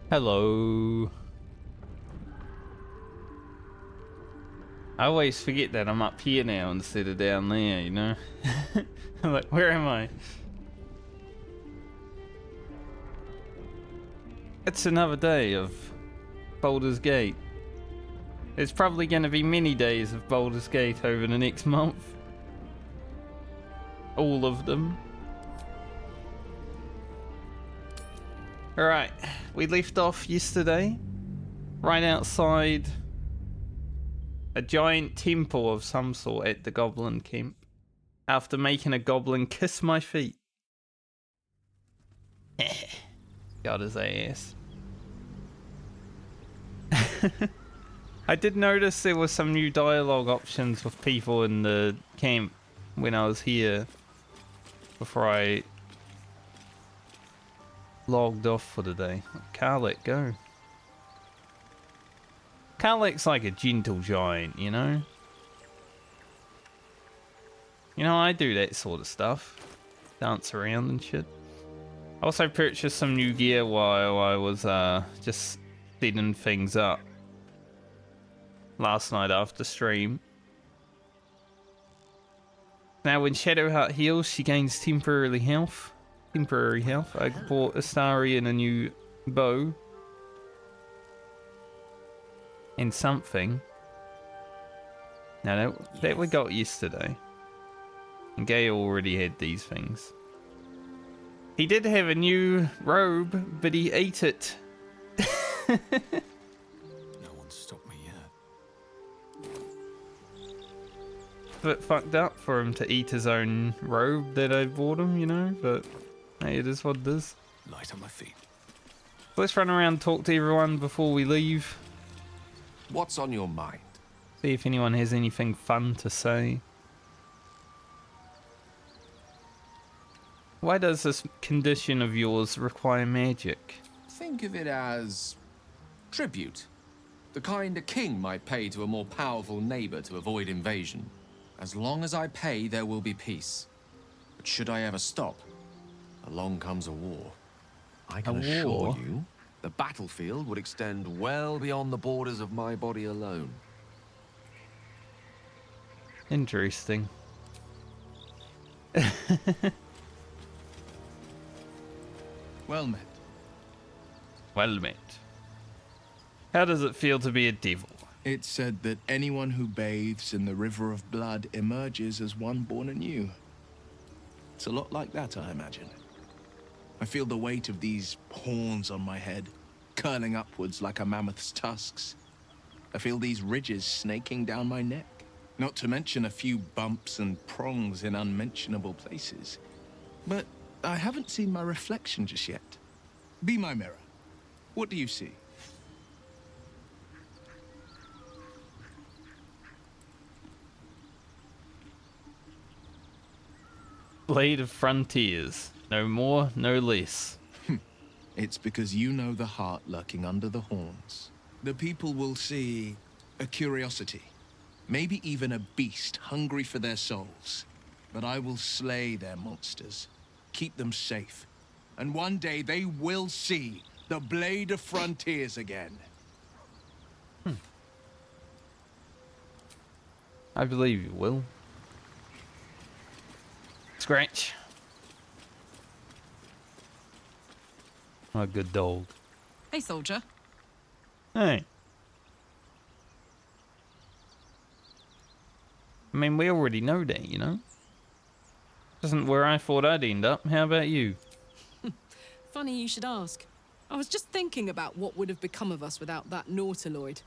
Hello. I always forget that I'm up here now instead of down there, you know? I'm like, where am I? It's another day of Baldur's Gate. There's probably going to be many days of Baldur's Gate over the next month. All of them. Alright, we left off yesterday, right outside a giant temple of some sort at the Goblin camp, after making a goblin kiss my feet. Got his ass. I did notice there were some new dialogue options with people in the camp when I was here, before I logged off for the day. Karlek, go. Karlek's like a gentle giant, you know? You know, I do that sort of stuff. Dance around and shit. I also purchased some new gear while I was just setting things up last night after stream. Now when Shadowheart heals, she gains temporary health. I bought Astarion a new bow. And something. Now that we got yesterday. And Gay already had these things. He did have a new robe, but he ate it. No one stopped me yet. Bit fucked up for him to eat his own robe that I bought him, you know, but hey, it is what it is. Light on my feet. Let's run around and talk to everyone before we leave. What's on your mind? See if anyone has anything fun to say. Why does this condition of yours require magic? Think of it as tribute. The kind a king might pay to a more powerful neighbor to avoid invasion. As long as I pay, there will be peace. But should I ever stop, along comes a war. I can assure you, the battlefield would extend well beyond the borders of my body alone. Interesting. Well met. Well met. How does it feel to be a devil? It's said that anyone who bathes in the river of blood emerges as one born anew. It's a lot like that, I imagine. I feel the weight of these horns on my head, curling upwards like a mammoth's tusks. I feel these ridges snaking down my neck, not to mention a few bumps and prongs in unmentionable places. But I haven't seen my reflection just yet. Be my mirror. What do you see? Blade of Frontiers. No more, no less. It's because you know the heart lurking under the horns. The people will see a curiosity, maybe even a beast hungry for their souls. But I will slay their monsters, keep them safe, and one day they will see the Blade of Frontiers again. I believe you will. Scratch. Oh, a good dog. Hey, soldier. Hey. I mean, we already know that, you know? Isn't where I thought I'd end up. How about you? Funny you should ask. I was just thinking about what would have become of us without that Nautiloid.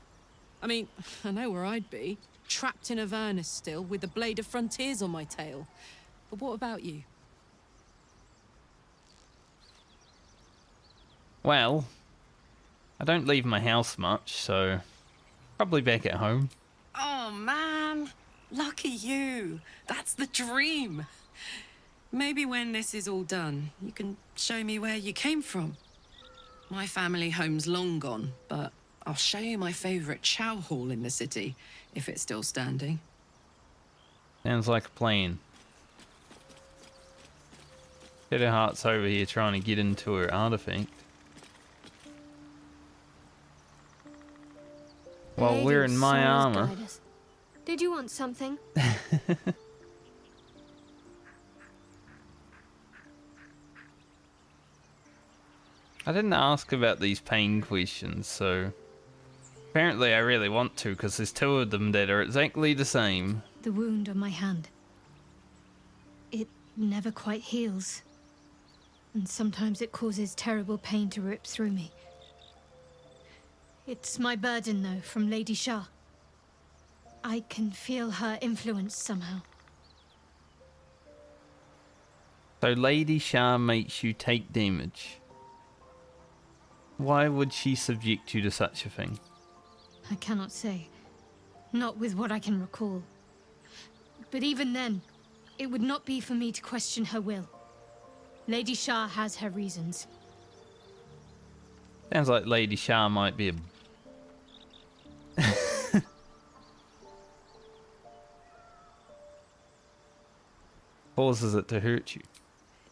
I mean, I know where I'd be. Trapped in Avernus still, with the Blade of Frontiers on my tail. But what about you? Well, I don't leave my house much, so probably back at home. Oh, man. Lucky you. That's the dream. Maybe when this is all done, you can show me where you came from. My family home's long gone, but I'll show you my favourite chow hall in the city, if it's still standing. Sounds like a plan. Shadowheart's over here trying to get into her artifact. While Lady we're of in my Sorrows armor. guide us. Did you want something? I didn't ask about these pain questions, so apparently I really want to, because there's two of them that are exactly the same. The wound on my hand. It never quite heals. And sometimes it causes terrible pain to rip through me. It's my burden, though, from Lady Shah. I can feel her influence somehow. So Lady Shah makes you take damage. Why would she subject you to such a thing? I cannot say. Not with what I can recall. But even then, it would not be for me to question her will. Lady Shah has her reasons. Sounds like Lady Shah might be a... causes it to hurt you.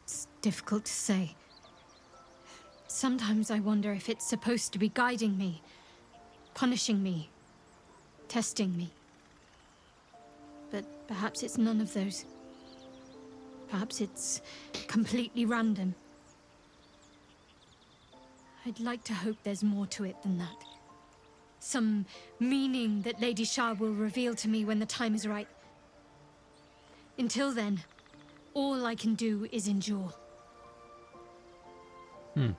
It's difficult to say. Sometimes I wonder if it's supposed to be guiding me, punishing me, testing me. But perhaps it's none of those. Perhaps it's completely random. I'd like to hope there's more to it than that. Some meaning that Lady Shah will reveal to me when the time is right. Until then, all I can do is endure. And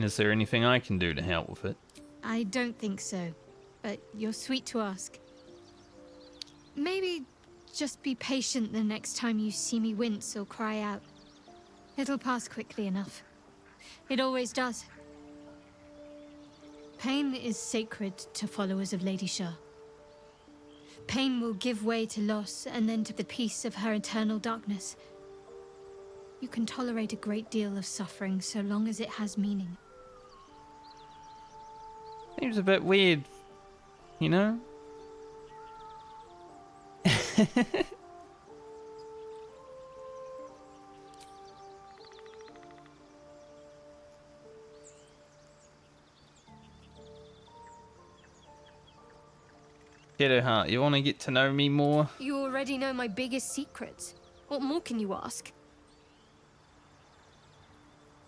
is there anything I can do to help with it? I don't think so, but you're sweet to ask. Maybe just be patient the next time you see me wince or cry out. It'll pass quickly enough. It always does. Pain is sacred to followers of Lady Shah. Pain will give way to loss and then to the peace of her eternal darkness. You can tolerate a great deal of suffering so long as it has meaning. Seems a bit weird, you know? Shadowheart, you want to get to know me more? You already know my biggest secrets. What more can you ask?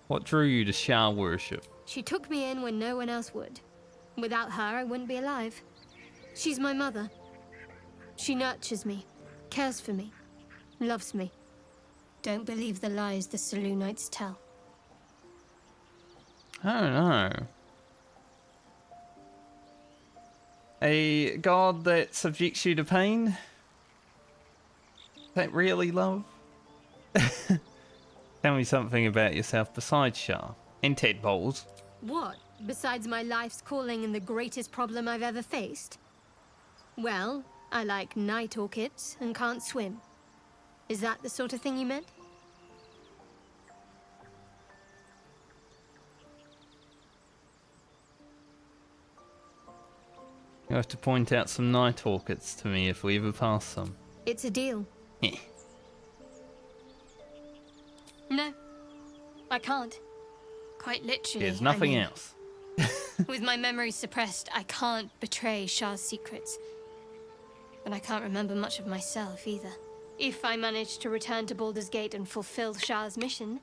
What drew you to Shah worship? She took me in when no one else would. Without her, I wouldn't be alive. She's my mother. She nurtures me, cares for me, loves me. Don't believe the lies the Selûnites tell. I don't know. A god that subjects you to pain? Is that really love? Tell me something about yourself besides Shah and tadpoles. What, besides my life's calling and the greatest problem I've ever faced? Well, I like night orchids and can't swim. Is that the sort of thing you meant? You have to point out some night orchids to me if we ever pass some. It's a deal. Heh. No, I can't. Quite literally. There's nothing I mean, else. With my memory suppressed, I can't betray Shah's secrets. But I can't remember much of myself either. If I manage to return to Baldur's Gate and fulfill Shah's mission,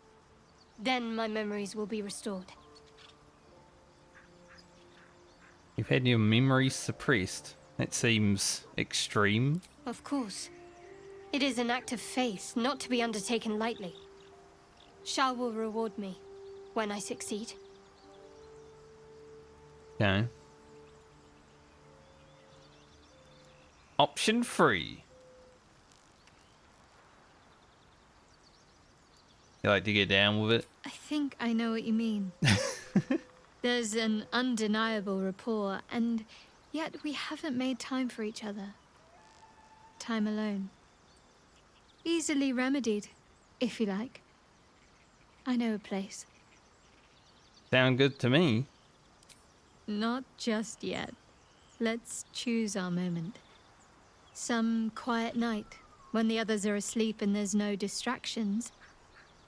then my memories will be restored. You've had your memories suppressed. That seems extreme. Of course. It is an act of faith, not to be undertaken lightly. Shah will reward me when I succeed. Okay. Option 3. You like to get down with it? I think I know what you mean. There's an undeniable rapport, and yet we haven't made time for each other. Time alone. Easily remedied, if you like. I know a place. Sound good to me. Not just yet. Let's choose our moment. Some quiet night, when the others are asleep and there's no distractions,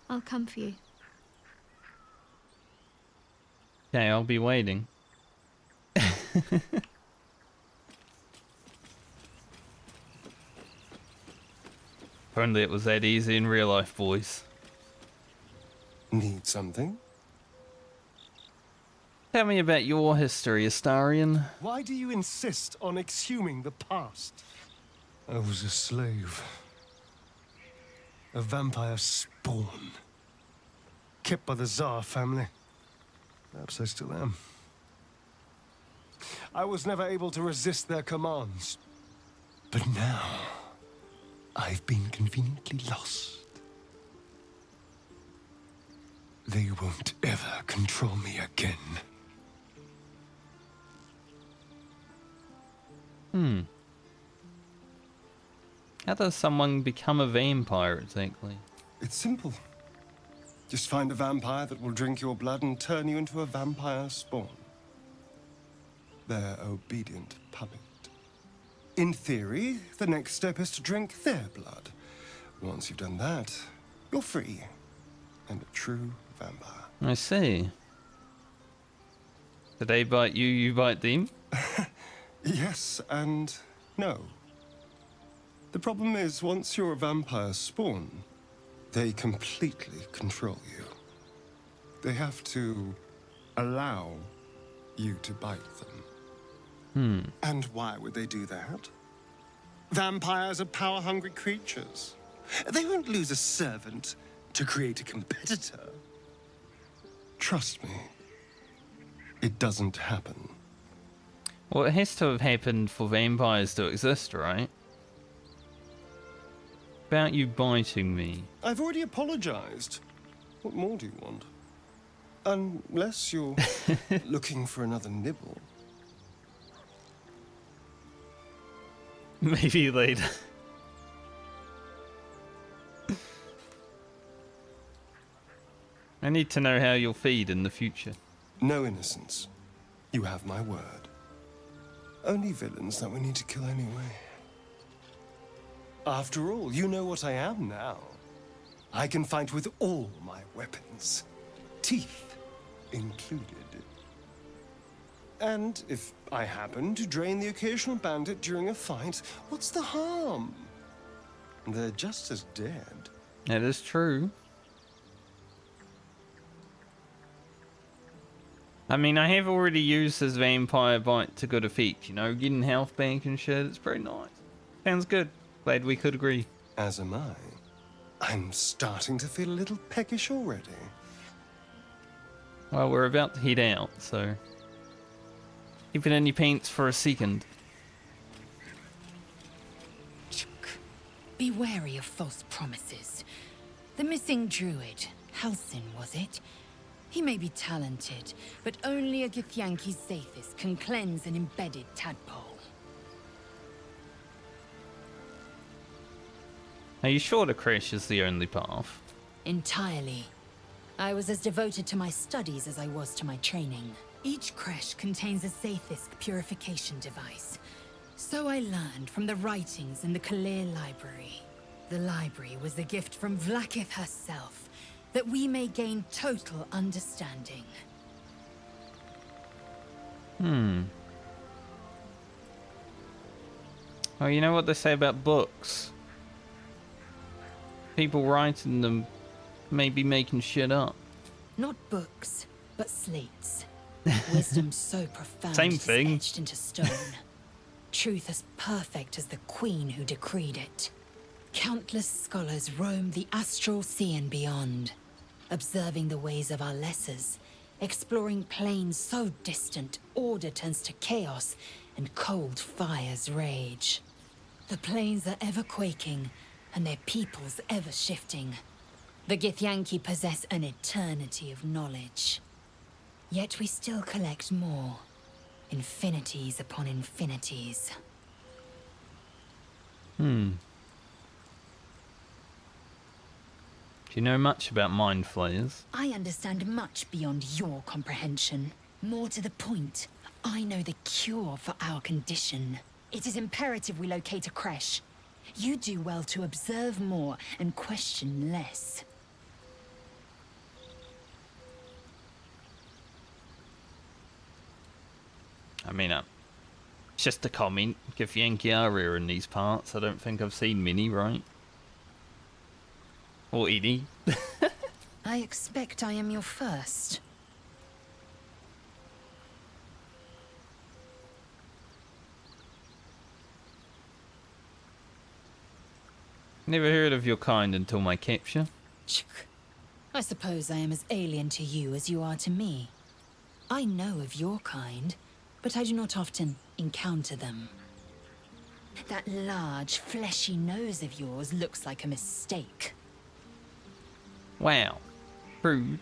I'll come for you. Okay, I'll be waiting. If only it was that easy in real life, boys. Need something? Tell me about your history, Astarion. Why do you insist on exhuming the past? I was a slave. A vampire spawn. Kept by the Tsar family. Perhaps I still am. I was never able to resist their commands. But now, I've been conveniently lost. They won't ever control me again. How does someone become a vampire exactly? It's simple. Just find a vampire that will drink your blood and turn you into a vampire spawn. Their obedient puppet. In theory, the next step is to drink their blood. Once you've done that, you're free. And a true vampire. I see. Did they bite you, you bite them? Yes and no. The problem is, once you're a vampire spawn, they completely control you. They have to allow you to bite them. And why would they do that? Vampires are power-hungry creatures. They won't lose a servant to create a competitor. Trust me, it doesn't happen. Well, it has to have happened for vampires to exist, right? About you biting me. I've already apologized. What more do you want? Unless you're looking for another nibble. Maybe later. I need to know how you'll feed in the future. No innocence. You have my word. Only villains that we need to kill anyway. After all, you know what I am now. I can fight with all my weapons. Teeth included. And if I happen to drain the occasional bandit during a fight, what's the harm? They're just as dead. That is true. I mean, I have already used this vampire bite to good effect, you know, getting health back and shit. It's pretty nice. Sounds good. Glad we could agree. As am I. I'm starting to feel a little peckish already. Well, we're about to head out, so keep it in your pants for a second. Be wary of false promises. The missing druid, Halsin, was it? He may be talented, but only a Githyanki Zathis can cleanse an embedded tadpole. Are you sure the crash is the only path? Entirely. I was as devoted to my studies as I was to my training. Each creche contains a Zathis purification device. So I learned from the writings in the Kalir Library. The library was a gift from Vlaakith herself, that we may gain total understanding. Oh, you know what they say about books? People writing them may be making shit up. Not books, but slates. Wisdom so profound Same it is thing. etched into stone. Truth as perfect as the queen who decreed it. Countless scholars roam the astral sea and beyond, observing the ways of our lessers, exploring planes so distant order turns to chaos and cold fires rage. The planes are ever quaking, and their peoples ever shifting. The Githyanki possess an eternity of knowledge. Yet we still collect more. Infinities upon infinities. Do you know much about mind flayers? I understand much beyond your comprehension. More to the point, I know the cure for our condition. It is imperative we locate a creche. You do well to observe more and question less. I mean, it's just a comment. Githyanki are rare in these parts. I don't think I've seen many, right? Or any. I expect I am your first. Never heard of your kind until my capture. I suppose I am as alien to you as you are to me. I know of your kind, but I do not often encounter them. That large, fleshy nose of yours looks like a mistake. Wow. Rude.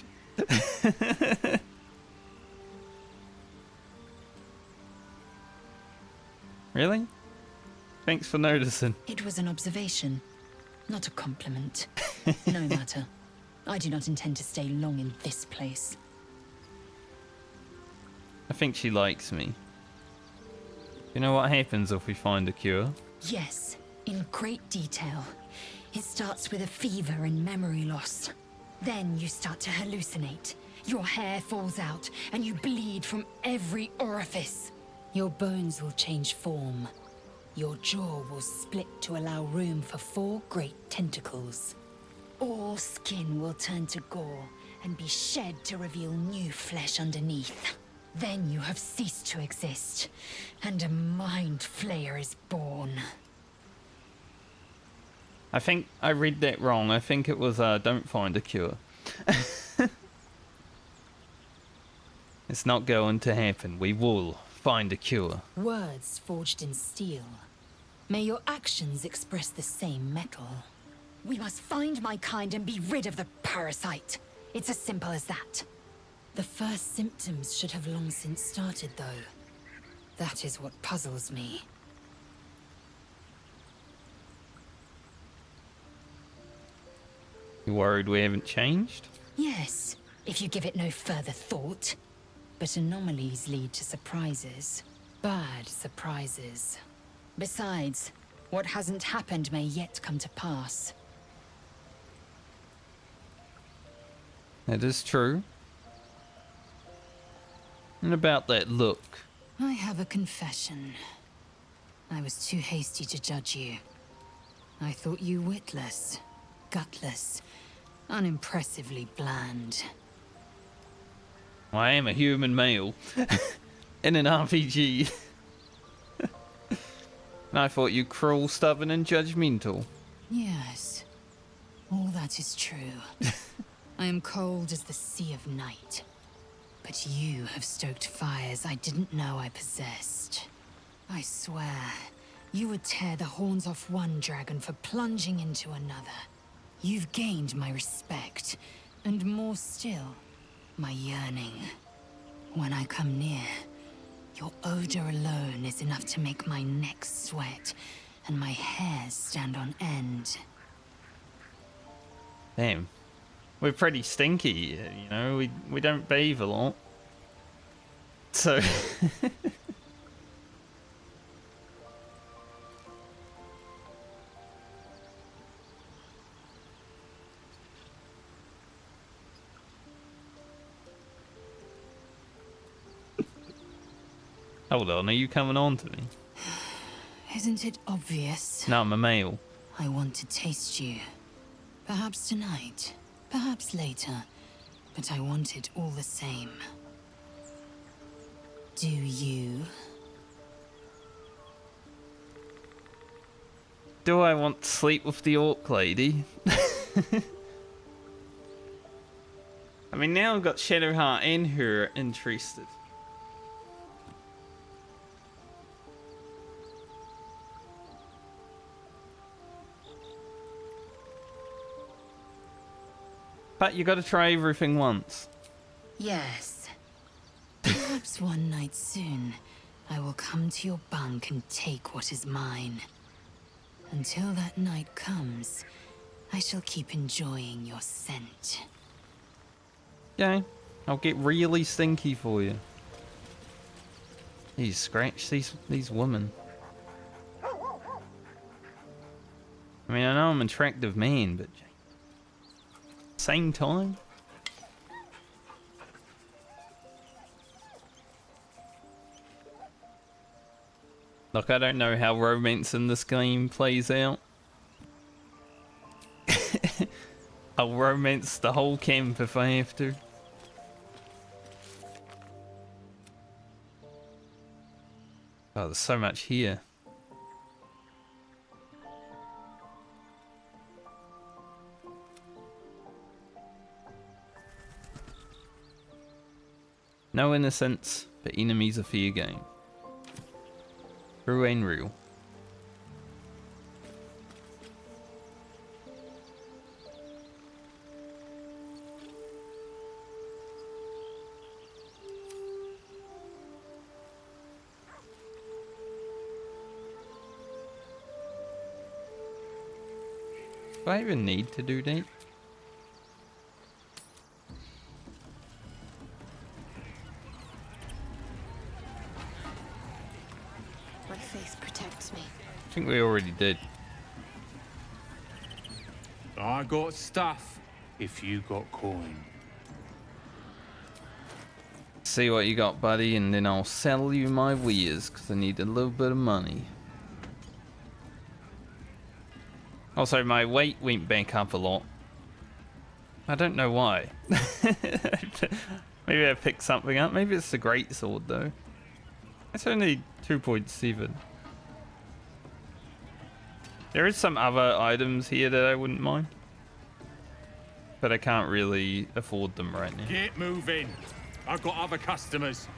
Really? Thanks for noticing. It was an observation, not a compliment. No matter. I do not intend to stay long in this place. I think she likes me. You know what happens if we find a cure? Yes, in great detail. It starts with a fever and memory loss. Then you start to hallucinate. Your hair falls out, and you bleed from every orifice. Your bones will change form. Your jaw will split to allow room for 4 great tentacles. All skin will turn to gore and be shed to reveal new flesh underneath. Then you have ceased to exist, and a mind flayer is born. I think I read that wrong. I think it was don't find a cure. It's not going to happen. We will find a cure. Words forged in steel. May your actions express the same metal. We must find my kind and be rid of the parasite. It's as simple as that. The first symptoms should have long since started, though. That is what puzzles me. You worried we haven't changed? Yes, if you give it no further thought. But anomalies lead to surprises. Bad surprises. Besides, what hasn't happened may yet come to pass. That is true. And about that look. I have a confession. I was too hasty to judge you. I thought you witless, gutless, unimpressively bland. I am a human male in an RPG. And I thought you cruel, stubborn, and judgmental. Yes, all that is true. I am cold as the sea of night. But you have stoked fires I didn't know I possessed. I swear, you would tear the horns off one dragon for plunging into another. You've gained my respect, and more still, my yearning. When I come near, your odor alone is enough to make my neck sweat and my hairs stand on end. Damn. We're pretty stinky, you know, we don't bathe a lot. So... Hold on, are you coming on to me? Isn't it obvious? No, I'm a male. I want to taste you. Perhaps tonight, perhaps later, but I want it all the same. Do you? Do I want to sleep with the orc lady? I mean, now I've got Shadowheart and her interested. But you gotta try everything once. Yes. Perhaps one night soon, I will come to your bunk and take what is mine. Until that night comes, I shall keep enjoying your scent. Okay, I'll get really stinky for you. These scratch these women. I mean, I know I'm an attractive man, but same time. Like, I don't know how romance in this game plays out. I'll romance the whole camp if I have to. Oh, there's so much here. No innocence, but enemies are fair game. True and real. Do I even need to do that? My faith protects me. I think we already did. I got stuff if you got coin. See what you got, buddy, and then I'll sell you my wares because I need a little bit of money. Also, my weight went back up a lot. I don't know why. Maybe I picked something up. Maybe it's the great sword though. It's only 2.7. There is some other items here that I wouldn't mind, but I can't really afford them right now. Get moving. I've got other customers.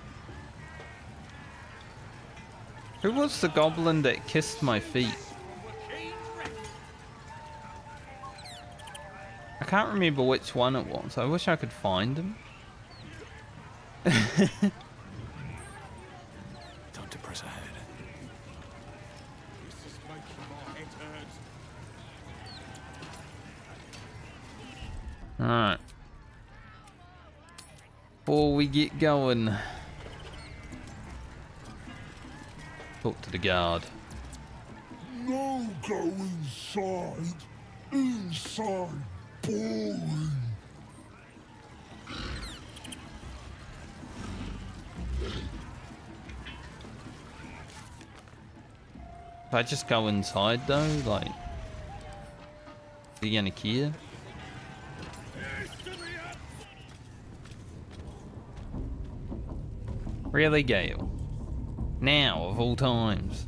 Who was the goblin that kissed my feet? I can't remember which one it was. I wish I could find him. Time to press ahead. This is making my head hurt. Alright. Before we get going, talk to the guard. No go inside. Inside. Boring. If I just go inside though, like, are you gonna care? Really, Gale? Now, of all times.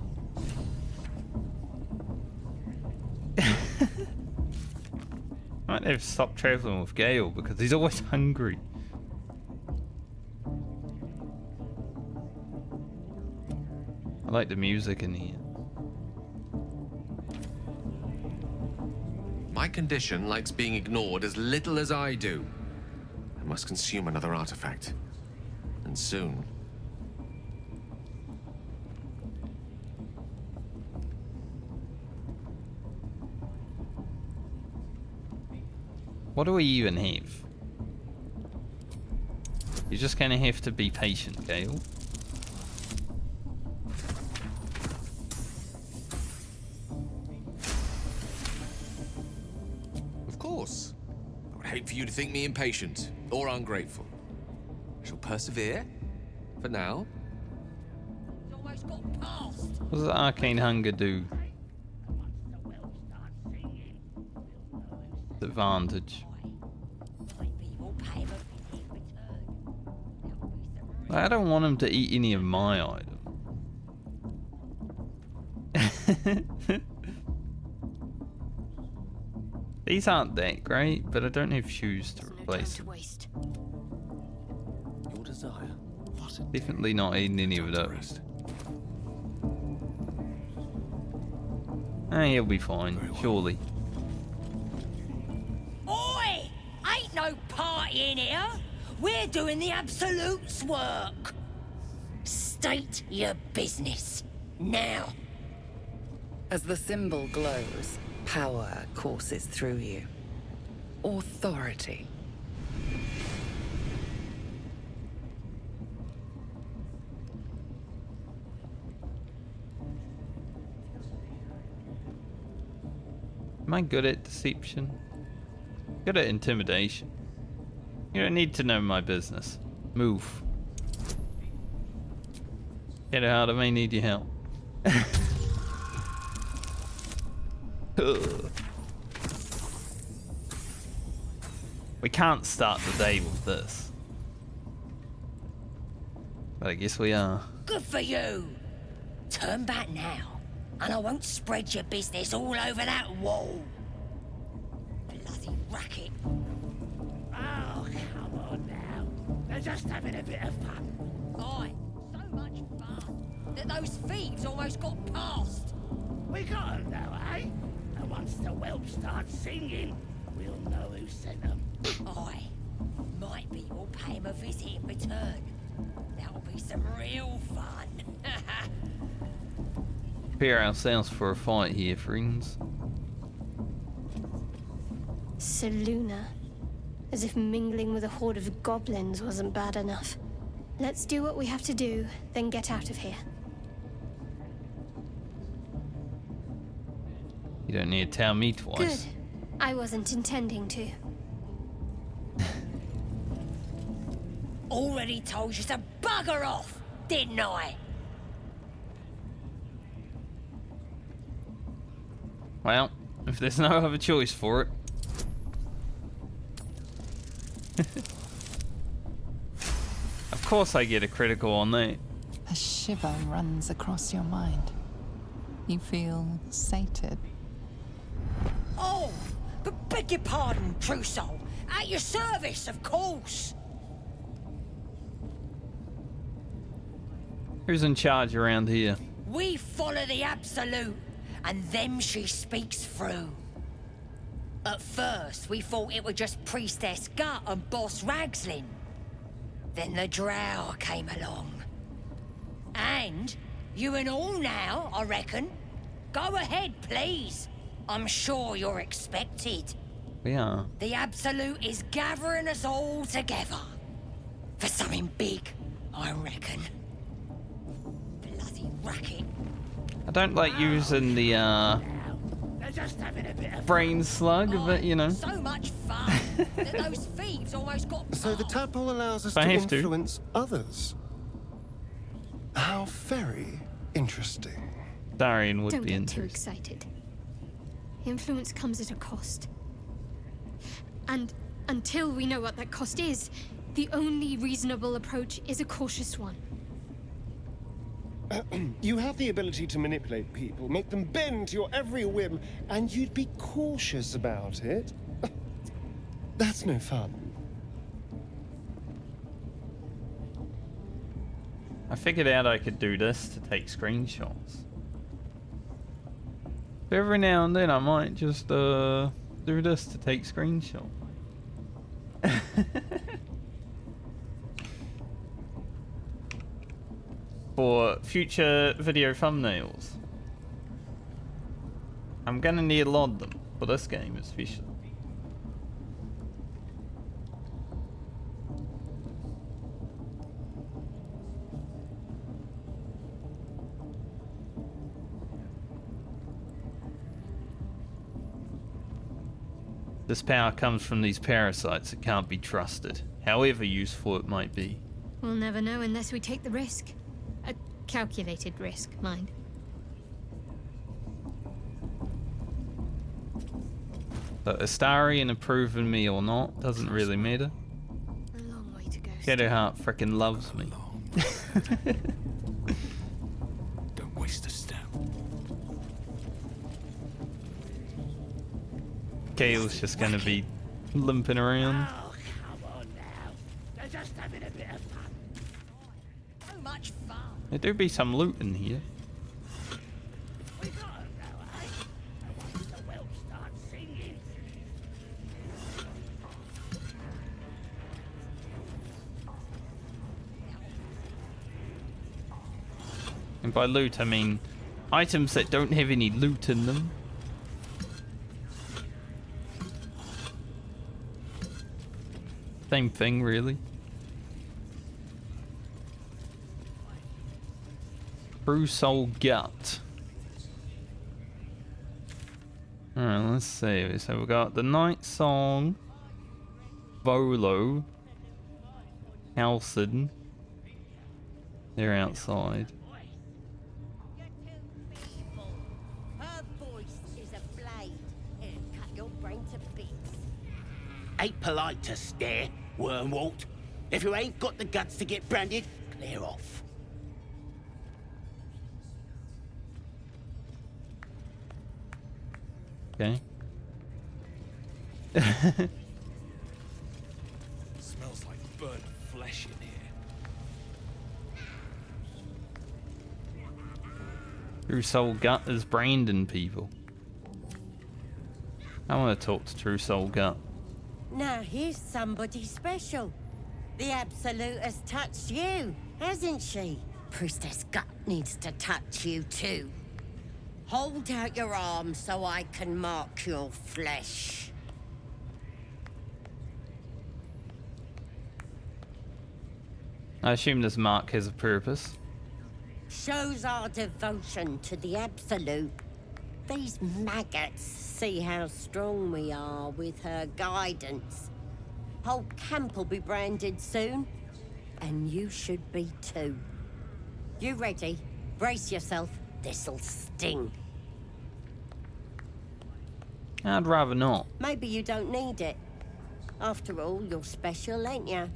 Might have stopped traveling with Gale because he's always hungry. I like the music in here. My condition likes being ignored as little as I do. I must consume another artifact. And soon. What do we even have? You're just gonna have to be patient, Gale. Of course. I would hate for you to think me impatient or ungrateful. I shall persevere. For now. What does the arcane hunger do? Advantage. I don't want him to eat any of my items. These aren't that great, but I don't have shoes to replace them. Your desire. Definitely not eating any of those. He'll be fine, surely. Oi! Ain't no party in here. We're doing the Absolute's work. State your business. Now. As the symbol glows, power courses through you. Authority. Am I good at deception? Good at intimidation. You don't need to know my business. Move. Get out, I may need your help. We can't start the day with this. But I guess we are. Good for you. Turn back now, and I won't spread your business all over that wall. Bloody racket. Oh, come on now. They're just having a bit of fun. Aye, so much fun that those thieves almost got past. We got 'em though, eh? And once the whelp starts singing, we'll know who sent them. Aye, might be we'll pay him a visit in return. That'll be some real fun. Prepare ourselves for a fight here, friends. Seluna. As if mingling with a horde of goblins wasn't bad enough. Let's do what we have to do, then get out of here. You don't need to tell me twice. Good. I wasn't intending to. Already told you to bugger off, didn't I? Well, if there's no other choice for it. Of course I get a critical on that. A shiver runs across your mind. You feel sated. Oh, but beg your pardon, true soul. At your service, of course. Who's in charge around here? We follow the Absolute, and them she speaks through. At first, we thought it was just Priestess Gut and Boss Ragslin. Then the Drow came along. And you and all now, I reckon. Go ahead, please. I'm sure you're expected. We are. The Absolute is gathering us all together. For something big, I reckon. Bloody racket. I don't like using the They're just having a bit of brain slug, but you know. So much fun that those thieves almost got So the tadpole allows us I to have to. influence others. How very interesting. Darian would Don't be get too interested. excited. Influence comes at a cost. And until we know what that cost is, the only reasonable approach is a cautious one. You have the ability to manipulate people, make them bend to your every whim, and you'd be cautious about it. That's no fun. I figured out I could do this to take screenshots. But every now and then I might just do this to take screenshots. For future video thumbnails. I'm gonna need a lot of them, for this game especially. This power comes from these parasites that can't be trusted, however useful it might be. We'll never know unless we take the risk. A calculated risk, mind. But Astarian approving me or not doesn't really matter. A long way to go. Shadowheart frickin' loves me. Don't waste a step. Kale's just gonna be limping around. Oh, come on now. They're just having a bit of fun. So much fun. There do be some loot in here. We got 'em though, eh? And once the whelp starts singing. And by loot, I mean items that don't have any loot in them. Same thing, really. True Soul Gut. Alright, let's see. So we've got the Night Song, Volo, Halcyon. They're outside. polite to stare, wormwort. If you ain't got the guts to get branded, clear off. Okay. Smells like burnt flesh in here. True Soul Gut is Brandon people. I want to talk to True Soul Gut. Now here's somebody special. The Absolute has touched you, hasn't she? Priestess Gut needs to touch you too. Hold out your arm so I can mark your flesh. I assume this mark has a purpose. Shows our devotion to the Absolute. These maggots see how strong we are with her guidance. Whole camp will be branded soon, and you should be too. You ready? Brace yourself. This'll sting. I'd rather not. Maybe you don't need it. After all, you're special, ain't you?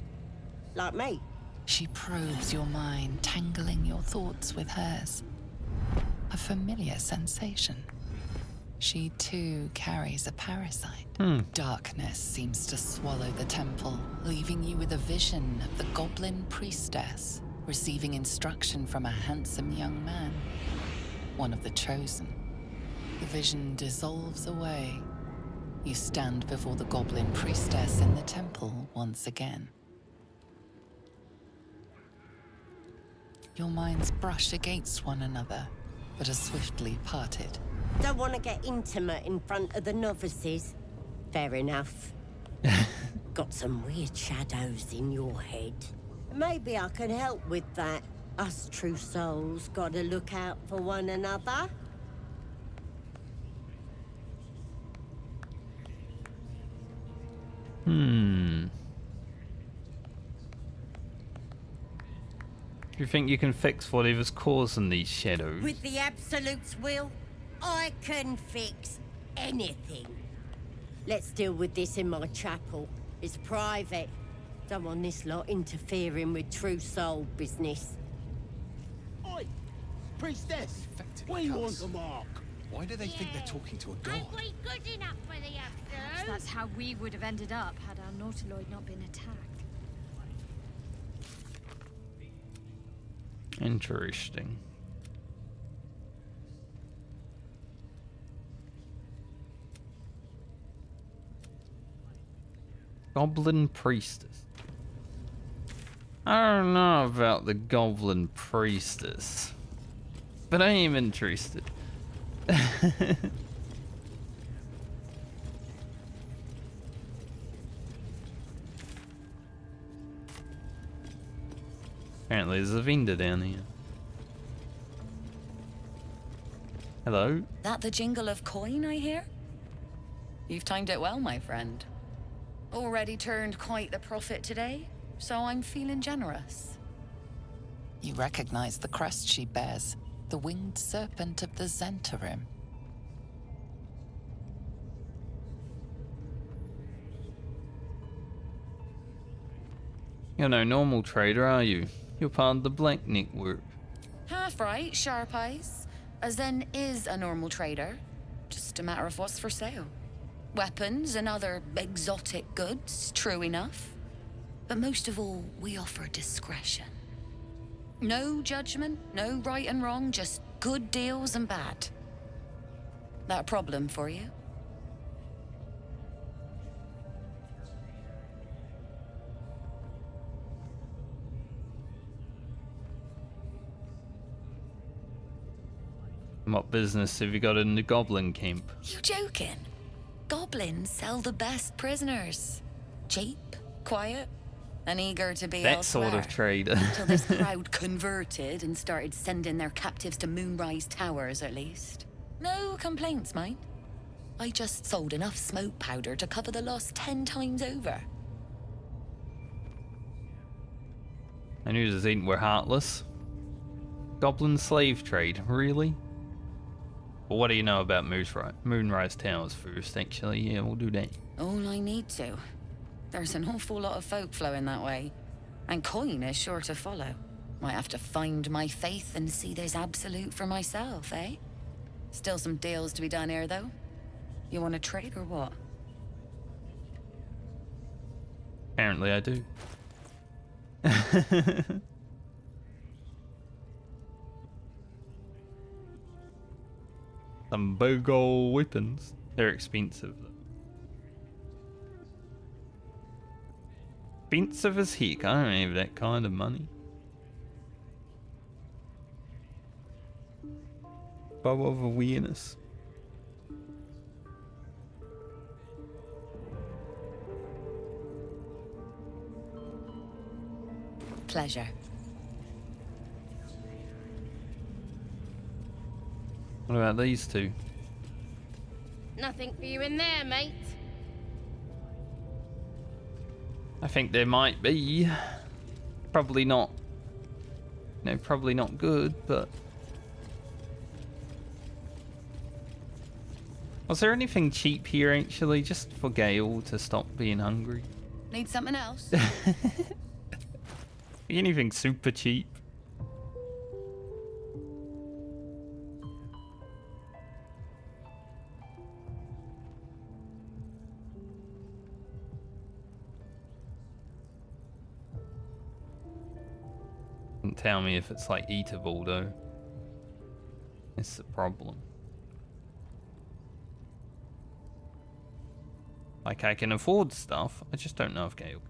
Like me. She probes your mind, tangling your thoughts with hers. A familiar sensation. She too carries a parasite. Darkness seems to swallow the temple, leaving you with a vision of the goblin priestess receiving instruction from a handsome young man, one of the chosen. The vision dissolves away. You stand before the goblin priestess in the temple once again. Your minds brush against one another, but are swiftly parted. Don't want to get intimate in front of the novices. Fair enough. Got some weird shadows in your head. Maybe I can help with that. Us true souls gotta look out for one another. Do you think you can fix whatever's causing these shadows? With the Absolute's will, I can fix anything. Let's deal with this in my chapel. It's private. Don't want this lot interfering with true soul business. Oi! Priestess! We want the mark. Why do they think they're talking to a god? Ain't we good enough for the Absolute? That's how we would have ended up had our Nautiloid not been attacked. Interesting. Goblin Priestess. I don't know about the Goblin Priestess, but I am interested. Apparently there's a vendor down here. Hello? That the jingle of coin I hear? You've timed it well, my friend. Already turned quite the profit today, so I'm feeling generous. You recognize the crest she bears, the winged serpent of the Zentarim. You're no normal trader, are you? You're part of the Black Network. Half right, sharp eyes. As then is a normal trader. Just a matter of what's for sale. Weapons and other exotic goods, true enough. But most of all, we offer discretion. No judgment, no right and wrong, just good deals and bad. That a problem for you? What business have you got in the Goblin camp? You joking? Goblins sell the best prisoners. Cheap, quiet, and eager to be That elsewhere. sort of trader. Till this crowd converted and started sending their captives to Moonrise Towers, at least. No complaints, mind. I just sold enough smoke powder to cover the loss 10 times over. I knew this ain't were heartless. Goblin slave trade, really? But what do you know about Moonrise Towers first, actually? Yeah, we'll do that. All I need to. There's an awful lot of folk flowing that way, and coin is sure to follow. Might have to find my faith and see this absolute for myself, eh? Still some deals to be done here, though. You want to trade or what? Apparently I do. Some big ol' weapons. They're expensive though. Expensive as heck. I don't have that kind of money. Bow of awareness. Pleasure. What about these two? Nothing for you in there, mate. I think there might be. Probably not. No, probably not good, but... Was there anything cheap here, actually? Just for Gale to stop being hungry? Need something else? Anything super cheap? Don't tell me if it's like eatable though. It's the problem. Like I can afford stuff, I just don't know if Gale.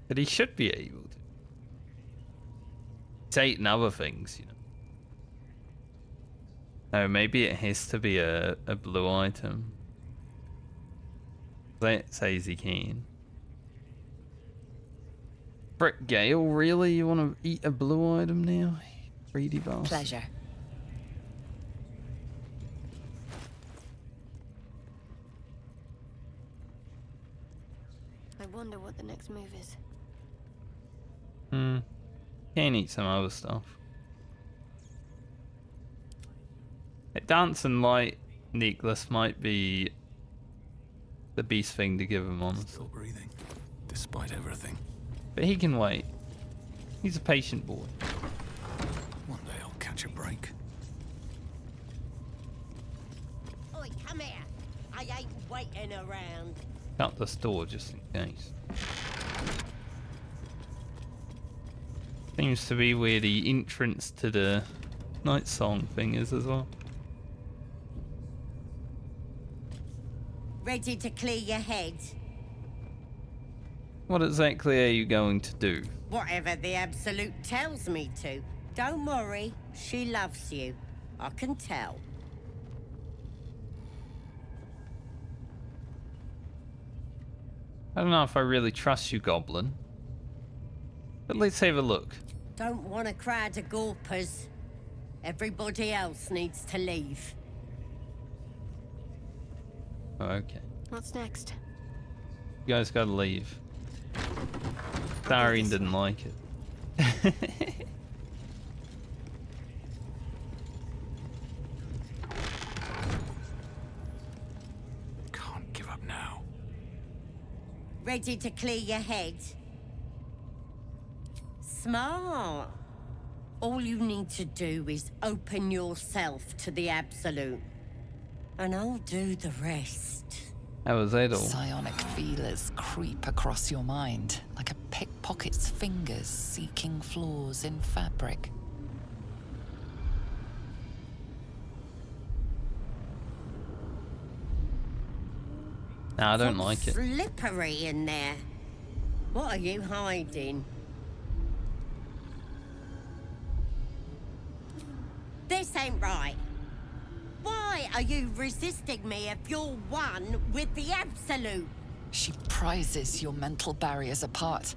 But he should be able to. It's eating other things, you know. Oh, maybe it has to be a blue item. That says he can. Frick, Gale, really? You want to eat a blue item now? Greedy bastard. Pleasure. I wonder what the next move is. Can eat some other stuff. A dancing light necklace might be the best thing to give him, honestly. Still breathing, despite everything. But he can wait. He's a patient boy. One day I'll catch a break. Oi, come here. I ain't waiting around. Shut this door just in case. Seems to be where the entrance to the night song thing is as well. Ready to clear your head? What exactly are you going to do? Whatever the Absolute tells me to. Don't worry, she loves you. I can tell. I don't know if I really trust you, Goblin. But let's have a look. Don't want a crowd of gawpers. Everybody else needs to leave. Okay. What's next? You guys gotta leave. Darian didn't like it. Can't give up now. Ready to clear your head? Smart. All you need to do is open yourself to the Absolute. And I'll do the rest. That was it all. Psionic feelers creep across your mind like a pickpocket's fingers seeking flaws in fabric. Nah, I don't like it. Slippery in there. What are you hiding? This ain't right. Why are you resisting me if you're one with the Absolute? She prizes your mental barriers apart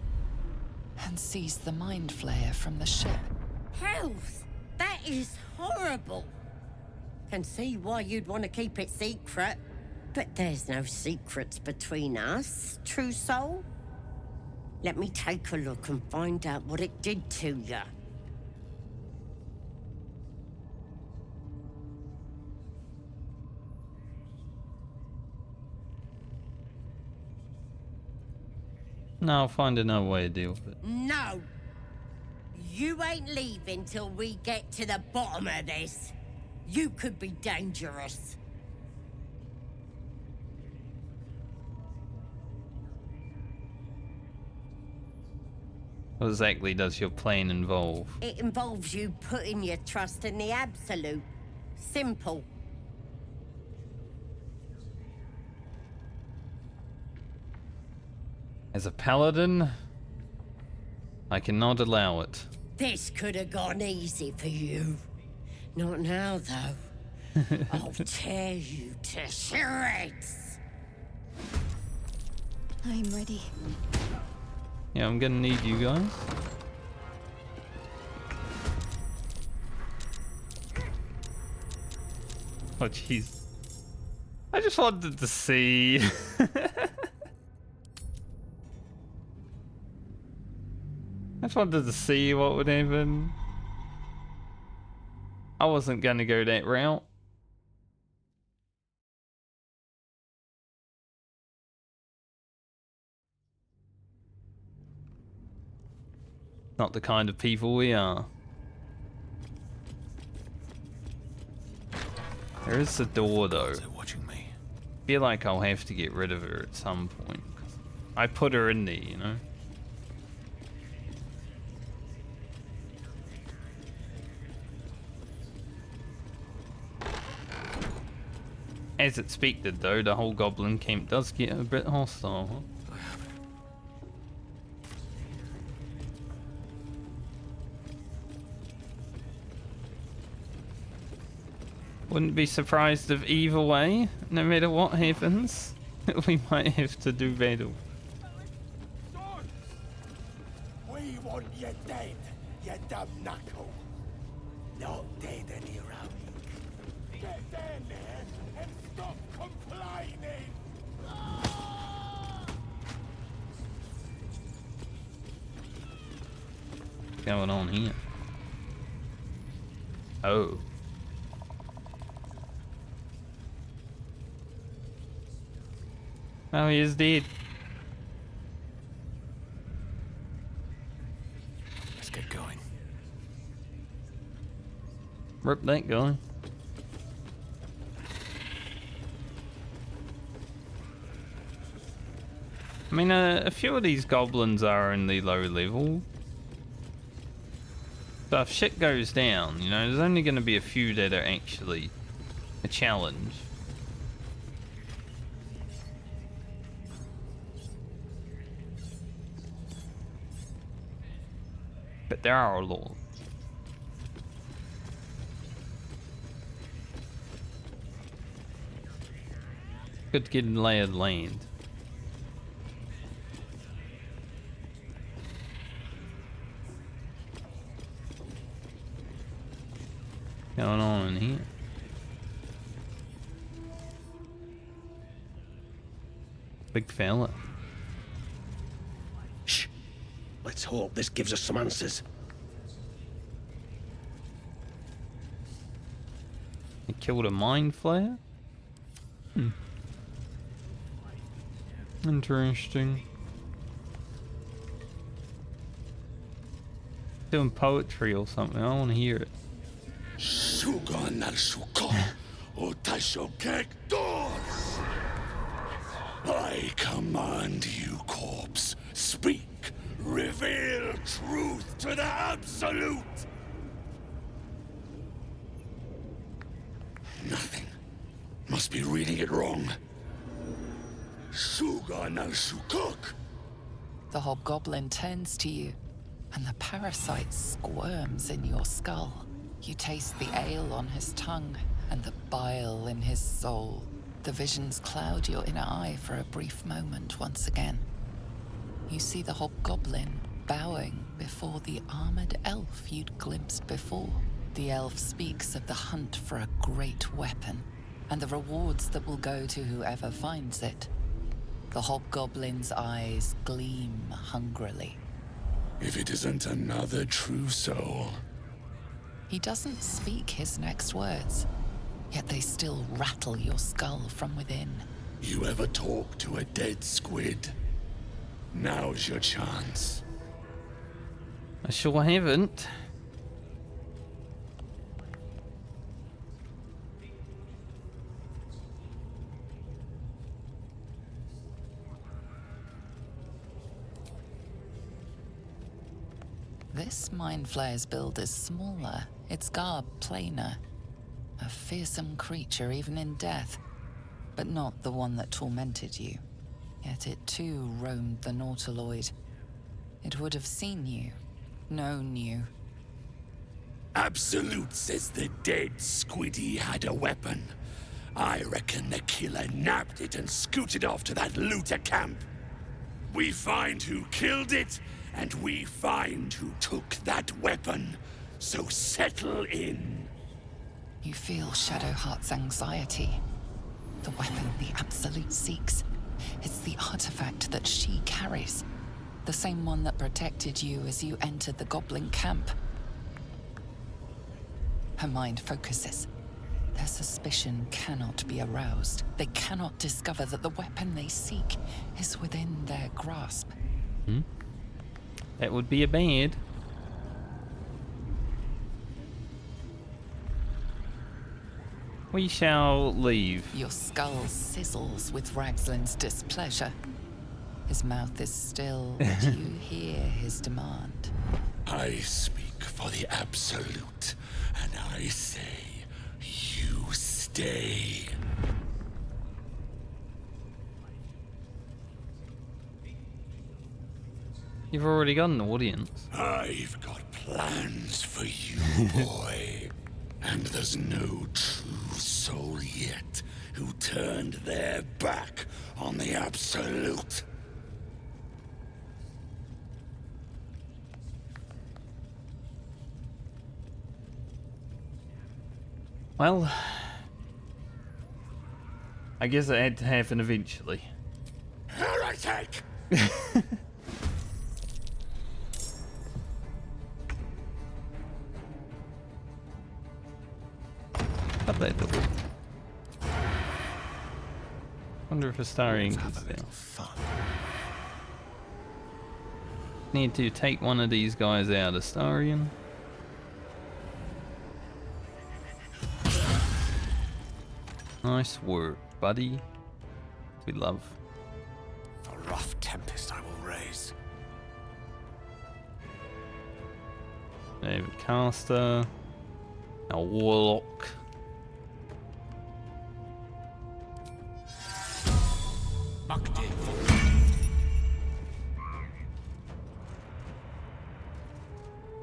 and sees the mind flare from the ship. Health, that is horrible. Can see why you'd want to keep it secret. But there's no secrets between us, true soul. Let me take a look and find out what it did to you. No, I'll find another way to deal with it. No! You ain't leaving till we get to the bottom of this. You could be dangerous. What exactly does your plan involve? It involves you putting your trust in the Absolute. Simple. As a paladin, I cannot allow it. This could have gone easy for you. Not now, though. I'll tear you to shreds. I'm ready. Yeah, I'm gonna need you guys. Oh, jeez. I just wanted to see. I just wanted to see what would happen. I wasn't gonna go that route. Not the kind of people we are. There is a door though. Watching me. Feel like I'll have to get rid of her at some point. I put her in there, you know. As expected though, the whole goblin camp does get a bit hostile, huh? Wouldn't be surprised if either way, no matter what happens, we might have to do battle. We want you dead, you dumb knuckle. Not dead any round. Get down there and stop complaining. What's going on here? Oh. Oh, he is dead. Let's get going. Rip that guy. I mean, a few of these goblins are in the low level. So if shit goes down, you know, there's only going to be a few that are actually a challenge. But there are a lot. Good to get in lay of land. Going on in here? Big fella. Shh. Let's hope this gives us some answers. He killed a mind flayer? Hmm. Interesting. Doing poetry or something. I want to hear it. Sugan al suko, utasho doors. I command you, corpse. Speak. Reveal truth to the Absolute. Nothing. Must be reading it wrong. Sugan al sukok. The hobgoblin turns to you, and the parasite squirms in your skull. You taste the ale on his tongue and the bile in his soul. The visions cloud your inner eye for a brief moment once again. You see the hobgoblin bowing before the armored elf you'd glimpsed before. The elf speaks of the hunt for a great weapon and the rewards that will go to whoever finds it. The hobgoblin's eyes gleam hungrily. If it isn't another true soul. He doesn't speak his next words, yet they still rattle your skull from within. You ever talk to a dead squid? Now's your chance. I sure haven't. This Mind Flayer's build is smaller, its garb plainer. A fearsome creature even in death, but not the one that tormented you. Yet it too roamed the Nautiloid. It would have seen you, known you. Absolute says the dead squiddy had a weapon. I reckon the killer nabbed it and scooted off to that looter camp. We find who killed it, and we find who took that weapon. So settle in. You feel Shadowheart's anxiety. The weapon the Absolute seeks. It's the artifact that she carries. The same one that protected you as you entered the goblin camp. Her mind focuses. Their suspicion cannot be aroused. They cannot discover that the weapon they seek is within their grasp. That would be a bad. We shall leave. Your skull sizzles with Ragslin's displeasure. His mouth is still, but you hear his demand. I speak for the Absolute, and I say, you stay. You've already got an audience. I've got plans for you, boy. And there's no true soul yet who turned their back on the Absolute. Well, I guess it had to happen eventually. Heretic! Up that door. Wonder if Astarion gets down. Need to take one of these guys out, Astarion. Nice work, buddy. We love. A rough tempest I will raise. David Caster. A warlock.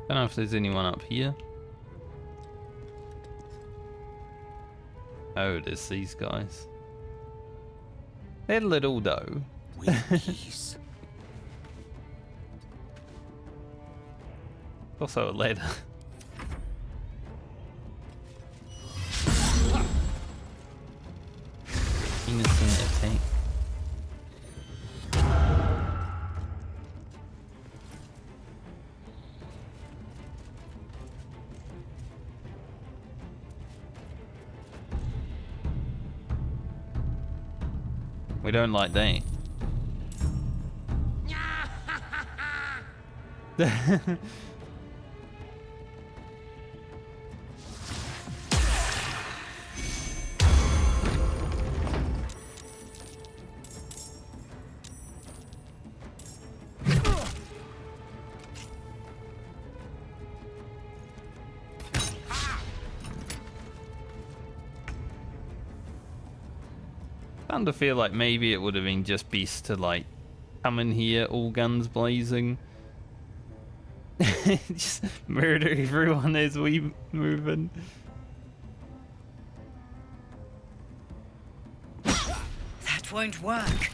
Don't know if there's anyone up here. Oh, there's these guys. They're little though. Also a ladder. Innocent attack. We don't like that. Starting to feel like maybe it would have been just best to like come in here all guns blazing. Just murder everyone as we move in. That won't work.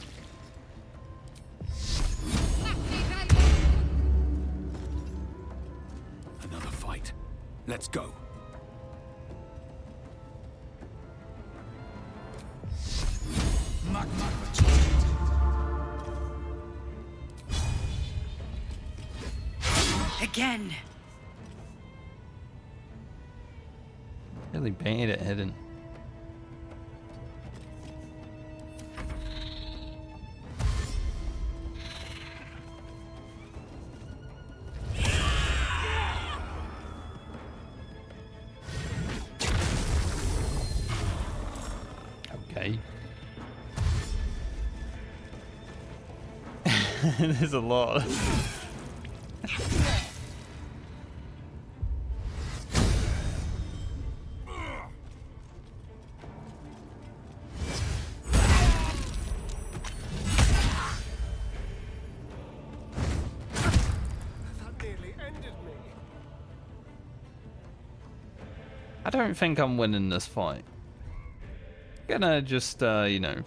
Another fight. Let's go. again. Really bad at hidden. Okay. There's a lot. I don't think I'm winning this fight. Gonna just, you know,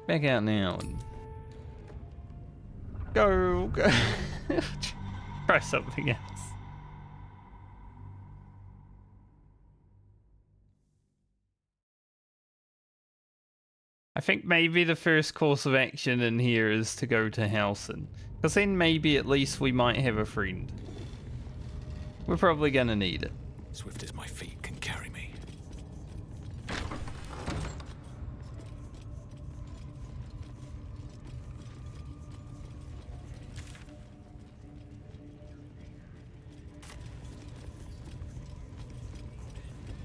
back out now and go. Try something else. I think maybe the first course of action in here is to go to Halsin, because then maybe at least we might have a friend. We're probably gonna need it. Swift as my feet can carry me.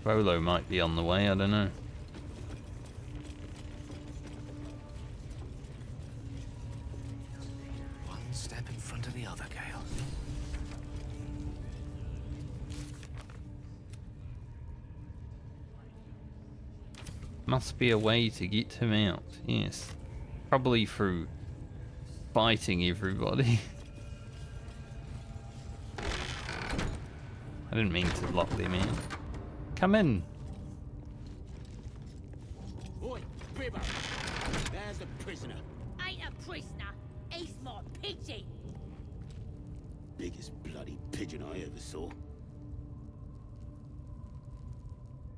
Rolo might be on the way, I don't know. One step in front of the other, Gale. Must be a way to get him out, yes. Probably through fighting everybody. I didn't mean to lock them in. Come in. Oi, Bibbo! There's the prisoner. Ain't a prisoner. He's my pigeon. Biggest bloody pigeon I ever saw.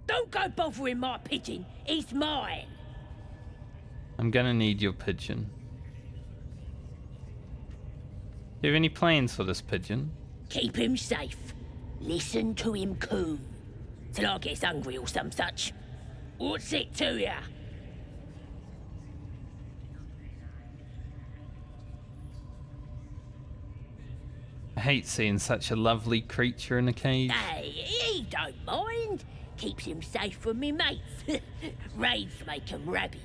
Don't go bothering my pigeon. He's mine. I'm gonna need your pigeon. Do you have any plans for this pigeon? Keep him safe. Listen to him coo. Till I gets hungry or some such. What's it to ya? I hate seeing such a lovely creature in a cage. Hey, he don't mind. Keeps him safe from me mates. Raids make him rabid.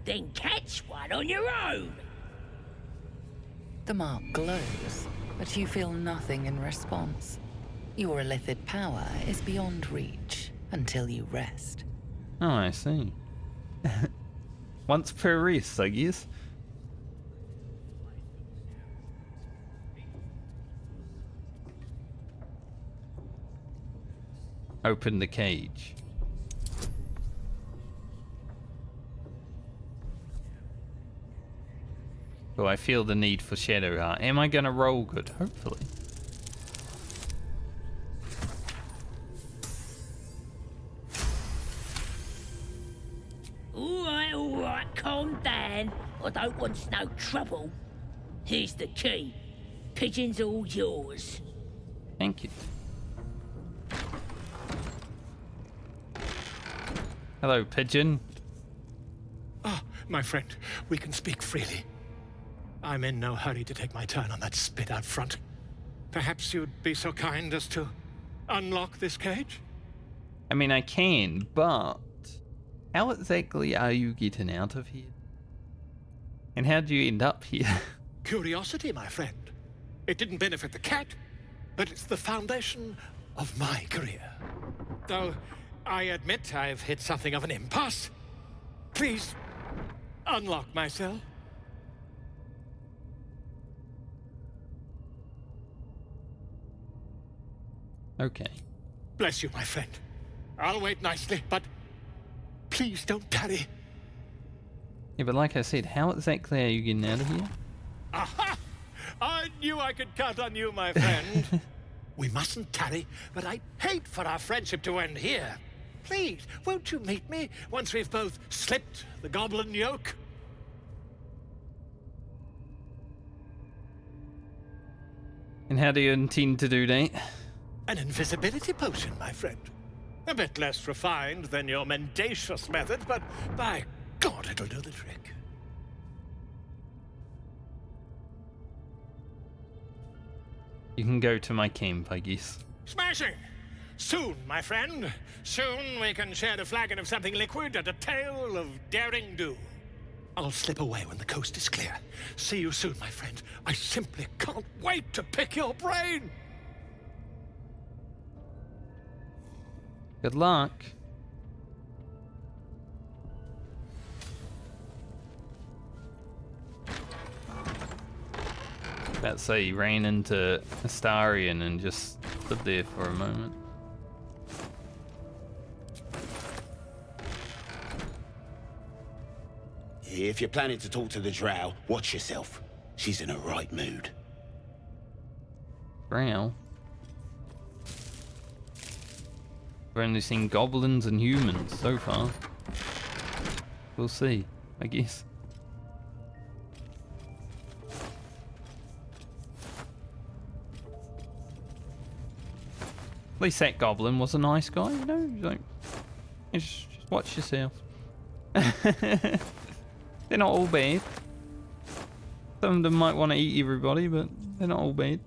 Then catch one on your own. The mark glows, but you feel nothing in response. Your illithid power is beyond reach until you rest. Oh, I see. Once per rest, I guess. Open the cage. Oh, I feel the need for Shadow Heart. Am I gonna roll good? Hopefully. All right, calm down. I don't want no trouble. Here's the key. Pigeon's all yours. Thank you. Hello, pigeon. Ah, my friend, we can speak freely. I'm in no hurry to take my turn on that spit out front. Perhaps you'd be so kind as to unlock this cage? I mean, I can, but how exactly are you getting out of here? And how do you end up here? Curiosity, my friend. It didn't benefit the cat, but it's the foundation of my career. Though I admit I've hit something of an impasse. Please, unlock my cell. Okay. Bless you, my friend. I'll wait nicely, but please don't tarry. Yeah, but like I said, how exactly are you getting out of here? Aha! I knew I could count on you, my friend. We mustn't tarry, but I'd hate for our friendship to end here. Please, won't you meet me once we've both slipped the goblin yoke? And how do you intend to do that? An invisibility potion, my friend. A bit less refined than your mendacious method, but by God, it'll do the trick. You can go to my camp, I guess. Smashing! Soon, my friend. Soon we can share a flagon of something liquid and a tale of daring do. I'll slip away when the coast is clear. See you soon, my friend. I simply can't wait to pick your brain! Good luck. About to say he ran into Astarion and just stood there for a moment. If you're planning to talk to the drow, watch yourself. She's in a right mood. Drow? We've only seen goblins and humans so far. We'll see, I guess. At least that goblin was a nice guy, you know? Like, just watch yourself. They're not all bad. Some of them might want to eat everybody, but they're not all bad.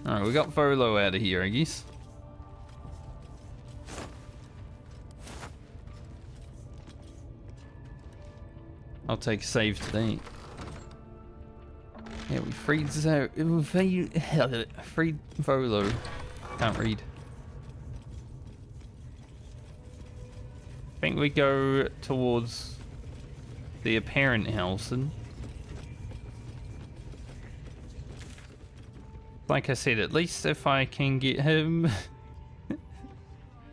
Alright, we got Volo out of here, I guess. I'll take a save today. Yeah, we freed freed Volo. Can't read. I think we go towards the apparent house and like I said, at least if I can get him,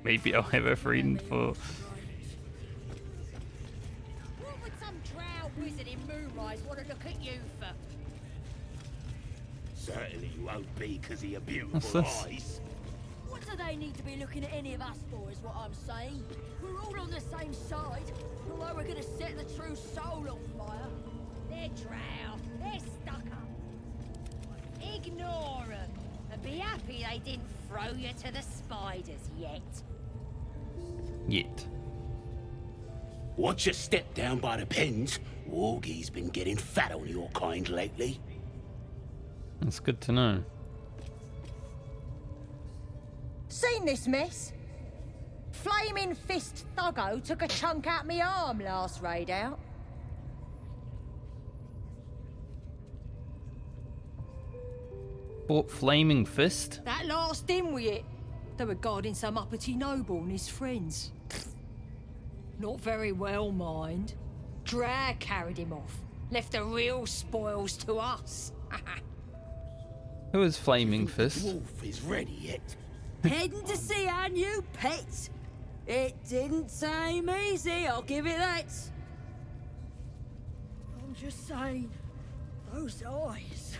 maybe I'll have a friend for... What would some drow wizard in Moonrise want to look at you for? Certainly you won't be because of your What's beautiful this? eyes. What do they need to be looking at any of us for, is what I'm saying? We're all on the same side. Although we're gonna set the true soul on fire. They're drow. They're stuck up. Ignore them. And be happy they didn't throw you to the spiders yet. Yet. Watch your step down by the pens. Wargie's been getting fat on your kind lately. That's good to know. Seen this mess? Flaming Fist Thuggo took a chunk out me arm last raid out. Bought Flaming Fist? That last in with it. They were guarding some uppity noble and his friends. Not very well, mind. Drag carried him off. Left the real spoils to us. Who is Flaming Fist? Wolf is ready yet. Heading to see our new pet. It didn't seem easy, I'll give it that. I'm just saying, those eyes.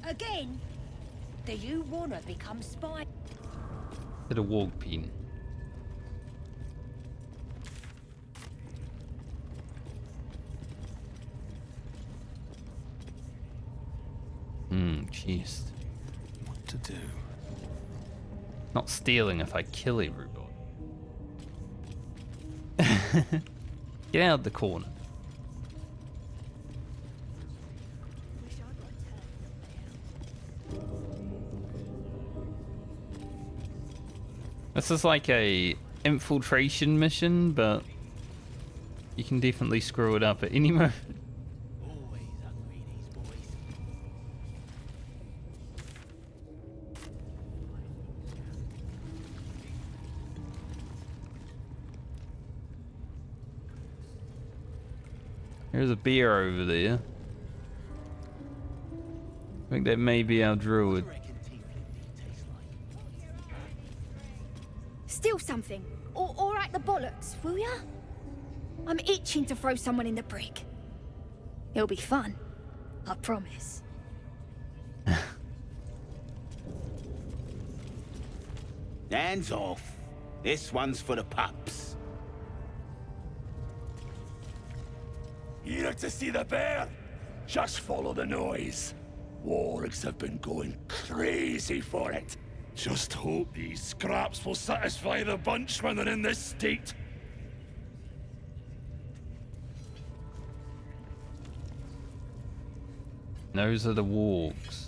Again? Do you want to become spy? Did a walk pin. Chest. What to do? Not stealing if I kill everybody. Get out of the corner. This is like a infiltration mission, but you can definitely screw it up at any moment. There's a bear over there. I think that may be our druid. Steal something, or act the bollocks, will ya? I'm itching to throw someone in the brig. It'll be fun, I promise. Hands off. This one's for the pups. Here to see the bear? Just follow the noise. Wargs have been going crazy for it. Just hope these scraps will satisfy the bunch when they're in this state. Those are the wargs.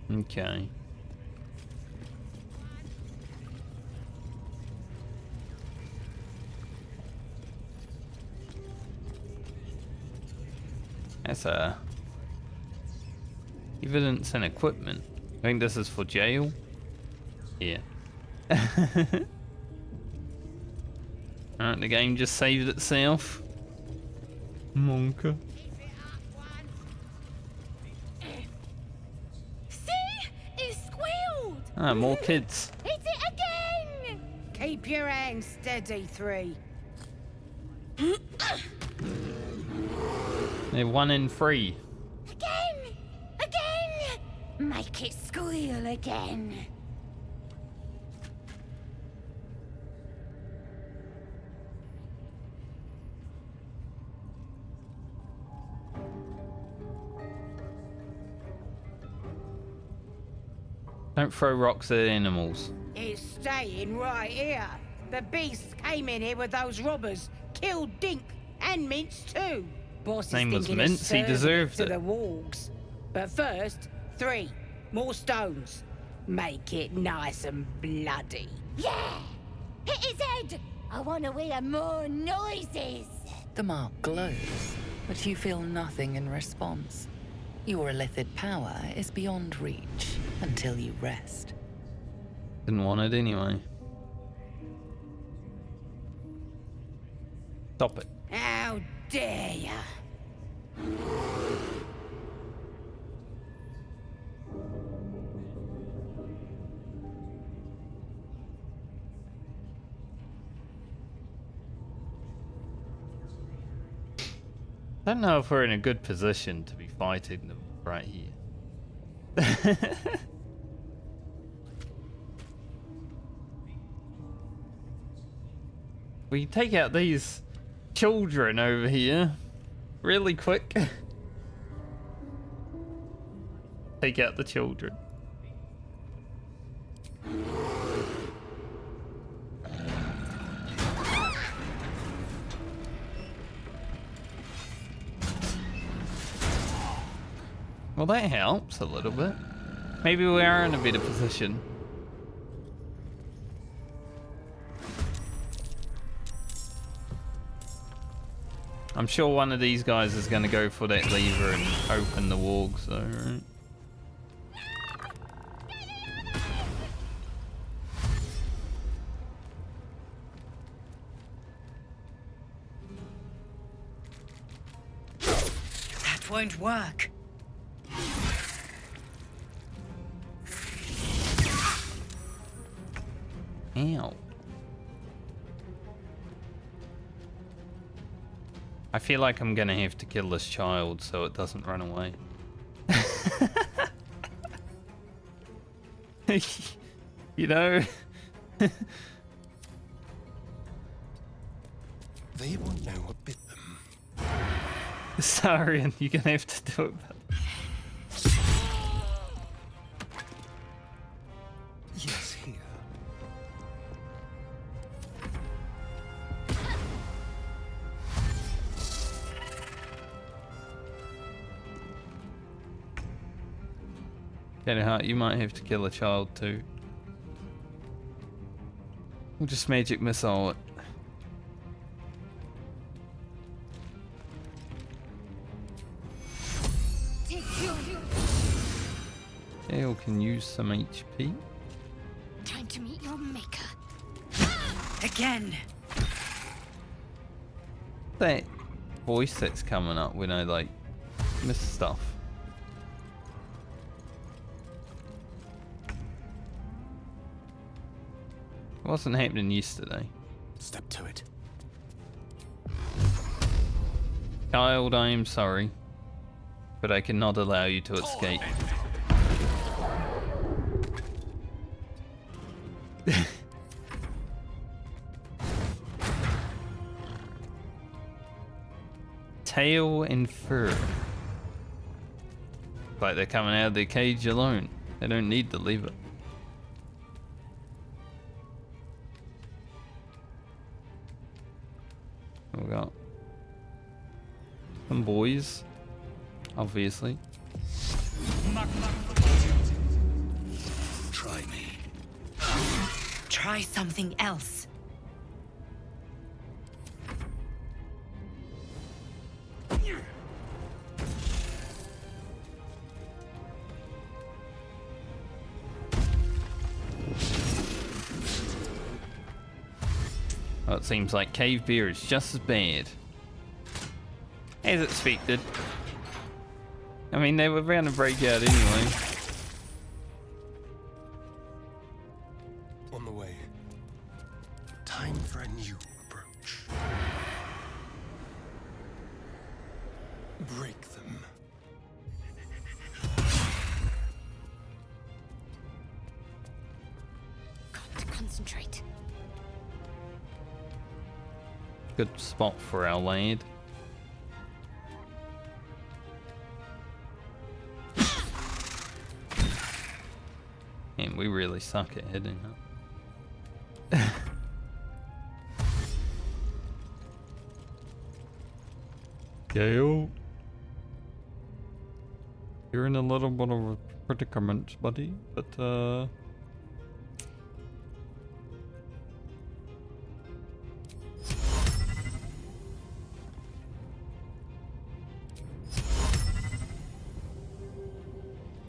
Okay. That's evidence and equipment. I think this is for jail. Yeah. Alright, the game just saved itself. Monka. See? It squealed! Ah, more kids. Hit it again! Keep your hands steady, 3. They're 1 in 3. Again! Again! Make it squeal again. Don't throw rocks at animals. It's staying right here. The beasts came in here with those robbers, killed Dink and Mince too. Boss Name is was thinking of Mince, he serving deserved to it. the wargs. But first, 3 more stones. Make it nice and bloody. Yeah! Hit his head! I want to hear more noises! The mark glows, but you feel nothing in response. Your illithid power is beyond reach until you rest. Didn't want it anyway. Stop it. How dare ya? I don't know if we're in a good position to be fighting them right here. We take out these children over here really quick. Take out the children. Well, that helps a little bit. Maybe we are in a better position. I'm sure one of these guys is going to go for that lever and open the wargs though, right? That won't work. Ow. I feel like I'm gonna have to kill this child so it doesn't run away. You know? They won't know what bit them. Sorry, and you're gonna have to do it. Yes, here. Kenny, you might have to kill a child too. We'll just magic missile it. Dale can use some HP. Time to meet your maker. Again. That voice that's coming up when I like miss stuff. It wasn't happening yesterday. Step to it. Child, I am sorry, but I cannot allow you to escape. Tail and fur. Like they're coming out of their cage alone. They don't need the lever. We got some boys, obviously. Try me. Try something else. Well, it seems like cave beer is just as bad. As expected. I mean, they were bound to break out anyway. On the way. Time for a new approach. Break them. Got to concentrate. Good spot for our lad. Man, we really suck at hitting that. Gale, you're in a little bit of a predicament, buddy, but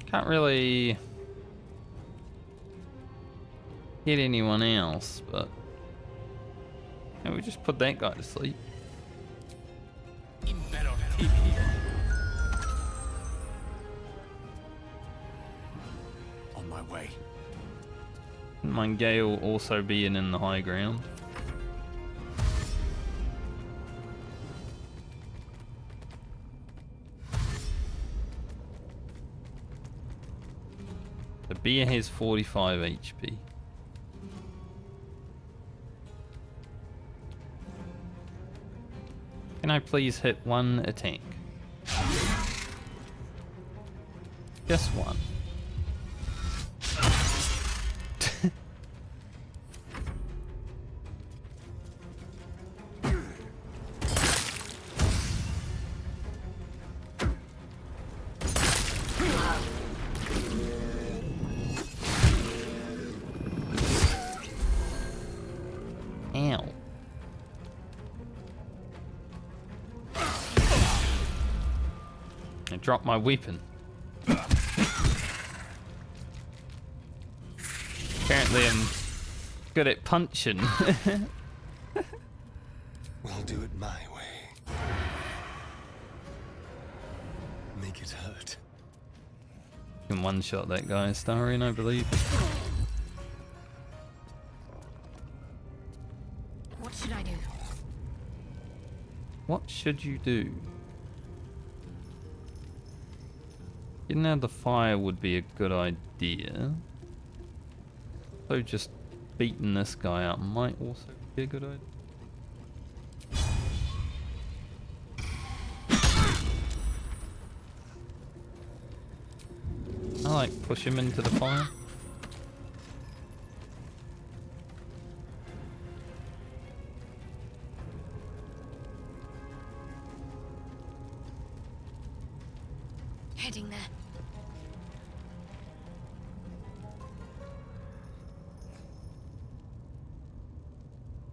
can't really hit anyone else, but yeah, we just put that guy to sleep. On my way. Wouldn't mind Gale also being in the high ground. The beer has 45 HP. Can I please hit one attack? Just one. Ow. I dropped my weapon. Apparently I'm good at punching. We'll do it my way. Make it hurt. Can one-shot that guy, Starian, I believe. What should I do? What should you do? Getting out of the fire would be a good idea. So just beating this guy up might also be a good idea. I like push him into the fire. Heading there.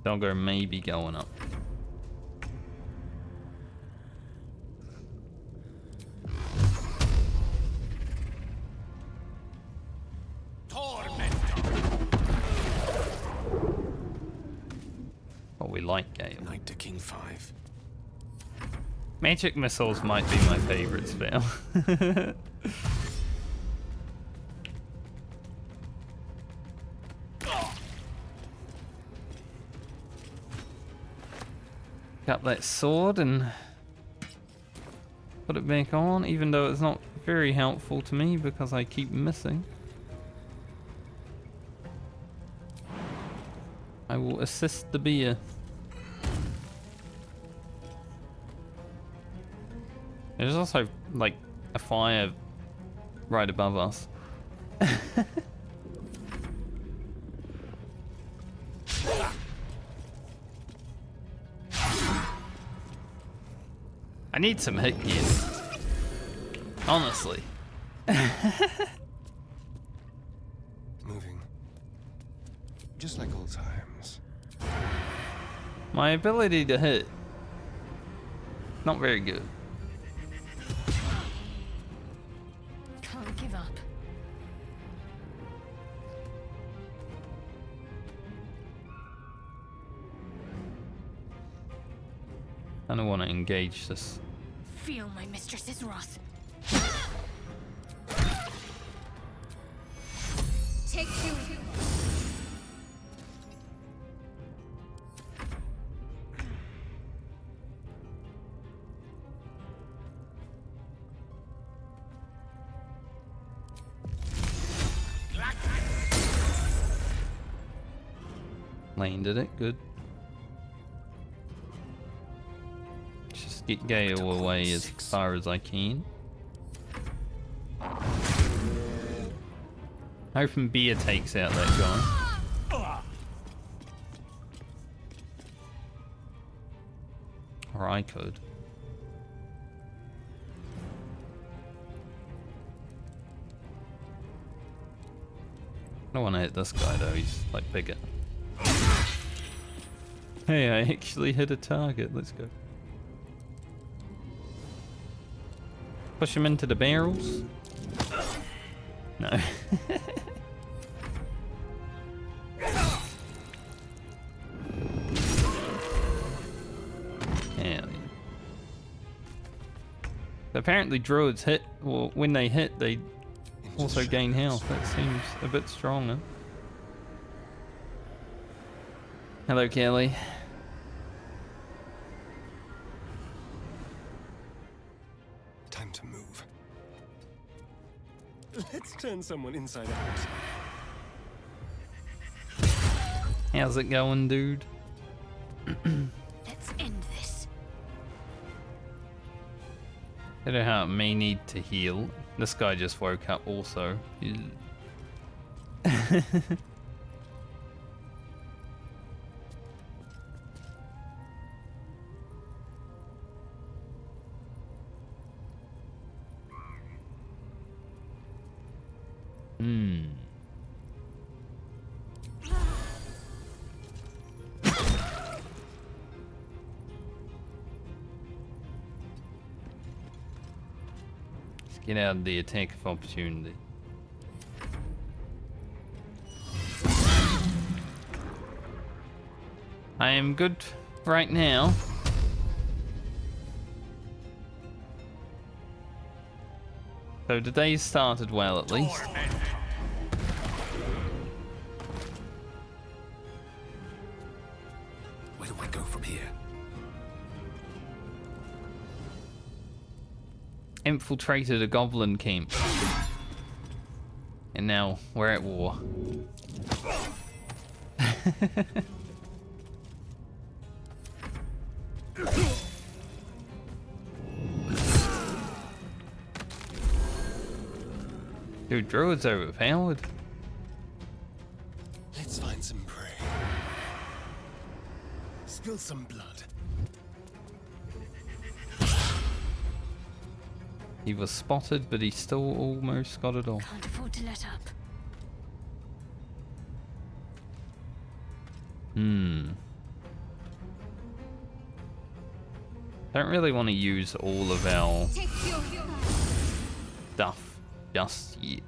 Doggo may be going up. Oh, we like Gale. Knight to King 5. Magic missiles might be my favorite spell. Got that sword and put it back on, even though it's not very helpful to me because I keep missing. I will assist the beer. There's also like a fire right above us. I need some hit gear. Honestly. Moving. Just like old times. My ability to hit, not very good. Can't give up. I don't want to engage this. Feel my mistress's wrath. Take you. Landed it, good. Just get Gale away as far as I can. Hoping Beer takes out that guy. Or I could. I don't want to hit this guy though, he's like bigger. Hey, I actually hit a target, let's go. Push him into the barrels? No. Yeah. Apparently druids hit, well, when they hit, they also gain health. That seems a bit stronger. Hello, Kelly. Time to move. Let's turn someone inside out. How's it going, dude? Let's end this. Shadowheart may need to heal. This guy just woke up also. Let's get out of the attack of opportunity. I am good right now. So the day started well, at least. Where do I go from here? Infiltrated a goblin camp. And now we're at war. Dude, druids overpowered. Let's find some prey. Spill some blood. He was spotted, but he still almost got it off. Can't afford to let up. Don't really want to use all of our stuff just yet.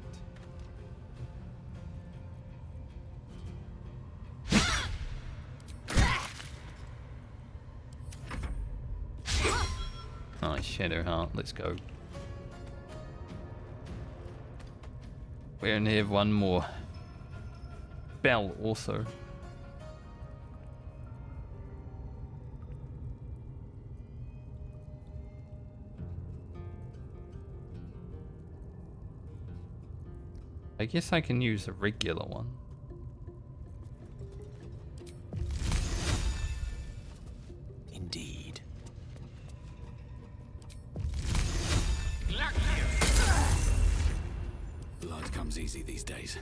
Nice, Shadowheart, let's go. We only have one more. Bell also. I guess I can use a regular one. Indeed. comes easy these days.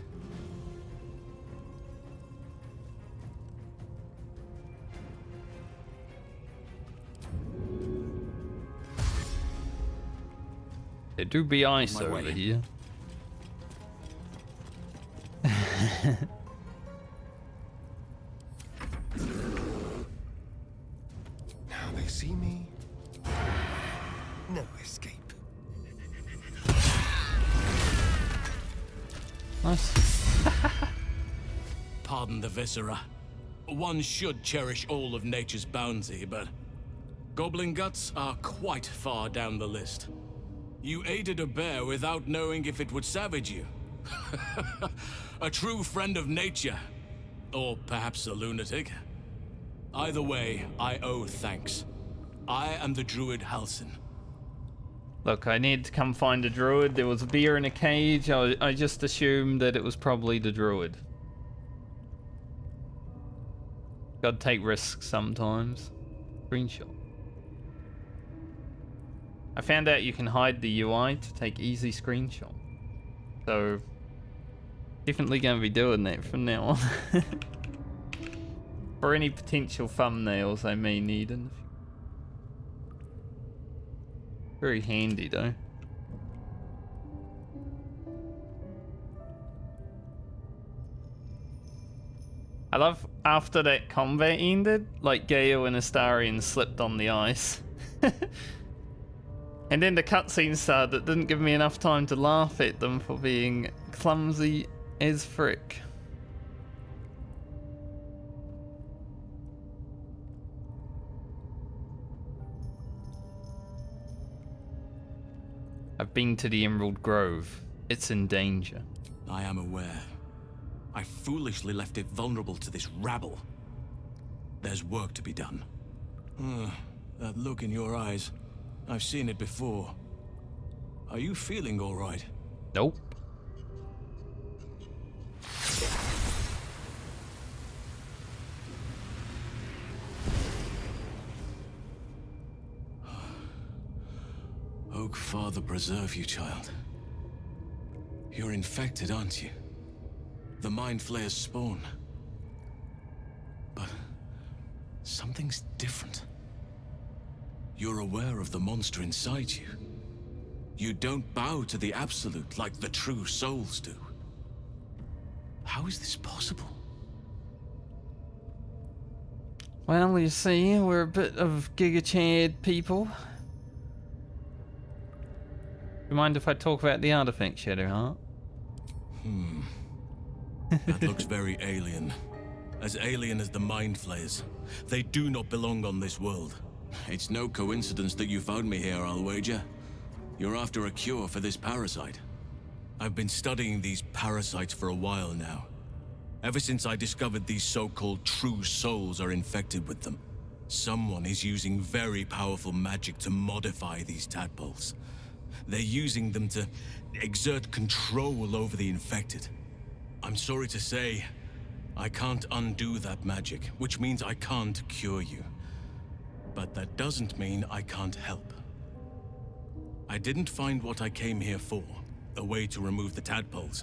It do be ice My over way. here. Now they see me. No escape. Nice. Pardon the viscera. One should cherish all of nature's bounty, but goblin guts are quite far down the list. You aided a bear without knowing if it would savage you. A true friend of nature. Or perhaps a lunatic. Either way, I owe thanks. I am the druid Halsin. Look, I need to come find a druid. There was a beer in a cage. I just assumed that it was probably the druid. Gotta take risks sometimes. Screenshot. I found out you can hide the UI to take easy screenshot. So, definitely gonna be doing that from now on. For any potential thumbnails I may need in the future. Very handy though. I love after that combat ended, like Gale and Astarion slipped on the ice. And then the cutscene started that didn't give me enough time to laugh at them for being clumsy as frick. I've been to the Emerald Grove. It's in danger. I am aware. I foolishly left it vulnerable to this rabble. There's work to be done. That look in your eyes. I've seen it before. Are you feeling all right? Nope. Oak Father preserve you, child. You're infected, aren't you? The Mind Flayer's spawn. But something's different. You're aware of the monster inside you. You don't bow to the Absolute like the true souls do. How is this possible? Well, you see, we're a bit of giga-chad people. You mind if I talk about the artifact, Shadowheart? That looks very alien. As alien as the Mind Flayers. They do not belong on this world. It's no coincidence that you found me here, I'll wager. You're after a cure for this parasite. I've been studying these parasites for a while now. Ever since I discovered these so-called true souls are infected with them. Someone is using very powerful magic to modify these tadpoles. They're using them to exert control over the infected. I'm sorry to say, I can't undo that magic, which means I can't cure you. But that doesn't mean I can't help. I didn't find what I came here for, a way to remove the tadpoles,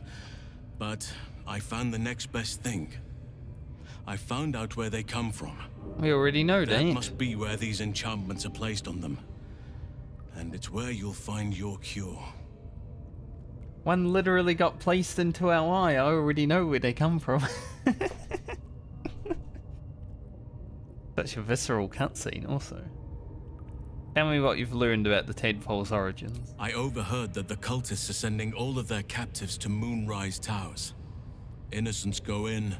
but I found the next best thing. I found out where they come from. We already know that. That must be where these enchantments are placed on them. And it's where you'll find your cure. One literally got placed into our eye. I already know where they come from. Such a visceral cutscene also. Tell me what you've learned about the tadpole's origins. I overheard that the cultists are sending all of their captives to Moonrise Towers. Innocents go in,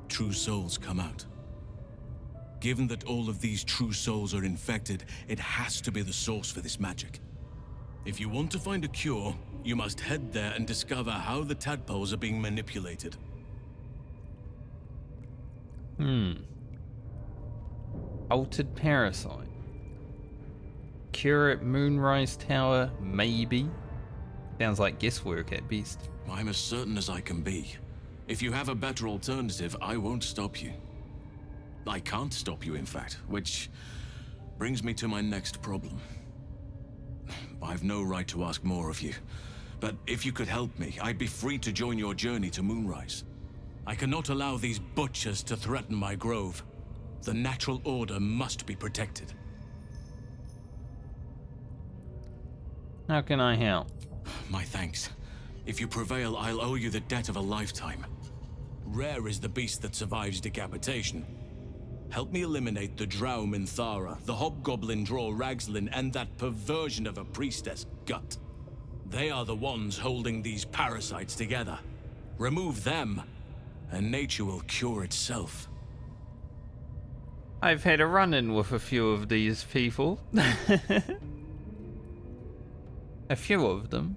true souls come out. Given that all of these true souls are infected, it has to be the source for this magic. If you want to find a cure, you must head there and discover how the tadpoles are being manipulated. Altered parasite. Cure at Moonrise Tower, maybe? Sounds like guesswork at best. I'm as certain as I can be. If you have a better alternative, I won't stop you. I can't stop you, in fact, which brings me to my next problem. I've no right to ask more of you, But if you could help me, I'd be free to join your journey to Moonrise. I cannot allow these butchers to threaten my grove. The natural order must be protected. How can I help? My thanks. If you prevail, I'll owe you the debt of a lifetime. Rare is the beast that survives decapitation. Help me eliminate the Drow Minthara, the hobgoblin draw Ragzlin, and that perversion of a priestess, Gut. They are the ones holding these parasites together. Remove them, and nature will cure itself. I've had a run-in with a few of these people. A few of them.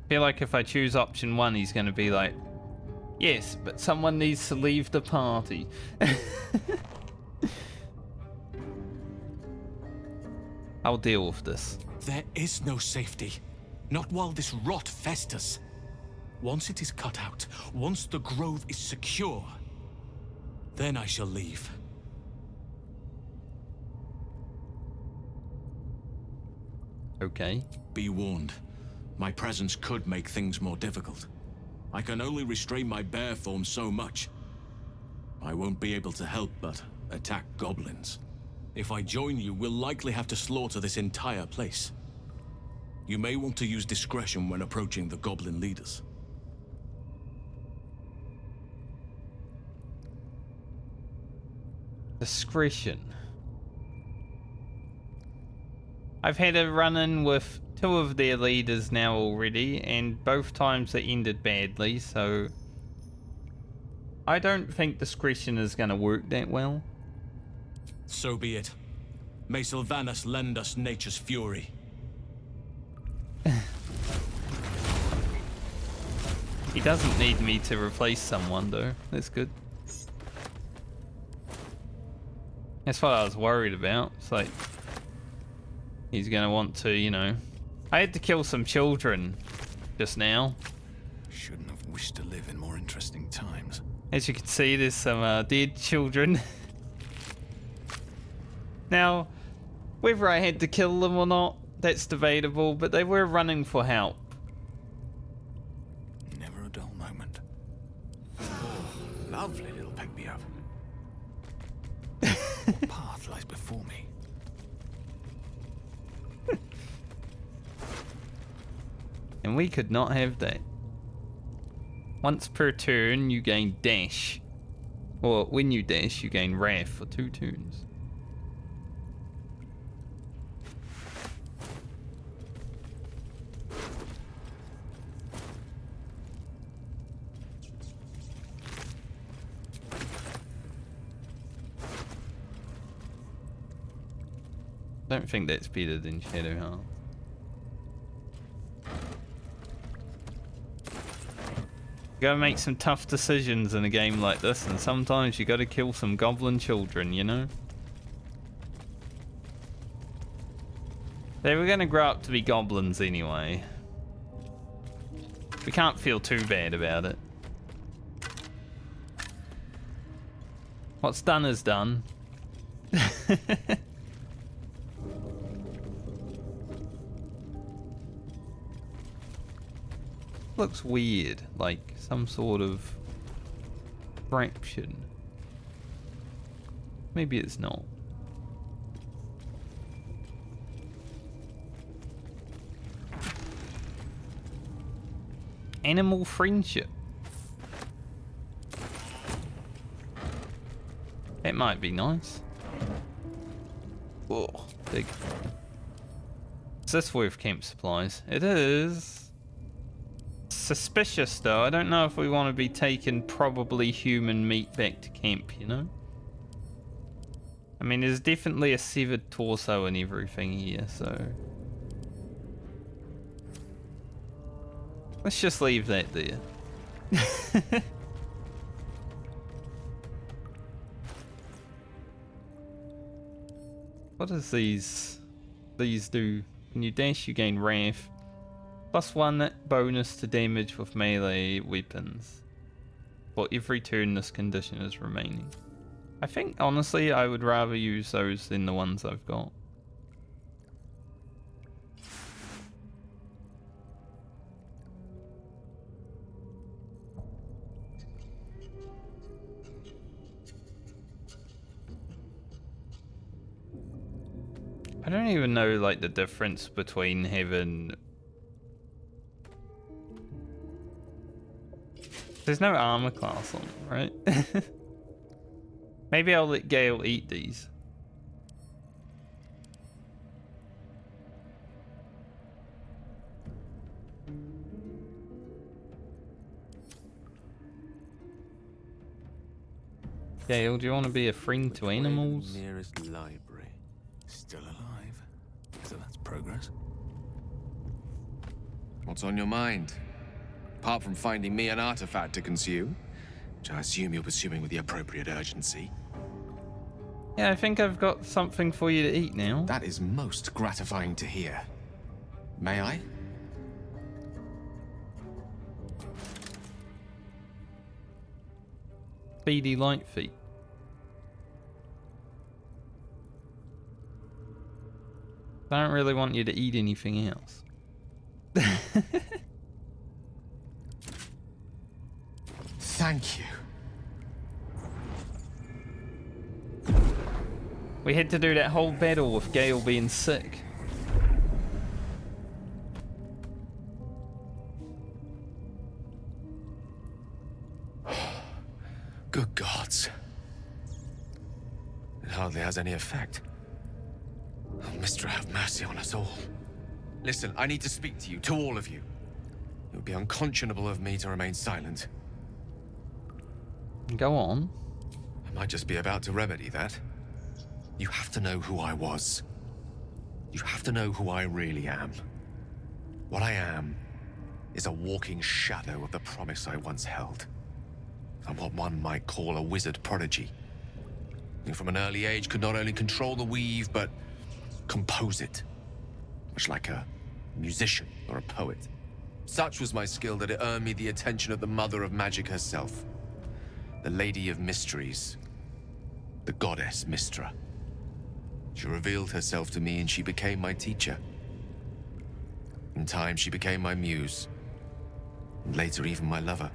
I feel like if I choose option 1, he's going to be like, yes, but someone needs to leave the party. I'll deal with this. There is no safety. Not while this rot festers. Once it is cut out, once the grove is secure, then I shall leave. Okay. Be warned. My presence could make things more difficult. I can only restrain my bear form so much. I won't be able to help but attack goblins. If I join you, we'll likely have to slaughter this entire place. You may want to use discretion when approaching the goblin leaders. Discretion. I've had a run-in with 2 of their leaders now already, and both times they ended badly, so I don't think discretion is going to work that well. So be it. May Sylvanas lend us nature's fury. He doesn't need me to replace someone, though. That's good. That's what I was worried about. It's like, he's going to want to, you know... I had to kill some children just now. Shouldn't have wished to live in more interesting times. As you can see, there's some dead children. Now, whether I had to kill them or not, that's debatable, but they were running for help. Never a dull moment. Oh, lovely little pick-me-up. What path lies before me? And we could not have that. Once per turn, you gain dash. Or when you dash, you gain wrath for 2 turns. Don't think that's better than Shadowheart. You gotta make some tough decisions in a game like this, and sometimes you gotta kill some goblin children, you know? They were gonna grow up to be goblins anyway. We can't feel too bad about it. What's done is done. Looks weird, like some sort of fraption. Maybe it's not. Animal friendship. That might be nice. Oh, big. Is this worth camp supplies? It is. Suspicious though. I don't know if we want to be taking probably human meat back to camp, you know? I mean, there's definitely a severed torso and everything here, so... let's just leave that there. What does these do? When you dash, you gain wrath. +1 bonus to damage with melee weapons for every turn this condition is remaining. I think, honestly, I would rather use those than the ones I've got. I don't even know, like, the difference between having... There's no armor class on it, right? Maybe I'll let Gale eat these. Gale, do you want to be a friend to animals? Nearest library. Still alive. So that's progress. What's on your mind? Apart from finding me an artifact to consume, which I assume you're pursuing with the appropriate urgency. Yeah, I think I've got something for you to eat now. That is most gratifying to hear. May I? Speedy light feet. I don't really want you to eat anything else. Thank you. We had to do that whole battle with Gale being sick. Good gods. It hardly has any effect. Oh, Mystra, have mercy on us all. Listen, I need to speak to you, to all of you. It would be unconscionable of me to remain silent. Go on. I might just be about to remedy that. You have to know who I was. You have to know who I really am. What I am is a walking shadow of the promise I once held. I'm what one might call a wizard prodigy. Who from an early age could not only control the weave, but compose it. Much like a musician or a poet. Such was my skill that it earned me the attention of the mother of magic herself. The Lady of Mysteries. The goddess Mystra. She revealed herself to me and she became my teacher. In time, she became my muse. And later, even my lover.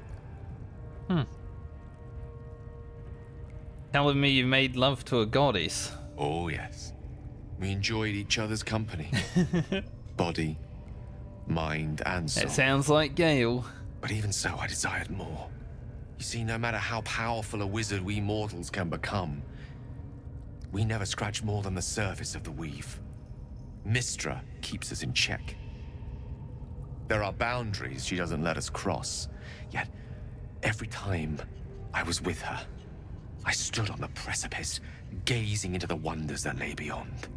Telling me you made love to a goddess. Oh, yes. We enjoyed each other's company. Body, mind, and soul. It sounds like Gale. But even so, I desired more. You see, no matter how powerful a wizard we mortals can become, we never scratch more than the surface of the weave. Mystra keeps us in check. There are boundaries she doesn't let us cross. Yet, every time I was with her, I stood on the precipice, gazing into the wonders that lay beyond.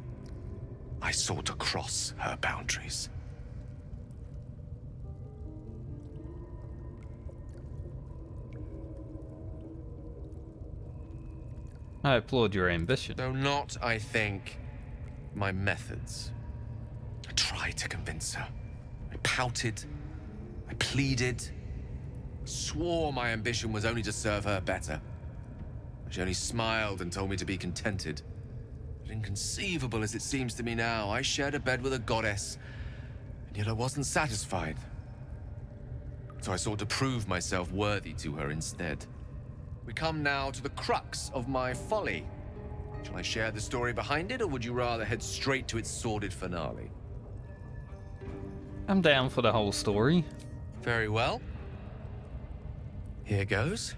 I sought to cross her boundaries. I applaud your ambition. Though not, I think, my methods. I tried to convince her. I pouted. I pleaded. Swore my ambition was only to serve her better. She only smiled and told me to be contented. But inconceivable as it seems to me now, I shared a bed with a goddess, and yet I wasn't satisfied. So I sought to prove myself worthy to her instead. We come now to the crux of my folly. Shall I share the story behind it, or would you rather head straight to its sordid finale? I'm down for the whole story. Very well. Here goes.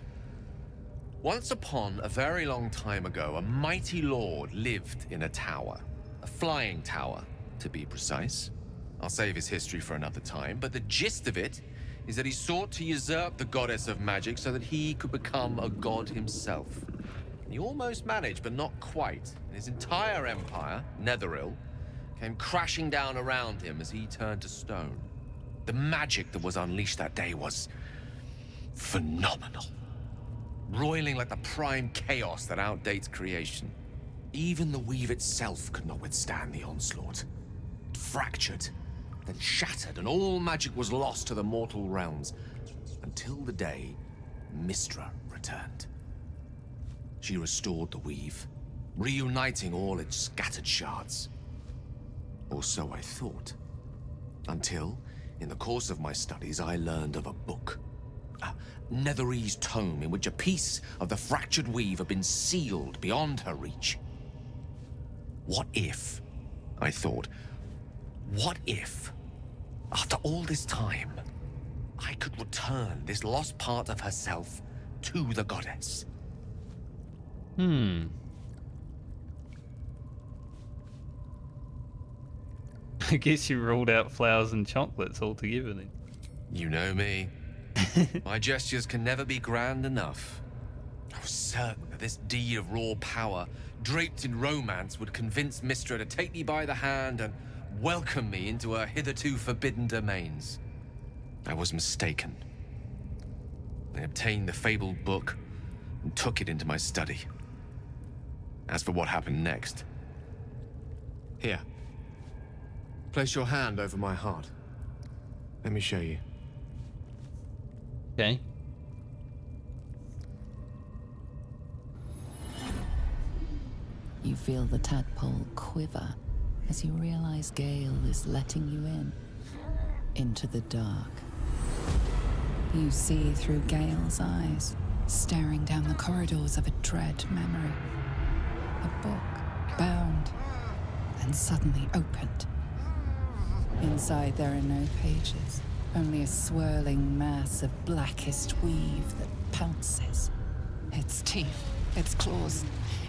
Once upon a very long time ago, a mighty lord lived in a tower. A flying tower, to be precise. I'll save his history for another time, but the gist of it is that he sought to usurp the goddess of magic so that he could become a god himself. He almost managed, but not quite. And his entire empire, Netheril, came crashing down around him as he turned to stone. The magic that was unleashed that day was phenomenal. Roiling like the prime chaos that outdates creation. Even the weave itself could not withstand the onslaught. It fractured, then shattered, and all magic was lost to the mortal realms, until the day Mystra returned. She restored the weave, reuniting all its scattered shards. Or so I thought. Until, in the course of my studies, I learned of a book. A Netherese tome in which a piece of the fractured weave had been sealed beyond her reach. What if, I thought, what if, after all this time, I could return this lost part of herself to the goddess? I guess you ruled out flowers and chocolates altogether then. You know me. My gestures can never be grand enough. I was certain that this deed of raw power, draped in romance, would convince Mystra to take me by the hand and welcome me into her hitherto forbidden domains. I was mistaken. I obtained the fabled book and took it into my study. As for what happened next... Here. Place your hand over my heart. Let me show you. Okay. You feel the tadpole quiver as you realize Gale is letting you in, into the dark. You see through Gale's eyes, staring down the corridors of a dread memory. A book, bound, and suddenly opened. Inside there are no pages, only a swirling mass of blackest weave that pounces. Its teeth, its claws,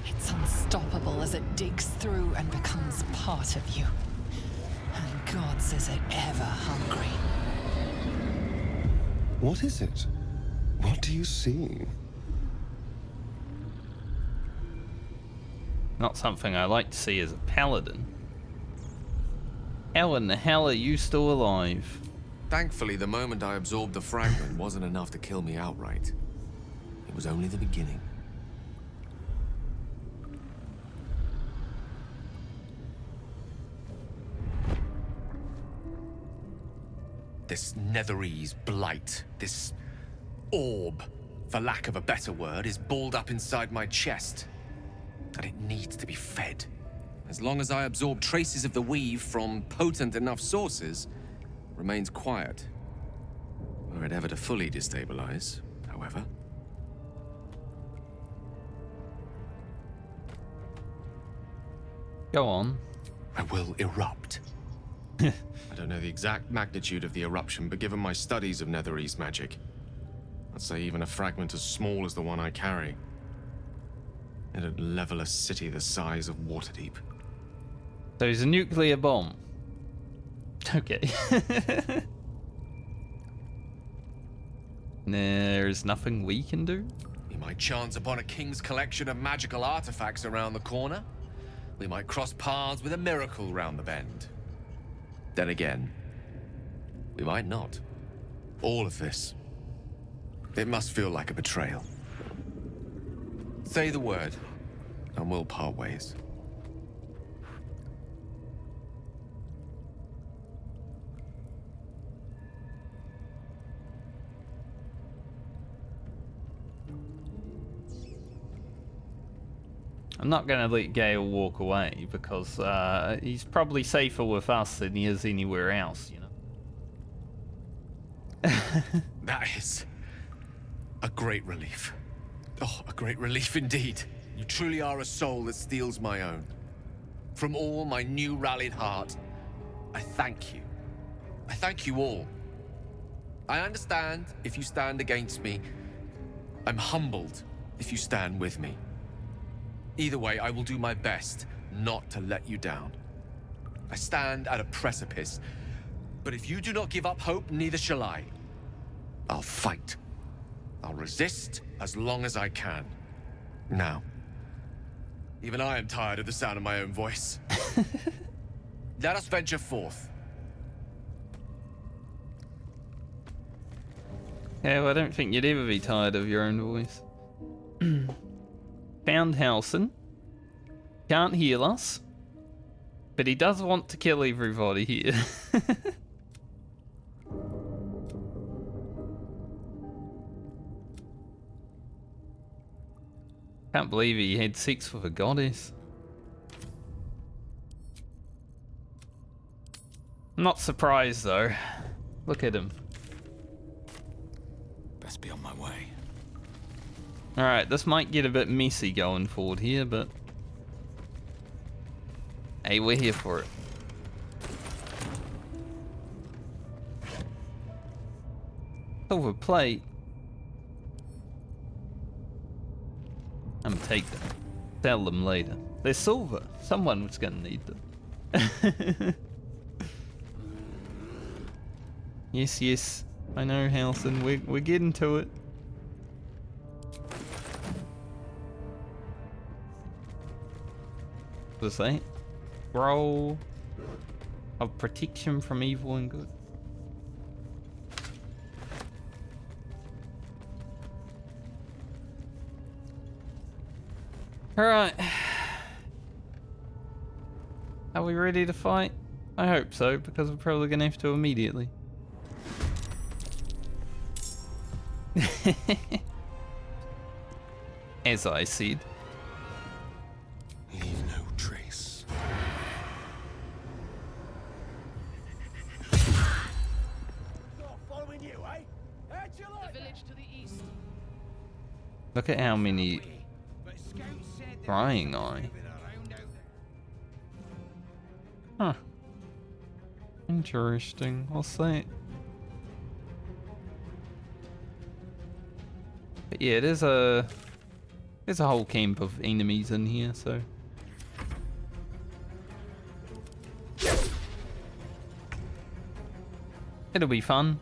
it's unstoppable as it digs through and becomes part of you. And gods, is it ever hungry. What is it? What do you see? Not something I like to see as a paladin. How in the hell are you still alive? Thankfully, the moment I absorbed the fragment wasn't enough to kill me outright. It was only the beginning. This Netherese blight, this orb, for lack of a better word, is balled up inside my chest. And it needs to be fed. As long as I absorb traces of the weave from potent enough sources, it remains quiet. Were it ever to fully destabilize, however. Go on. I will erupt. I don't know the exact magnitude of the eruption, but given my studies of Netherese magic, I'd say even a fragment as small as the one I carry, it'd level a city the size of Waterdeep. So it's a nuclear bomb. Okay. There's nothing we can do? We might chance upon a king's collection of magical artifacts around the corner. We might cross paths with a miracle round the bend. Then again, we might not. All of this, it must feel like a betrayal. Say the word, and we'll part ways. I'm not going to let Gale walk away because he's probably safer with us than he is anywhere else, you know. That is a great relief. Oh, a great relief indeed. You truly are a soul that steals my own. From all my new rallied heart, I thank you. I thank you all. I understand if you stand against me. I'm humbled if you stand with me. Either way, I will do my best not to let you down. I stand at a precipice, but if you do not give up hope, neither shall I. I'll fight. I'll resist as long as I can. Now, even I am tired of the sound of my own voice. Let us venture forth. Yeah, well, I don't think you'd ever be tired of your own voice. Found Halson. Can't heal us. But he does want to kill everybody here. Can't believe he had sex with a goddess. I'm not surprised though. Look at him. Best be on my way. Alright, this might get a bit messy going forward here, but hey, we're here for it. Silver plate. I'm gonna take them. Sell them later. They're silver. Someone was gonna need them. Yes, yes. I know, Halson. We're getting to it. What's that? Roll of protection from evil and good. Alright. Are we ready to fight? I hope so, because we're probably gonna have to immediately. As I said. Leave no trace. Following you, eh? How'd you like the village to the east? Look at how many crying eye. Huh. Interesting. What's that? But yeah, there's a whole camp of enemies in here, so it'll be fun.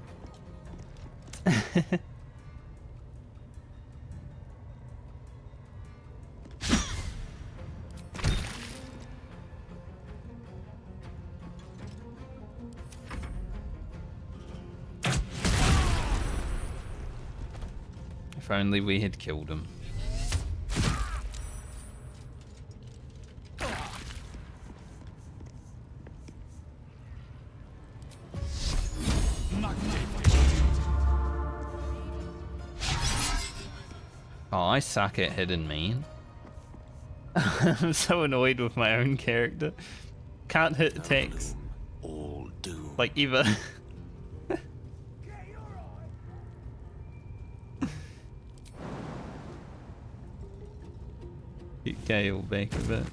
If only we had killed him. Oh, I suck at hidden, man. I'm so annoyed with my own character. Can't hit attacks. Like, ever. Get Gale back a bit.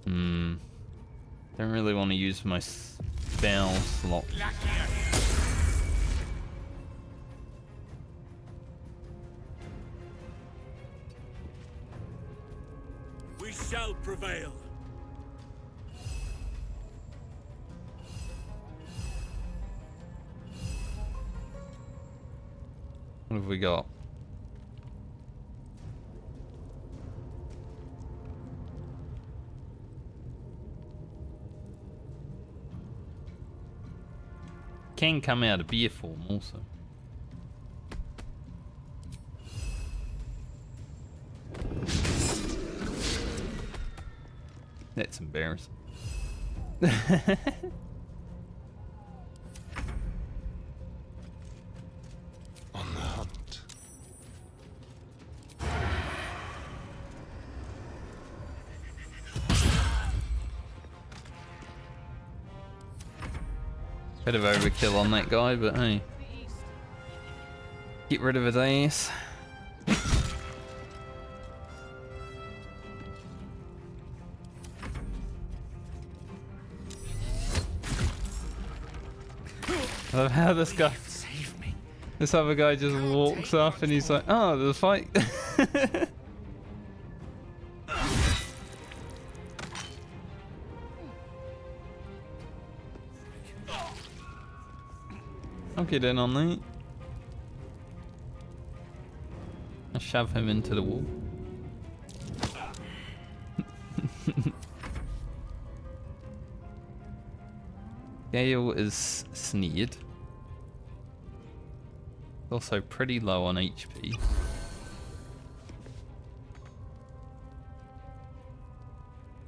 Don't really want to use my spell slot. We shall prevail. What have we got? Can come out of beer form also. That's embarrassing. On the hunt. Bit of overkill on that guy, but hey. Get rid of his ass. I love how this guy, this other guy just walks up and he's like, oh, there's a fight. I'll get in on that. I'll shove him into the wall. Gale is sneered. Also pretty low on HP.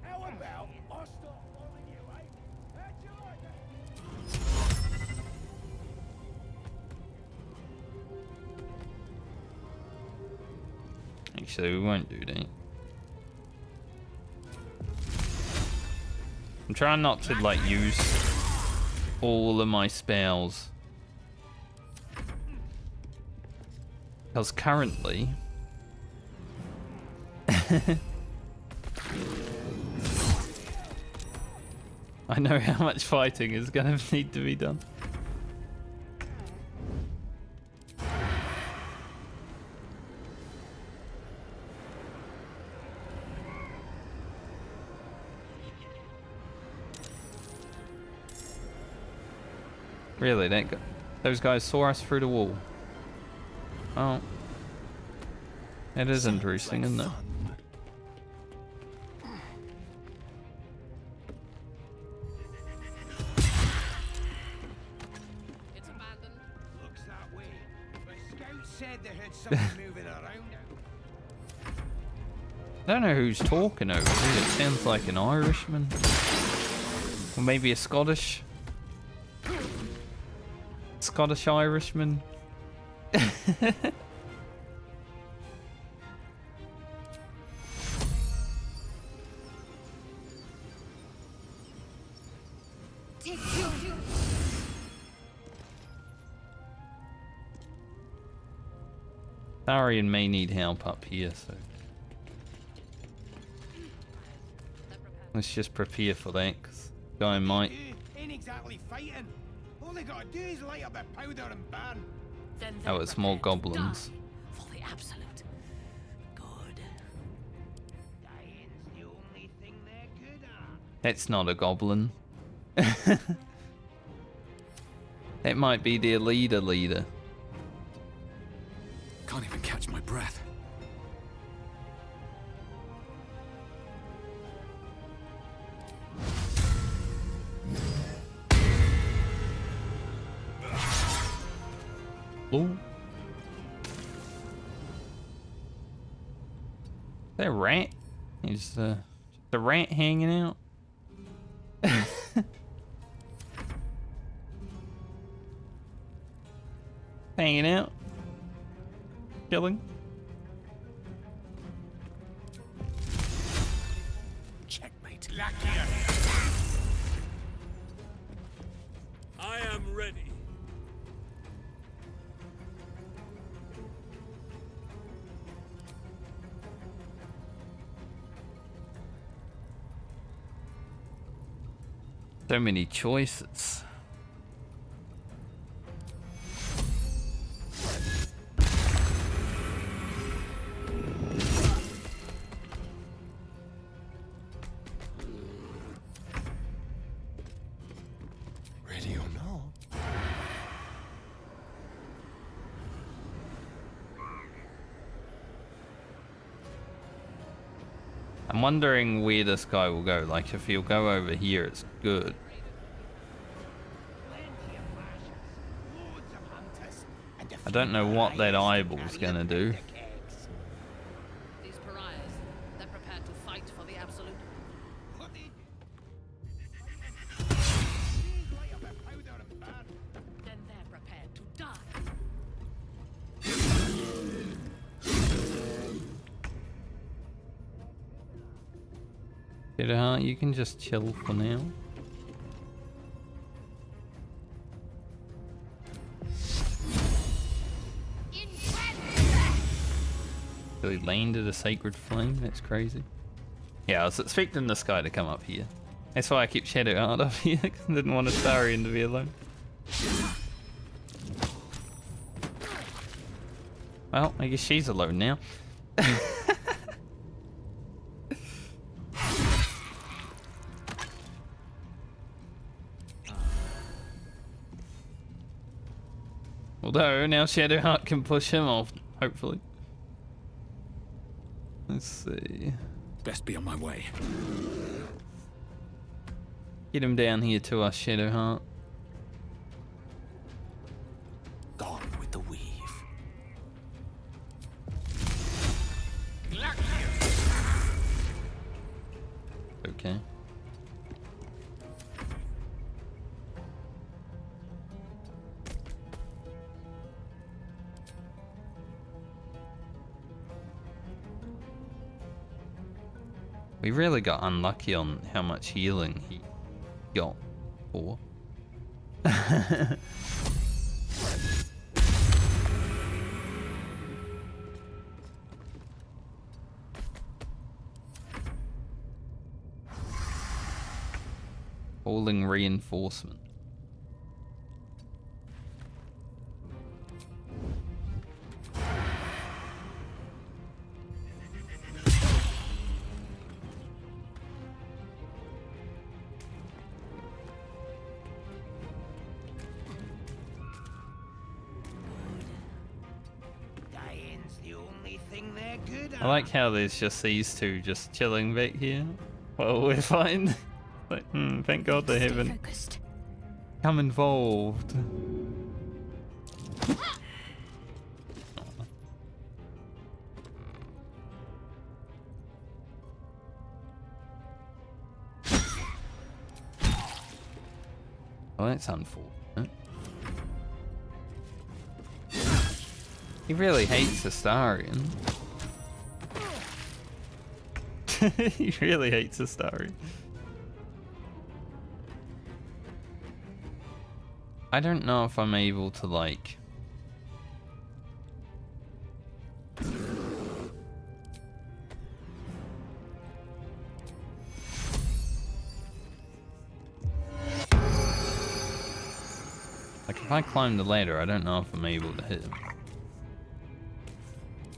How about I start following you, eh? How'd you like that? Actually, we won't do that. I'm trying not to like use all of my spells. Because currently I know how much fighting is gonna need to be done. Really, those guys saw us through the wall. Oh. It is interesting, isn't it? It's abandoned. Looks that way. The scouts said they heard something moving around it. I don't know who's talking over here. It sounds like an Irishman. Or maybe a Scottish Irishman. Tharian may need help up here, so let's just prepare for that, because guy might. Ain't exactly fighting. All they gotta do is light up their powder and burn. Oh, it's more goblins. For the absolute. Good. Dying's the only thing they're good at. That's not a goblin. That might be their leader. Can't even catch my breath. Ooh. That rat? Is the rat hanging out? Hanging out? Killing? Checkmate. I am ready. So many choices. Ready or not? I'm wondering where this guy will go. Like, if he'll go over here, it's good. I don't know what that eyeball's gonna do. These pariahs, they're prepared to fight for the absolute. Then they're prepared to die. Shadowheart, you can just chill for now. So he landed a sacred flame? That's crazy. Yeah, I was expecting this guy to come up here. That's why I keep Shadowheart up here, because I didn't want Astarion to be alone. Well, I guess she's alone now. Although, now Shadowheart can push him off, hopefully. Let's see. Best be on my way. Get him down here to us, Shadowheart. Gone with the weave. Okay. We really got unlucky on how much healing he got for. Falling reinforcement. I like how there's just these two just chilling back here while we're fighting. Like, thank God they haven't come involved. Well, that's unfortunate. He really hates Astarion. He really hates Astarion. I don't know if I'm able to, like... Like, if I climb the ladder, I don't know if I'm able to hit him.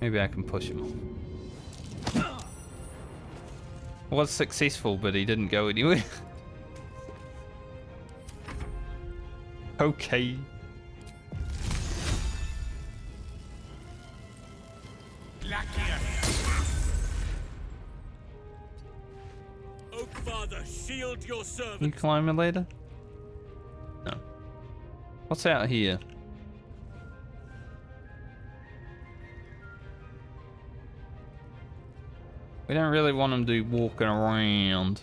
Maybe I can push him off. Was successful, but he didn't go anywhere. Okay. Oh, Father, shield your servant. Can you climb a ladder? No. What's out here? We don't really want him to be walking around.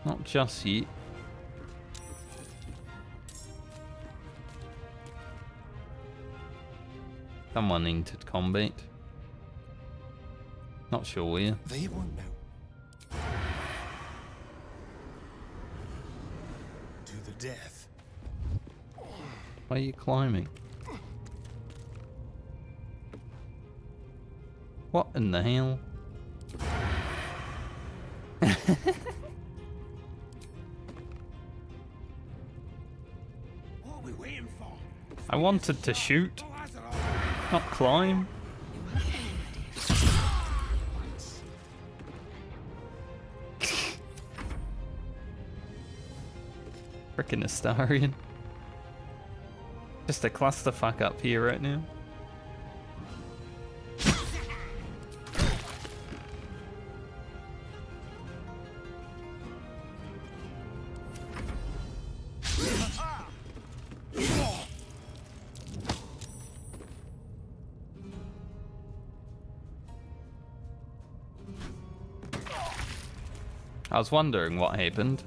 Not just yet. Someone entered combat. Not sure where. They won't know. To the death. Why are you climbing? What in the hell? What are we waiting for? I wanted to shoot, not climb. Frickin' Astarion. Just a clusterfuck up here right now. I was wondering what happened.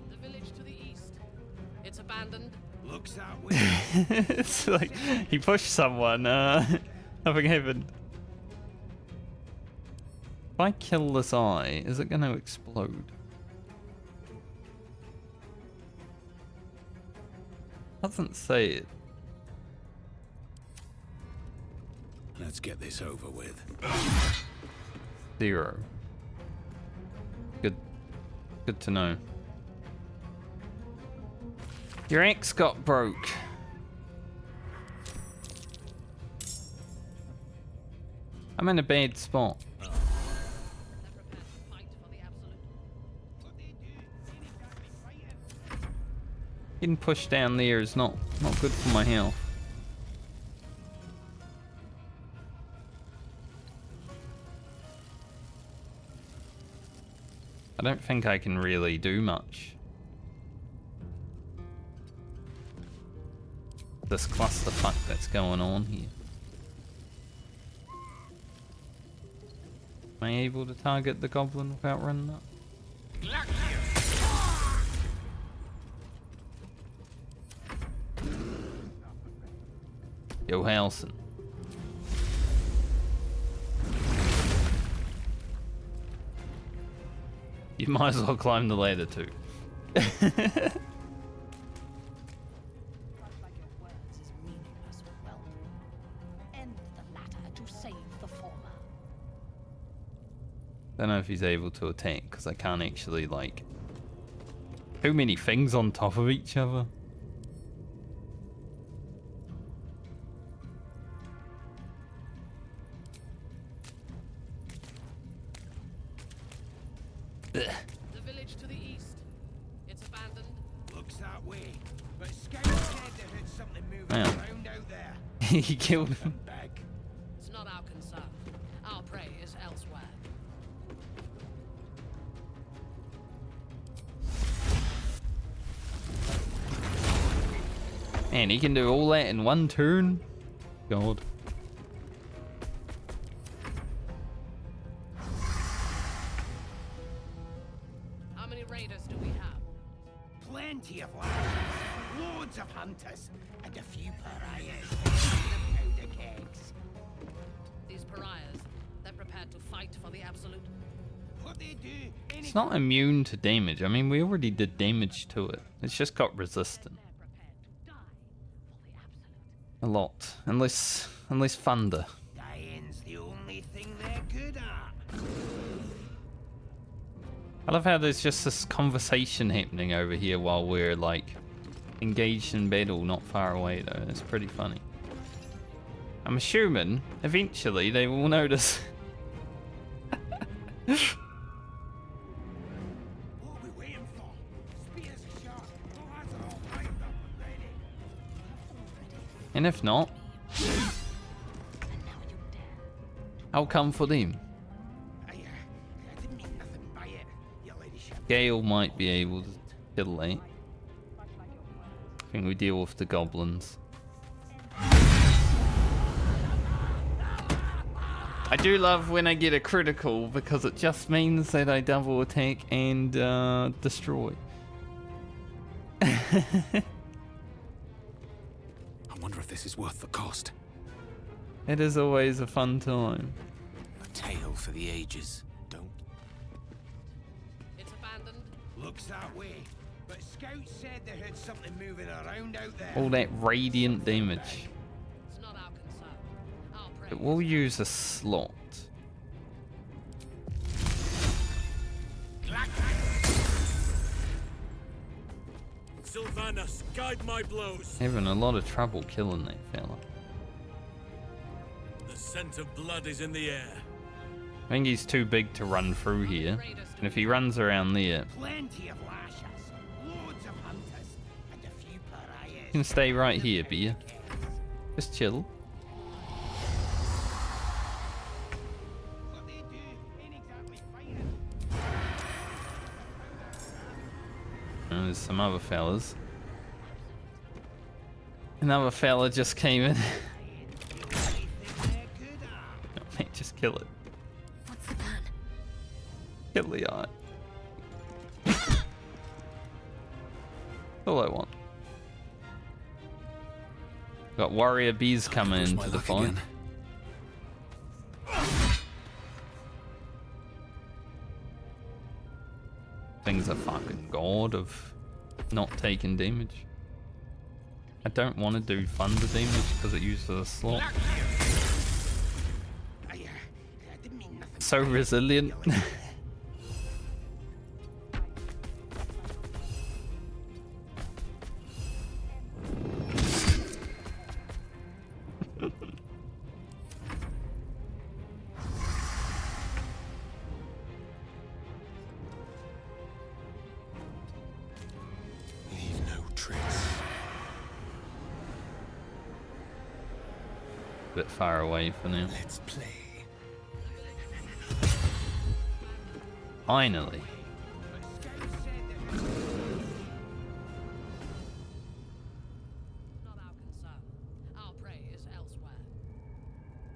The village to the east. It's abandoned. Looks that way. It's like he pushed someone, nothing happened. If I kill this eye, is it gonna explode? Doesn't say it. Let's get this over with. 0. Good to know. Your axe got broke. I'm in a bad spot. Getting pushed down there is not good for my health. I don't think I can really do much. This clusterfuck that's going on here. Am I able to target the goblin without running up? Johansson. You might as well climb the ladder too. Don't know if he's able to attack because I can't actually like too many things on top of each other. Ugh. The village to the east. It's abandoned. Looks that way. But scouts said they heard something moving around out there. He killed him. It's not our concern. Our prey is elsewhere. Man, he can do all that in one turn? God. How many raiders do we have? Plenty of lashes, loads of hunters, and a few pariahs and powder kegs. These pariahs, they're prepared to fight for the absolute. What they do, It's not immune to damage. I mean, we already did damage to it. It's just got resistant. A lot. Unless thunder. dying's the only thing they're good at. I love how there's just this conversation happening over here while we're like engaged in battle not far away though. It's pretty funny. I'm assuming eventually they will notice. And if not, I'll come for them. Gale might be able to kill it. I think we deal with the goblins. I do love when I get a critical because it just means that I double attack and destroy. I wonder if this is worth the cost. It is always a fun time. A tale for the ages. Don't. It's abandoned. Looks that way. But scouts said they heard something moving around out there. All that radiant damage. It's not our concern. Our prey. It will use a slot. Sylvanas, guide my blows. Having a lot of trouble killing that fella. The scent of blood is in the air. I think he's too big to run through here. And if he runs around there, Plenty of lashes, loads of hunters, and a few pariahs. you can stay right here, Beer. Just chill. And there's some other fellas. Another fella just came in. No, mate, just kill it. What's the plan? Kill the eye. All I want. Got warrior bees coming into the fight. Thing's a fucking god of not taking damage. I don't want to do thunder damage because it uses a slot. So resilient. Leave no trace. Bit far away for now. Let's play. Finally. Not our concern. Our prey is elsewhere.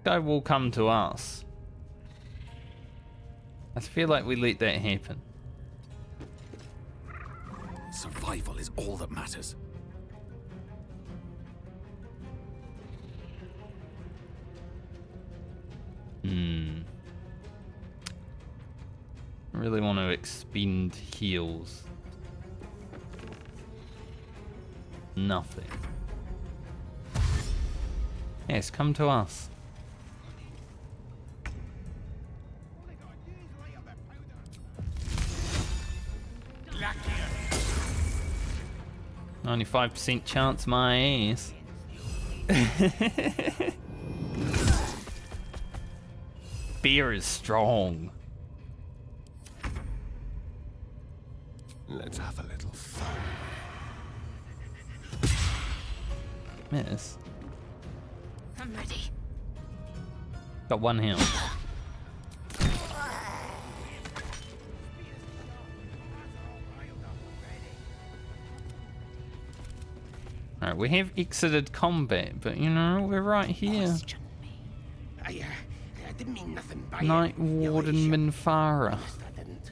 Guy will come to us. I feel like we let that happen. Survival is all that matters. I really want to expend heals. Nothing. Yes, come to us. Only 5% chance my ass. Beer is strong. Let's have a little fun. Miss. I'm ready. Got one health. Alright, we have exited combat, but you know, we're right here. I didn't mean nothing by Night it. Warden Minfara. I didn't.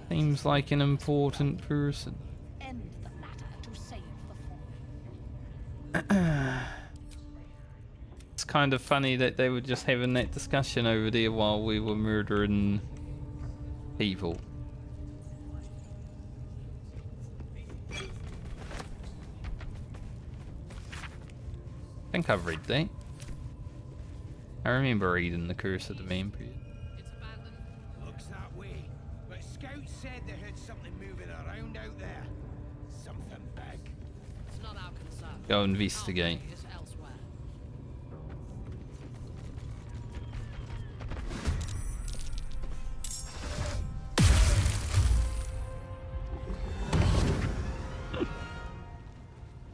Seems like an important person. End the matter to save the fall. It's kind of funny that they were just having that discussion over there while we were murdering people. I think I've read that. I remember reading The Curse of the Vampire. Looks that way. But scouts said they heard something moving around out there. Something big. It's not our concern. Go investigate. It's elsewhere.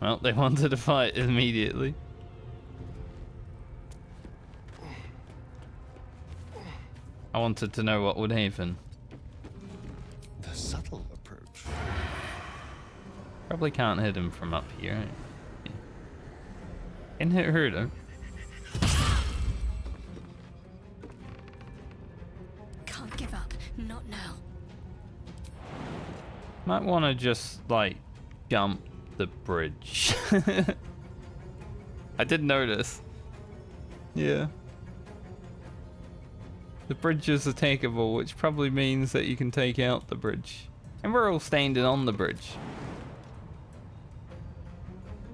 Well, they wanted to fight immediately. I wanted to know what would happen. The subtle approach. Probably can't hit him from up here. Yeah. Can hit her though. Can't give up. Not now. Might want to just like jump the bridge. I did notice. Yeah. The bridge is attackable, which probably means that you can take out the bridge. And we're all standing on the bridge.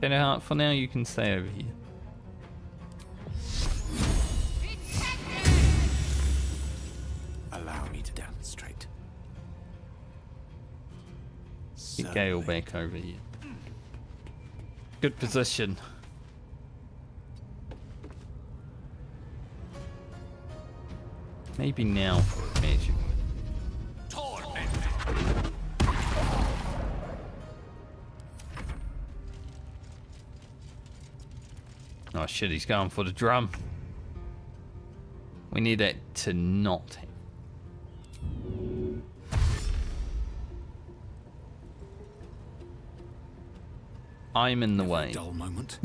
Shadowheart, for now you can stay over here. Allow me to demonstrate. Get Gale back over here. Good position. Maybe now for a magic. Oh shit, he's going for the drum. We need that to not happen. I'm in the way. Dull moment.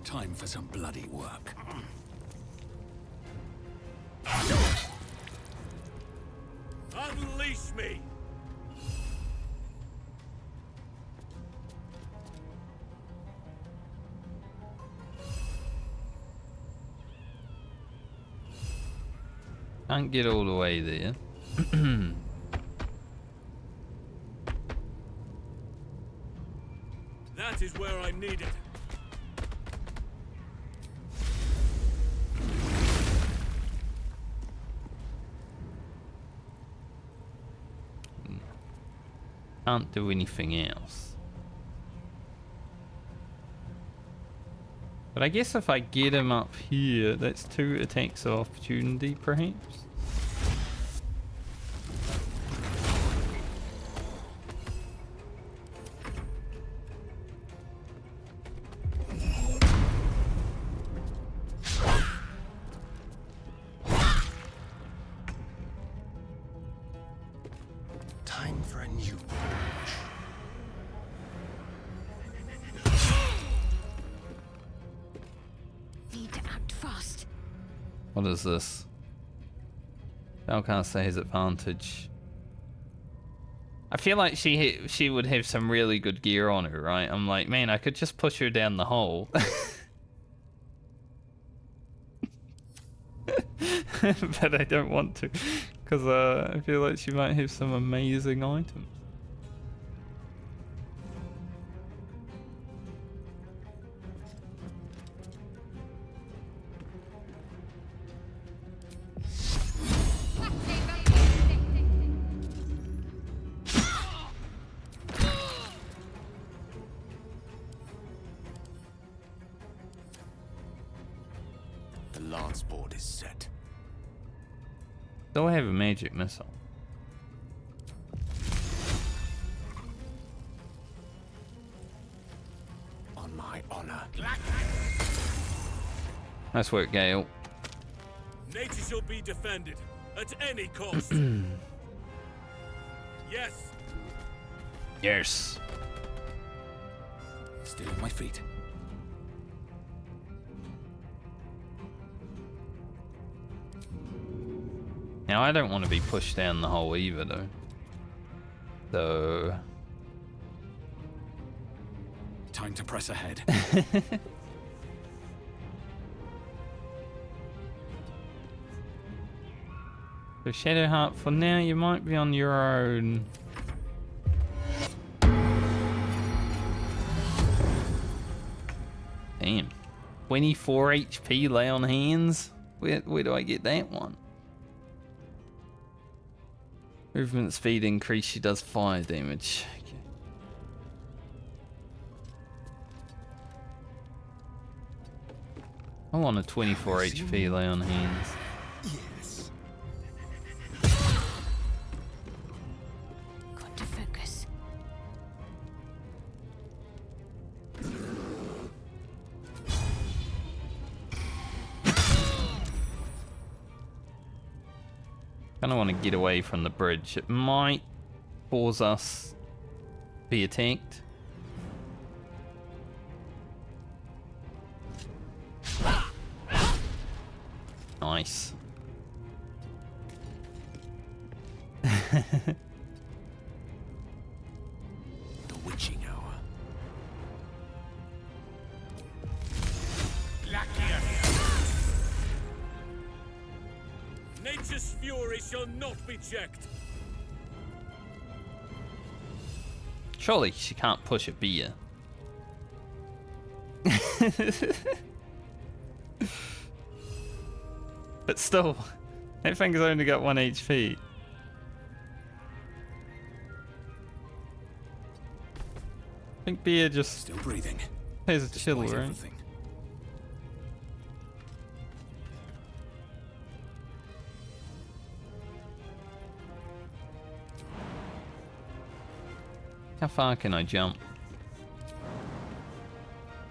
Time for some bloody work. Unleash me! Can't get all the way there. That is where I need it. Can't do anything else. But I guess if I get him up here, that's 2 attacks of opportunity, perhaps? Time for a new Need to act fast. What is this? Spellcaster has advantage. I feel like she would have some really good gear on her, right? I'm like, man, I could just push her down the hole. But I don't want to, because I feel like she might have some amazing items. The lance board is set. Do I have a magic missile? On my honor. Nice work, Gale. Nature shall be defended at any cost. Yes. Yes. Stay on my feet. Now, I don't want to be pushed down the hole either, though. So... Time to press ahead. So, Shadowheart, for now, you might be on your own. Damn. 24 HP lay on hands? Where do I get that one? Movement speed increase, she does fire damage. Okay. I want a 24 HP lay on hands. Yes. Got to focus. Kind of want to get away from the bridge. It might cause us to be attacked. Nice. The witching hour. Nature's fury shall not be checked. Surely she can't push a beer. But still, that thing's only got 1 HP. I think beer just still breathing. Has a chill, right? Everything. How far can I jump?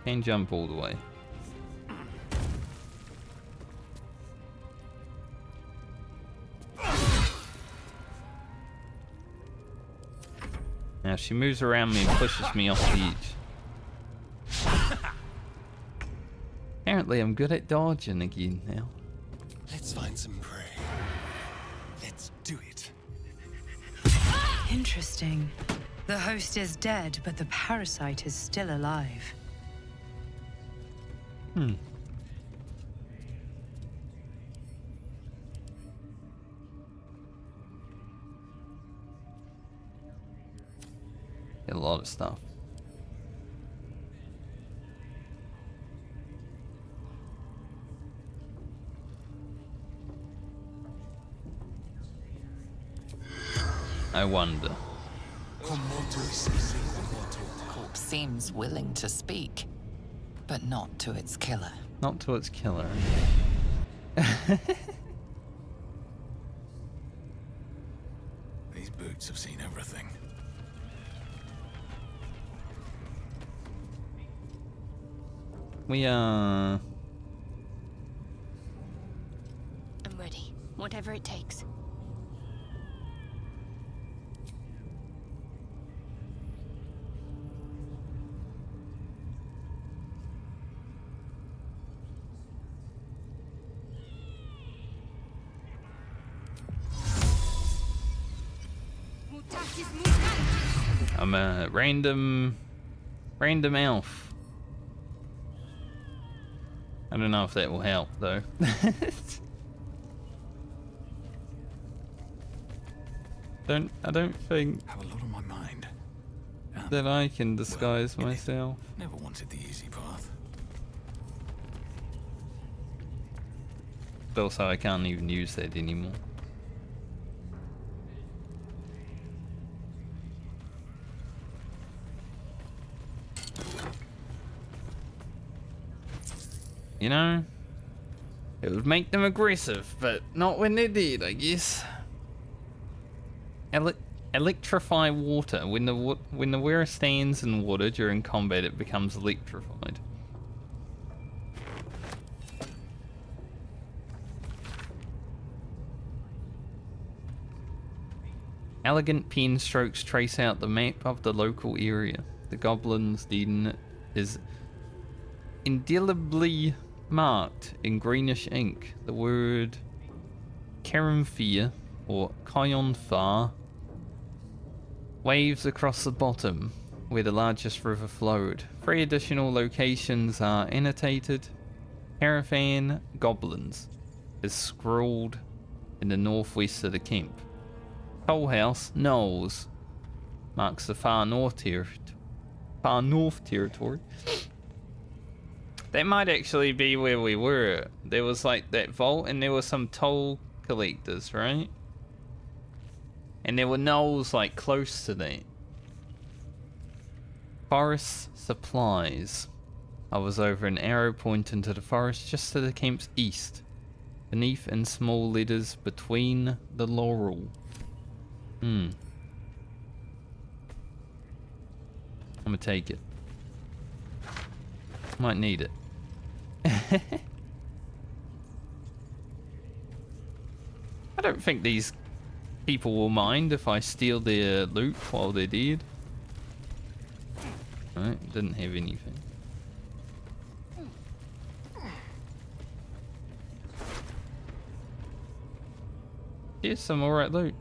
Can't jump all the way. Now she moves around me and pushes me off the edge. Apparently I'm good at dodging again now. Let's find some prey. Let's do it. Interesting. The host is dead, but the parasite is still alive. Get a lot of stuff. I wonder. Corpse seems willing to speak, but not to its killer. Not to its killer. These boots have seen everything. We I'm ready. Whatever it takes. I'm a random elf. I don't know if that will help though. I don't think have a lot on my mind. that I can disguise myself. Never wanted the easy path. But also I can't even use that anymore. You know, it would make them aggressive, but not when they're dead, I guess. Electrify water. When the wearer stands in water during combat, it becomes electrified. Elegant pen strokes trace out the map of the local area. The goblin's den is indelibly marked in greenish ink. The word Karamfir or Kionfar waves across the bottom where the largest river flowed. 3 additional locations are annotated. Caravan Goblins is scrawled in the northwest of the camp. Toll House Knolls marks the far north territory. That might actually be where we were. There was like that vault and there were some toll collectors, right? And there were knolls like close to that. Forest supplies. I was over an arrow point into the forest just to the camp's east. Beneath in small letters, between the laurel. I'm gonna take it. Might need it. I don't think these people will mind if I steal their loot while they're dead. Right, didn't have anything. Here's some alright loot.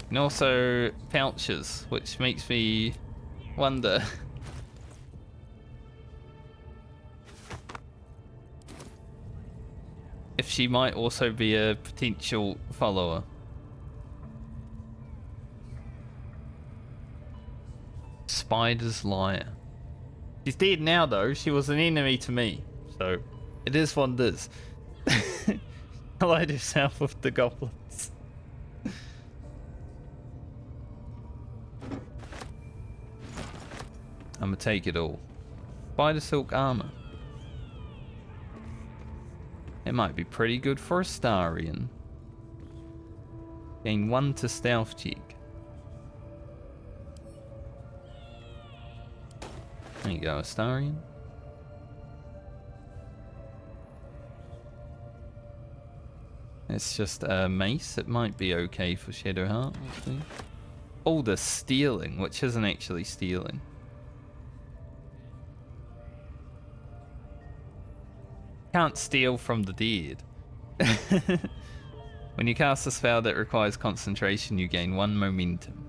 And also pouches, which makes me wonder. If she might also be a potential follower. Spider's Liar. She's dead now though, she was an enemy to me. So, it is what it is. Allied herself with the goblins. I'm gonna take it all. Spider silk armor. It might be pretty good for a Starian. Gain 1 to stealth check. There you go, Astarian. It's just a mace. It might be okay for Shadowheart. We'll see. Oh, the stealing, which isn't actually stealing. Can't steal from the dead. When you cast a spell that requires concentration, you gain 1 momentum.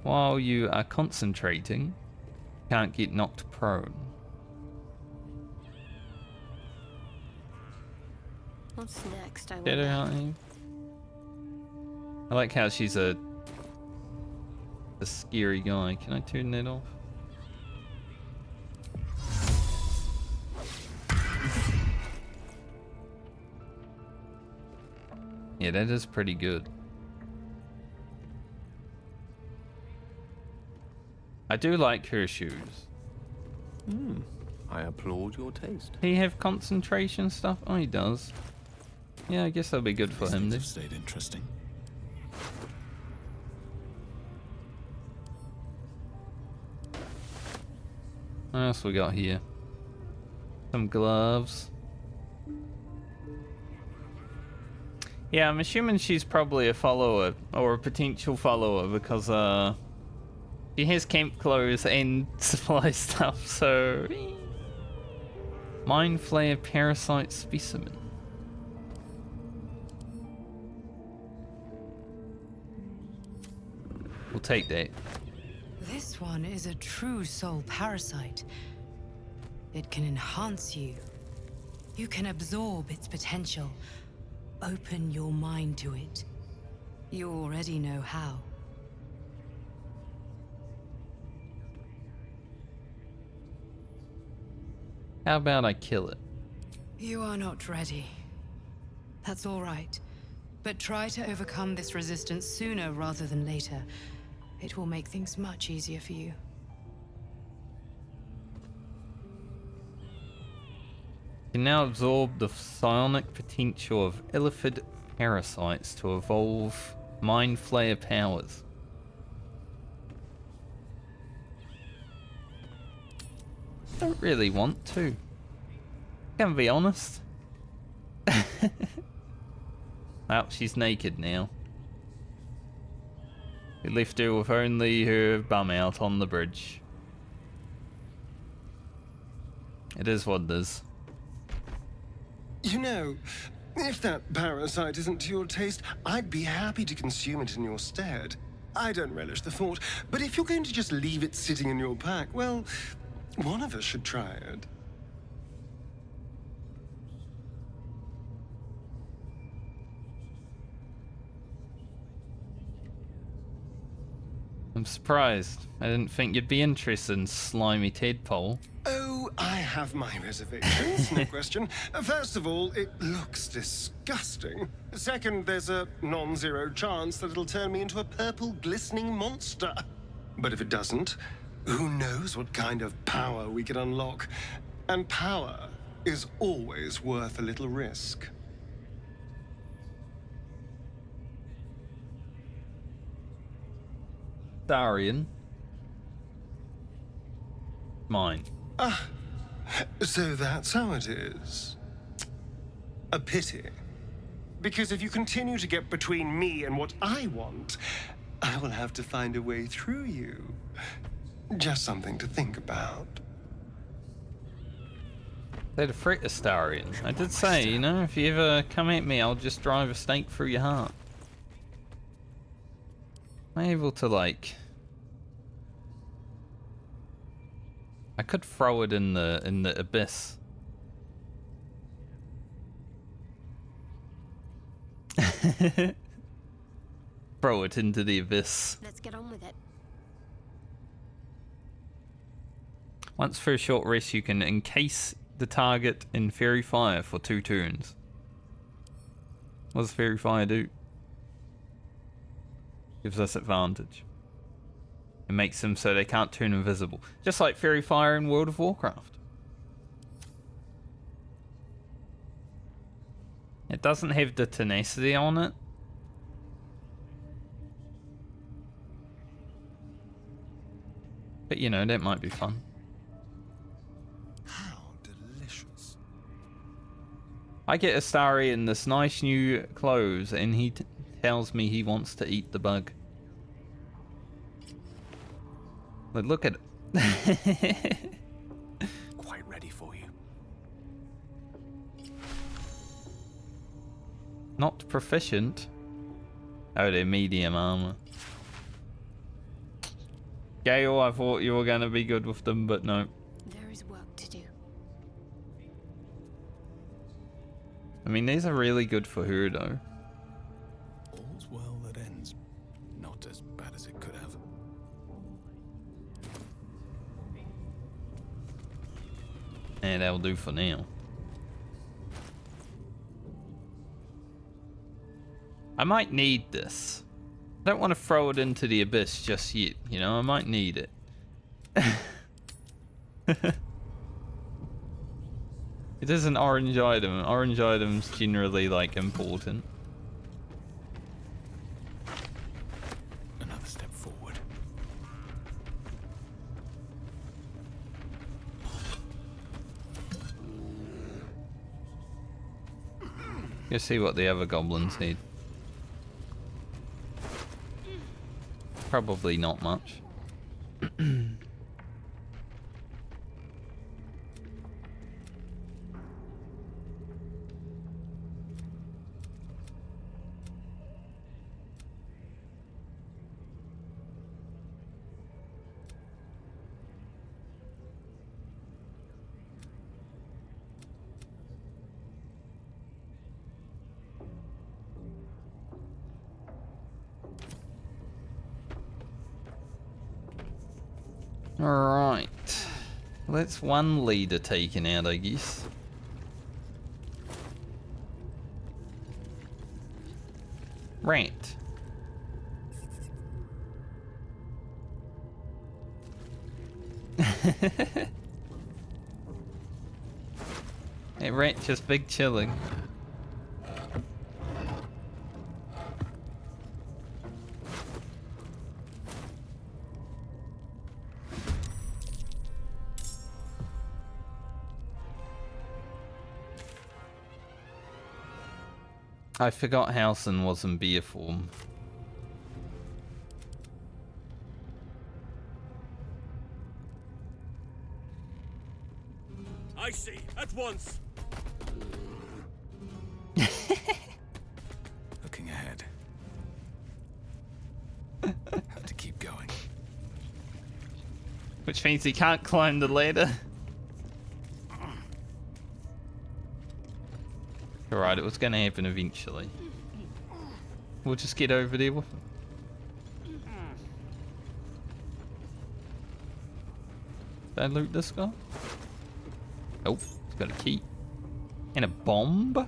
While you are concentrating, you can't get knocked prone. What's next? I Shadowheart. I like how she's a scary guy. Can I turn that off? Yeah, that is pretty good. I do like her shoes. I applaud your taste. Does he have concentration stuff? Oh, he does. Yeah, I guess that'll be good for him. These stayed interesting. What else we got here? Some gloves. Yeah, I'm assuming she's probably a follower or a potential follower because she has camp clothes and supply stuff, so Mind Flayer Parasite Specimen. We'll take that. This one is a true soul parasite. It can enhance you. You can absorb its potential. Open your mind to it. You already know how. How about I kill it? You are not ready. That's all right. But try to overcome this resistance sooner rather than later. It will make things much easier for you. You can now absorb the psionic potential of illithid parasites to evolve Mind Flayer powers. Don't really want to. Can be honest. Well, she's naked now. We left her with only her bum out on the bridge. It is what it is. You know, if that parasite isn't to your taste, I'd be happy to consume it in your stead. I don't relish the thought, but if you're going to just leave it sitting in your pack, well, one of us should try it. I'm surprised. I didn't think you'd be interested in slimy tadpole. Oh, I have my reservations, no question. First of all, it looks disgusting. Second, there's a non-zero chance that it'll turn me into a purple glistening monster. But if it doesn't, who knows what kind of power we could unlock. And power is always worth a little risk. Darian. Mine. Ah, so that's how it is. A pity. Because if you continue to get between me and what I want, I will have to find a way through you. Just something to think about. They'd have freaked us, Darian. I did say, you know, if you ever come at me, I'll just drive a stake through your heart. Am I able to, like... I could throw it in the abyss. Throw it into the abyss. Let's get on with it. Once for a short rest, you can encase the target in fairy fire for 2 turns. What does fairy fire do? Gives us advantage. It makes them so they can't turn invisible. Just like fairy fire in World of Warcraft. It doesn't have the tenacity on it. But you know, that might be fun. How delicious. I get Astari in this nice new clothes and he tells me he wants to eat the bug. But look at it. Quite ready for you. Not proficient. Oh, they're medium armor. Gale, I thought you were gonna be good with them, but no. There is work to do. I mean, these are really good for her, though. All's well that ends. Not as bad as it could have. Yeah, that'll do for now. I might need this. I don't want to throw it into the abyss just yet, you know, I might need it. It is an orange item. Orange items generally, like, important. Another step forward. Go see what the other goblins need. Probably not much. Alright. Well, that's one leader taken out, I guess. Rat. That rat just big chilling. I forgot Halson was in beer form. I see, at once. Looking ahead. Have to keep going. Which means he can't climb the ladder. Alright, it was gonna happen eventually. We'll just get over there with him. Did I loot this guy? Oh, he's got a key. And a bomb?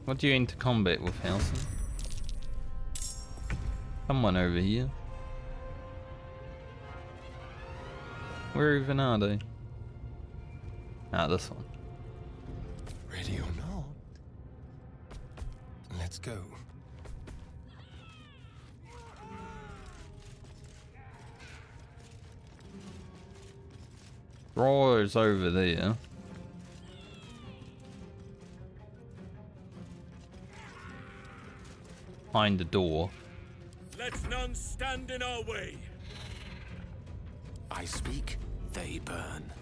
What do you enter combat with, Halson? Someone over here. Where even are they? Ah, this one. Ready or not? Let's go. Drawers over there. Behind the door. Let none stand in our way. I speak, they burn.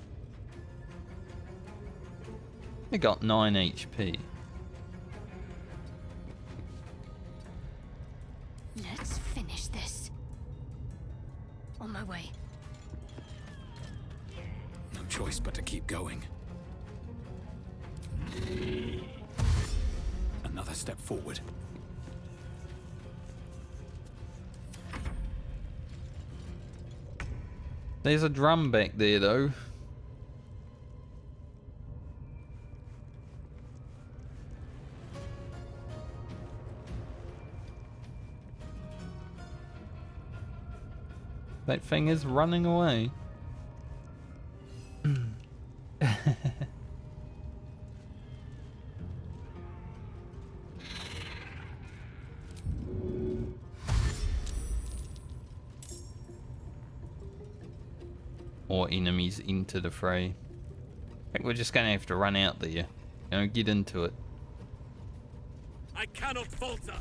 They got 9 HP. Let's finish this. On my way. No choice but to keep going. Another step forward. There's a drum back there, though. That thing is running away. Or enemies into the fray. I think we're just gonna have to run out there. Get into it. I cannot falter.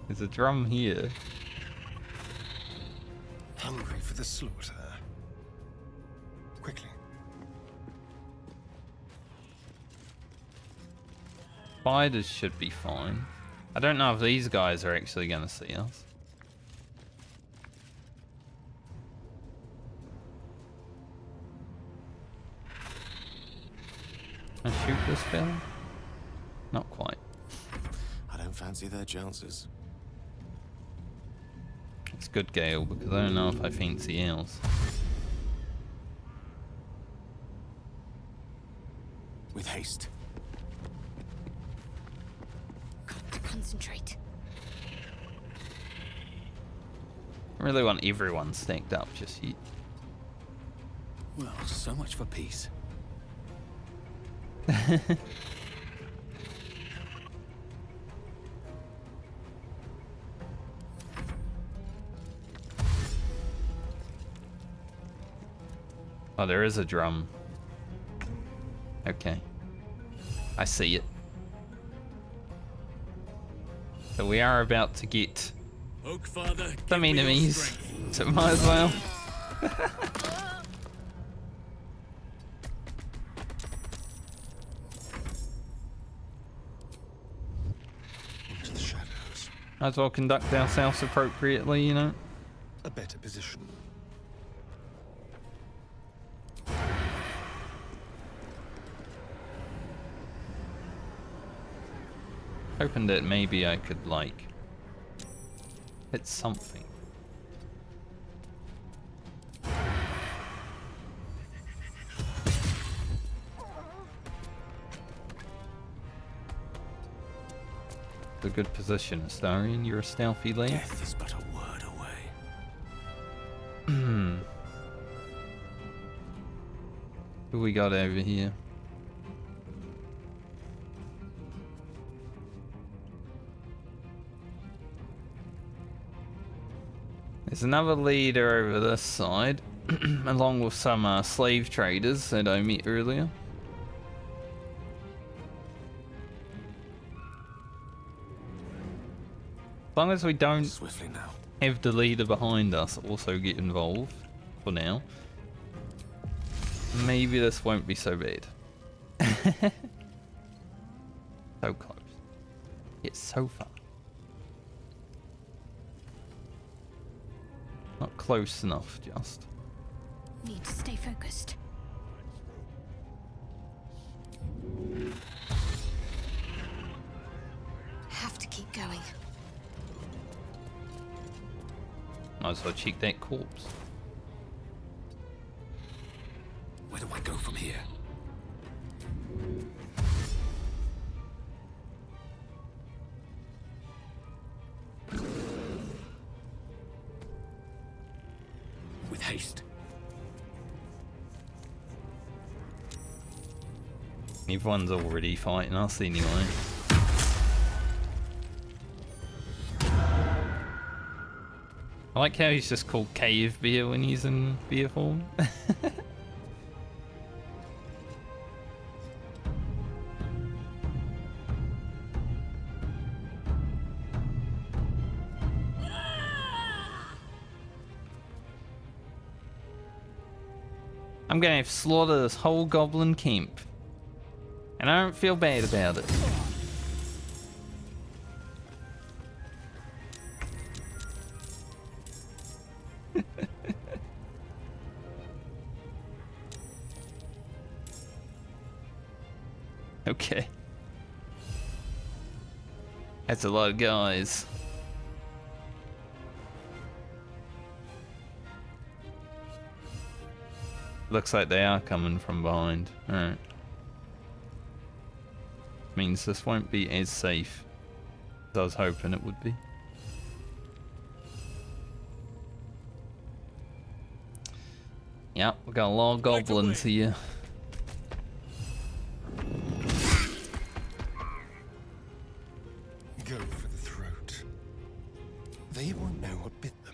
There's a drum here. Hungry for the slaughter. Quickly. Spiders should be fine. I don't know if these guys are actually gonna see us. Can I shoot this fella? Not quite. I don't fancy their chances. It's good, Gale, because I don't know if I fancy else. With haste. Got to concentrate. I really want everyone stacked up just yet. Well, so much for peace. Oh, there is a drum. Okay. I see it. So we are about to get Oak Father, some give me your enemies. strength. So might as well. Into the shadows. Might as well conduct ourselves appropriately, you know? A better position. Hoping that maybe I could, like, hit something. It's a good position, Astarion. You're a stealthy lad. Death is but a word away. Who we got over here? There's another leader over this side, along with some slave traders that I met earlier. As long as we don't Swiftly now. have the leader behind us also get involved, for now, maybe this won't be so bad. So close. Yet so far. Not close enough, just. Need to stay focused. Have to keep going. Might as well check that corpse. Where do I go from here? With haste. Everyone's already fighting us anyway. I like how he's just called Cave Bear when he's in bear form. I'm gonna have to slaughter this whole goblin camp. And I don't feel bad about it. Okay. That's a lot of guys. Looks like they are coming from behind. Alright. Means this won't be as safe as I was hoping it would be. Yep, we got a lot of goblins here. Go for the throat. They won't know what bit them.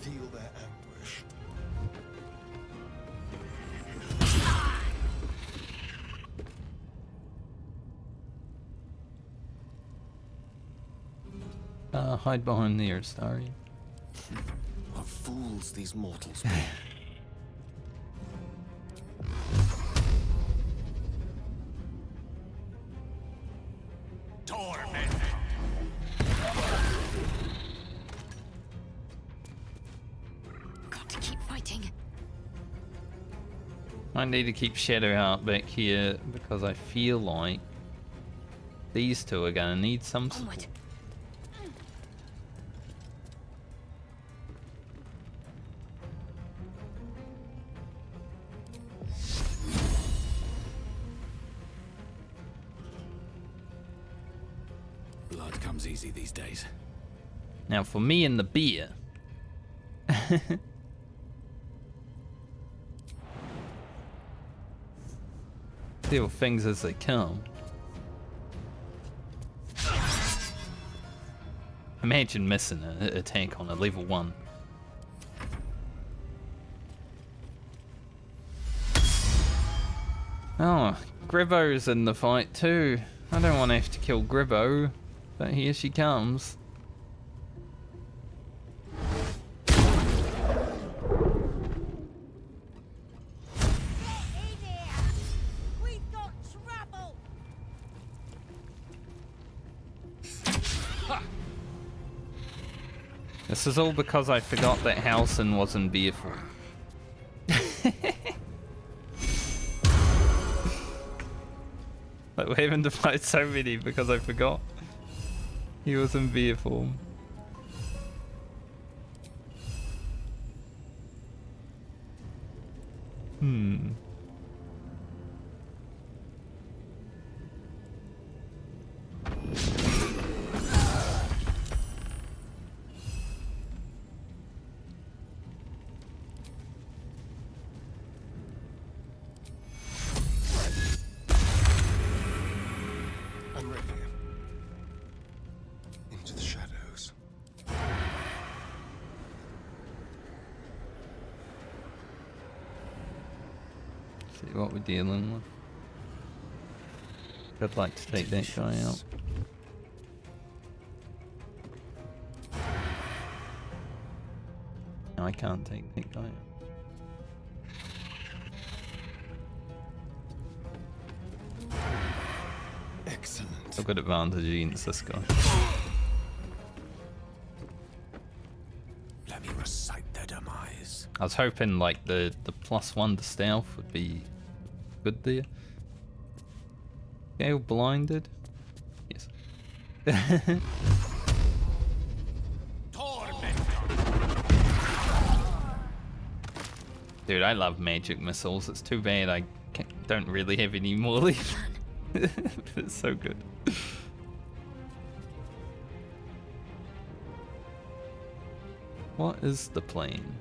Feel their anguish. Hide behind there, Starry. What fools these mortals be. Got to keep fighting. I need to keep Shadow out back here because I feel like these two are gonna need some support. Blood comes easy these days. Now for me and the beer. Deal with things as they come. Imagine missing a tank on a level 1. Oh, Gribbo's in the fight too. I don't want to have to kill Gribbo, but here she comes. This is all because I forgot that Halsin was in Beerful. Like, we're having to fight so many because I forgot he was in beer form. I'm ready. Into the shadows. See what we're dealing with. I'd like to take that guy out. No, I can't take that guy out. Excellent. I've got advantage against this guy. Let me recite their demise. I was hoping like the +1 to stealth would be good there. Gale blinded? Yes. Dude, I love magic missiles. It's too bad I don't really have any more left. It's so good. What is the plan?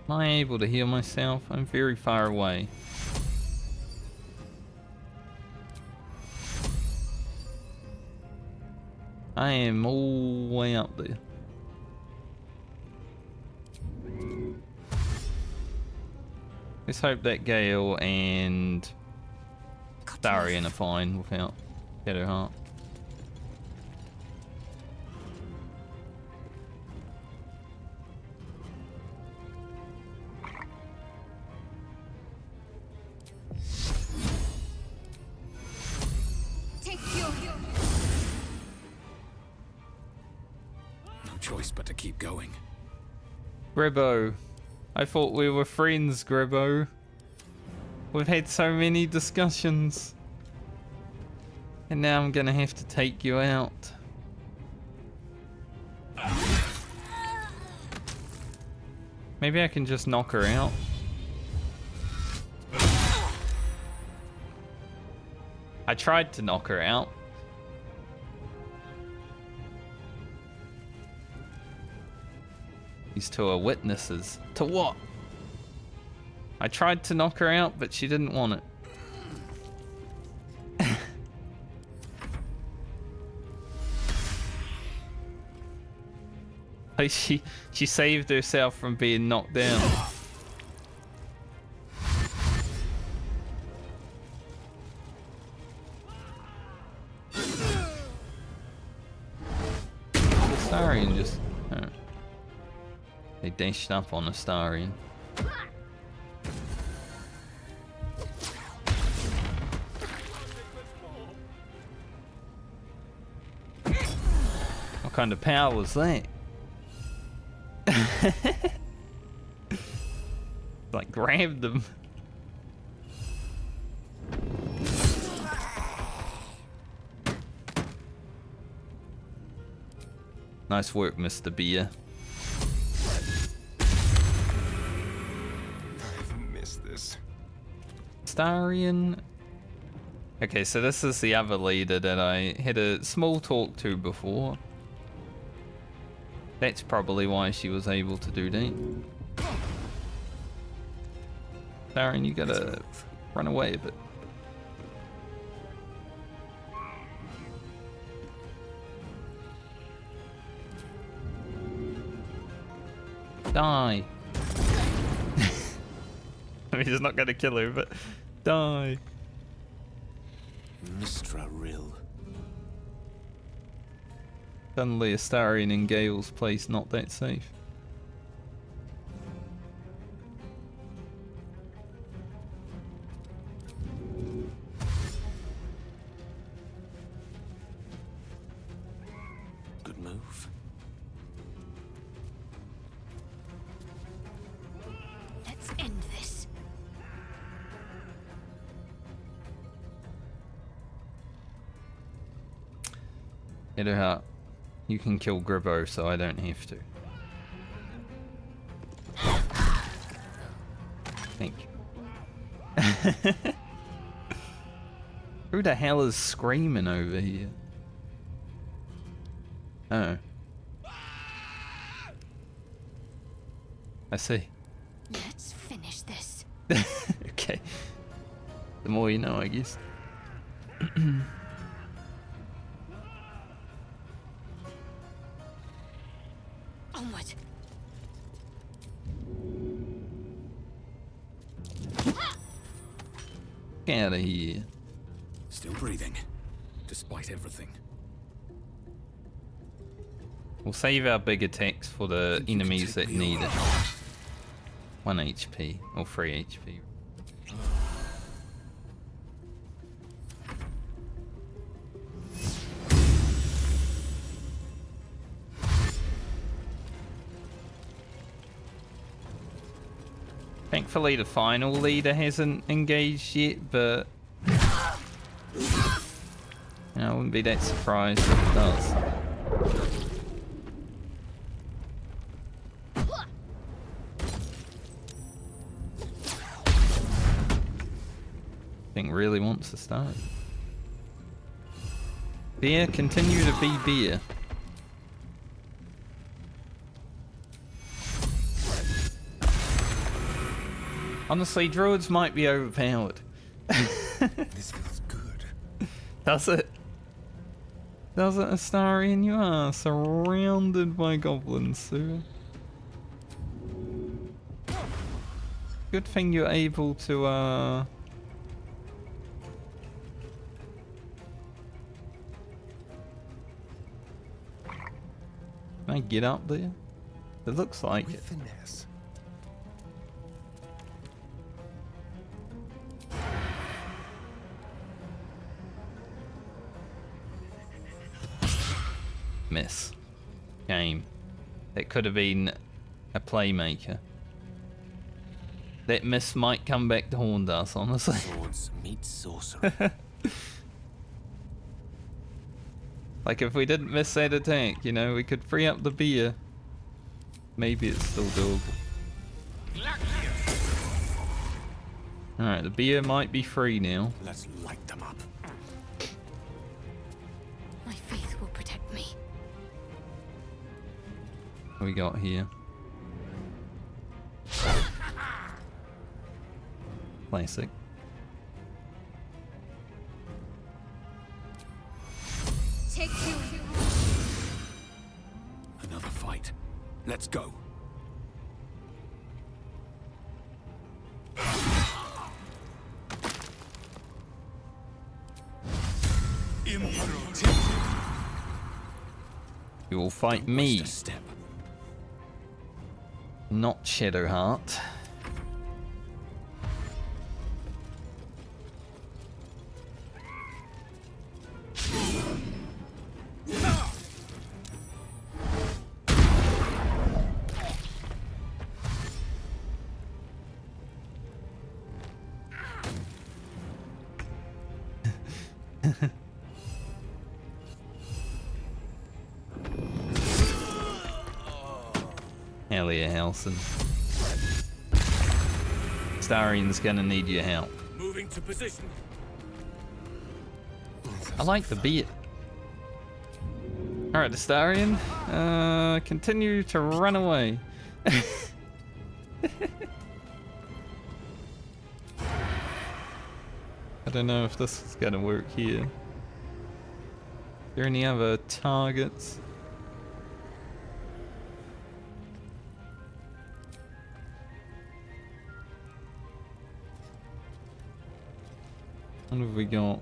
Am I able to heal myself? I'm very far away. I am all the way up there. Let's hope that Gale and Darian are fine without Shadowheart. No choice but to keep going. Gribbo. I thought we were friends, Gribbo. We've had so many discussions. And now I'm gonna have to take you out. Maybe I can just knock her out. I tried to knock her out. These two are witnesses. To what? I tried to knock her out, but she didn't want it. Like she saved herself from being knocked down. Astarion just... Oh. They dashed up on Astarion. What kind of power was that? Like grabbed them. Nice work, Mr. Beer. I've missed this. Astarion. Okay, so this is the other leader that I had a small talk to before. That's probably why she was able to do that. Astarion, you gotta run away a bit. Die. I mean, he's not going to kill her, but die. Mistra Rill. Suddenly, Astarion in Gale's place not that safe. Good move. Let's end this. Shadowheart, you can kill Gribbo, so I don't have to. Thank you. Who the hell is screaming over here? Oh. I see. Let's finish this. Okay. The more you know, I guess. Onward. Get out of here. Still breathing, despite everything. We'll save our big attacks for the enemies that need it. 1 HP or 3 HP. Thankfully, the final leader hasn't engaged yet, but I wouldn't be that surprised if it does. Thing really wants to start. Beer, continue to be beer. Honestly, druids might be overpowered. This feels good. Does it? Does it, Astarion? You are surrounded by goblins, sir. Good thing you're able to, Can I get up there? It looks like it. Finesse. Miss. Game. That could have been a playmaker. That miss might come back to haunt us, honestly. Swords meet sorcery. Like if we didn't miss that attack, you know, we could free up the beer. Maybe it's still doable. Alright, the beer might be free now. Let's light them up. My faith will protect me. What we got here? Classic. Take two. Another fight. Let's go. You will fight me, not Shadowheart. Hell yeah, Halson. Astarion's gonna need your help. Moving to position. I like the beat. Alright, Astarion. Continue to run away. I don't know if this is gonna work here. Are there any other targets? What have we got?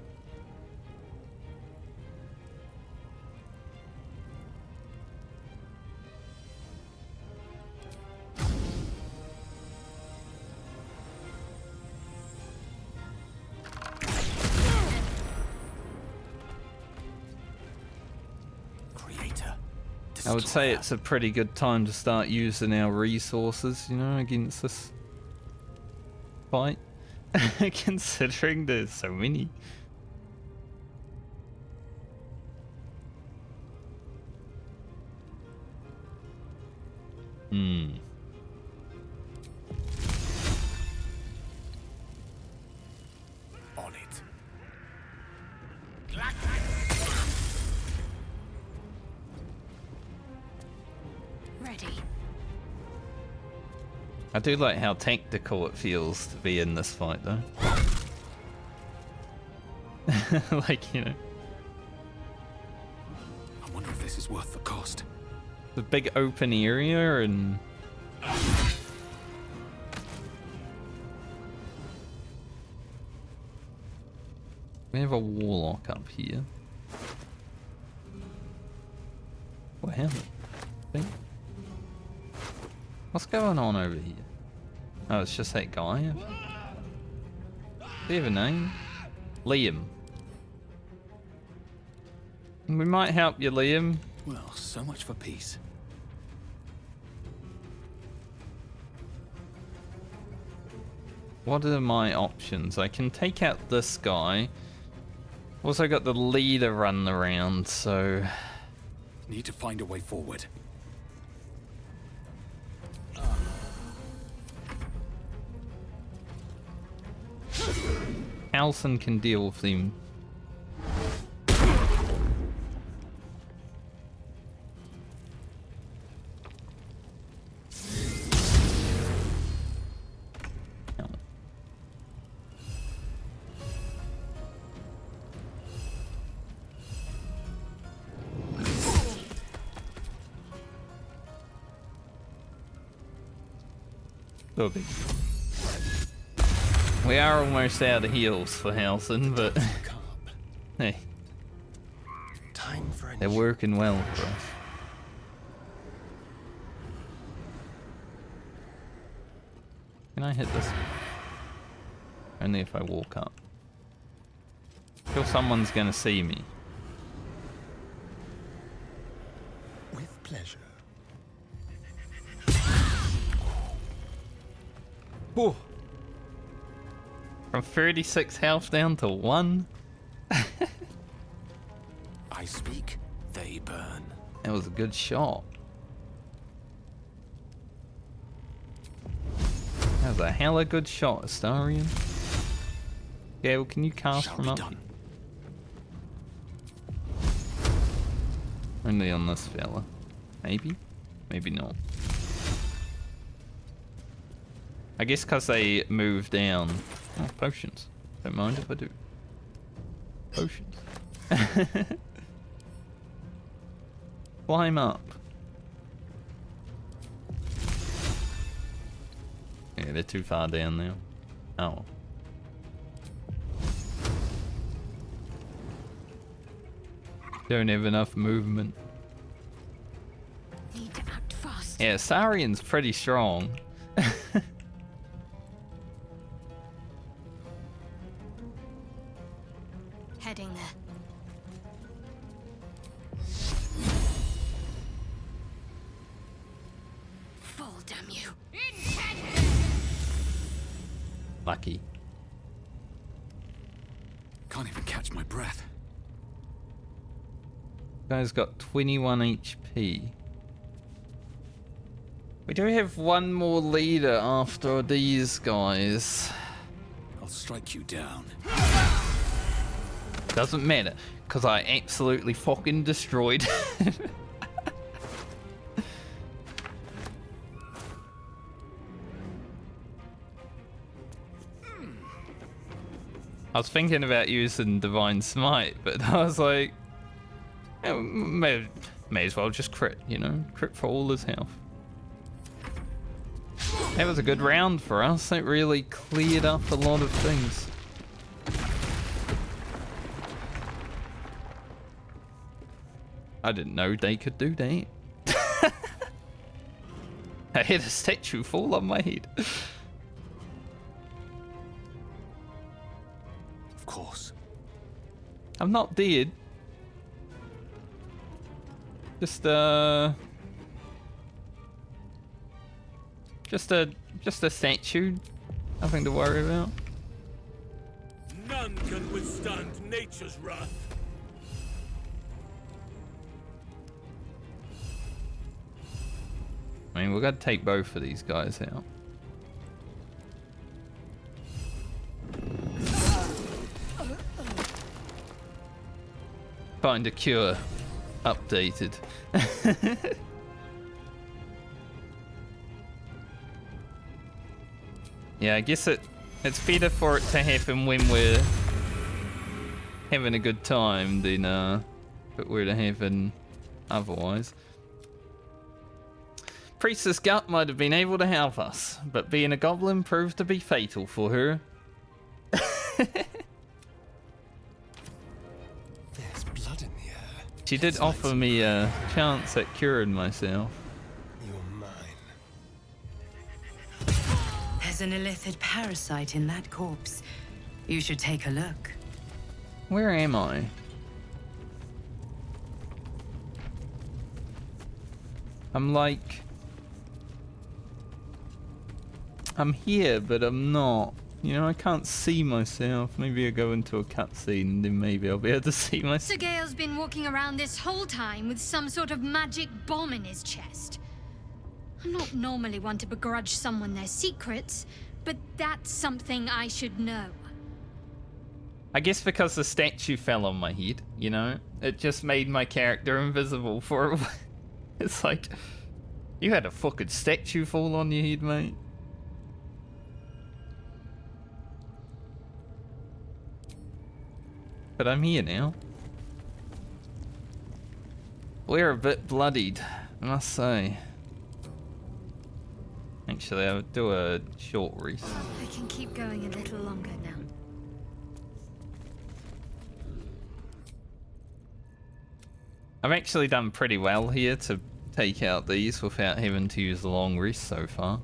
I would say it's a pretty good time to start using our resources, you know, against this fight. Considering there's so many. On it. Ready. I do like how tactical it feels to be in this fight, though. Like, you know. I wonder if this is worth the cost. The big open area and... We have a warlock up here. What happened? What's going on over here? Oh, it's just that guy. Do you have a name? Liam. We might help you, Liam. Well, so much for peace. What are my options? I can take out this guy. Also got the leader running around, so... Need to find a way forward. Alson can deal with them. Big. We are almost out of heals for Halson, but hey, they're working well for us. Can I hit this? Only if I walk up. I feel someone's gonna see me. With pleasure. Whoa. From 36 health down to 1. I speak, they burn. That was a good shot. That was a hella good shot, Astarion. Gale, can you cast from up? Done. Only on this fella. Maybe? Maybe not. I guess because they move down. Oh, potions. Don't mind if I do. Potions. Climb up. Yeah, they're too far down now. Oh. Don't have enough movement. Need to act fast. Yeah, Sarion's pretty strong. Heading there. Fall, damn you. Lucky. Can't even catch my breath. Guy's got 21 HP. We do have one more leader after these guys. I'll strike you down. Doesn't matter, because I absolutely fucking destroyed. I was thinking about using Divine Smite, but I was like, may as well just crit, you know? Crit for all his health. That was a good round for us. It really cleared up a lot of things. I didn't know they could do that. I had a statue fall on my head. Of course. I'm not dead. Just a statue. Nothing to worry about. None can withstand nature's wrath. I mean, we've got to take both of these guys out. Find a cure. Updated. Yeah, I guess it's better for it to happen when we're having a good time than if it were to happen otherwise. Priestess Gut might have been able to help us, but being a goblin proved to be fatal for her. There's blood in the air. She did offer me a chance at curing myself. You're mine. There's an illithid parasite in that corpse. You should take a look. Where am I? I'm like... I'm here, but I'm not. You know, I can't see myself. Maybe I go into a cutscene and then maybe I'll be able to see myself. Sir Gale's been walking around this whole time with some sort of magic bomb in his chest. I'm not normally one to begrudge someone their secrets, but that's something I should know. I guess because the statue fell on my head, you know? It just made my character invisible for a while. It's like, you had a fucking statue fall on your head, mate. But I'm here now. We're a bit bloodied, I must say. Actually, I'll do a short rest. I can keep going a little longer now. I've actually done pretty well here to take out these without having to use the long rest so far.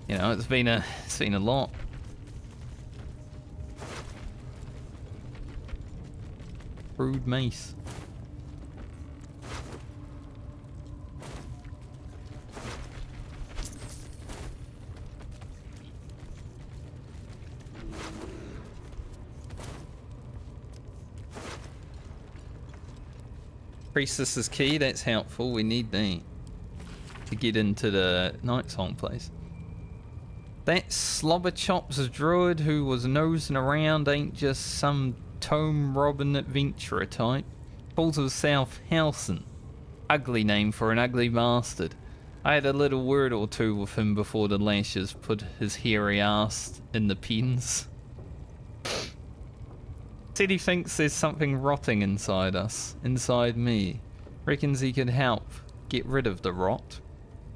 You know, it's been a lot. Crude mace. Priestess's key, that's helpful. We need that to get into the Night Song place. That Slobberchops druid who was nosing around ain't just some tome robbing adventurer type. Calls himself Halson. Ugly name for an ugly bastard. I had a little word or two with him before the lashes put his hairy ass in the pins. Said he thinks there's something rotting inside us, inside me. Reckons he could help get rid of the rot.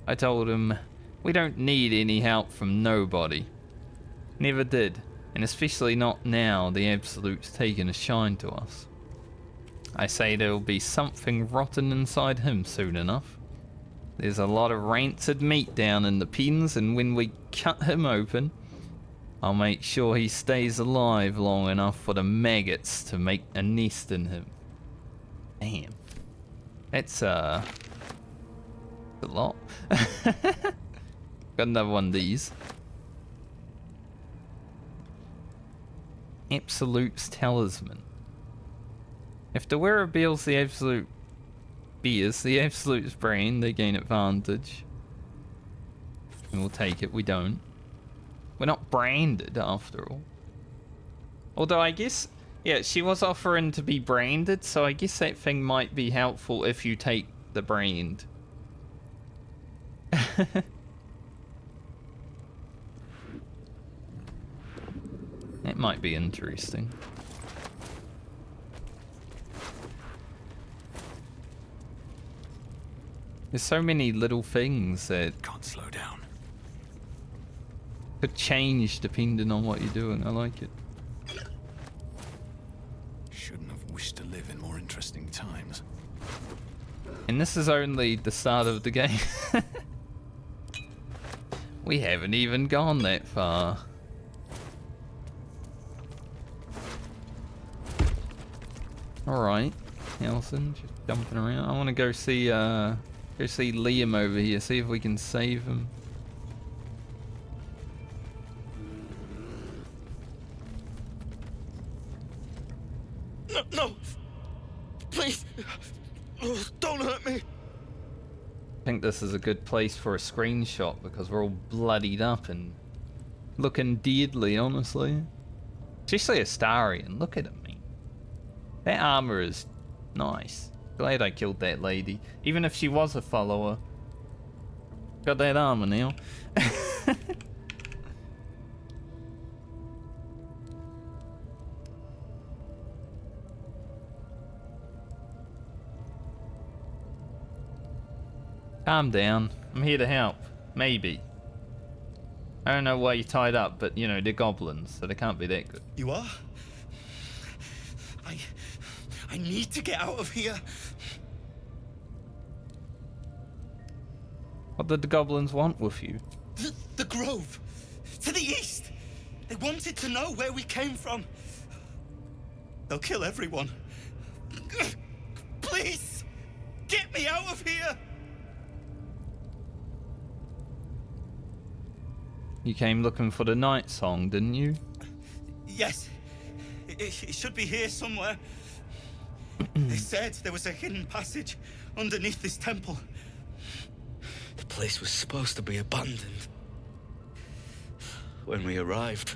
I told him, we don't need any help from nobody. Never did, and especially not now the Absolute's taken a shine to us. I say there'll be something rotten inside him soon enough. There's a lot of rancid meat down in the pens, and when we cut him open, I'll make sure he stays alive long enough for the maggots to make a nest in him. Damn. That's, a lot. Got another one of these. Absolute's Talisman. If the wearer bears the Absolute's brain, they gain advantage. And we'll take it, we don't. We're not branded, after all. Although I guess, yeah, she was offering to be branded, so I guess that thing might be helpful if you take the brand. That might be interesting. There's so many little things that can't slow down. Could change depending on what you're doing. I like it. Shouldn't have wished to live in been more interesting times. And this is only the start of the game. We haven't even gone that far. Alright, Nelson, just jumping around. I want to go see Liam over here, see if we can save him. No, no! Please! Oh, don't hurt me! I think this is a good place for a screenshot because we're all bloodied up and looking deadly, honestly. Especially Astarion, look at him. That armor is nice. Glad I killed that lady. Even if she was a follower. Got that armor now. Calm down. I'm here to help. Maybe. I don't know why you're tied up, but you know, they're goblins, so they can't be that good. You are? I need to get out of here. What did the goblins want with you? The grove. To the east. They wanted to know where we came from. They'll kill everyone. Please, get me out of here. You came looking for the night song, didn't you? Yes. It should be here somewhere. They said there was a hidden passage underneath this temple. The place was supposed to be abandoned when we arrived.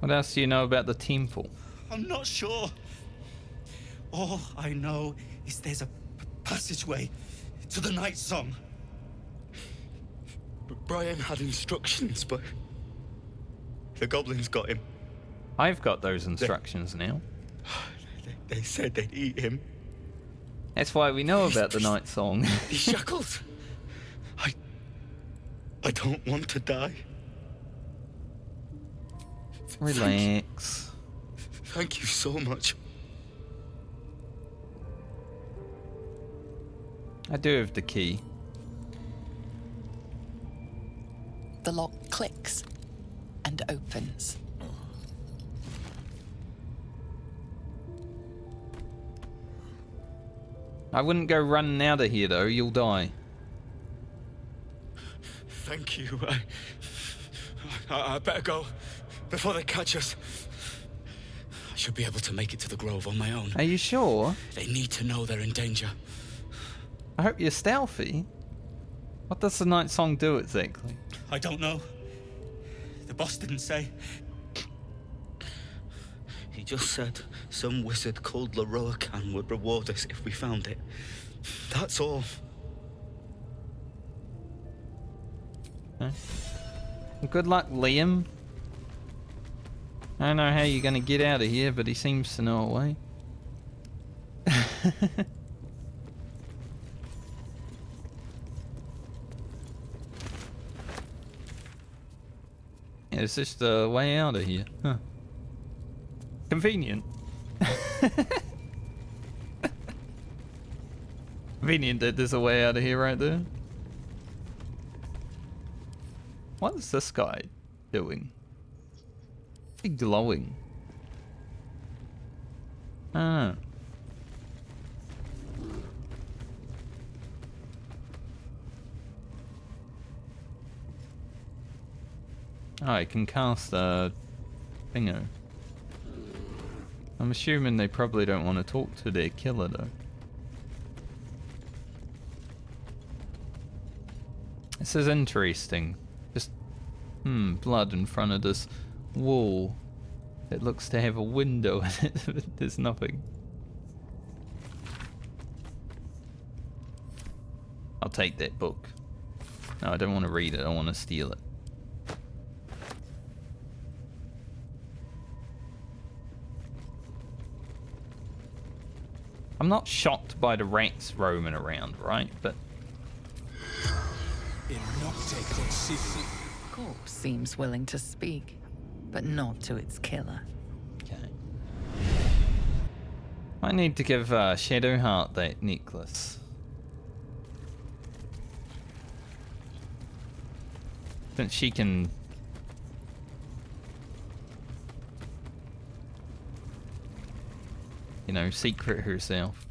What else do you know about the temple? I'm not sure. All I know is there's a passageway to the night song. Brian had instructions, but the goblins got him. I've got those instructions now. They said they'd eat him. That's why we know about the night song. He's shackled. I don't want to die. Relax. Thank you so much. I do have the key. The lock clicks and opens. I wouldn't go running out of here though, you'll die. Thank you. I better go before they catch us. I should be able to make it to the grove on my own. Are you sure? They need to know they're in danger. I hope you're stealthy. What does the night song do exactly? I don't know. The boss didn't say. He just said some wizard called Leroacan would reward us if we found it. That's all. Okay. Well, good luck, Liam. I don't know how you're gonna get out of here, but he seems to know a way. Yeah, it's just a way out of here. Huh. Convenient. Convenient that there's a way out of here right there. What is this guy doing? He's glowing. I don't know. Oh, I can cast a thingo. I'm assuming they probably don't want to talk to their killer though. This is interesting. Just, blood in front of this wall. It looks to have a window in it, but there's nothing. I'll take that book. No, I don't want to read it, I want to steal it. I'm not shocked by the rats roaming around, right? But Corpse seems willing to speak, but not to its killer. okay. I need to give Shadowheart that necklace. Since she can... you know, secret herself.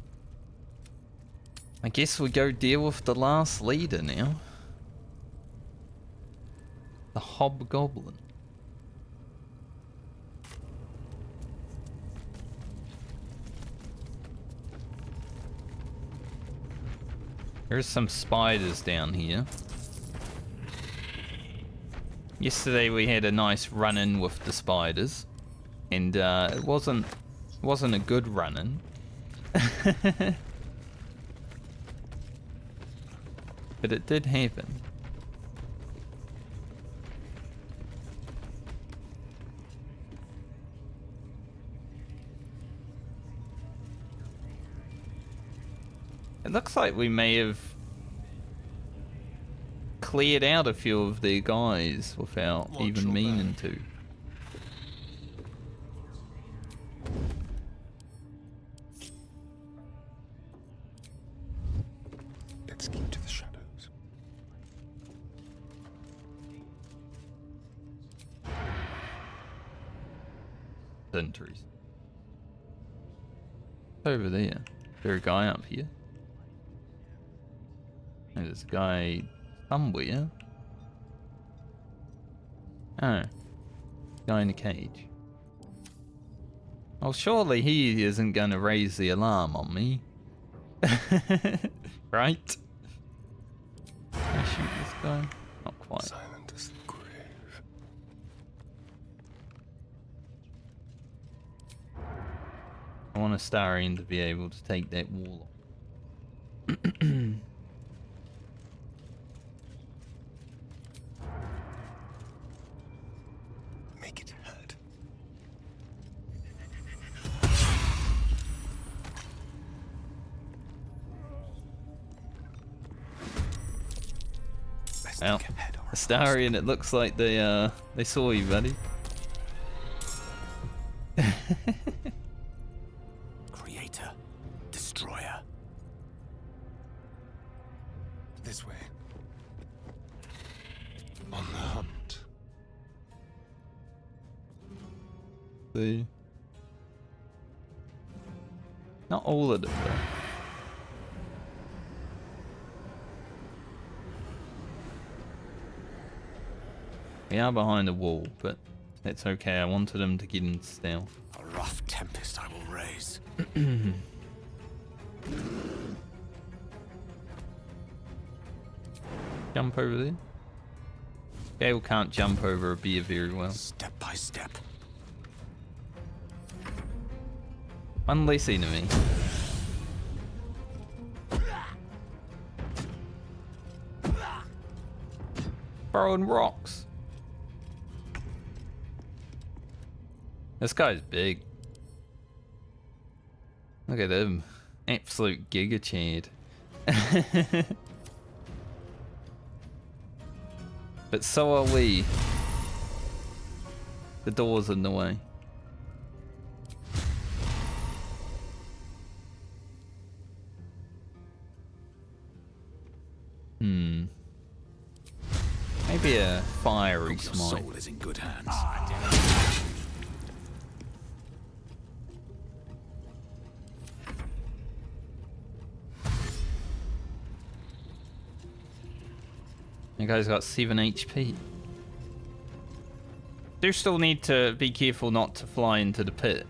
I guess we go deal with the last leader now. The Hobgoblin. There's some spiders down here. Yesterday we had a nice run-in with the spiders, and it wasn't a good run-in. But it did happen. It looks like we may have cleared out a few of their guys without even meaning to. Let's keep to the shadows. Sentries. Over there. Is there a guy up here? There's a guy somewhere. Oh. Guy in a cage. Well, surely he isn't going to raise the alarm on me. Right? Can I shoot this guy? Not quite. Silent as the grave. I want a Starian to be able to take that wall off. Make it hurt. Well, Astarion, it looks like they saw you, buddy. Creator, destroyer. This way. On the hunt. See? Not all of them, though. We are behind the wall, but it's okay. I wanted him to get in stealth. A rough tempest I will raise. Jump over there. Gale can't jump over a beer very well. Step by step. One less enemy. Throwing rocks. This guy's big. Look at him. Absolute giga chad. But so are we. The door's in the way. Maybe a fiery smite. Soul is in good hands. You guys got 7 HP. Do still need to be careful not to fly into the pit.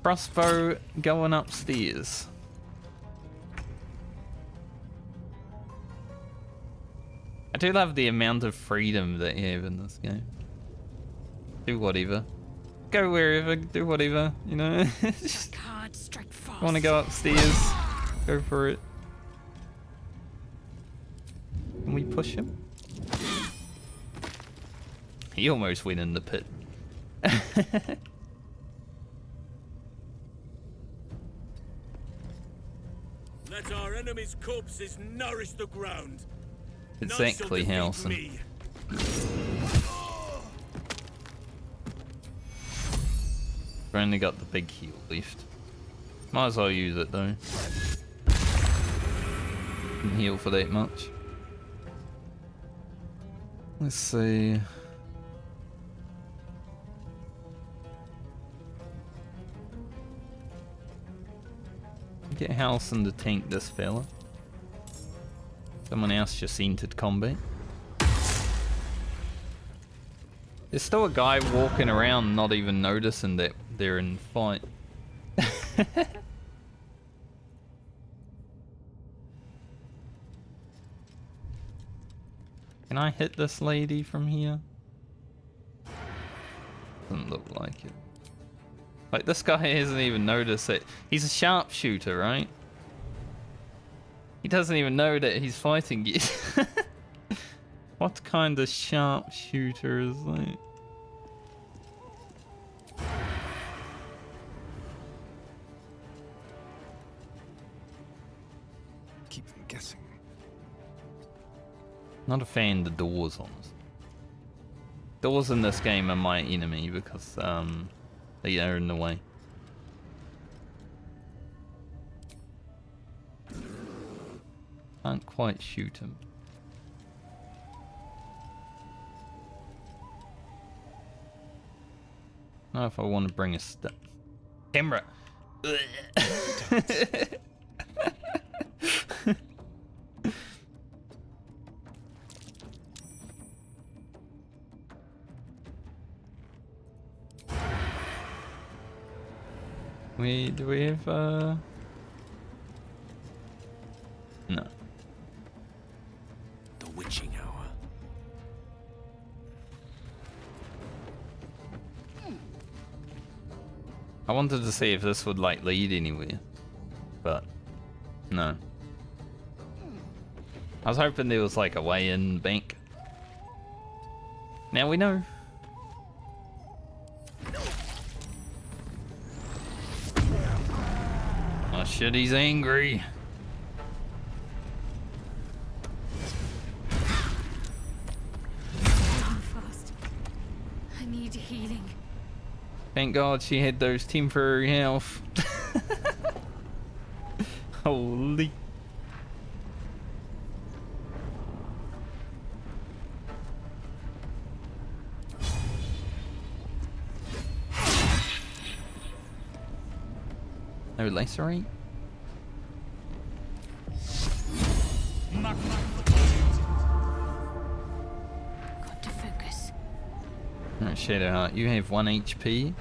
Crossbow going upstairs. I do love the amount of freedom that you have in this game. Do whatever. Go wherever, do whatever, you know? Want to go upstairs? Go for it. Can we push him? He almost went in the pit. Let our enemies' corpses nourish the ground. Exactly, Halson. only got the big heal left. Might as well use it though. Didn't heal for that much. Let's see. Get Halson to tank this fella. Someone else just entered combat. There's still a guy walking around not even noticing that they're in fight. Can I hit this lady from here? Doesn't look like it. Like, this guy hasn't even noticed it. He's a sharpshooter, right? He doesn't even know that he's fighting you. What kind of sharpshooter is that? Keep them guessing. Not a fan of the doors, honestly. Doors in this game are my enemy because they are in the way. Can't quite shoot him. Now if I want to bring a camera. Do we have no. The witching hour. I wanted to see if this would like lead anywhere, but no. I was hoping there was like a way in the bank. Now we know. Oh shit, he's angry. Fast. I need healing. Thank God she had those temporary health. Holy. No lacerate? Got to focus. Alright, Shadowheart, you have 1 HP.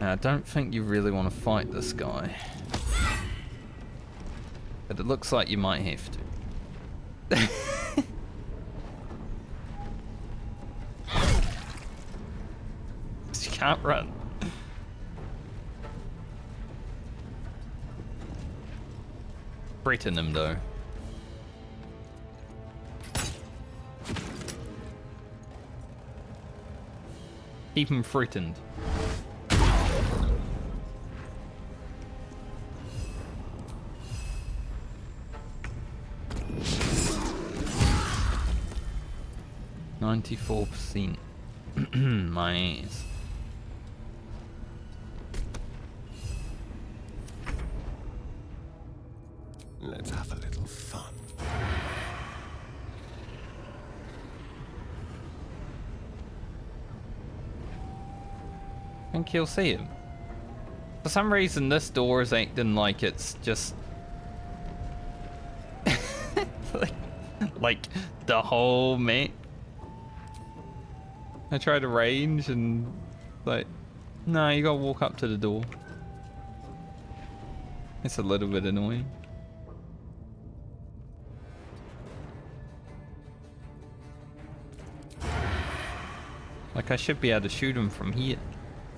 I don't think you really want to fight this guy. But it looks like you might have to. You can't run. Threaten him though. Keep him threatened. %. My ass. Let's have a little fun. I think he'll see him. For some reason, this door is acting like it's just like the whole map. I try to range and like, no, you gotta walk up to the door. It's a little bit annoying. Like I should be able to shoot him from here,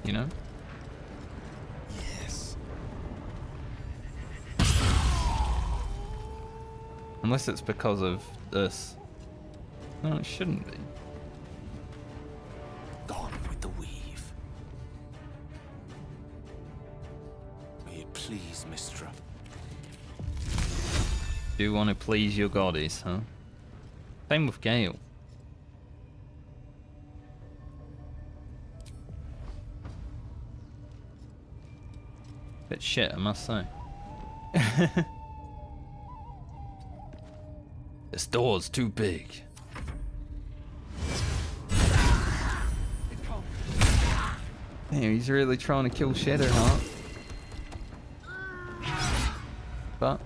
you know? Yes. Unless it's because of this. No, it shouldn't be. Gone with the weave. May it please, Mistra. Do you want to please your goddess, huh? Same with Gale. Bit shit, I must say. This door's too big. Damn, he's really trying to kill Shadowheart. But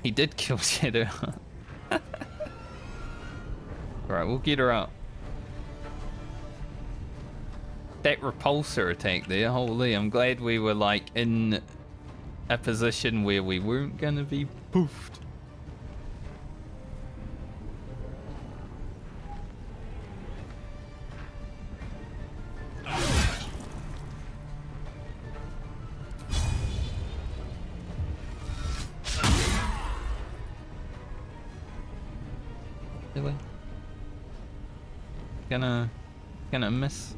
he did kill Shadowheart. Right, we'll get her up. That repulsor attack there, holy, I'm glad we were like in a position where we weren't gonna be poofed. Really? Gonna miss.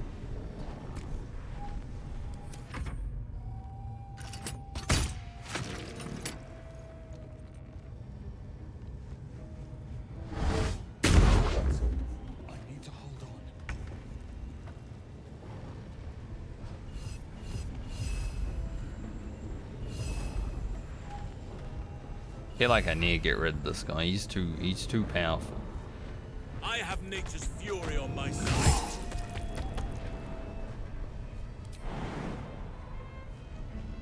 I feel like I need to get rid of this guy. He's too powerful. I have nature's fury on my side.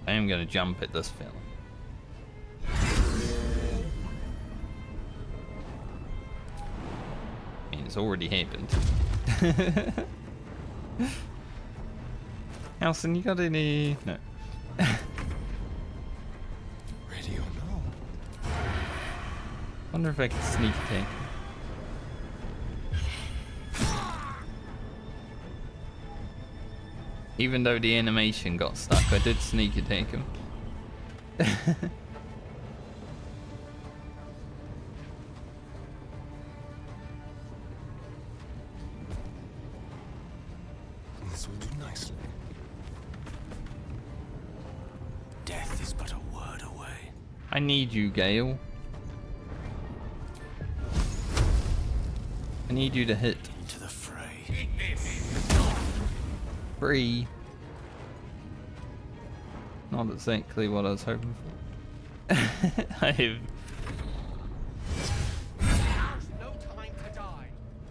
I am gonna jump at this fella. I mean, it's already happened. Alison, you got any? No. Ready or no? Wonder if I can sneak attack. Even though the animation got stuck, I did sneak attack him. This will do nicely. Death is but a word away. I need you, Gale. I need you to hit. Into the fray. Free. Not exactly what I was hoping for. I have.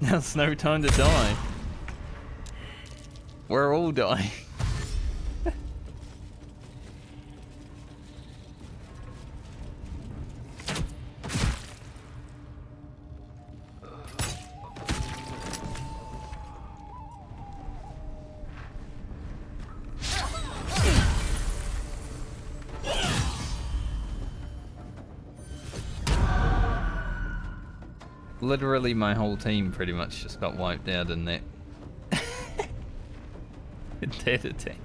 Now's no time to die. We're all dying. Literally my whole team pretty much just got wiped out in that in that attack.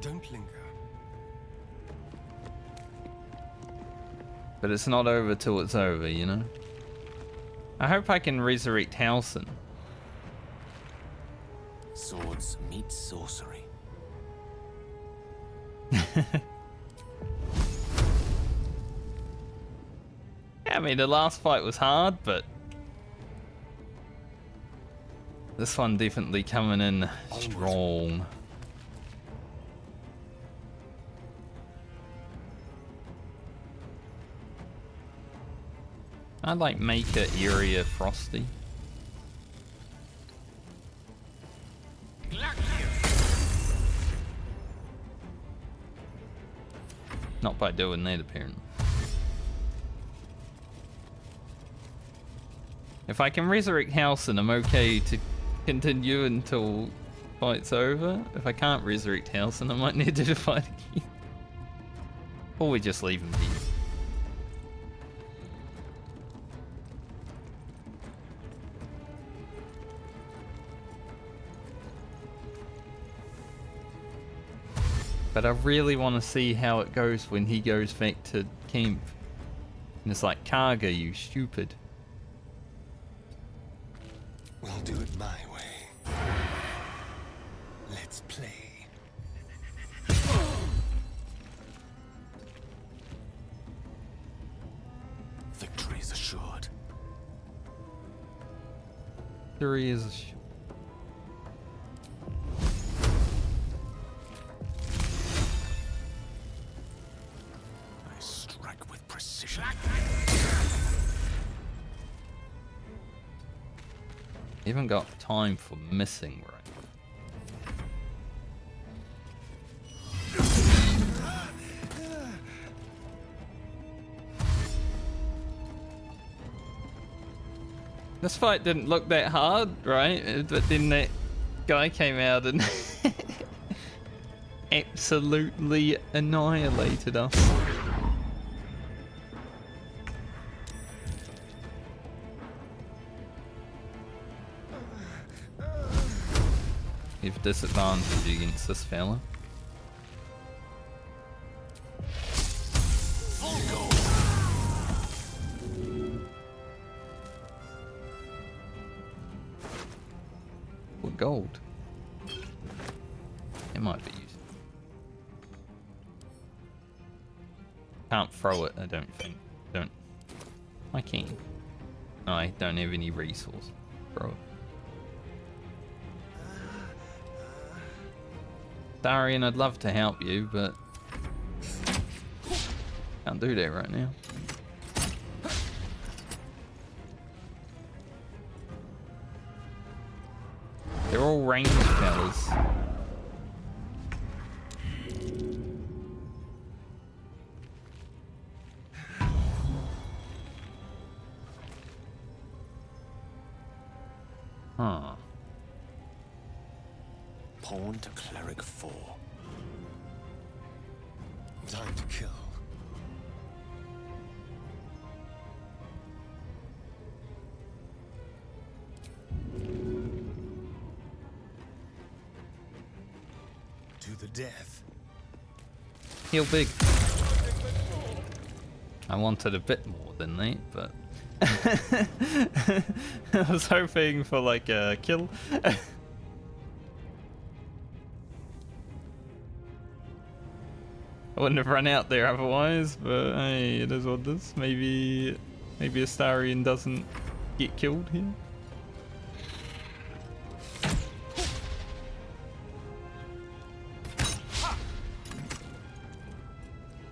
Don't linger. But it's not over till it's over, you know? I hope I can resurrect Halsin. Swords meet sorcery. Yeah, I mean, the last fight was hard, but this one definitely coming in strong. I'd like make an area frosty. Not by doing that, apparently. If I can resurrect Halsin, I'm okay to continue until fight's over. If I can't resurrect Halsin, I might need to do the fight again. Or we just leave him be. But I really want to see how it goes when he goes back to camp. And it's like, Karga, you stupid. We'll do it my way. Let's play. Victory is assured. Victory is assured. I strike with precision. Even got time for missing, right? This fight didn't look that hard, right? But then that guy came out and absolutely annihilated us. You have disadvantage against this fella. What gold? It might be useful. Can't throw it, I don't think. Don't. I can. No, I don't have any resource. Throw it. Darian, I'd love to help you, but can't do that right now. They're all ranged fellas. Huh. Pawn to cleric 4. Time to kill. To the death. Heal big. I wanted a bit more than that, but I was hoping for like a kill. I wouldn't have run out there otherwise, but hey, it is what it is. Maybe Astarion doesn't get killed here.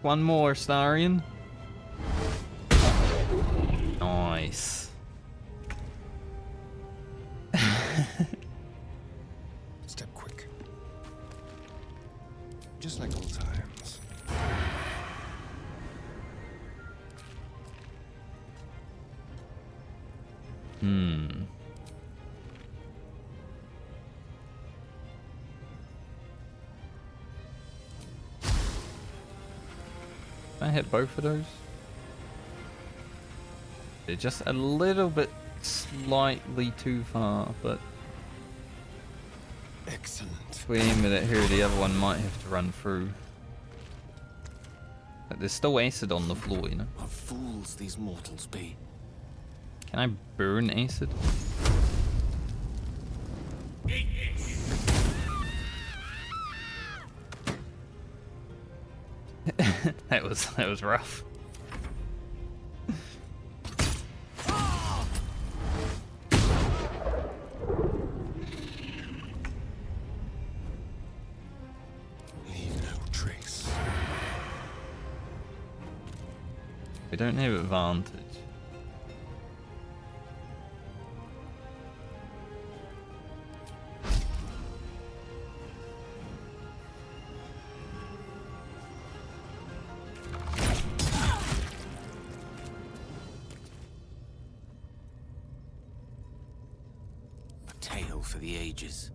One more, Astarion. Nice. Step quick. Just like old times. I hit both of those. They're just a little bit slightly too far, but excellent. If we aim at it here, the other one might have to run through. But there's still acid on the floor, you know. What fools these mortals be. Can I burn acid? that was rough. Leave no trace. We don't have advantage. For the ages.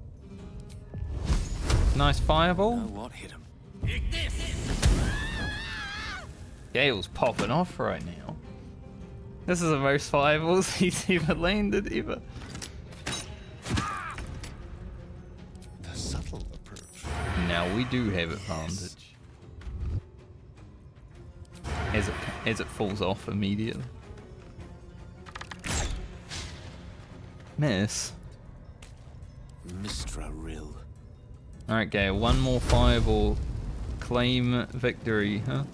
Nice fireball. Oh, what hit him? Gale's popping off right now. This is the most fireballs he's ever landed ever. The subtle approach. Now we do have advantage. As it falls off immediately. Miss. Mistra Rill. Alright, Gale, one more fireball. Claim victory, huh?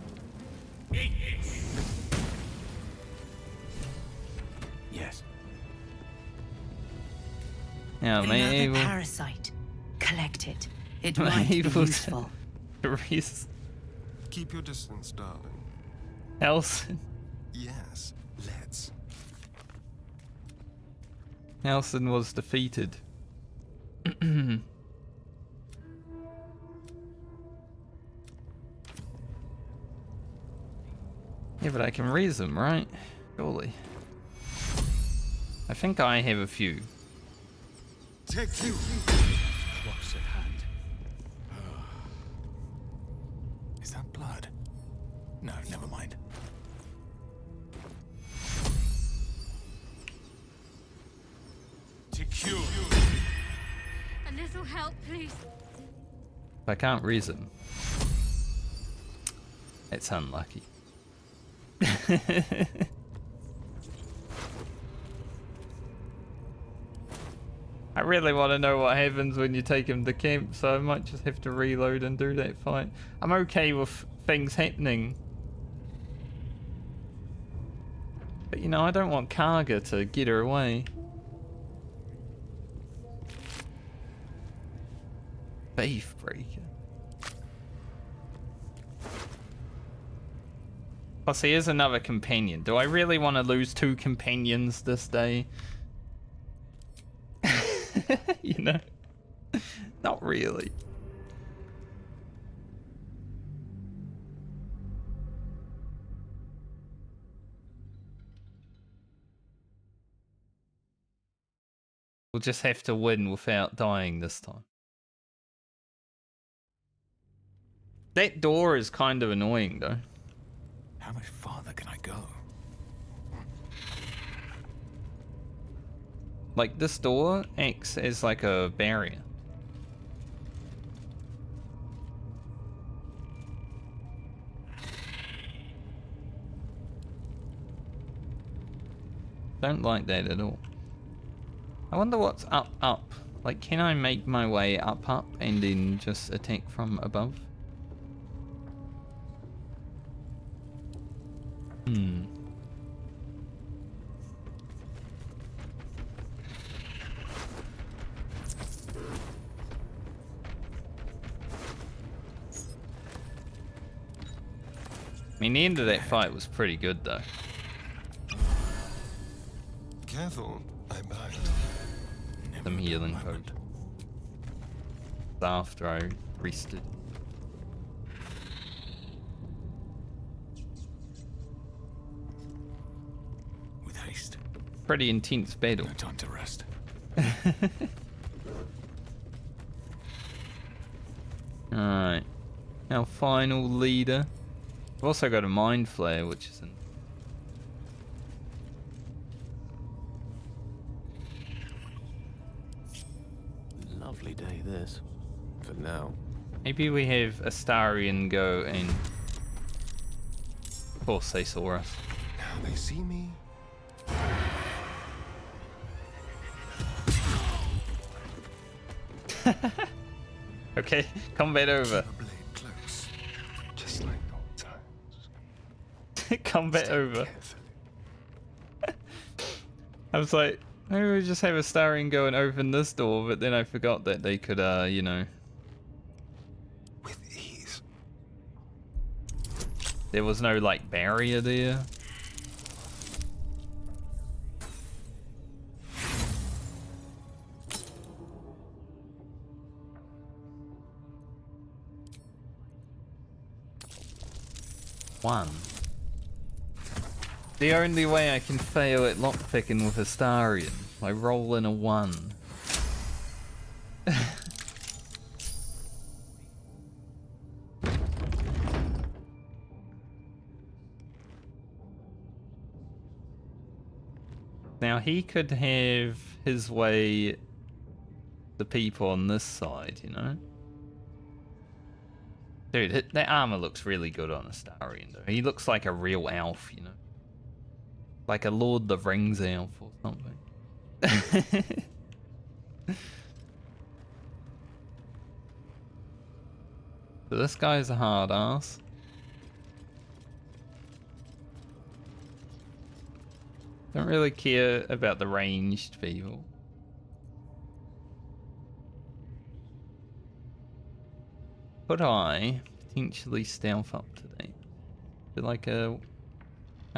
Yes. Yeah, Another maybe. parasite. Collect it. It might be useful. Reese. Keep your distance, darling. Elson. Yes, let's. Elson was defeated. Yeah, but I can raise them, right? Surely. I think I have a few. Take you. Close at hand. Is that blood? No, never mind. Take you. A little help, please. I can't raise them. It's unlucky. I really want to know what happens when you take him to camp, so I might just have to reload and do that fight. I'm okay with things happening. But you know, I don't want Karga to get her away. Faith breaker. Plus, here's another companion. Do I really want to lose 2 companions this day? You know? Not really. We'll just have to win without dying this time. That door is kind of annoying, though. How much farther can I go? Like, this door acts as like a barrier. Don't like that at all. I wonder what's up. Like, can I make my way up and then just attack from above? I mean, the end of that fight was pretty good, though. Careful, I bite. Some healing code. After I rested. With haste. Pretty intense battle. No time to rest. Alright. Our final leader. I've also got a mind flare, which isn't. Lovely day, this. For now. Maybe we have Astarion go and. Of course, they saw us. Now they see me. Okay, combat over. Blade close, just like old times. Combat over. I was like, maybe we just have Astarion go and open this door, but then I forgot that they could, you know. With ease. There was no, like, barrier there. One. The only way I can fail at lockpicking with Astarion, I roll in a 1. Now he could have his way the people on this side, you know? Dude, that armor looks really good on Astarion, though. He looks like a real elf, you know? Like a Lord of the Rings elf or something. So this guy's a hard ass. Don't really care about the ranged people. Could I potentially stealth up today? Feel like can't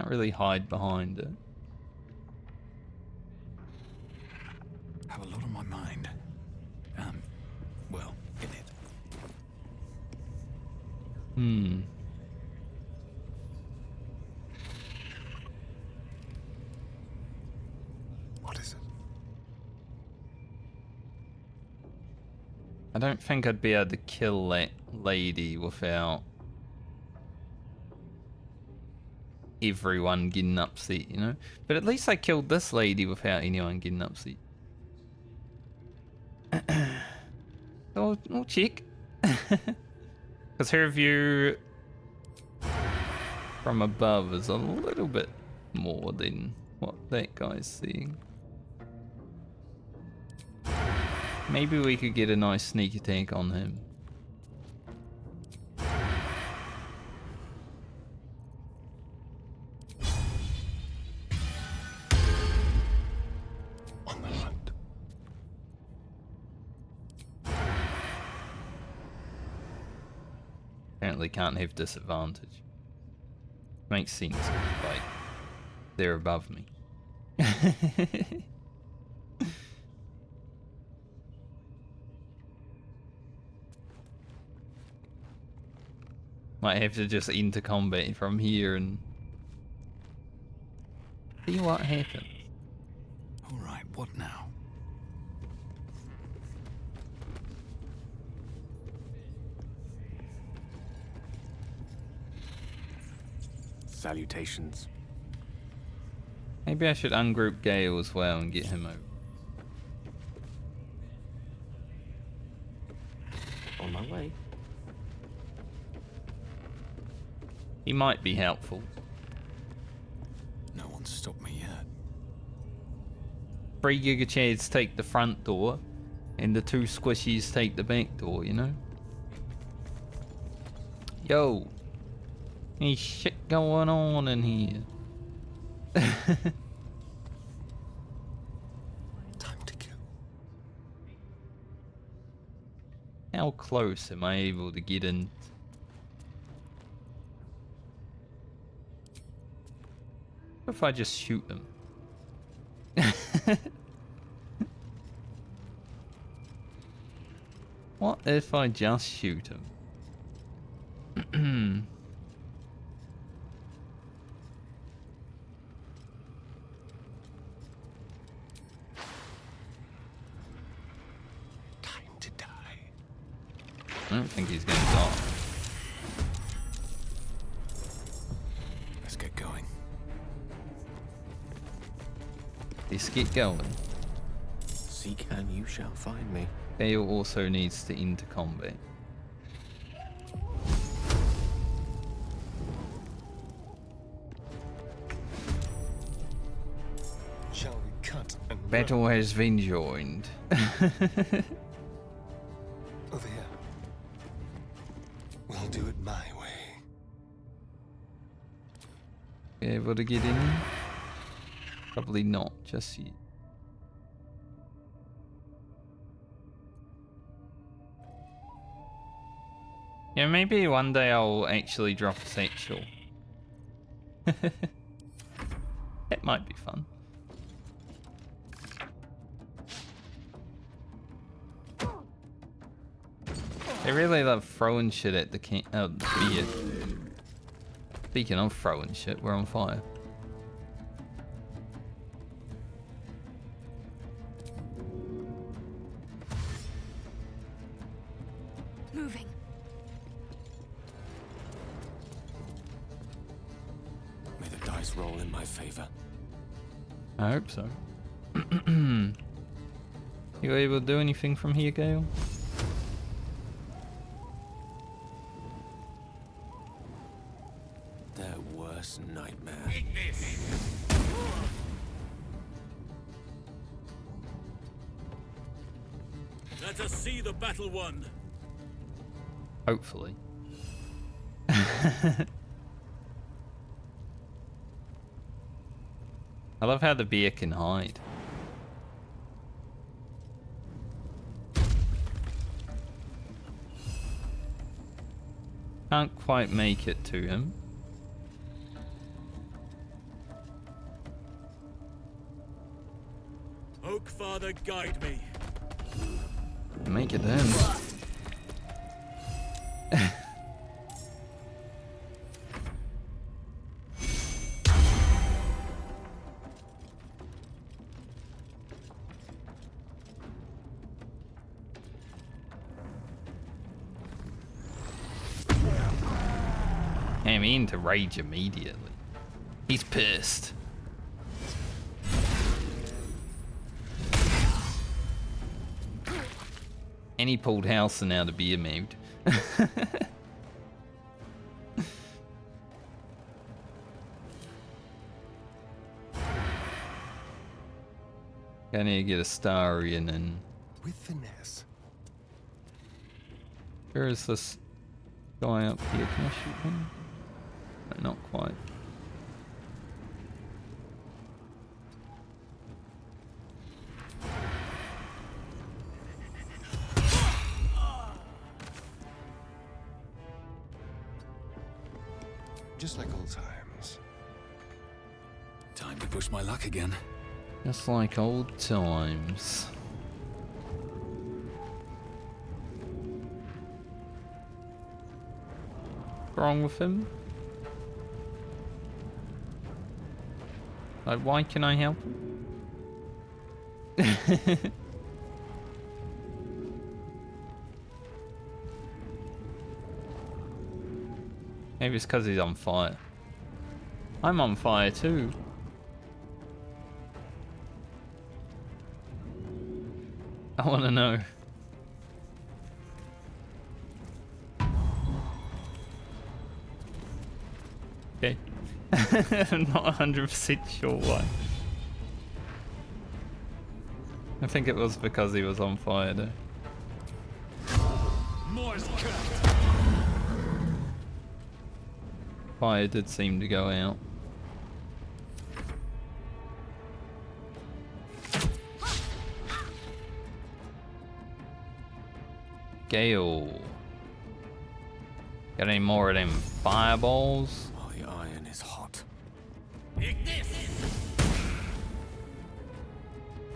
really hide behind it. Have a lot on my mind. Well, in it. What is it? I don't think I'd be able to kill that lady without everyone getting upset, you know? But at least I killed this lady without anyone getting upset. So we'll check. Because her view from above is a little bit more than what that guy's seeing. Maybe we could get a nice sneak attack on him. On the hunt. Apparently can't have disadvantage. Makes sense, like they're above me. Might have to just enter combat from here and see what happens. Alright, what now? Salutations. Maybe I should ungroup Gale as well and get him over. On my way. He might be helpful. No one's stopped me yet. 3 gigachads take the front door, and the 2 squishies take the back door, you know? Yo! Any shit going on in here. Time to kill. How close am I able to get in? What if I just shoot them? What if I just shoot him? Time to die. I don't think he's gonna die. Let's get going. Let's get going. Seek and you shall find me. Gale also needs to enter combat. Shall we cut and Battle has been joined. Over here. We'll do it my way. Be able to get in? Probably not just yet. Yeah, maybe one day I'll actually drop a satchel. That might be fun. They really love throwing shit at the beer. Speaking of throwing shit, we're on fire. Moving. May the dice roll in my favor. I hope so. You able to do anything from here, Gale? Their worst nightmare. Let us see the battle won. Hopefully. I love how the beer can hide. Can't quite make it to him. Oak Father, guide me. Make it in. I mean to rage immediately. He's pissed. And he pulled Halson out of beer mode. I need to get a Starion and with finesse. Where is this guy up here? Can I shoot him? No, not quite. Just like old times. Time to push my luck again. Just like old times. What's wrong with him? Like, why can I help him? Maybe it's because he's on fire. I'm on fire too. I want to know. Okay. I'm not 100% sure why. I think it was because he was on fire though. Morse cut. Fire did seem to go out. Gale. Got any more of them fireballs? Oh, the iron is hot.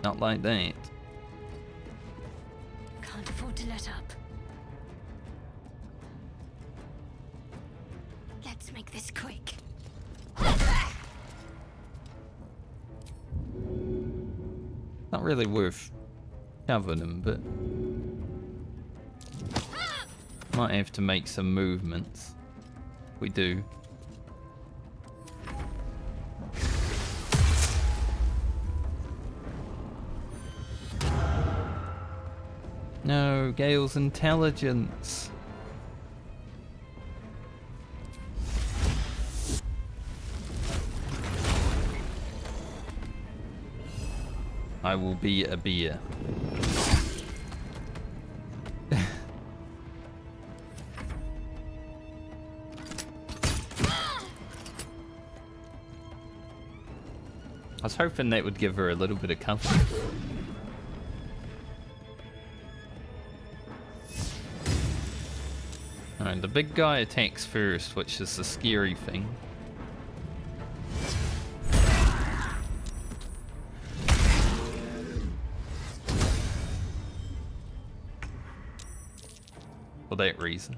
Not like that. Can't afford to let up. Let's make this quick. Not really worth covering them, but might have to make some movements. We do. No, Gale's intelligence. I will be a beer. I was hoping that would give her a little bit of cover. Alright, the big guy attacks first, which is the scary thing. For that reason.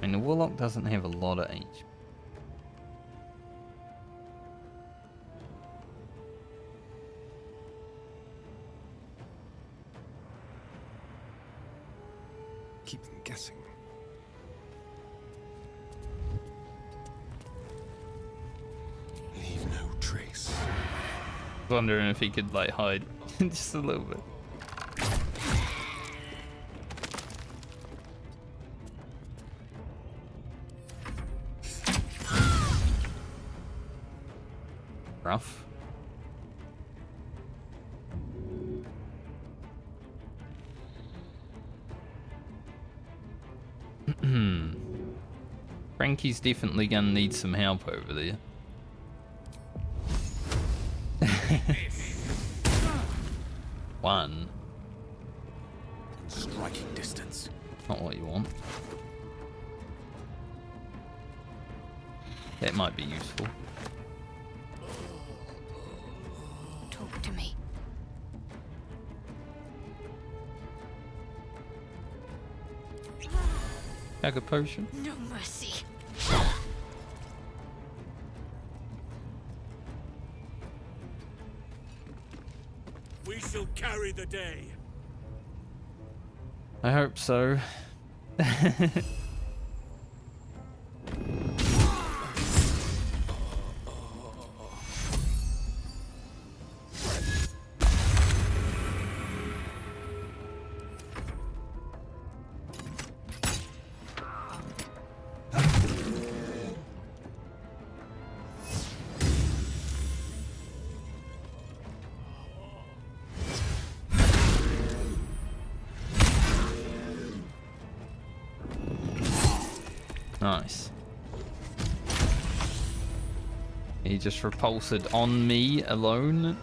I mean, the Warlock doesn't have a lot of HP. Keep them guessing. Leave no trace. Wondering if he could like hide just a little bit. rough. Frankie's definitely gonna need some help over there. One. Striking distance. Not what you want. That might be useful. Talk to me. Dagger potion. No mercy. We shall carry the day. I hope so. Nice. He just repulsed on me alone.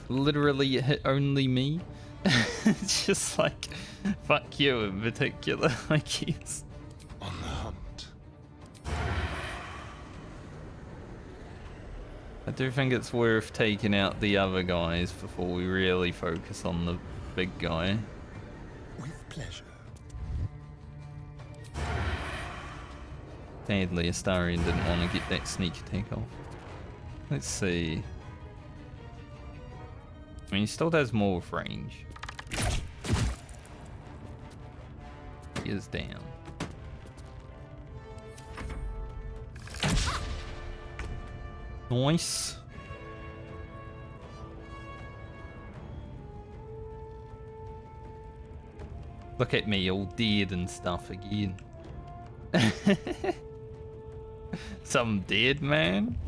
Literally hit only me. It's just like, fuck you in particular, like he's on the hunt. I do think it's worth taking out the other guys before we really focus on the big guy. With pleasure. Sadly, Astarion didn't want to get that sneak attack off. Let's see. I mean, he still does more with range. He is down. Nice. Look at me, all dead and stuff again. Some dead man?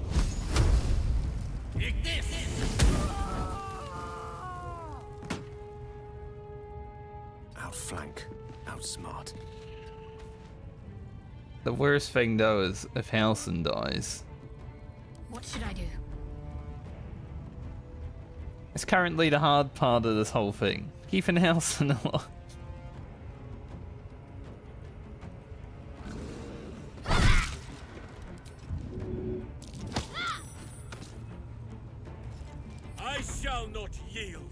Outflank, outsmart. The worst thing though is if Halsin dies. What should I do? It's currently the hard part of this whole thing. Keeping Halsin alive. I shall not yield.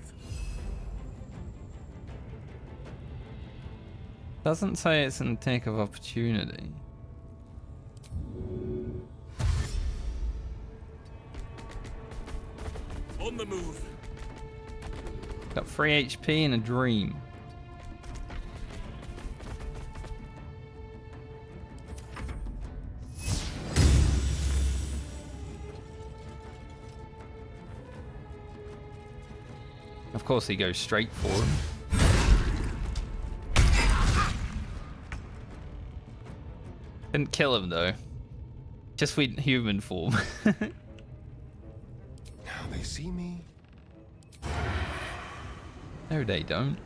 Doesn't say it's an attack of opportunity. On the move. Got 3 HP and a dream. Of course he goes straight for him. Didn't kill him though. Just went human form. Now they see me. No, they don't.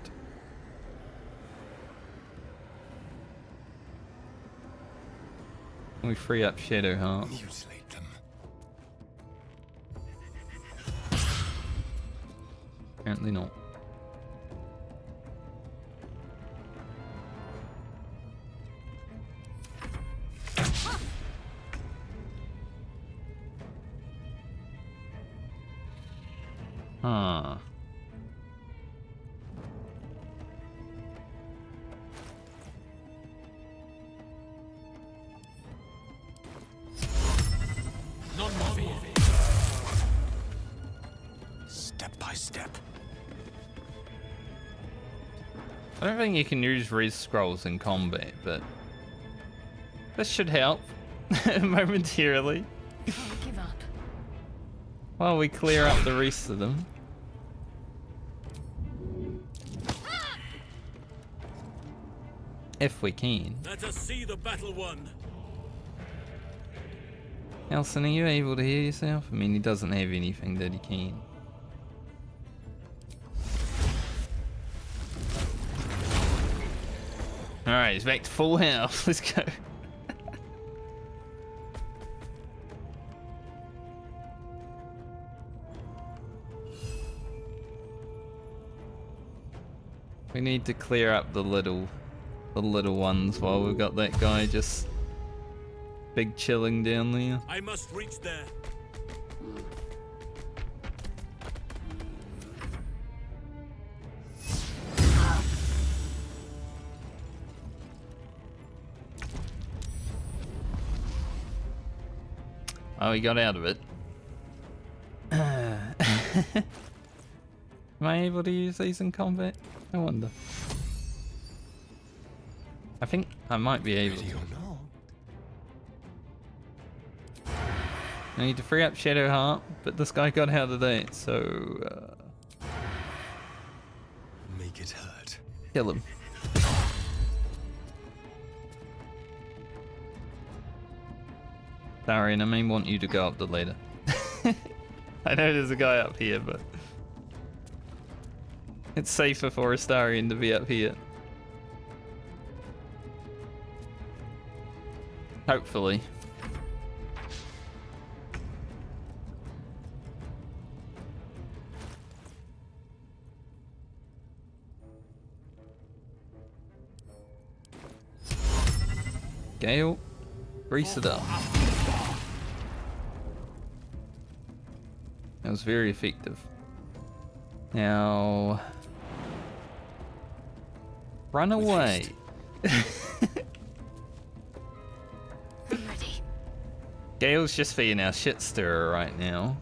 We free up Shadowheart. Mutilate them. Apparently not. Huh. Step by step. I don't think you can use res scrolls in combat, but this should help momentarily. Can't give up. While we clear up the rest of them. If we can. Let us see the battle won. Elson, are you able to hear yourself? I mean, he doesn't have anything that he can. Alright, he's back to full health. Let's go. We need to clear up the little ones while we've got that guy just big chilling down there. I must reach there. Oh, he got out of it. Am I able to use these in combat? I wonder. I think I might be able to. I need to free up Shadowheart, but this guy got out of that, so Make it hurt. kill him. Darian, I may want you to go up the ladder. I know there's a guy up here, but it's safer for Astarion to be up here. Hopefully. Gale, grease it up. That was very effective. Now, run away. I'm ready. Gale's just being our shit stirrer right now.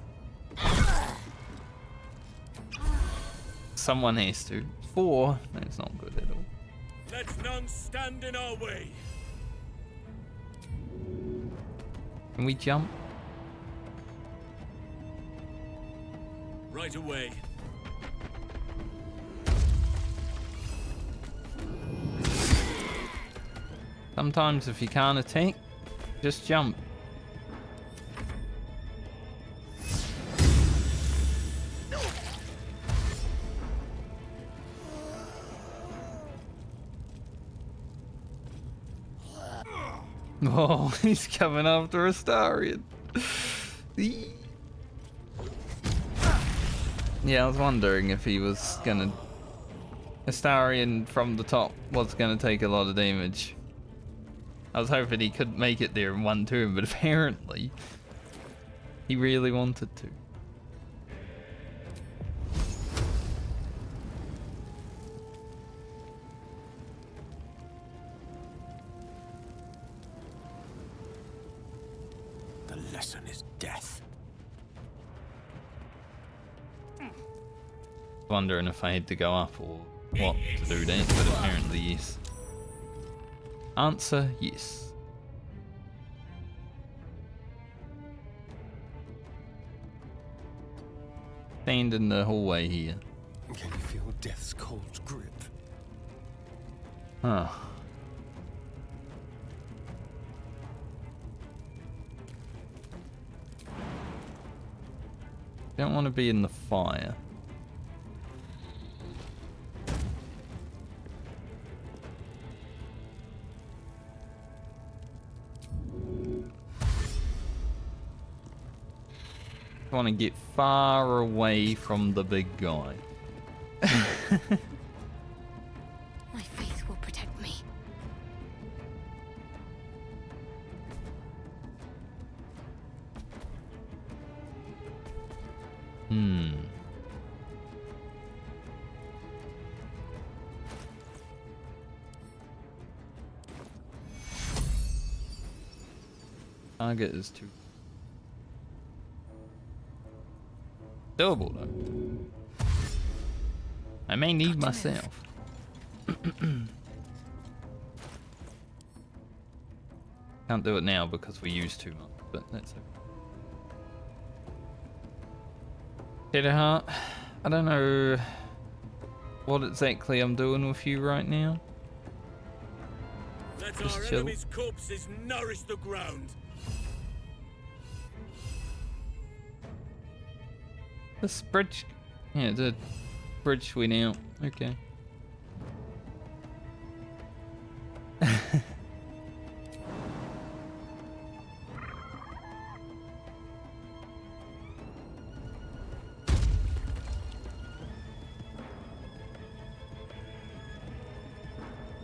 Someone has to. 4, that's not good at all. Let none stand in our way. Can we jump? Right away. Sometimes if you can't attack, just jump. Oh, he's coming after Astarion. Yeah, I was wondering if he was gonna... Astarion from the top was gonna take a lot of damage. I was hoping he could make it there in one turn, but apparently he really wanted to. The lesson is death. Wondering if I had to go up or what to do that, but apparently yes. Answer, yes. Stand in the hallway here. Can you feel death's cold grip? Huh. Don't want to be in the fire. Want to get far away from the big guy. My faith will protect me. Target is too doable though. I may need myself. Can't do it now because we use too much, but that's okay. Shadowheart, I don't know what exactly I'm doing with you right now. Let Just our chill. enemy's corpses nourish the ground. This bridge. Yeah, the bridge went out. Okay.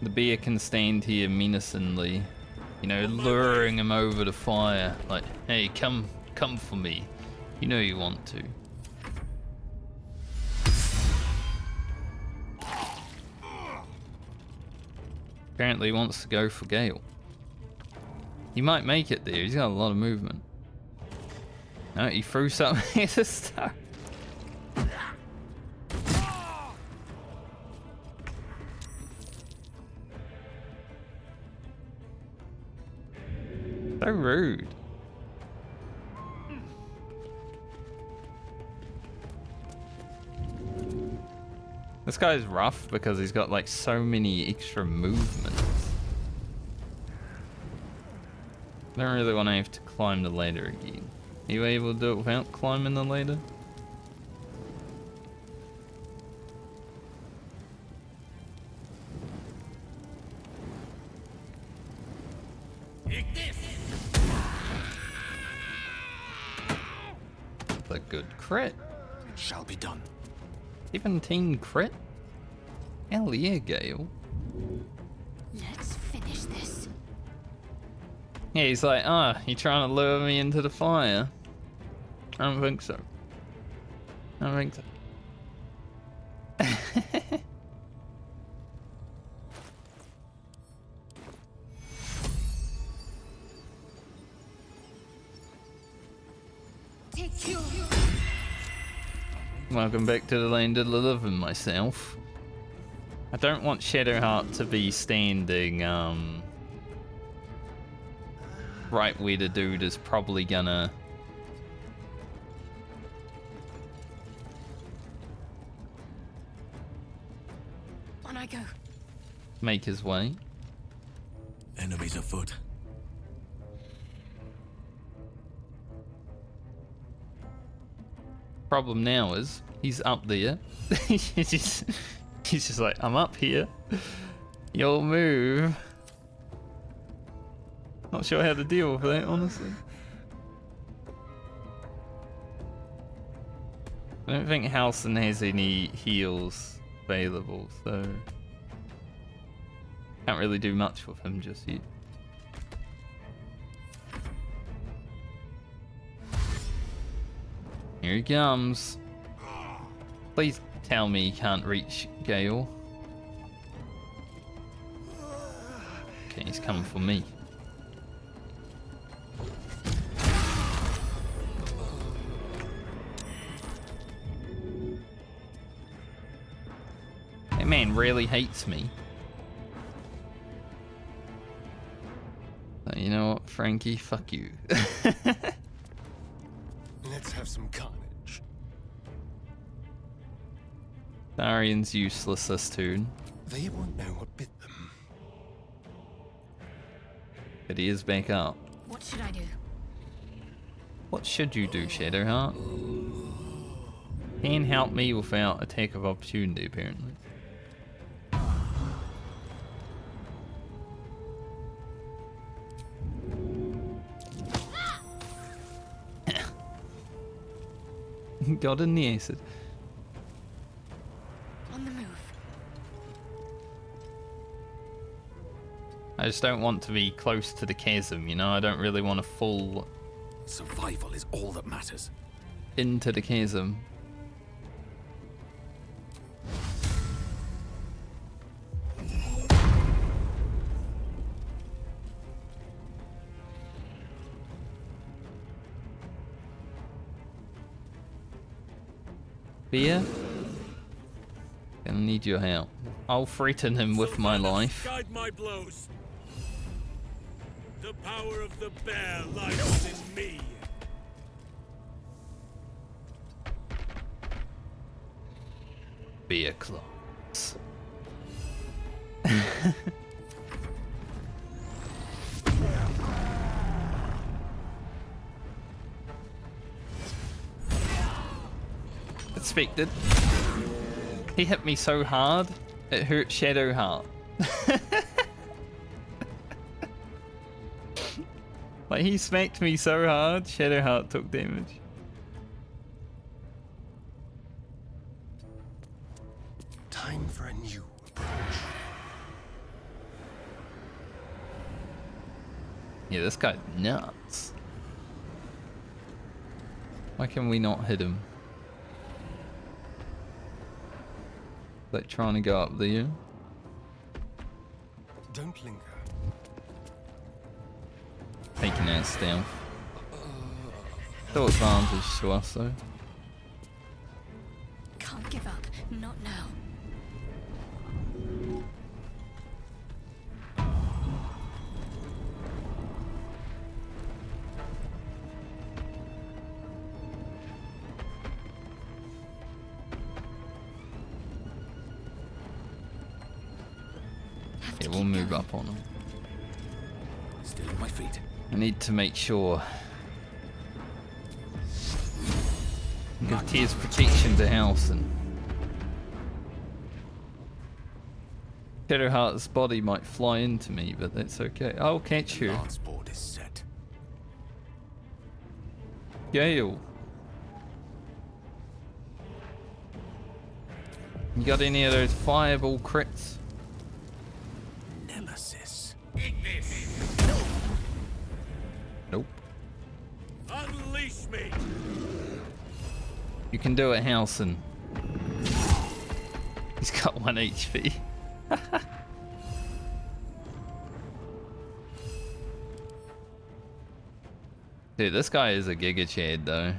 The bear can stand here menacingly, you know, luring him over the fire. Like, hey, come for me. You know you want to. Apparently he wants to go for Gale. He might make it there, he's got a lot of movement. No, he threw something at the start. So rude. This guy's rough because he's got like so many extra movements. I don't really want to have to climb the ladder again. Are you able to do it without climbing the ladder? A good crit. It shall be done. 17 crit? Hell yeah, Gale. Let's finish this. Yeah, he's like, you trying to lure me into the fire? I don't think so. I don't think so. Welcome back to the land of the living, myself. I don't want Shadowheart to be standing right where the dude is probably gonna On I go. make his way. Enemies afoot. Problem now is he's up there. he's just like, I'm up here. You'll move. Not sure how to deal with that, honestly. I don't think Halson has any heals available, so can't really do much with him just yet. Here he comes. Please tell me he can't reach Gale. Okay, he's coming for me. That man really hates me. So you know what, Frankie? Fuck you. Let's have some carnage. Darian's useless this turn. They won't know what bit them. But he is back up. What should I do? What should you do, Shadowheart? Can't help me without attack of opportunity, apparently. Got in the acid. On the move. I just don't want to be close to the chasm, you know? I don't really want to fall Survival is all that matters. into the chasm. Beer? Gonna need your help. I'll threaten him with my life. Guide my blows. The power of the bear lies within me. Beer claws. unexpected. He hit me so hard, it hurt Shadowheart. Like, he smacked me so hard, Shadowheart took damage. Time for a new approach. Yeah, this guy's nuts. Why can we not hit him? Like trying to go up there. Don't linger. Taking out stealth. Still advantage to us though. Can't give up. Not now. Yeah, we'll move up on him. Still on my feet. I need to make sure. Give Tears protection to Halson. Shadowheart's body might fly into me, but that's okay. I'll catch you. Lance board is set. Gale. You got any of those fireball crits? Nemesis. Nope. Unleash me! You can do it, Halson. He's got 1 HP. Dude, this guy is a Giga Chad though.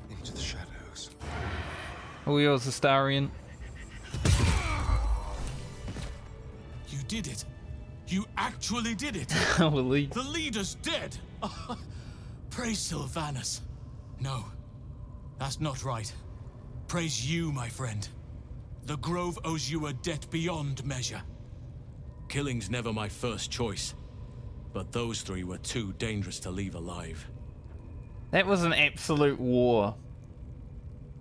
Into the shadows. All yours, Astarion. You did it. You actually did it. Holy. The leader's dead. Praise Sylvanas. No, that's not right. Praise you, my friend. The Grove owes you a debt beyond measure. Killing's never my first choice, but those three were too dangerous to leave alive. That was an absolute war.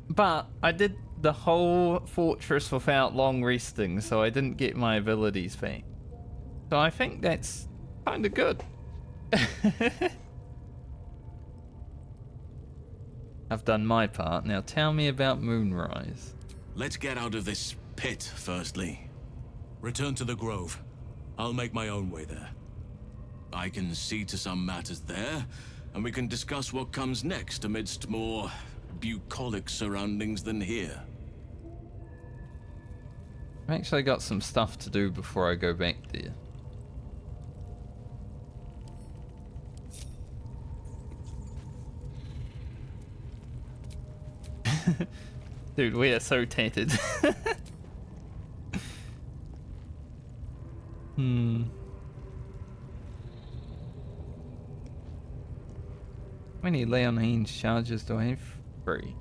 But I did the whole fortress without long resting, so I didn't get my abilities back. So I think that's kind of good. I've done my part. Now tell me about Moonrise. Let's get out of this pit, firstly. Return to the Grove. I'll make my own way there. I can see to some matters there, and we can discuss what comes next amidst more bucolic surroundings than here. I've actually got some stuff to do before I go back there. Dude, we are so tattered. How many Leon Haynes charges do I have? 3.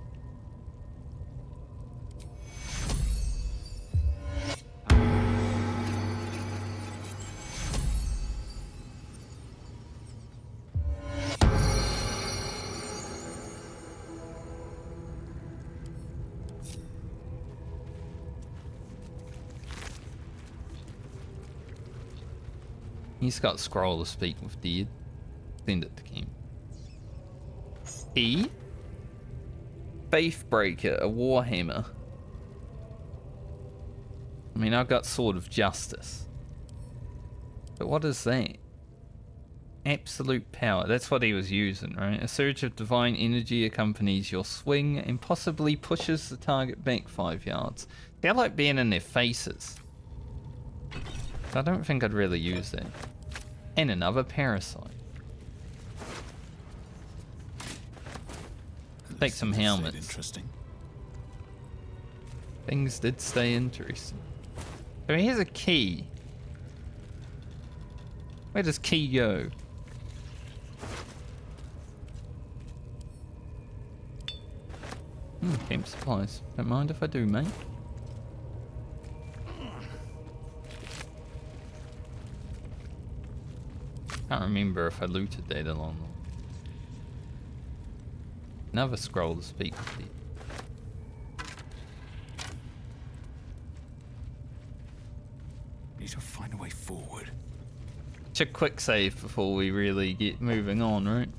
He's got scroll to speak with Dead. Send it to him. E. Faithbreaker, a warhammer. I mean, I've got Sword of Justice. But what is that? Absolute power. That's what he was using, right? A surge of divine energy accompanies your swing and possibly pushes the target back 5 yards. They like being in their faces. I don't think I'd really use that. And another parasite. Take some helmets. Interesting. Things did stay interesting. So here's a key. Where does key go? Camp supplies. Don't mind if I do, mate. Can't remember if I looted that along the way. Another scroll to speak with you. Need to find a way forward. It's a quick save before we really get moving on, right?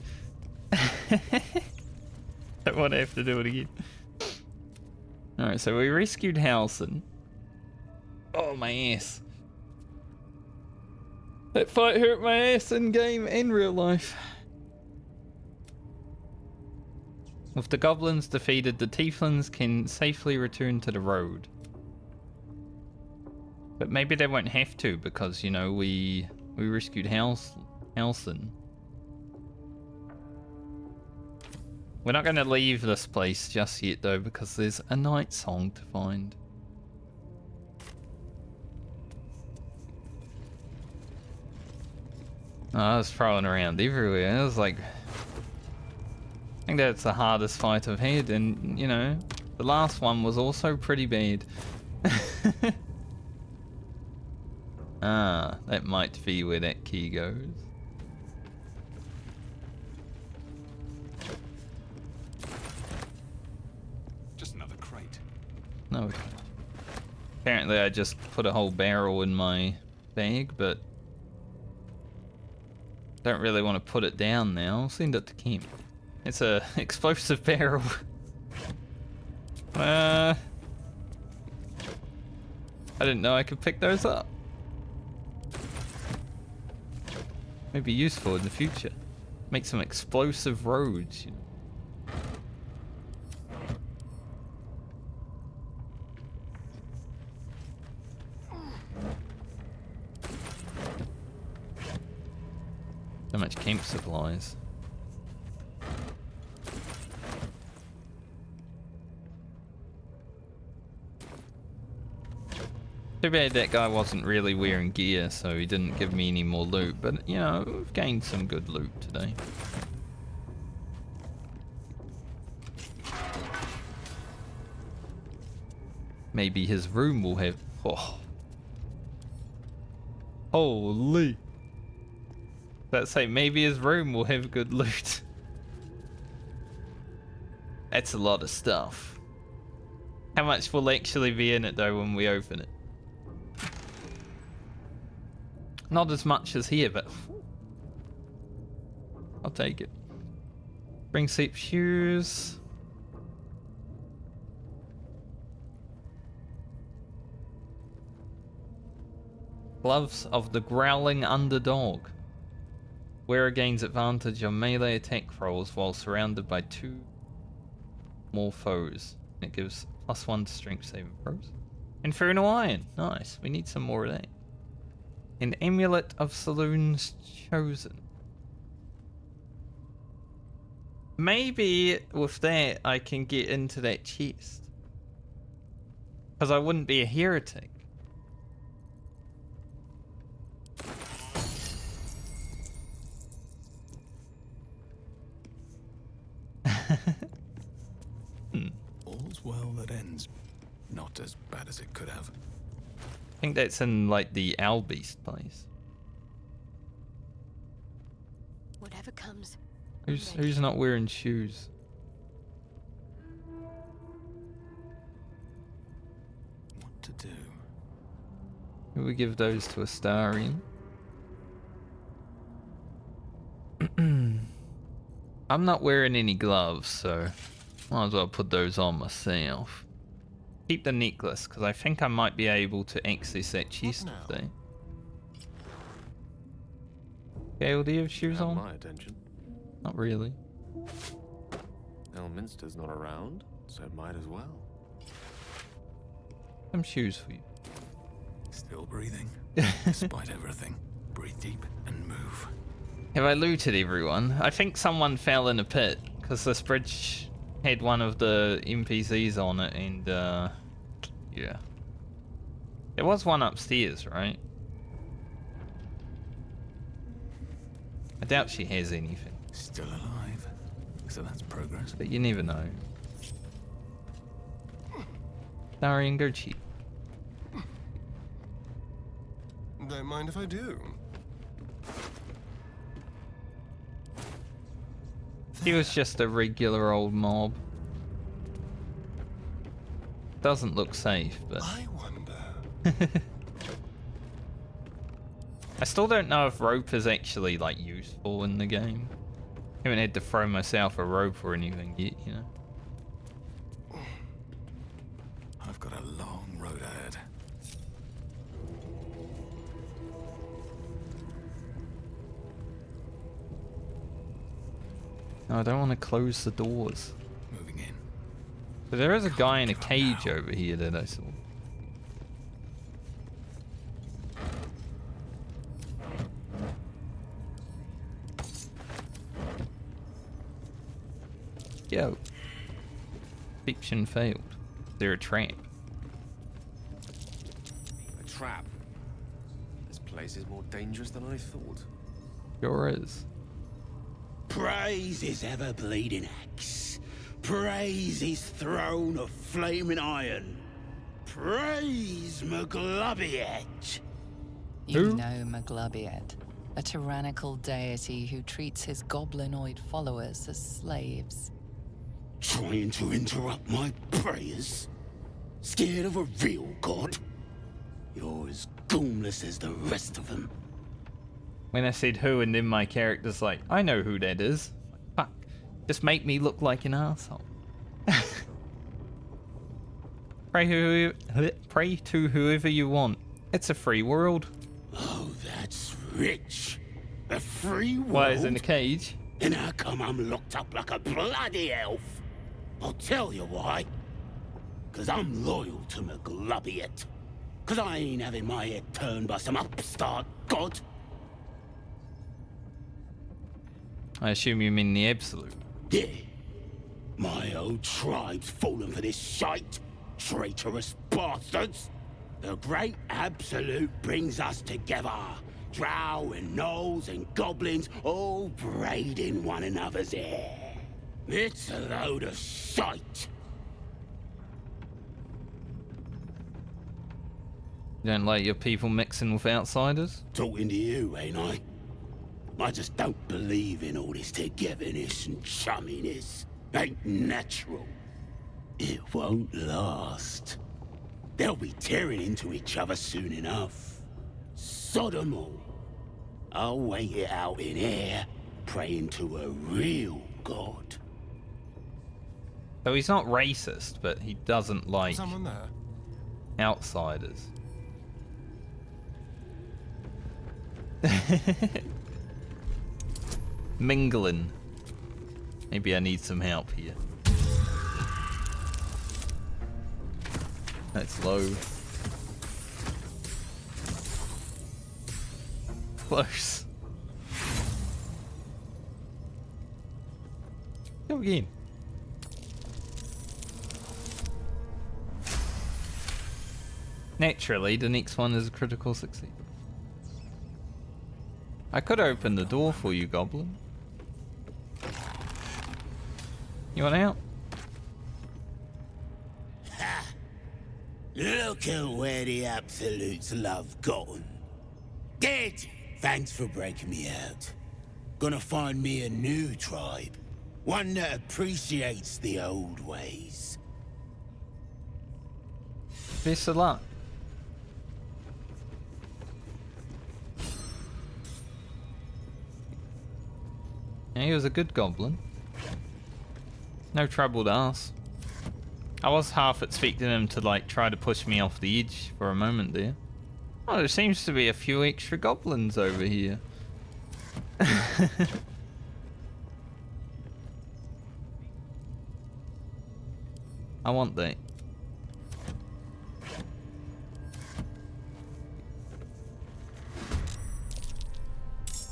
Don't want to have to do it again. Alright, so we rescued Halson. Oh, my ass. That fight hurt my ass in game and real life. With the goblins defeated, the tieflings can safely return to the road. But maybe they won't have to because, you know, we rescued Halson. We're not going to leave this place just yet though because there's a night song to find. Oh, I was throwing around everywhere. It was like... I think that's the hardest fight I've had, and, you know, the last one was also pretty bad. Ah, that might be where that key goes. Just another crate. No. Apparently I just put a whole barrel in my bag, but don't really want to put it down now. I'll send it to camp. It's a explosive barrel. I didn't know I could pick those up. Maybe useful in the future. Make some explosive roads, you know. So much camp supplies. Too bad that guy wasn't really wearing gear, so he didn't give me any more loot, but you know, we've gained some good loot today. Maybe his room will have... Oh. Holy! Let's say maybe his room will have good loot. That's a lot of stuff. How much will actually be in it though when we open it? Not as much as here, but I'll take it. Bring sleep shoes. Gloves of the growling underdog. Wearer gains advantage on melee attack rolls while surrounded by 2 more foes. It gives +1 to strength saving throws. Infernal Iron. Nice. We need some more of that. An amulet of Saloon's Chosen. Maybe with that I can get into that chest. Because I wouldn't be a heretic. All's well that ends not as bad as it could have. I think that's in like the Owl Beast place. Whatever comes. Who's not wearing shoes? What to do? Can we give those to Astarion? I'm not wearing any gloves, so might as well put those on myself. Keep the necklace, because I think I might be able to access that chest today. Gale, do you have shoes on? My attention. Not really. Elminster's not around, so it might as well. Some shoes for you. Still breathing, despite everything. Breathe deep and move. Have I looted everyone? I think someone fell in a pit, because this bridge had one of the NPCs on it, and yeah. There was one upstairs, right? I doubt she has anything. Still alive, so that's progress. But you never know. Darian, go cheat. Don't mind if I do. He was just a regular old mob. Doesn't look safe, but... I wonder... I still don't know if rope is actually, like, useful in the game. I haven't had to throw myself a rope or anything yet, you know? I've got a long road ahead. No, I don't want to close the doors. Moving in. But there is a guy in a cage over here that I saw. Yo. Fiction failed. They're a trap. A trap? This place is more dangerous than I thought. Sure is. Praise his ever-bleeding axe. Praise his throne of flaming iron. Praise Maglubiet. You know Maglubiet, a tyrannical deity who treats his goblinoid followers as slaves. Trying to interrupt my prayers? Scared of a real god? You're as goomless as the rest of them. When I said who and then my character's like, I know who that is. Fuck. Just make me look like an asshole. Pray to whoever you want. It's a free world. Oh, that's rich. A free world? Why is in a cage? And how come I'm locked up like a bloody elf? I'll tell you why. 'Cause I'm loyal to Maglubiet. 'Cause I ain't having my head turned by some upstart god. I assume you mean the Absolute. Yeah. My old tribe's fallen for this shite. Traitorous bastards. The great Absolute brings us together. Drow and gnolls and goblins all braiding one another's hair. It's a load of shite. You don't like your people mixing with outsiders? Talking to you, ain't I? I just don't believe in all this togetherness and chumminess. Ain't natural. It won't last. They'll be tearing into each other soon enough. Sod 'em all. I'll wait it out in air, praying to a real god. So he's not racist, but he doesn't like Someone there? outsiders. Mingling. Maybe I need some help here. That's low. Close. Go again. Naturally, the next one is a critical succeed. I could open the door for you, Goblin. You want out? Ha! Look at where the Absolutes love gotten. Dead! Thanks for breaking me out. Gonna find me a new tribe. One that appreciates the old ways. Best of luck. Yeah, he was a good goblin. No trouble to us. I was half expecting him to like try to push me off the edge for a moment there. Oh, there seems to be a few extra goblins over here. I want that.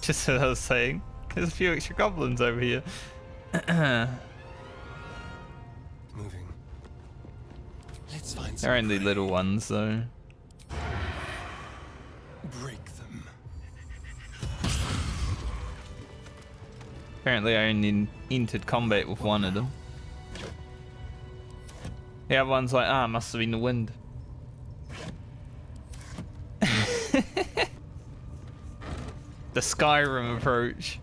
Just as I was saying, there's a few extra goblins over here. Moving. Let's find They're only little ones, though. break them. Apparently, I only entered combat with one of them. The other one's like, ah, must have been the wind. The Skyrim approach.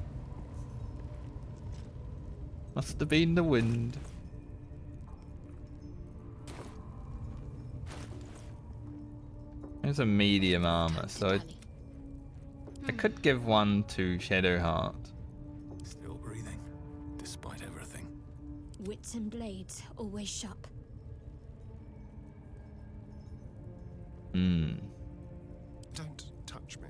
Must have been the wind. There's a medium armor, so I could give one to Shadowheart. Still breathing, despite everything. Wits and blades, always sharp. Hmm. Don't touch me.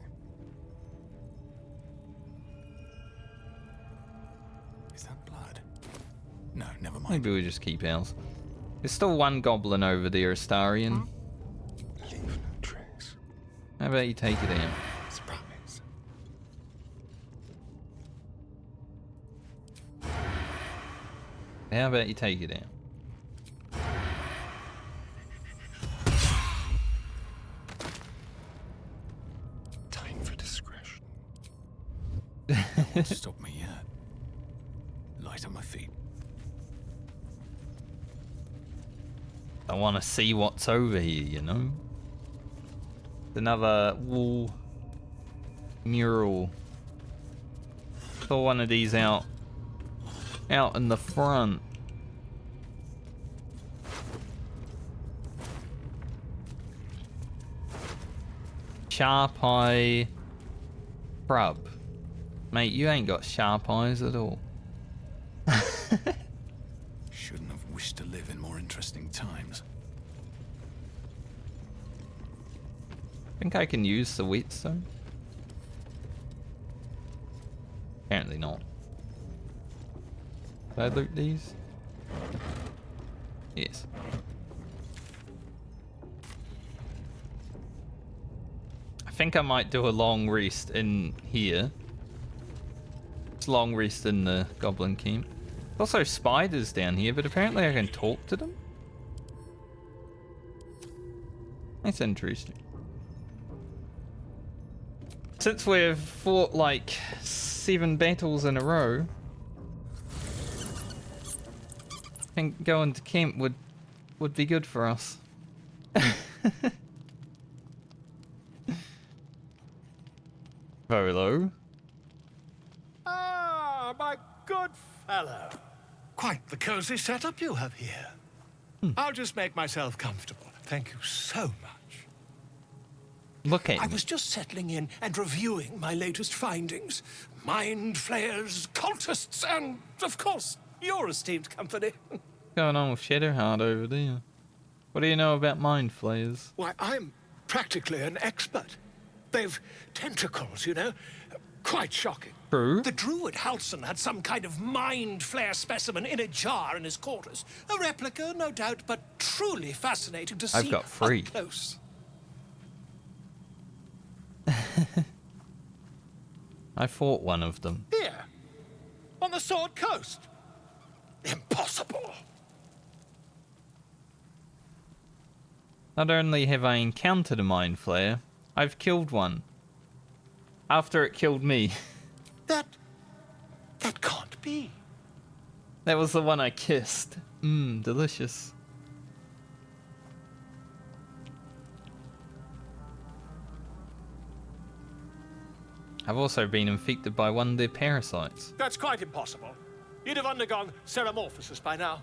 Is that blood? No, never mind. Maybe we just keep ours. There's still one goblin over there, Astarion. Leave no trace. How about you take it out? Surprise. How about you take it out? Time for discretion. Won't stop me yet. Light on my feet. I want to see what's over here, you know? Another wall mural. Saw one of these out in the front. Sharp eye Crub. Mate, you ain't got sharp eyes at all. Shouldn't have wished to live in more interesting times. Think I can use the whetstone? Apparently not. Did I loot these? Yes. I think I might do a long rest in here. It's a long rest in the Goblin Camp. There's also spiders down here, but apparently I can talk to them. That's interesting. Since we've fought like 7 battles in a row, I think going to camp would be good for us. Volo. Ah, my good fellow. Quite the cozy setup you have here. I'll just make myself comfortable. Thank you so much. Look at I me. was just settling in and reviewing my latest findings. Mind flayers, cultists, and, of course, your esteemed company. What's going on with Shadowheart over there? What do you know about mind flayers? Why, I'm practically an expert. They've tentacles, you know? Quite shocking. True. The druid Halson had some kind of mind flare specimen in a jar in his quarters. A replica, no doubt, but truly fascinating to see I've got 3. up close. I fought one of them. Here, on the Sword Coast. Impossible. Not only have I encountered a mind flayer, I've killed one. After it killed me. That can't be. That was the one I kissed. Mmm, delicious. I've also been infected by one of their parasites. That's quite impossible. You'd have undergone ceramorphosis by now.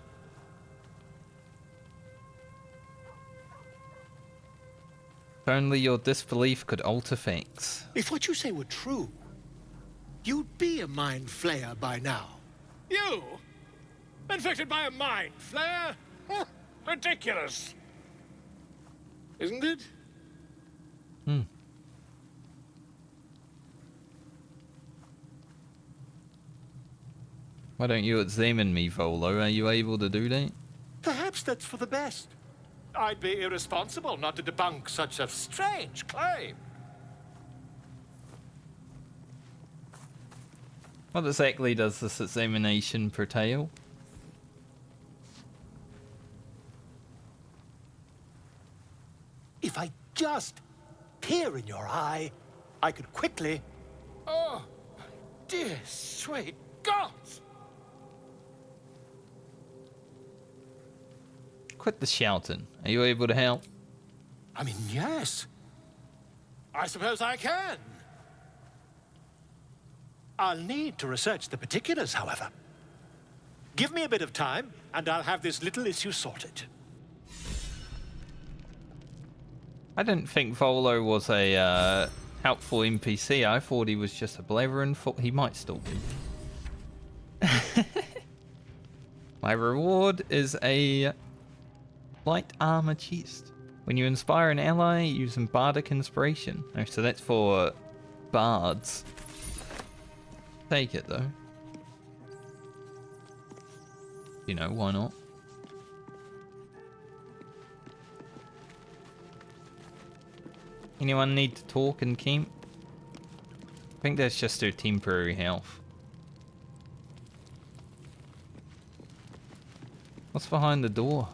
If only your disbelief could alter facts. If what you say were true, you'd be a mind flayer by now. You? Infected by a mind flayer? Huh, ridiculous. Isn't it? Hmm. Why don't you examine me, Volo? Are you able to do that? Perhaps that's for the best. I'd be irresponsible not to debunk such a strange claim. What exactly does this examination pertain? If I just peer in your eye, I could quickly... Oh, dear sweet gods! Quit the shouting. Are you able to help? I mean, yes. I suppose I can. I'll need to research the particulars, however. Give me a bit of time, and I'll have this little issue sorted. I didn't think Volo was a helpful NPC. I thought he was just a blabbering. He might still be. My reward is a light armor chest. When you inspire an ally using bardic inspiration. Oh, so that's for bards. Take it though. You know, why not? Anyone need to talk and camp? I think that's just their temporary health. What's behind the door?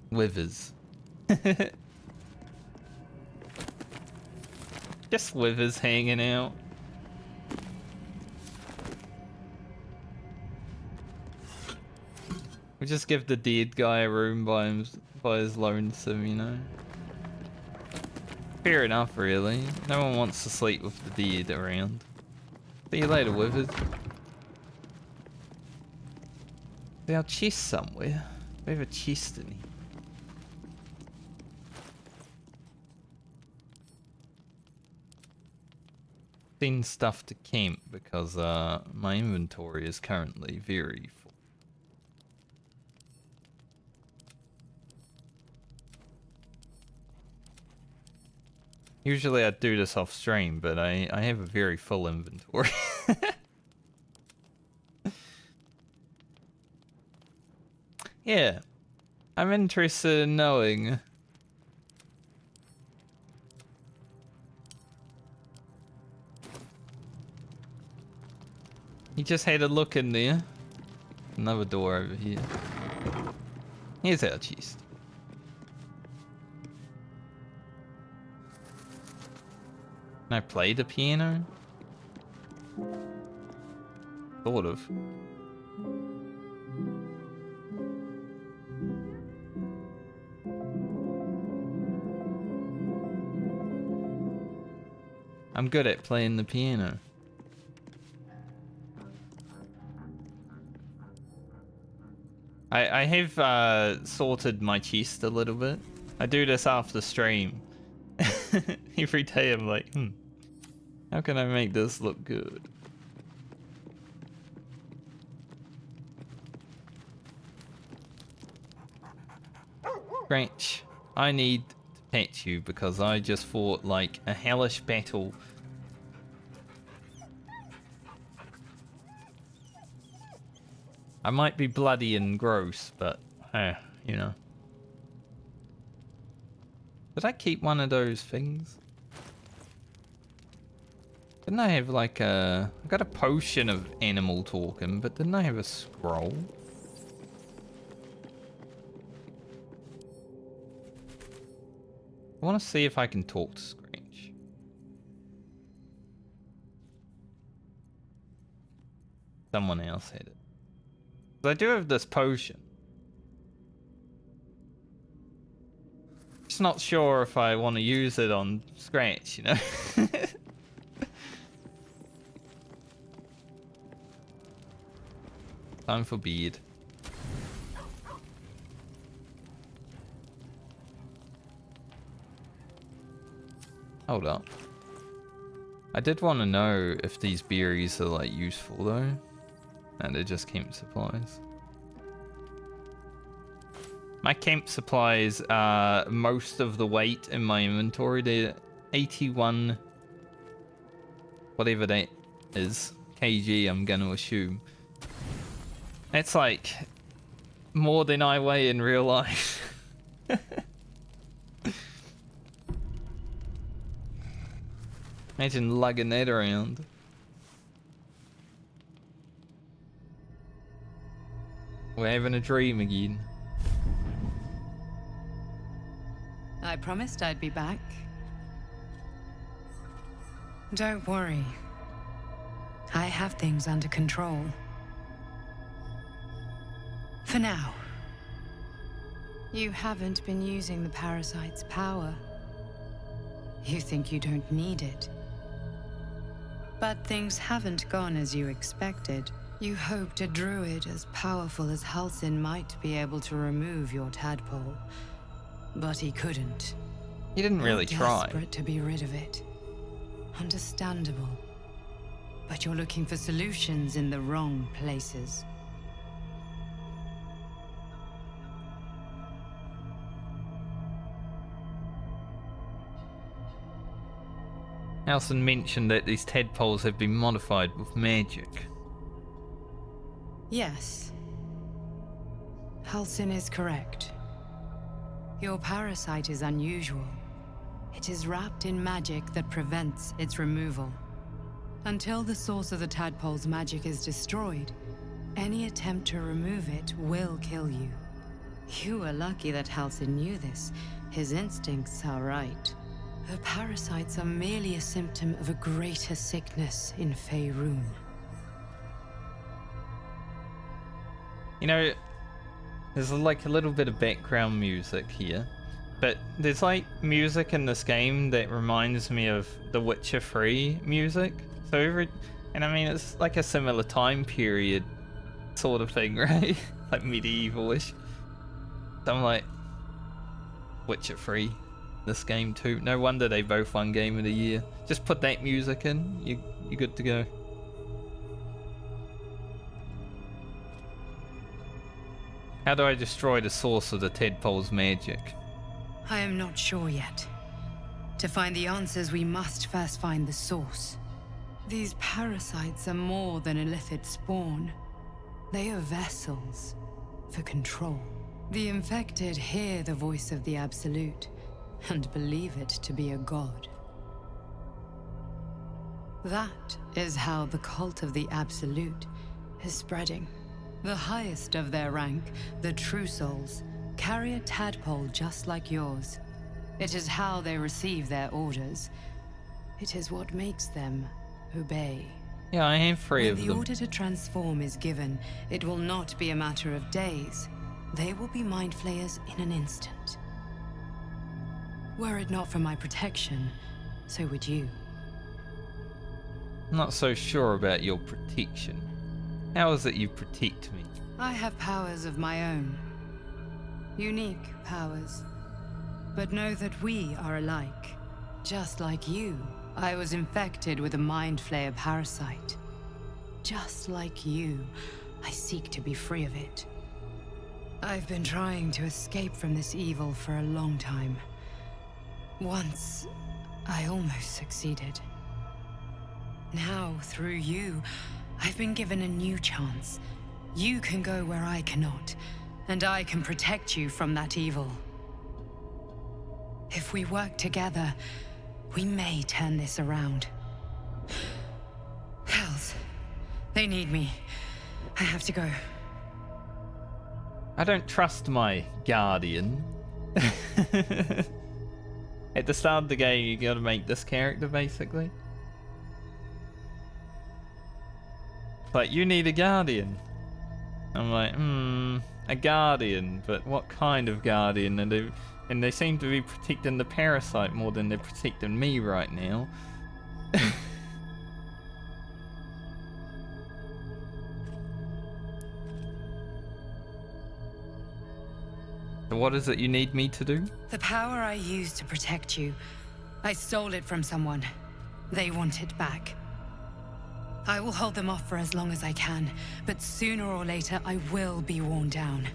Withers. Just withers hanging out. We just give the dead guy a room by his lonesome, you know. Fair enough, really. No one wants to sleep with the dead around. See you later, withers. There's our chest somewhere. We have a chest in here. Send stuff to camp because my inventory is currently very full. Usually I'd do this off stream, but I have a very full inventory. Yeah, I'm interested in knowing. He just had a look in there. Another door over here. Here's our chest. Can I play the piano? Sort of. I'm good at playing the piano. I have sorted my chest a little bit. I do this after stream. Every day I'm like, how can I make this look good? Scratch, I need to pet you because I just fought like a hellish battle. I might be bloody and gross, but you know. Did I keep one of those things? Didn't I have like a... I got a potion of animal talking, but didn't I have a scroll? I want to see if I can talk to Scratch. Someone else had it. But I do have this potion. Just not sure if I want to use it on Scratch, you know? Time for beard. Hold up. I did want to know if these berries are like useful though. And they're just camp supplies. My camp supplies are most of the weight in my inventory. They're 81, whatever that is, kg I'm gonna assume. That's like more than I weigh in real life. Imagine lugging that around. We're having a dream again. I promised I'd be back. Don't worry. I have things under control. For now. You haven't been using the parasite's power. You think you don't need it. But things haven't gone as you expected. You hoped a druid as powerful as Halsin might be able to remove your tadpole. But he couldn't. He didn't really You're try. desperate to be rid of it. Understandable. But you're looking for solutions in the wrong places. Halsin mentioned that these tadpoles have been modified with magic. Yes. Halsin is correct. Your parasite is unusual. It is wrapped in magic that prevents its removal. Until the source of the tadpole's magic is destroyed, any attempt to remove it will kill you. You were lucky that Halsin knew this. His instincts are right. The parasites are merely a symptom of a greater sickness in Faerun. You know, there's like a little bit of background music here, but there's like music in this game that reminds me of The Witcher 3 music. So and I mean, it's like a similar time period sort of thing, right? Like medieval-ish. So I'm like, Witcher 3, this game too. No wonder they both won Game of the Year. Just put that music in, you're good to go. How do I destroy the source of the tadpole's magic? I am not sure yet. To find the answers, we must first find the source. These parasites are more than illithid spawn. They are vessels for control. The infected hear the voice of the Absolute and believe it to be a god. That is how the cult of the Absolute is spreading. The highest of their rank, the True Souls, carry a tadpole just like yours. It is how they receive their orders. It is what makes them obey. Yeah, I have 3 of When them. the order to transform is given, it will not be a matter of days. They will be mind flayers in an instant. Were it not for my protection, so would you. I'm not so sure about your protection. How is it you protect me? I have powers of my own. Unique powers. But know that we are alike. Just like you, I was infected with a Mind Flayer parasite. Just like you, I seek to be free of it. I've been trying to escape from this evil for a long time. Once, I almost succeeded. Now, through you, I've been given a new chance. You can go where I cannot, and I can protect you from that evil. If we work together, we may turn this around. Hells, they need me. I have to go. I don't trust my guardian. At the start of the game, you gotta make this character, basically. Like, you need a guardian. I'm like, a guardian, but what kind of guardian? And they seem to be protecting the parasite more than they're protecting me right now. So what is it you need me to do? The power I used to protect you, I stole it from someone. They want it back. I will hold them off for as long as I can, but sooner or later I will be worn down.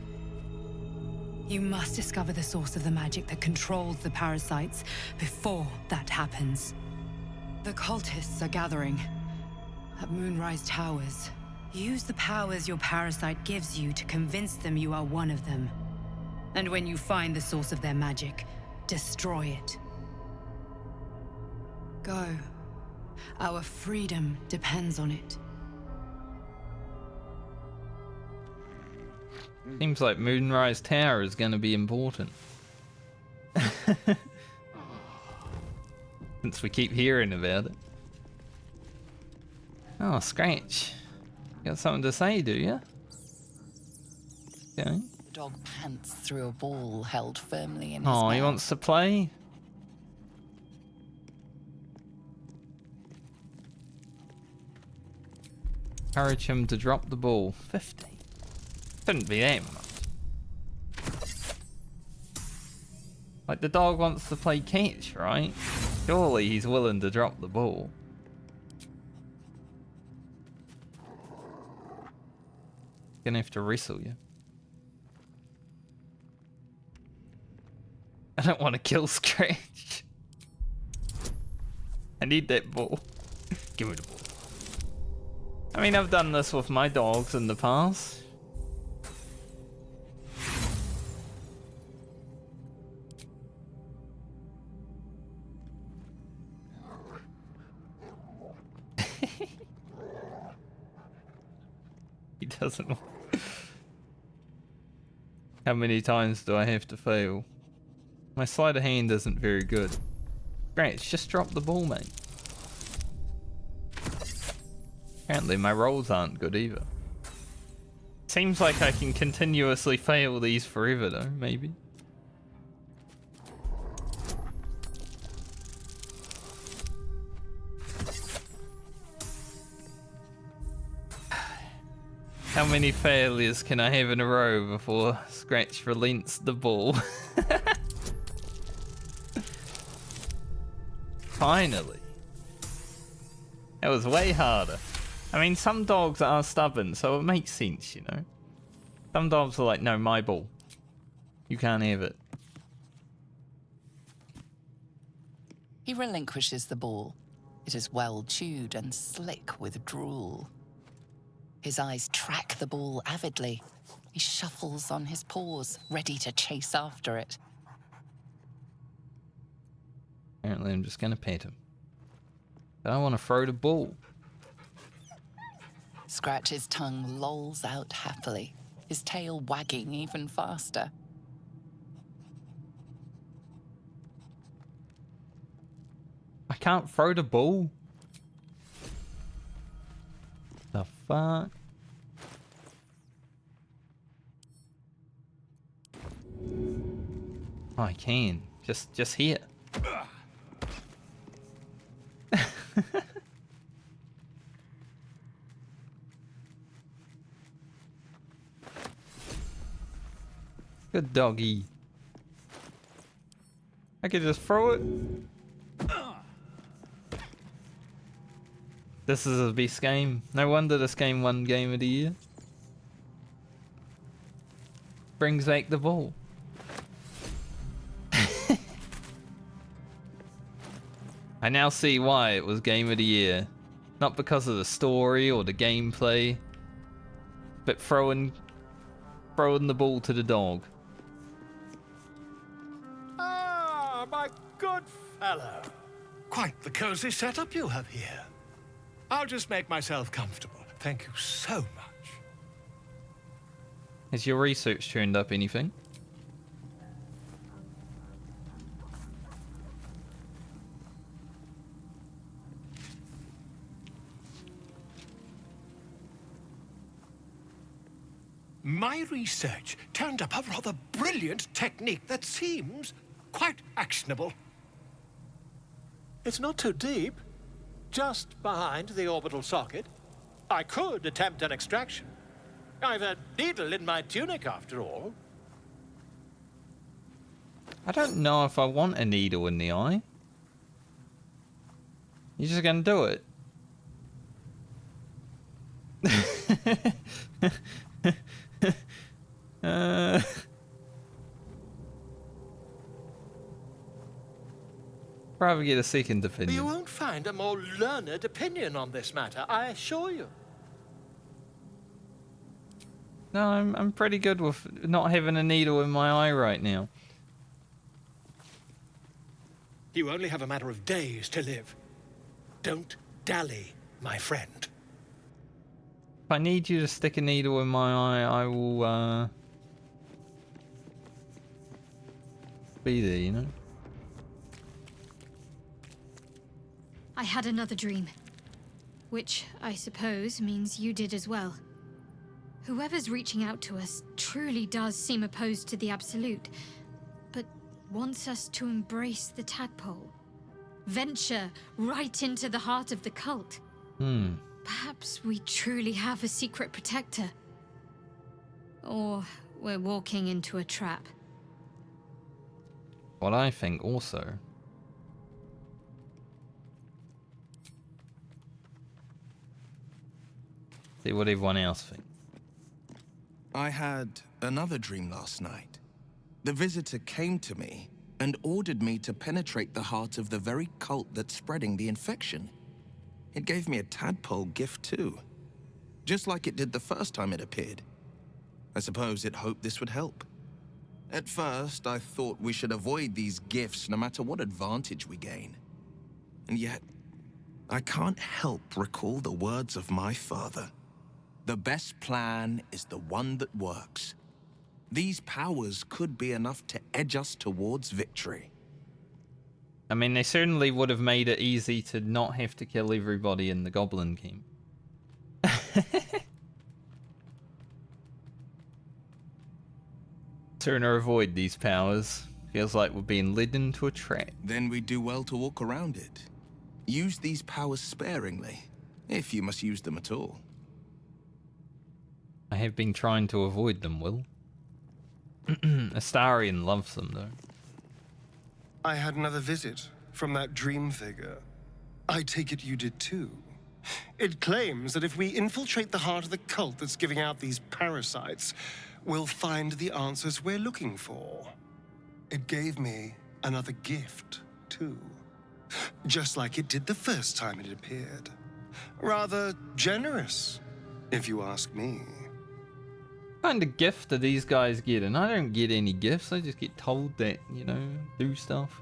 You must discover the source of the magic that controls the parasites before that happens. The cultists are gathering at Moonrise Towers. Use the powers your parasite gives you to convince them you are one of them. And when you find the source of their magic, destroy it. Go. Our freedom depends on it. Seems like Moonrise Tower is going to be important. Since we keep hearing about it. Oh, Scratch. You got something to say, do you? Okay. The dog pants through a ball held firmly in his Oh, mouth. he wants to play? Encourage him to drop the ball. 50. Shouldn't be that much. Like, the dog wants to play catch, right? Surely he's willing to drop the ball. Gonna have to wrestle you. I don't want to kill Scratch. I need that ball. Give me the ball. I mean, I've done this with my dogs in the past. He doesn't. How many times do I have to fail? My sleight of hand isn't very good. Great, just drop the ball, mate. Apparently my rolls aren't good either. Seems like I can continuously fail these forever though, maybe. How many failures can I have in a row before Scratch relents the ball? Finally. That was way harder. I mean, some dogs are stubborn, so it makes sense, you know. Some dogs are like, no, my ball. You can't have it. He relinquishes the ball. It is well chewed and slick with drool. His eyes track the ball avidly. He shuffles on his paws, ready to chase after it. Apparently I'm just gonna pet him. I don't want to throw the ball. Scratch's tongue lolls out happily, his tail wagging even faster. I can't throw the ball. The fuck? Oh, I can. Just here. Good doggy. I could just throw it. This is a beast game. No wonder this game won Game of the Year. Brings back the ball. I now see why it was Game of the Year. Not because of the story or the gameplay, but throwing the ball to the dog. Ah, my good fellow. Quite the cozy setup you have here. I'll just make myself comfortable. Thank you so much. Has your research turned up anything? My research turned up a rather brilliant technique that seems quite actionable. It's not too deep. Just behind the orbital socket. I could attempt an extraction. I've a needle in my tunic, after all. I don't know if I want a needle in the eye. You're just gonna do it. Probably get a second opinion. You won't find a more learned opinion on this matter, I assure you. No, I'm pretty good with not having a needle in my eye right now. You only have a matter of days to live. Don't dally, my friend. If I need you to stick a needle in my eye, I will be there, you know? I had another dream. Which, I suppose, means you did as well. Whoever's reaching out to us truly does seem opposed to the Absolute, but wants us to embrace the tadpole. Venture right into the heart of the cult. Perhaps we truly have a secret protector. Or we're walking into a trap. What I think also. See what everyone else thinks. I had another dream last night. The visitor came to me and ordered me to penetrate the heart of the very cult that's spreading the infection. It gave me a tadpole gift too, just like it did the first time it appeared. I suppose it hoped this would help. At first, I thought we should avoid these gifts no matter what advantage we gain. And yet, I can't help recall the words of my father. The best plan is the one that works. These powers could be enough to edge us towards victory. I mean, they certainly would have made it easy to not have to kill everybody in the Goblin Camp. Turn or avoid these powers. Feels like we're being led into a trap. Then we do well to walk around it. Use these powers sparingly, if you must use them at all. I have been trying to avoid them, Will. Astarion loves them, though. I had another visit from that dream figure. I take it you did too. It claims that if we infiltrate the heart of the cult that's giving out these parasites, we'll find the answers we're looking for. It gave me another gift, too. Just like it did the first time it appeared. Rather generous, if you ask me. What kind of gift do these guys get? And I don't get any gifts. I just get told that, you know, do stuff.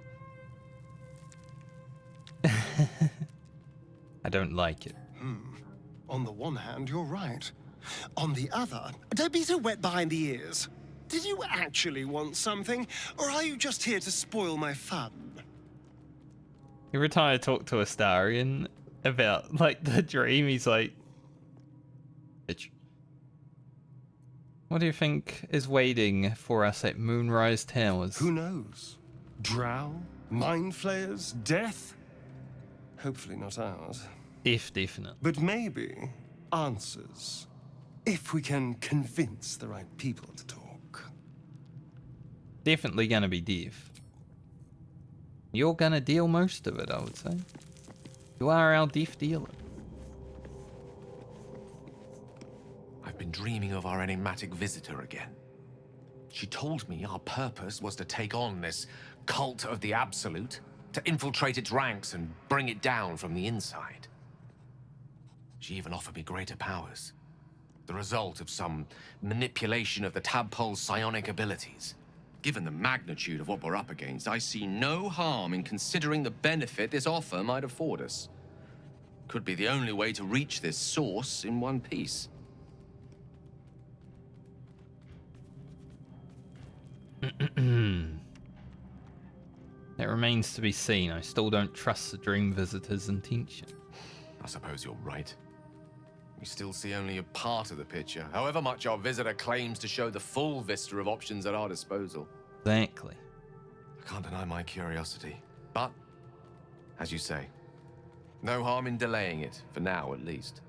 I don't like it. On the one hand, you're right. On the other, don't be so wet behind the ears. Did you actually want something, or are you just here to spoil my fun? Every time I talk to Astarion about, like, the dream, he's like, bitch. What do you think is waiting for us at Moonrise Towers? Who knows? Drow? Mind flayers? Death? Hopefully not ours. If definite. But maybe answers. If we can convince the right people to talk. Definitely gonna be deaf. You're gonna deal most of it, I would say. You are our deaf dealer. I've been dreaming of our enigmatic visitor again. She told me our purpose was to take on this cult of the Absolute, to infiltrate its ranks and bring it down from the inside. She even offered me greater powers, the result of some manipulation of the tadpole's psionic abilities. Given the magnitude of what we're up against, I see no harm in considering the benefit this offer might afford us. Could be the only way to reach this source in one piece. It remains to be seen. I still don't trust the Dream Visitor's intention. I suppose you're right. We still see only a part of the picture, however much our visitor claims to show the full vista of options at our disposal. Exactly. I can't deny my curiosity, but, as you say, no harm in delaying it, for now at least.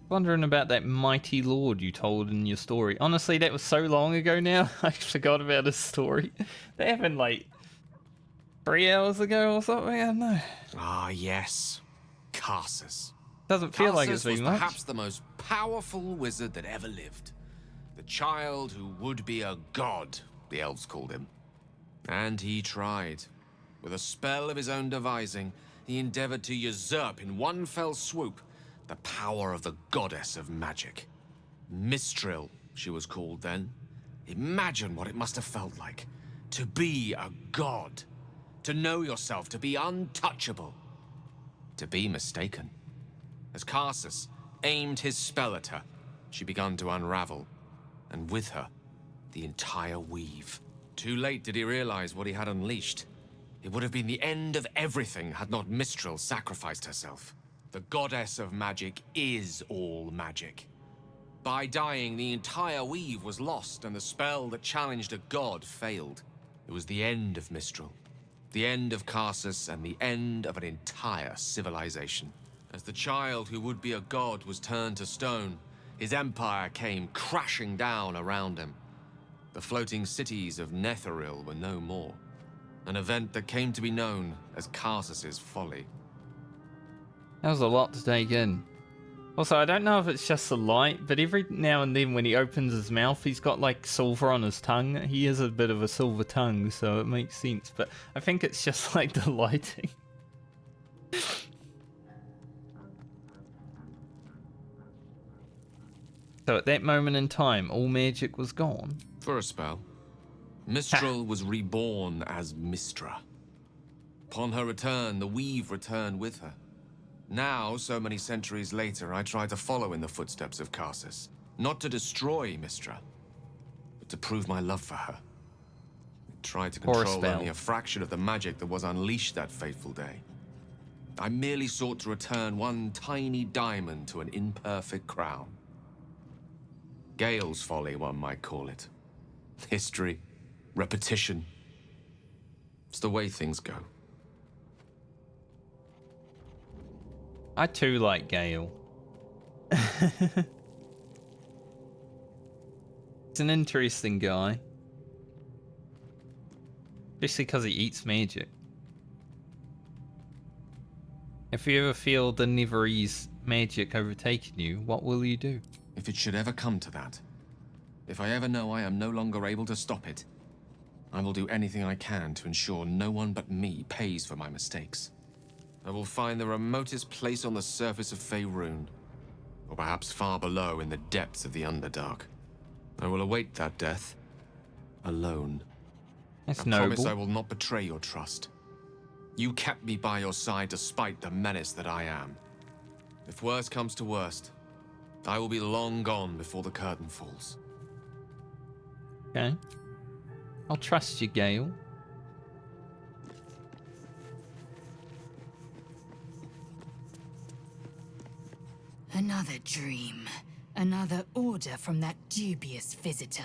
Wondering about that mighty lord you told in your story. Honestly, that was so long ago now, I forgot about his story. That happened like 3 hours ago or something, I don't know. Ah, yes. Karsus. Doesn't feel like it's Karsus was been much. perhaps the most powerful wizard that ever lived. The child who would be a god, the elves called him. And he tried. With a spell of his own devising, he endeavored to usurp in one fell swoop the power of the goddess of magic. Mistral, she was called then. Imagine what it must have felt like to be a god, to know yourself, to be untouchable, to be mistaken. As Karsus aimed his spell at her, she began to unravel, and with her, the entire weave. Too late did he realize what he had unleashed. It would have been the end of everything had not Mistral sacrificed herself. The goddess of magic is all magic. By dying, the entire weave was lost, and the spell that challenged a god failed. It was the end of Mistral, the end of Karsus, and the end of an entire civilization. As the child who would be a god was turned to stone, his empire came crashing down around him. The floating cities of Netheril were no more. An event that came to be known as Karsus's folly. That was a lot to take in. Also, I don't know if it's just the light, but every now and then when he opens his mouth, he's got like silver on his tongue. He has a bit of a silver tongue, so it makes sense, but I think it's just like the lighting. So at that moment in time, all magic was gone. For a spell, Mistral was reborn as Mistra. Upon her return, the weave returned with her. Now, so many centuries later, I try to follow in the footsteps of Karsus. Not to destroy Mistra, but to prove my love for her. I tried to control only a fraction of the magic that was unleashed that fateful day. I merely sought to return one tiny diamond to an imperfect crown. Gale's folly, one might call it. History, repetition. It's the way things go. I too like Gale. He's an interesting guy. Especially because he eats magic. If you ever feel the Neverese magic overtaking you, what will you do? If it should ever come to that, if I ever know I am no longer able to stop it, I will do anything I can to ensure no one but me pays for my mistakes. I will find the remotest place on the surface of Faerun, or perhaps far below in the depths of the Underdark. I will await that death, alone. That's I promise noble. I will not betray your trust. You kept me by your side despite the menace that I am. If worst comes to worst, I will be long gone before the curtain falls. Okay. I'll trust you, Gale. Another dream. Another order from that dubious visitor.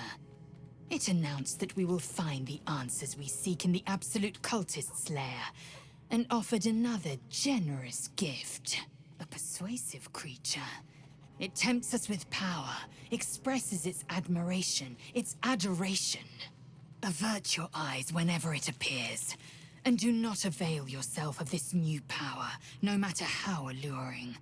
It announced that we will find the answers we seek in the Absolute Cultist's lair, and offered another generous gift. A persuasive creature. It tempts us with power, expresses its admiration, its adoration. Avert your eyes whenever it appears, and do not avail yourself of this new power, no matter how alluring.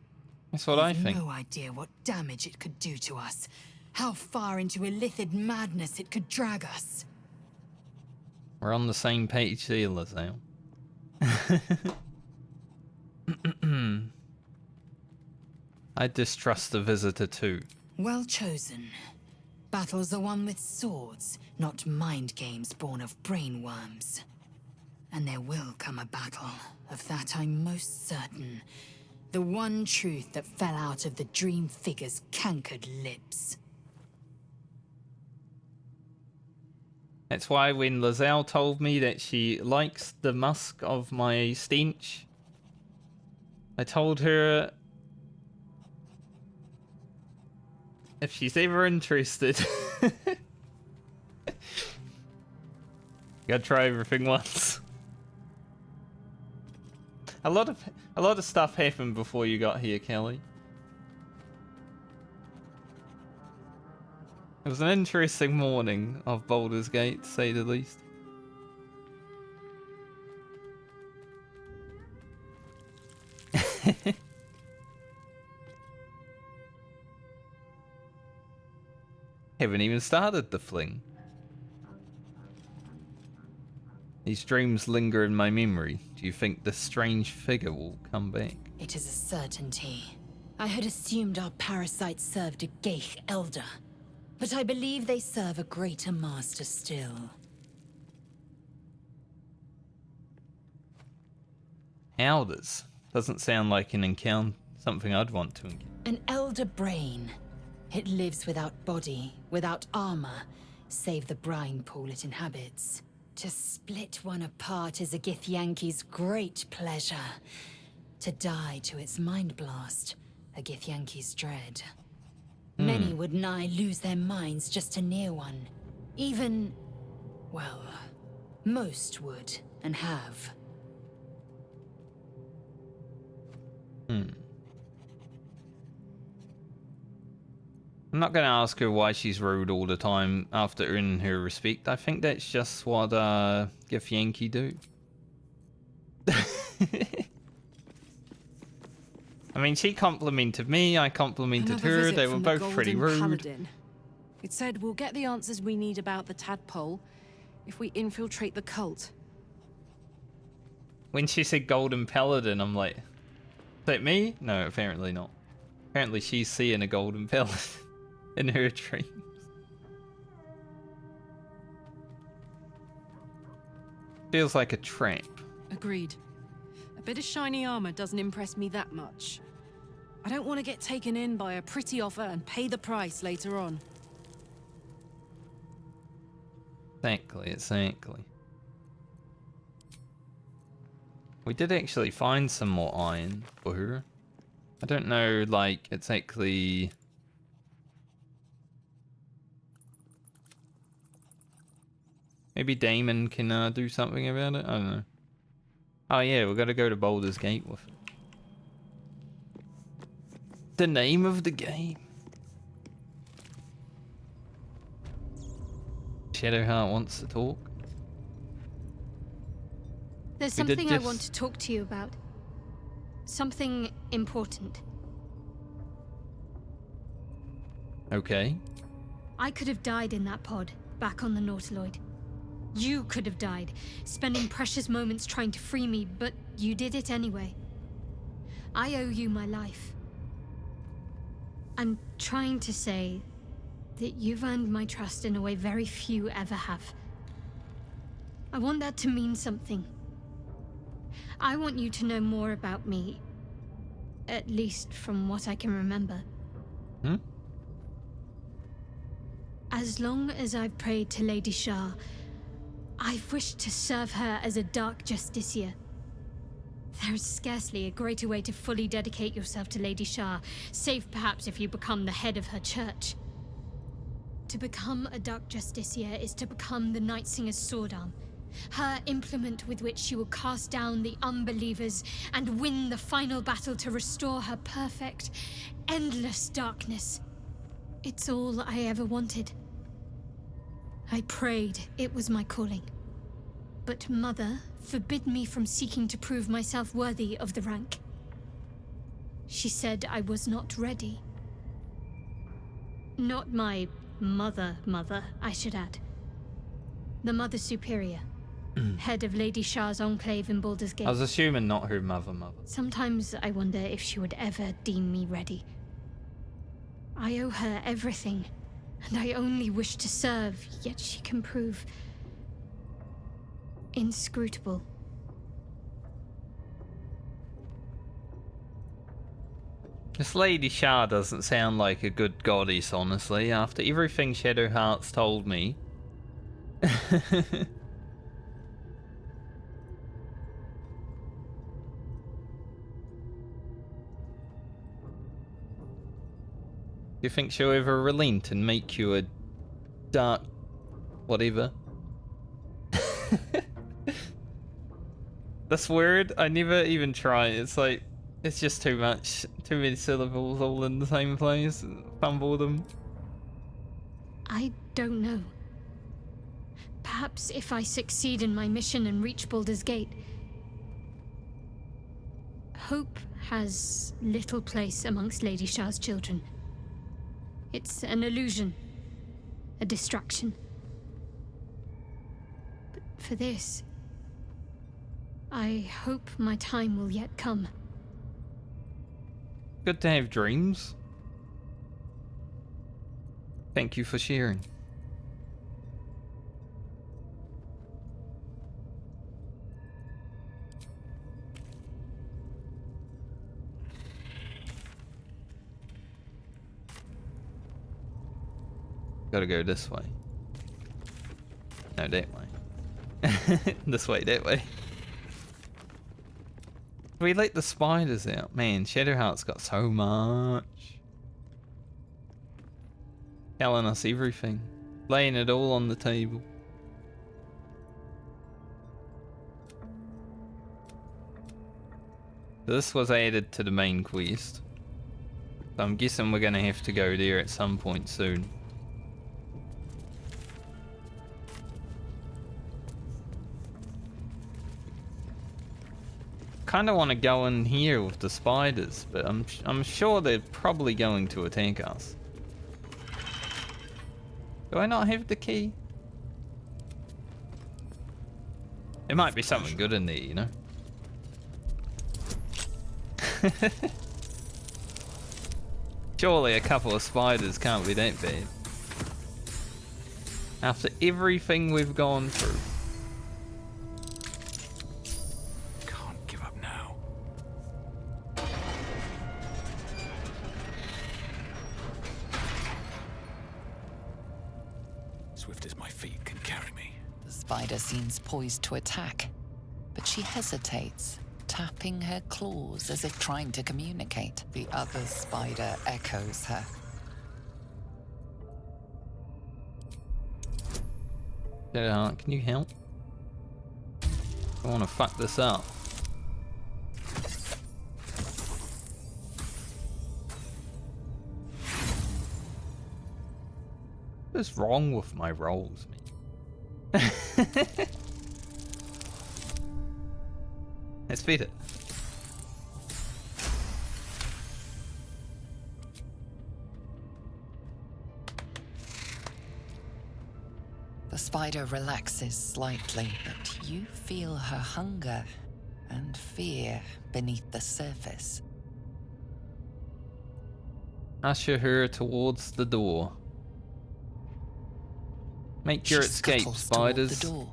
That's what I think. No idea what damage it could do to us, how far into illithid madness it could drag us. We're on the same page here, Lazel. I distrust the visitor too. Well chosen. Battles are won with swords, not mind games born of brainworms. And there will come a battle, of that I'm most certain. The one truth that fell out of the dream figure's cankered lips. That's why when Lazel told me that she likes the musk of my stench, I told her if she's ever interested, gotta try everything once. A lot of stuff happened before you got here, Kelly. It was an interesting morning of Baldur's Gate, to say the least. Haven't even started the fling. These dreams linger in my memory. Do you think this strange figure will come back? It is a certainty. I had assumed our parasites served a Geich elder, but I believe they serve a greater master still. Elders? Doesn't sound like an encounter, something I'd want to encounter. An elder brain. It lives without body, without armor, save the brine pool it inhabits. To split one apart is a Githyanki's great pleasure. To die to its mind blast, a Githyanki's dread. Many would nigh lose their minds just to near one. Even, well, most would and have. I'm not going to ask her why she's rude all the time after earning her respect. I think that's just what Githyanki do. I mean, she complimented me, I complimented her, they were both pretty rude. Paladin. It said we'll get the answers we need about the tadpole if we infiltrate the cult. When she said Golden Paladin, I'm like, is that me? No, apparently not. Apparently she's seeing a Golden Paladin in her dreams. Feels like a trap. Agreed. A bit of shiny armor doesn't impress me that much. I don't want to get taken in by a pretty offer and pay the price later on. Exactly. We did actually find some more iron for her. I don't know, like, exactly... Maybe Damon can do something about it? I don't know. Oh yeah, we've got to go to Baldur's Gate with it. The name of the game. Shadowheart wants to talk. There's We did something I just- want to talk to you about. Something important. Okay. I could have died in that pod, back on the Nautiloid. You could have died, spending precious moments trying to free me, but you did it anyway. I owe you my life. I'm trying to say that you've earned my trust in a way very few ever have. I want that to mean something. I want you to know more about me, at least from what I can remember. As long as I've prayed to Lady Shah, I've wished to serve her as a Dark Justiciar. There is scarcely a greater way to fully dedicate yourself to Lady Shah, save perhaps if you become the head of her church. To become a Dark Justiciar is to become the Night Singer's sword arm, her implement with which she will cast down the unbelievers and win the final battle to restore her perfect, endless darkness. It's all I ever wanted. I prayed it was my calling. But Mother forbid me from seeking to prove myself worthy of the rank. She said I was not ready. Not my mother, I should add. The Mother Superior, head of Lady Shah's enclave in Baldur's Gate. I was assuming not her mother. Sometimes I wonder if she would ever deem me ready. I owe her everything, and I only wish to serve, yet she can prove inscrutable. This Lady Shah doesn't sound like a good goddess, honestly, after everything Shadowheart's told me. You think she'll ever relent and make you a dark whatever? This word, I never even try. It's like, it's just too much. Too many syllables all in the same place. Fumble them. I don't know. Perhaps if I succeed in my mission and reach Baldur's Gate. Hope has little place amongst Lady Shah's children. It's an illusion, a distraction. But for this, I hope my time will yet come. Good to have dreams. Thank you for sharing. Gotta go this way. No, that way. This way, that way. We let the spiders out. Man, Shadowheart's got so much. telling us everything, laying it all on the table. This was added to the main quest, so I'm guessing we're gonna have to go there at some point soon. Kind of want to go in here with the spiders, but I'm sure they're probably going to attack us. Do I not have the key? There might be something good in there, you know. Surely a couple of spiders can't be that bad. After everything we've gone through. Can't give up now. Swift as my feet can carry me. The spider seems poised to attack, but she hesitates, tapping her claws as if trying to communicate. The other spider echoes her. Can you help? I want to fuck this up. What's wrong with my rolls, man? Let's feed it. The spider relaxes slightly, but you feel her hunger and fear beneath the surface. Usher her towards the door. Make your She escape, scuttles toward spiders. the door.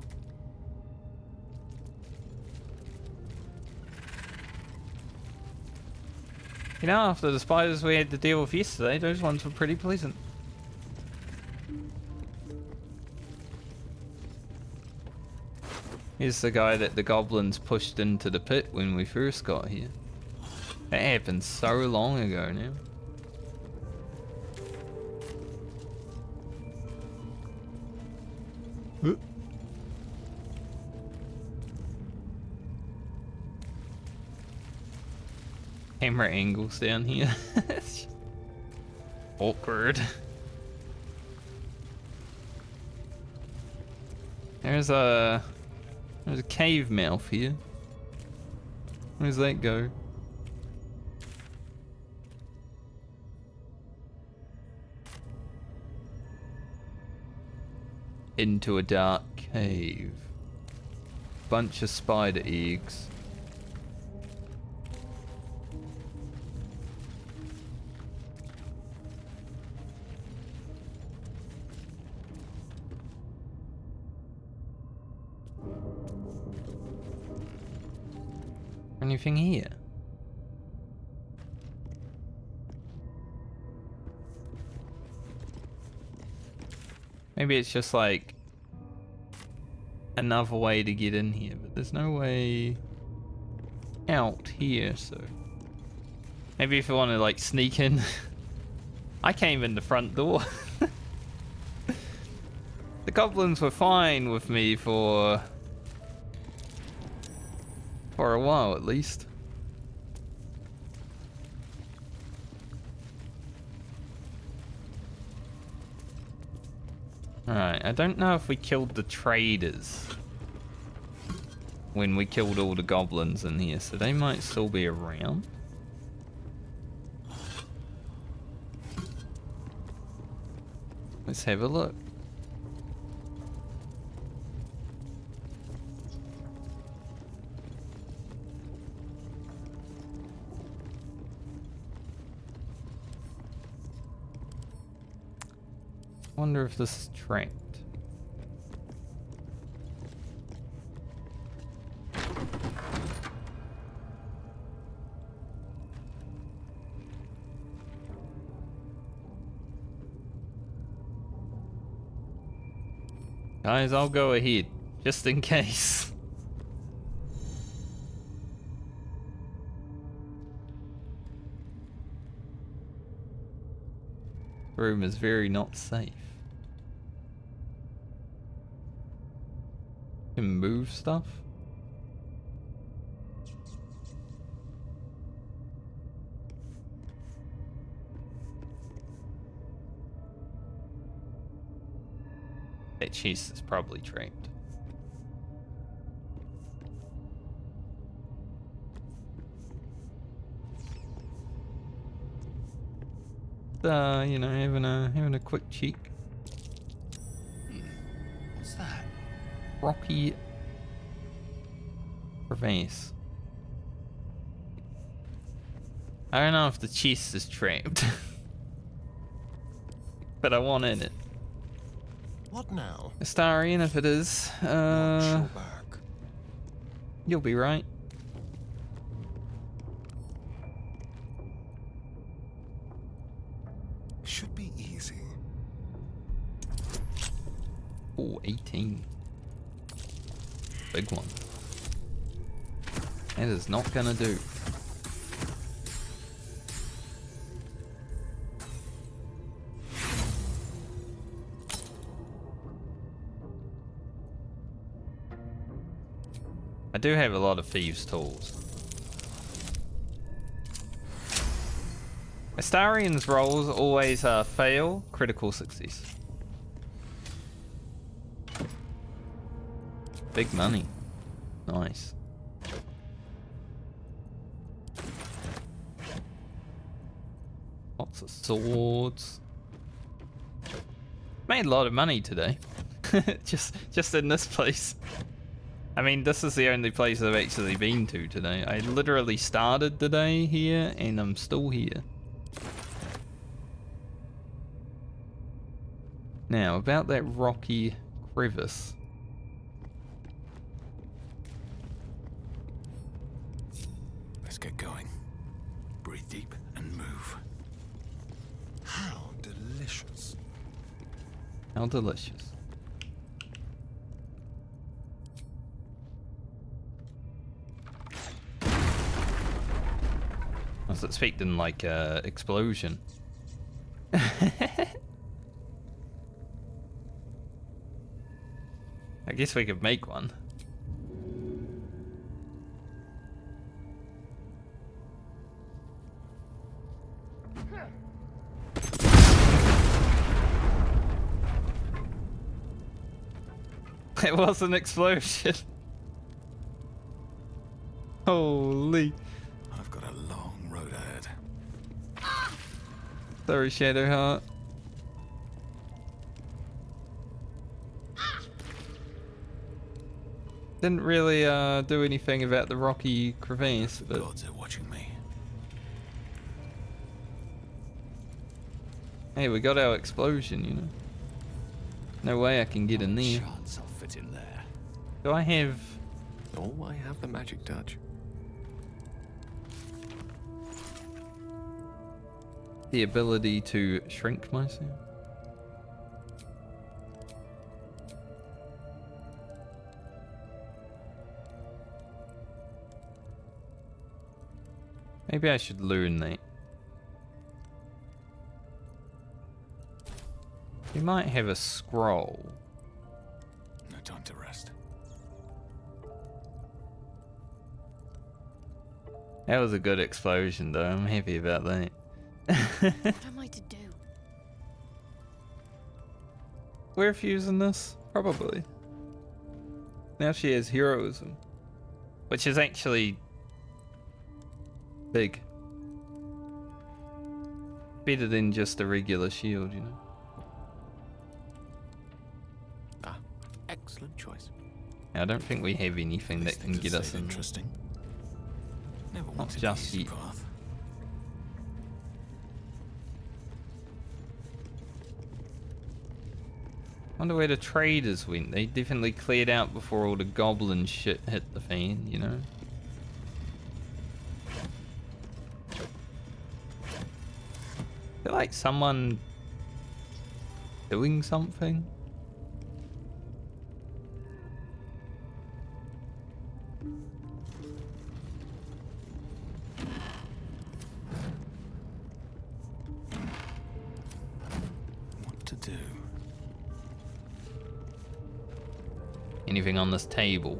You know, after the spiders we had to deal with yesterday, those ones were pretty pleasant. Here's the guy that the goblins pushed into the pit when we first got here. That happened so long ago now. Oop. Camera angles down here. Awkward. There's a cave mouth here. Where does that go? Into a dark cave. Bunch of spider eggs. Anything here? Maybe it's just like another way to get in here, but there's no way out here, so maybe if I want to like sneak in. I came in the front door. The goblins were fine with me for a while at least. Alright, I don't know if we killed the traders when we killed all the goblins in here, so they might still be around. Let's have a look. Wonder if this is tracked. Guys, I'll go ahead, just in case. room is very not safe. You can move stuff? That chest is probably trapped. You know, having a quick cheek. What's that? Rocky crevasse. I don't know if the chest is trapped, but I want in it. What now? Astarian, if it is, Watch your back. you'll be right. Should be easy. Oh, 18. Big one. That is not gonna do. I do have a lot of thieves' tools. Astarian's rolls always fail, critical success. Big money. Nice. Lots of swords. Made a lot of money today. just in this place. I mean, this is the only place I've actually been to today. I literally started the day here and I'm still here. Now, about that rocky crevice. Let's get going. Breathe deep and move. How delicious. How delicious. I was expecting like a explosion. I guess we could make one. It was an explosion. Holy. I've got a long road ahead. Sorry, Shadowheart. Didn't really do anything about the rocky crevasse, but The gods are watching me. hey, we got our explosion, you know. No way I can get in there. Chance I'll fit in there. Do I have... Oh, I have the magic touch. the ability to shrink myself? Maybe I should learn that. We might have a scroll. No time to rest. That was a good explosion though, I'm happy about that. What am I to do? We're fusing this? Probably. Now she has heroism. Which is actually big. Better than just a regular shield, you know. Ah, excellent choice. I don't think we have anything that can get us in. Interesting. Never Not wanted just the easy yet. path. Wonder where the traders went. They definitely cleared out before all the goblin shit hit the fan, you know. I feel like someone doing something. Anything on this table?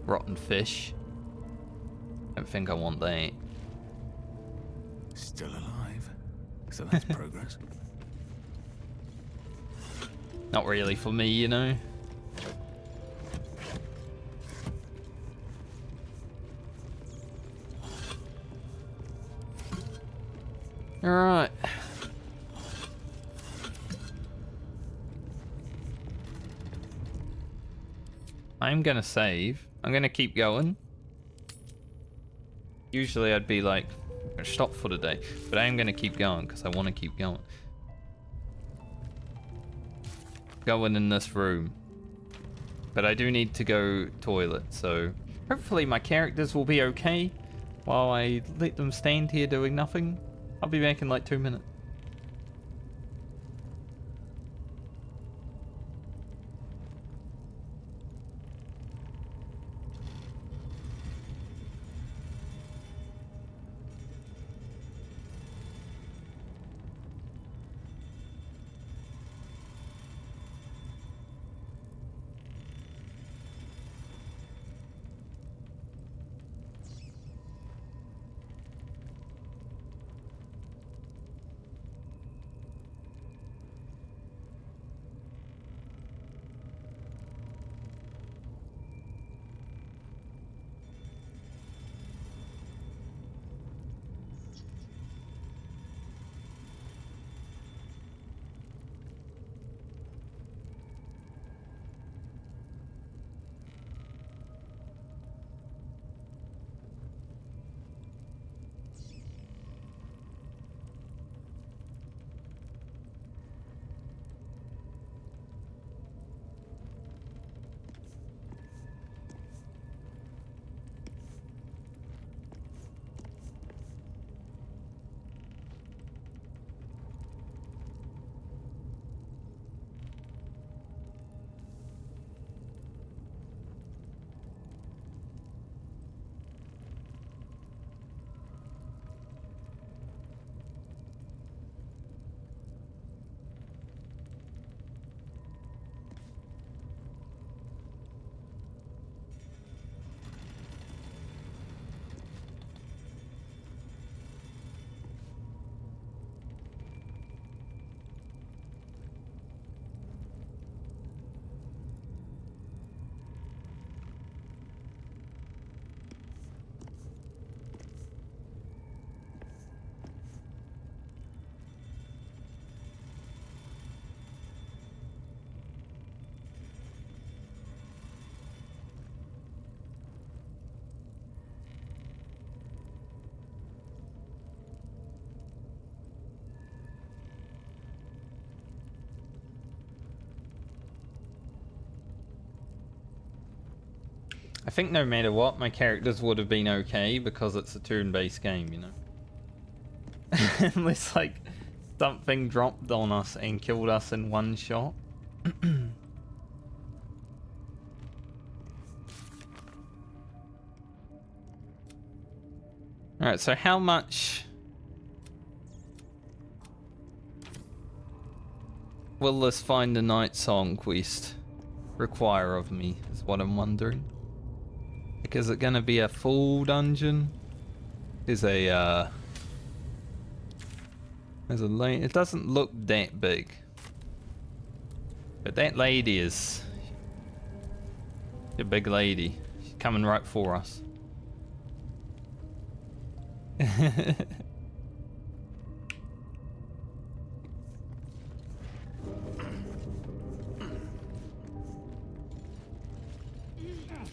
Rotten fish. Don't think I want that. Still alive. So that's progress. Not really for me, you know. Alright. I'm gonna save. I'm gonna keep going. Usually I'd be like, I'm gonna stop for today. But I am gonna keep going because I want to keep going. Going in this room. But I do need to go toilet, so hopefully my characters will be okay while I let them stand here doing nothing. I'll be back in like 2 minutes. I think no matter what, my characters would have been okay because it's a turn-based game, you know? Unless, like, something dropped on us and killed us in one shot. Alright, so how much will this Find the Night Song quest require of me, is what I'm wondering. Like, is it gonna be a full dungeon? There's a lane. It doesn't look that big. But that lady is a big lady. She's coming right for us.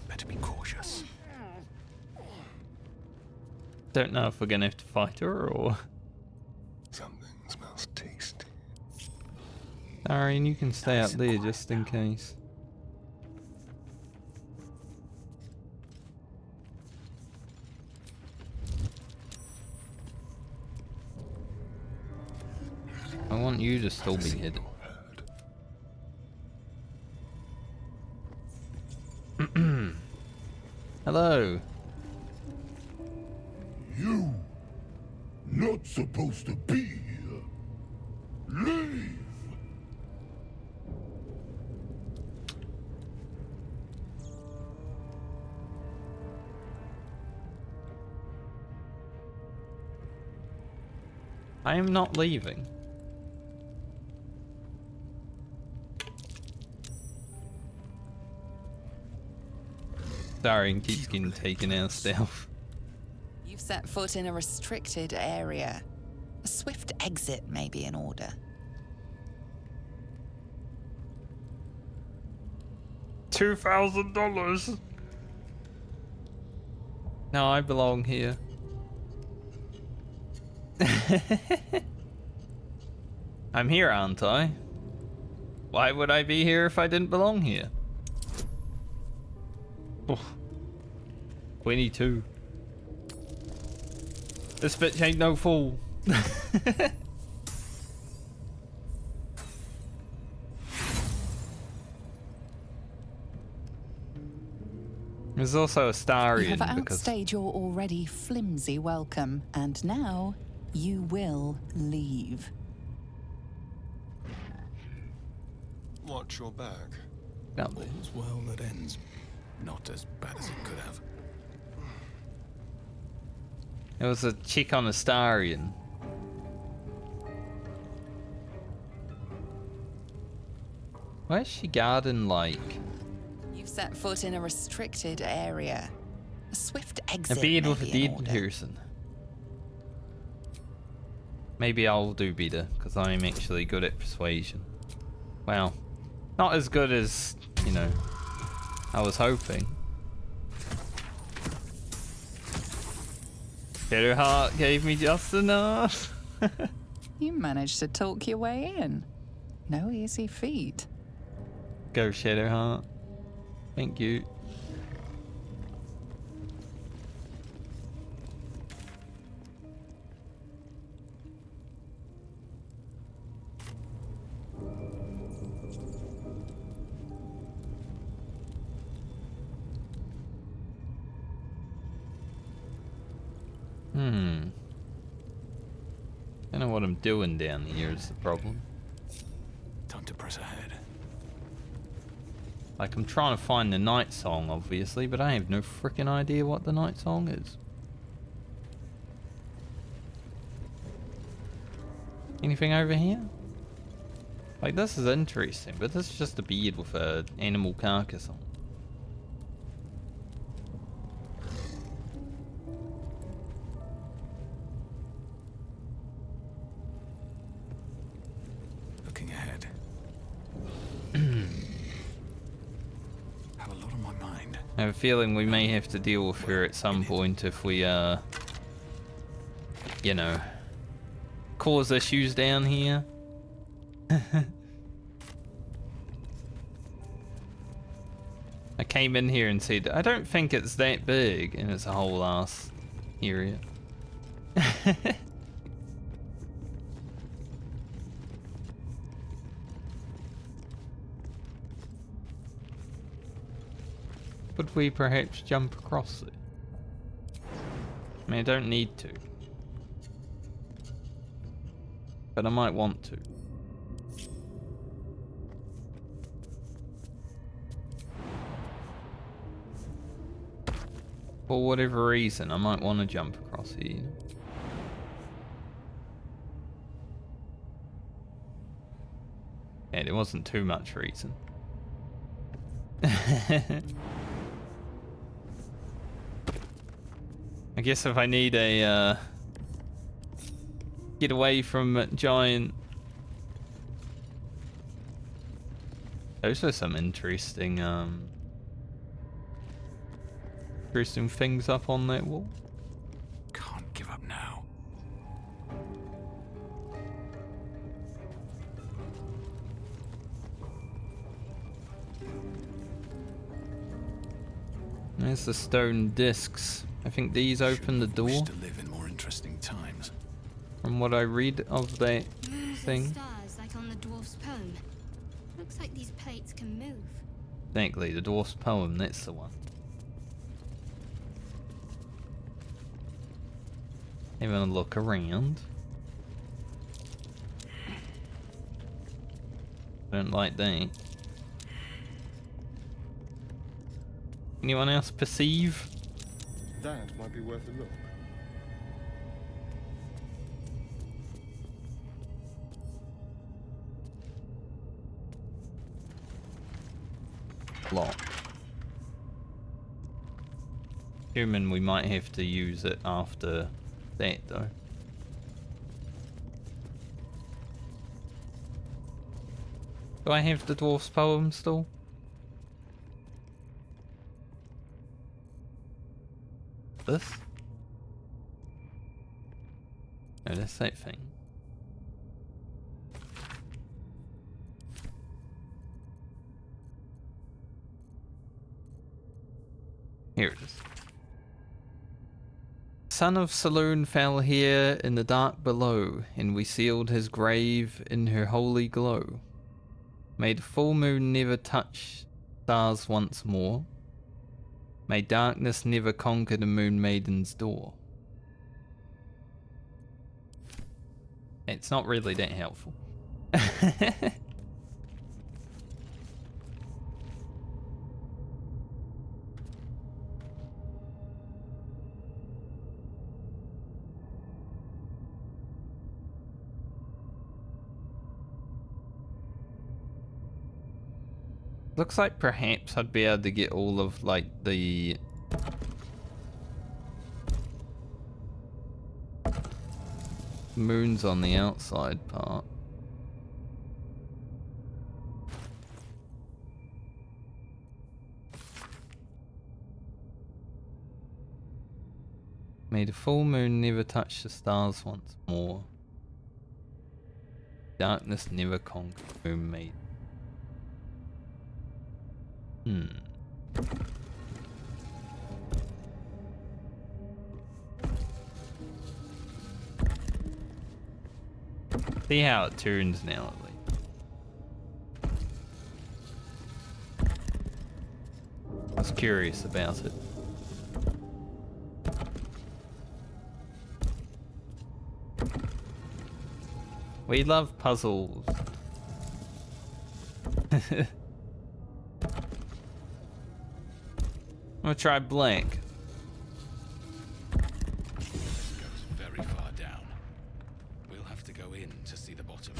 Better be cautious. Don't know if we're gonna have to fight her or... Something smells tasty. Darian, you can stay out there just in case. I want you to still be hidden. Hello. You not supposed to be here. Leave. I am not leaving. Sorry, keeps getting taken out stealth. You've set foot in a restricted area. A swift exit may be in order. $2,000. No, I belong here. I'm here, aren't I? Why would I be here if I didn't belong here? Oh. 22. This bitch ain't no fool. There's also a You Starian have because outstayed your already flimsy welcome, and now you will leave. Watch your back. All's well that ends. Not as bad as it could have. there was a chick on a Starian. Where's she guarding like? You've set foot in a restricted area. A swift A exit beard may with a be in dead order. person. Maybe I'll do better because I'm actually good at persuasion. Well, not as good as, you know, I was hoping. Shadowheart gave me just enough. You managed to talk your way in. No easy feat. Go Shadowheart. Thank you. Don't know what I'm doing down here is the problem. Time to press ahead. Like, I'm trying to find the night song, obviously, but I have no freaking idea what the night song is. Anything over here? Like, this is interesting, but this is just a beard with a animal carcass on. Looking ahead. Have a lot on my mind. I have a feeling we may have to deal with her at some point if we, you know, cause issues down here. I came in here and said, I don't think it's that big, and it's a whole ass area. Could we perhaps jump across it? I mean, I don't need to. But I might want to. For whatever reason, I might want to jump across here. You know? Yeah, there wasn't too much reason. I guess if I need a get away from giant. Those are some interesting interesting things up on that wall. Can't give up now. There's the stone discs. I think these open the door. Wish to live in more interesting times. From what I read of that Moons thing. and stars like on the dwarf's poem. Looks like these plates can move. Exactly, the dwarf's poem, that's the one. Having a look around. Don't like that. Anyone else perceive? That might be worth a look. locked. Assuming we might have to use it after that though. Do I have the dwarf's poem still? This? No, that's that thing. Here it is. Son of Saloon fell here in the dark below, and we sealed his grave in her holy glow. May the full moon never touch stars once more. May darkness never conquer the moon maiden's door. It's not really that helpful. Looks like perhaps I'd be able to get all of like the moons on the outside part. May the full moon never touch the stars once more. Darkness never conquer the moon maiden. See how it turns now at least. I was curious about it. We love puzzles. I'm gonna try blank. This goes very far down. We'll have to go in to see the bottom.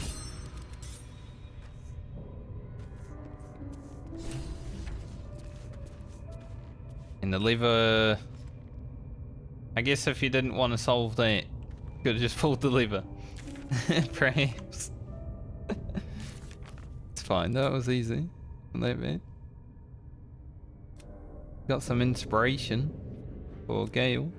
And the lever... I guess if you didn't want to solve that, you could have just pulled the lever. Perhaps. It's fine, that was easy. Not that bad. Got some inspiration for Gale.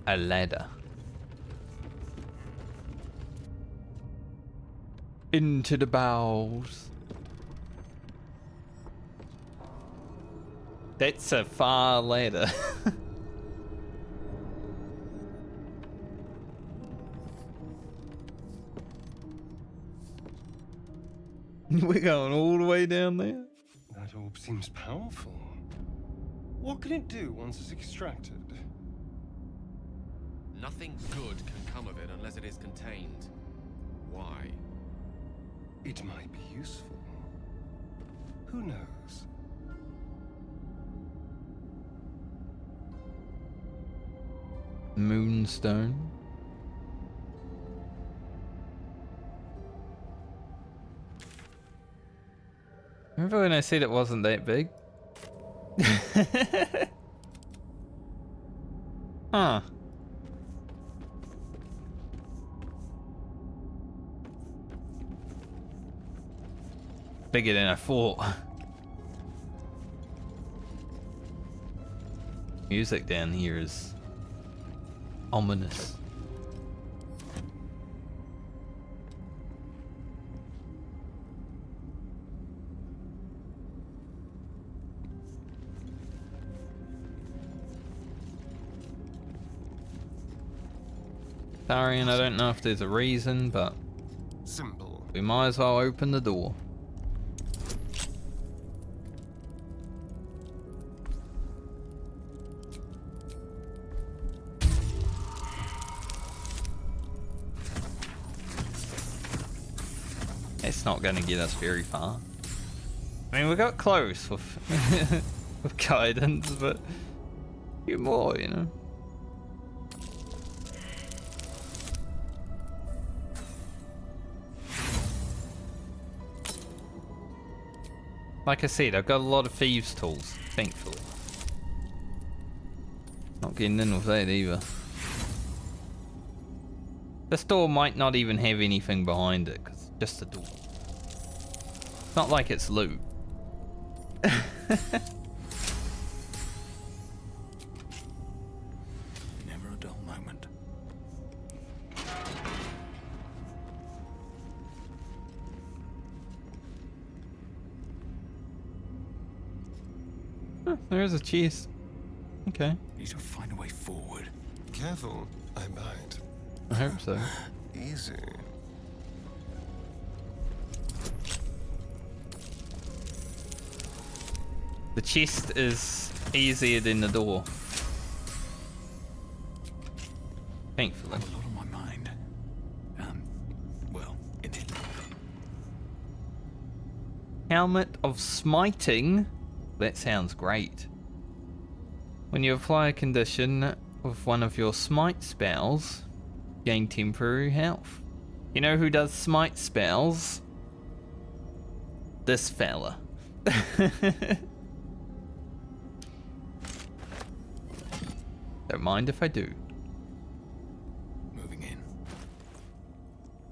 A ladder. Into the bowels. That's a far ladder. We're going all the way down there? That orb seems powerful. What can it do once it's extracted? Nothing good can come of it unless it is contained. Why? It might be useful. Who knows? Moonstone. Remember when I said it wasn't that big? Huh. Bigger than I thought. Music down here is ominous. Darian, I don't know if there's a reason, but simple. We might as well open the door. That's not going to get us very far. I mean, we got close with, with guidance, but a few more, you know. Like I said, I've got a lot of thieves' tools, thankfully. Not getting in with that either. This door might not even have anything behind it, because it's just a door. It's not like it's loot. Never a dull moment. Huh, there is a chest. Okay. Need to find a way forward. Careful, I might. I hope so. Easy. The chest is easier than the door. Thankfully. I have a lot on my mind. Well, it did. Helmet of Smiting. That sounds great. When you apply a condition with one of your smite spells, gain temporary health. You know who does smite spells? This fella. Don't mind if I do. Moving in.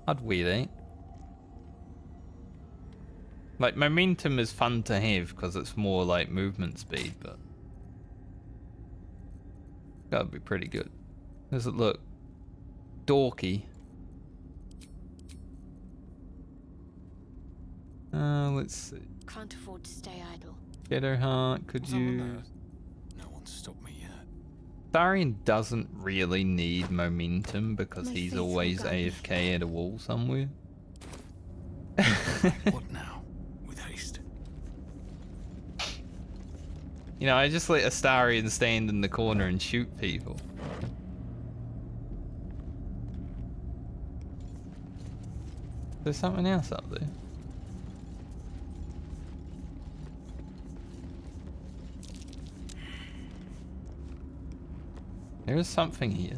I'd wear that. Like, momentum is fun to have because it's more like movement speed, but gotta be pretty good. Does it look dorky? Let's see. Can't afford to stay idle. Shadowheart could use. No one's stopped me yet. Tharian doesn't really need momentum because My he's faithful always guardian. AFK at a wall somewhere. What now? With haste. You know, I just let Astarion stand in the corner and shoot people. There's something else up there. There is something here.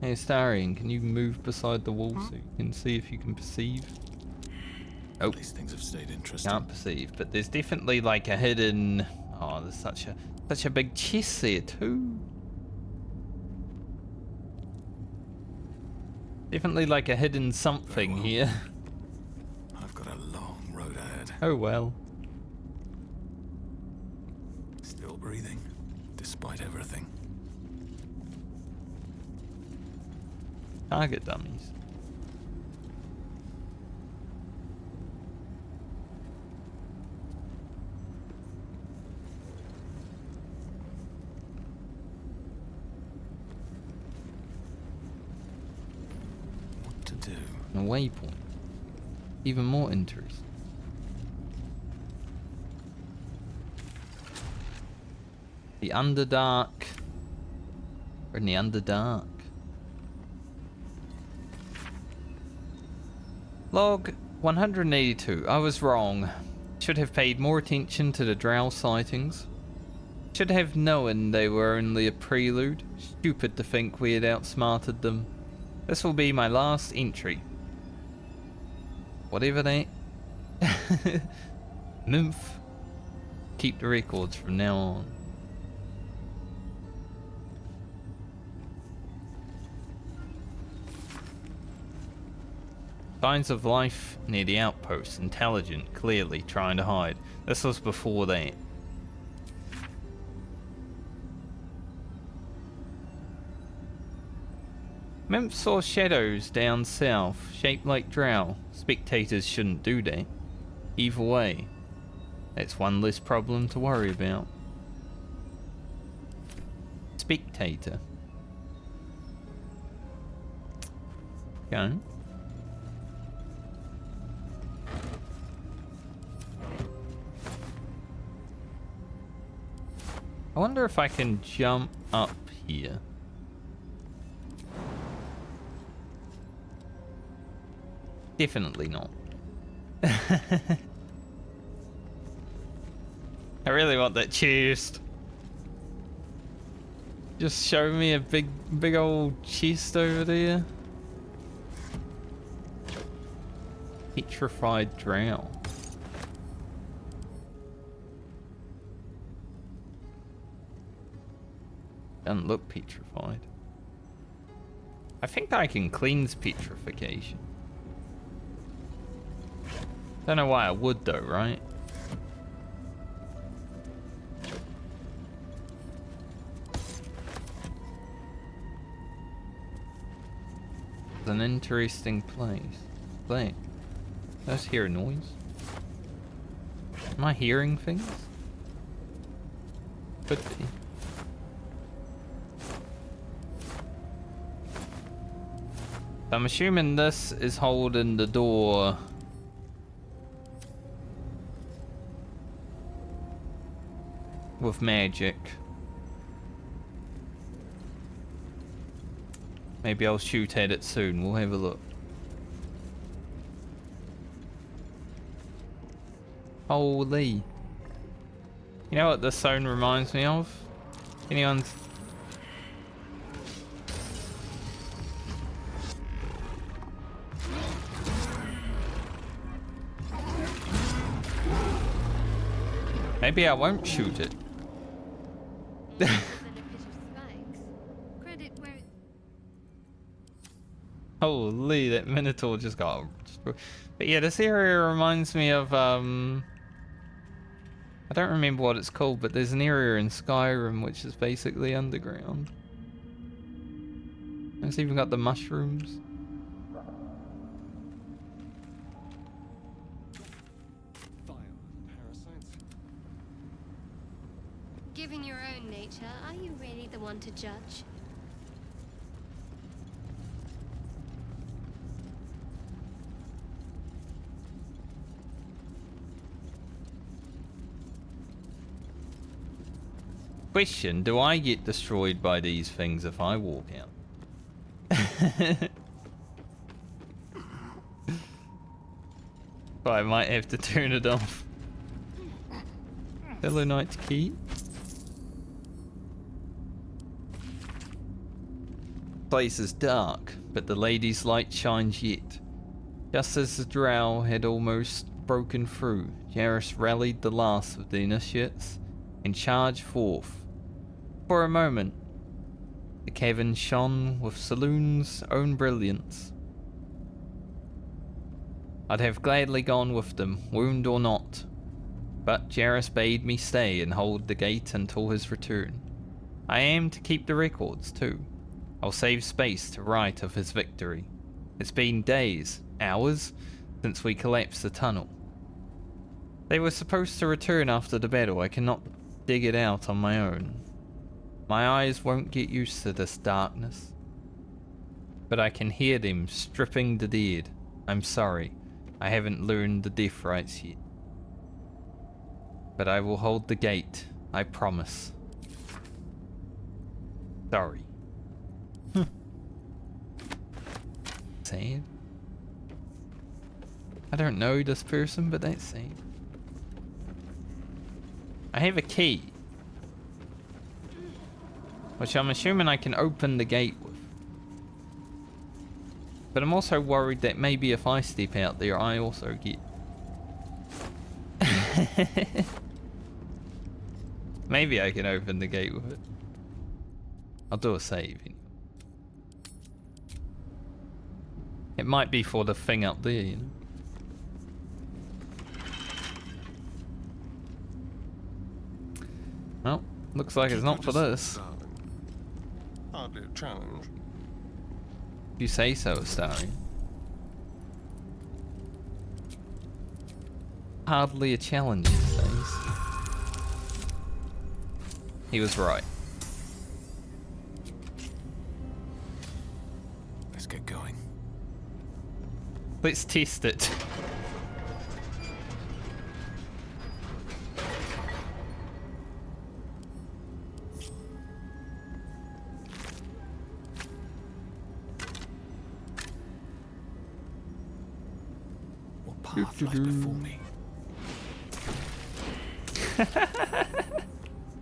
Hey Astarion, can you move beside the wall so you can see if you can perceive? Oh, These things have stayed interesting. can't perceive, but there's definitely like a hidden. Oh, there's such a big chest there too. Definitely like a hidden something here. I've got a long road ahead. Oh well. Still breathing, despite everything. Target dummies. What to do? A waypoint. Even more interesting. The Underdark. We're in the Underdark. Log 182. I was wrong. Should have paid more attention to the drow sightings. Should have known they were only a prelude. Stupid to think we had outsmarted them. This will be my last entry. Whatever that. Nymph. Keep the records from now on. Signs of life near the outpost. Intelligent, clearly trying to hide. This was before that. Mimp saw shadows down south, shaped like drow. Spectators shouldn't do that. Either way, that's one less problem to worry about. Spectator. Okay. I wonder if I can jump up here. Definitely not. I really want that chest. Just show me a big old chest over there. Petrified drow. Doesn't look petrified. I think I can cleanse petrification. Don't know why I would though, right? It's an interesting place. Did I just hear a noise? Am I hearing things? Could be. I'm assuming this is holding the door. With magic. Maybe I'll shoot at it soon. We'll have a look. Holy. You know what this zone reminds me of? Anyone's... Maybe I won't shoot it. Holy, that Minotaur just got... But yeah, this area reminds me of, I don't remember what it's called, but there's an area in Skyrim which is basically underground. It's even got the mushrooms. Given your own nature, are you really the one to judge? Question, do I get destroyed by these things if I walk out? But I might have to turn it off. Hello, Knight's Key. Place is dark, but the lady's light shines yet. Just as the drow had almost broken through, Jarrus rallied the last of the initiates and charged forth. For a moment, the cavern shone with Saloon's own brilliance. I'd have gladly gone with them, wound or not, but Jarrus bade me stay and hold the gate until his return. I am to keep the records too. I'll save space to write of his victory. It's been days, hours, since we collapsed the tunnel. They were supposed to return after the battle. I cannot dig it out on my own. My eyes won't get used to this darkness. But I can hear them stripping the dead. I'm sorry, I haven't learned the death rites yet. But I will hold the gate, I promise. Sorry. Sad. I don't know this person, but that's sad. I have a key, which I'm assuming I can open the gate with. But I'm also worried that maybe if I step out there, I also get... Maybe I can open the gate with it. I'll do a save. It might be for the thing up there, you know. Well, looks like it's not for this. Hardly a challenge. You say so, Starry. Hardly a challenge, he says. He was right. Let's get going. Let's test it. path lies before me.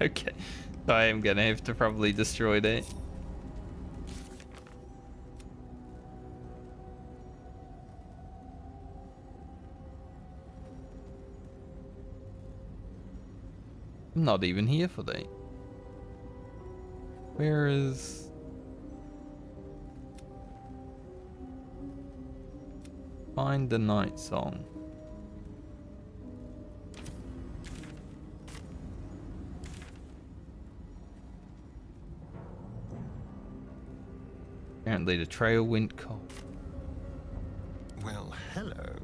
Okay. So I am gonna have to probably destroy that. I'm not even here for that. Where is... Find the night song. Apparently the trail went cold. Well, hello.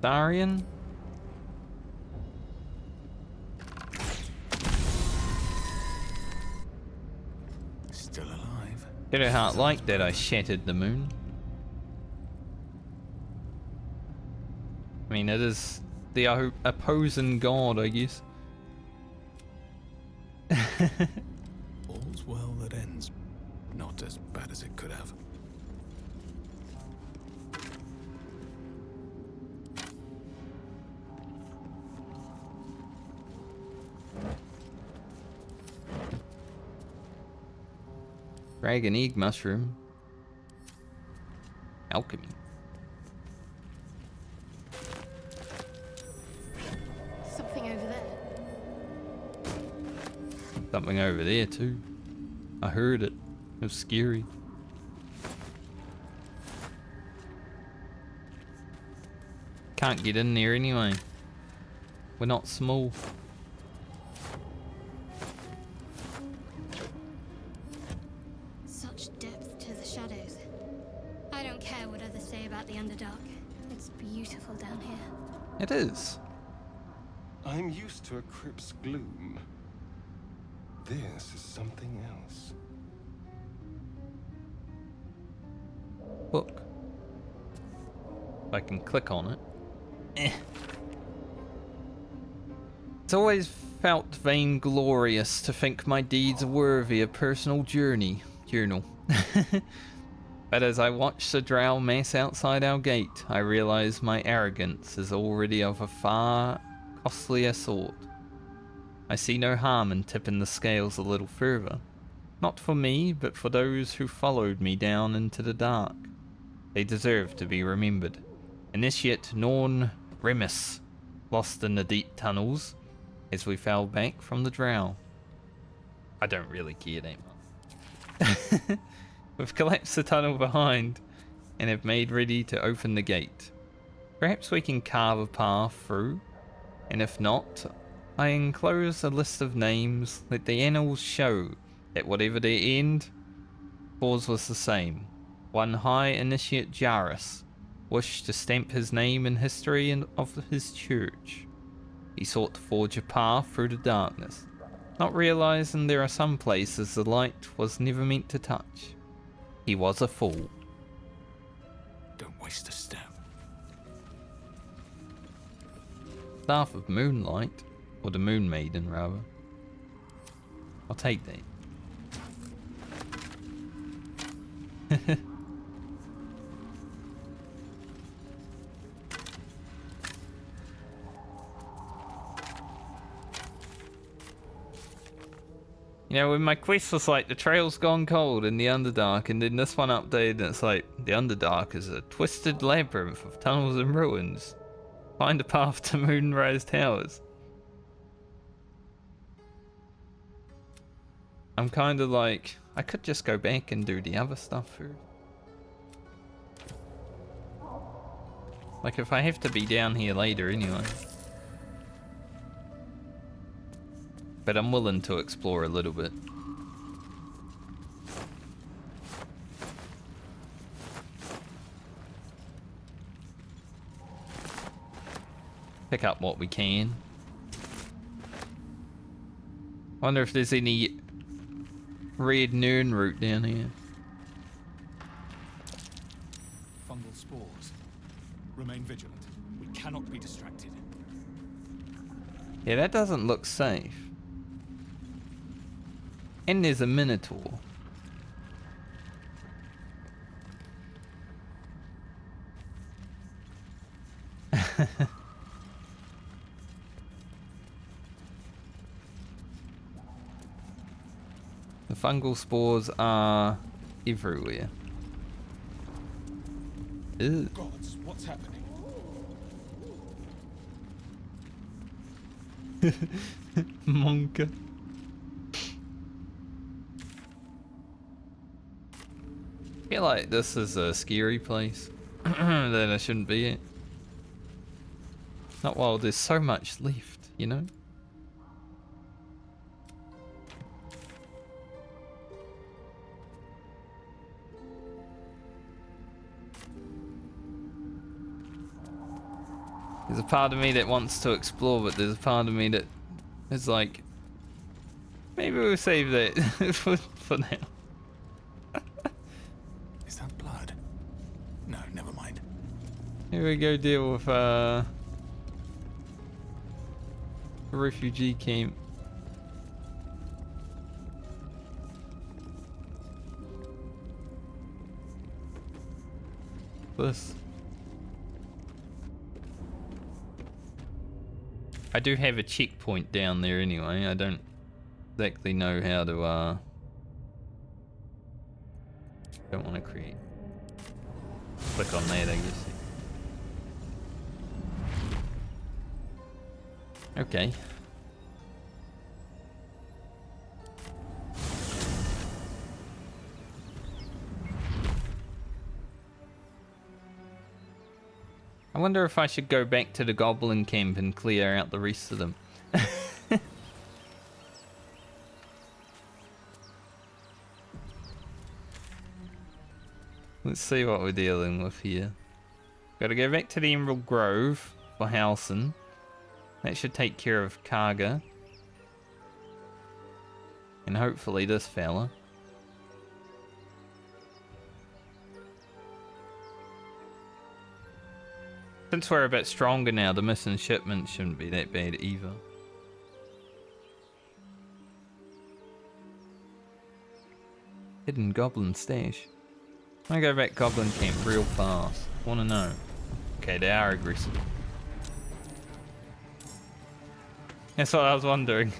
Darian? Still alive. Shadowheart liked that I shattered the moon. I mean, it is the opposing god, I guess. All's well that ends. Not as bad as it could have. Dragon egg mushroom. Alchemy. Something over there. Something over there too. I heard it. It was scary. Can't get in there anyway. We're not small. Such depth to the shadows. I don't care what others say about the Underdark. It's beautiful down here. It is. I'm used to a crypt's gloom. This is something else. Book. If I can click on it. It's always felt vainglorious to think my deeds are worthy a personal journal. But as I watch the drow mass outside our gate, I realize my arrogance is already of a far costlier sort. I see no harm in tipping the scales a little further. Not for me, but for those who followed me down into the dark. They deserve to be remembered. Initiate Norn Remus, lost in the deep tunnels, as we fell back from the drow. I don't really care that much. We've collapsed the tunnel behind, and have made ready to open the gate. Perhaps we can carve a path through, and if not, I enclose a list of names. Let the annals show that whatever their end, cause was the same. One High Initiate Jarrus wished to stamp his name in history of his church. He sought to forge a path through the darkness, not realizing there are some places the light was never meant to touch. He was a fool. Don't waste a step. Staff of Moonlight, or the Moon Maiden rather. I'll take that. You know, when my quest was like, the trail's gone cold in the Underdark, and then this one updated and it's like, the Underdark is a twisted labyrinth of tunnels and ruins. Find a path to Moonrise Towers. I'm kind of like, I could just go back and do the other stuff first. Like if I have to be down here later anyway. But I'm willing to explore a little bit. Pick up what we can. Wonder if there's any red Nern root down here. Fungal spores. Remain vigilant. We cannot be distracted. Yeah, that doesn't look safe. And there's a Minotaur. The fungal spores are everywhere. Ew. Gods, what's happening? Monka. I feel like this is a scary place. That I shouldn't be at. Not while there's so much left, you know? There's a part of me that wants to explore, but there's a part of me that is like, maybe we'll save that for now. Is that blood? No, never mind. Here we go deal with a refugee camp. This. I do have a checkpoint down there anyway. I don't exactly know how to don't want to create. Click on that, I guess. Okay. I wonder if I should go back to the goblin camp and clear out the rest of them. Let's see what we're dealing with here. Gotta go back to the Emerald Grove for Halson. That should take care of Karga. And hopefully this fella. Since we're a bit stronger now, the missing shipment shouldn't be that bad either. Hidden goblin stash. I'm gonna go back goblin camp real fast. Wanna know. Okay, they are aggressive. That's what I was wondering.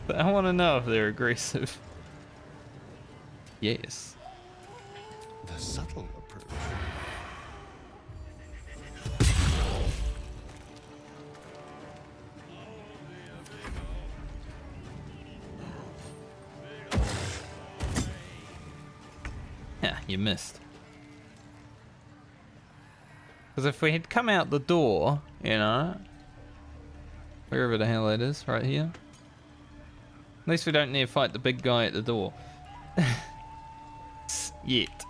But I wanna know if they're aggressive. Yes. The subtle approach. Yeah, you missed. Because if we had come out the door, you know, wherever the hell it is, right here. At least we don't need to fight the big guy at the door. Yet.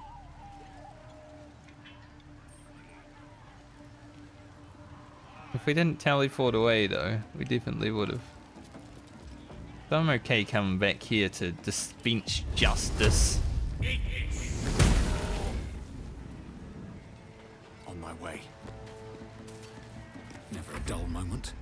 If we didn't teleport away though, we definitely would have. So I'm okay coming back here to dispense justice. On my way. Never a dull moment.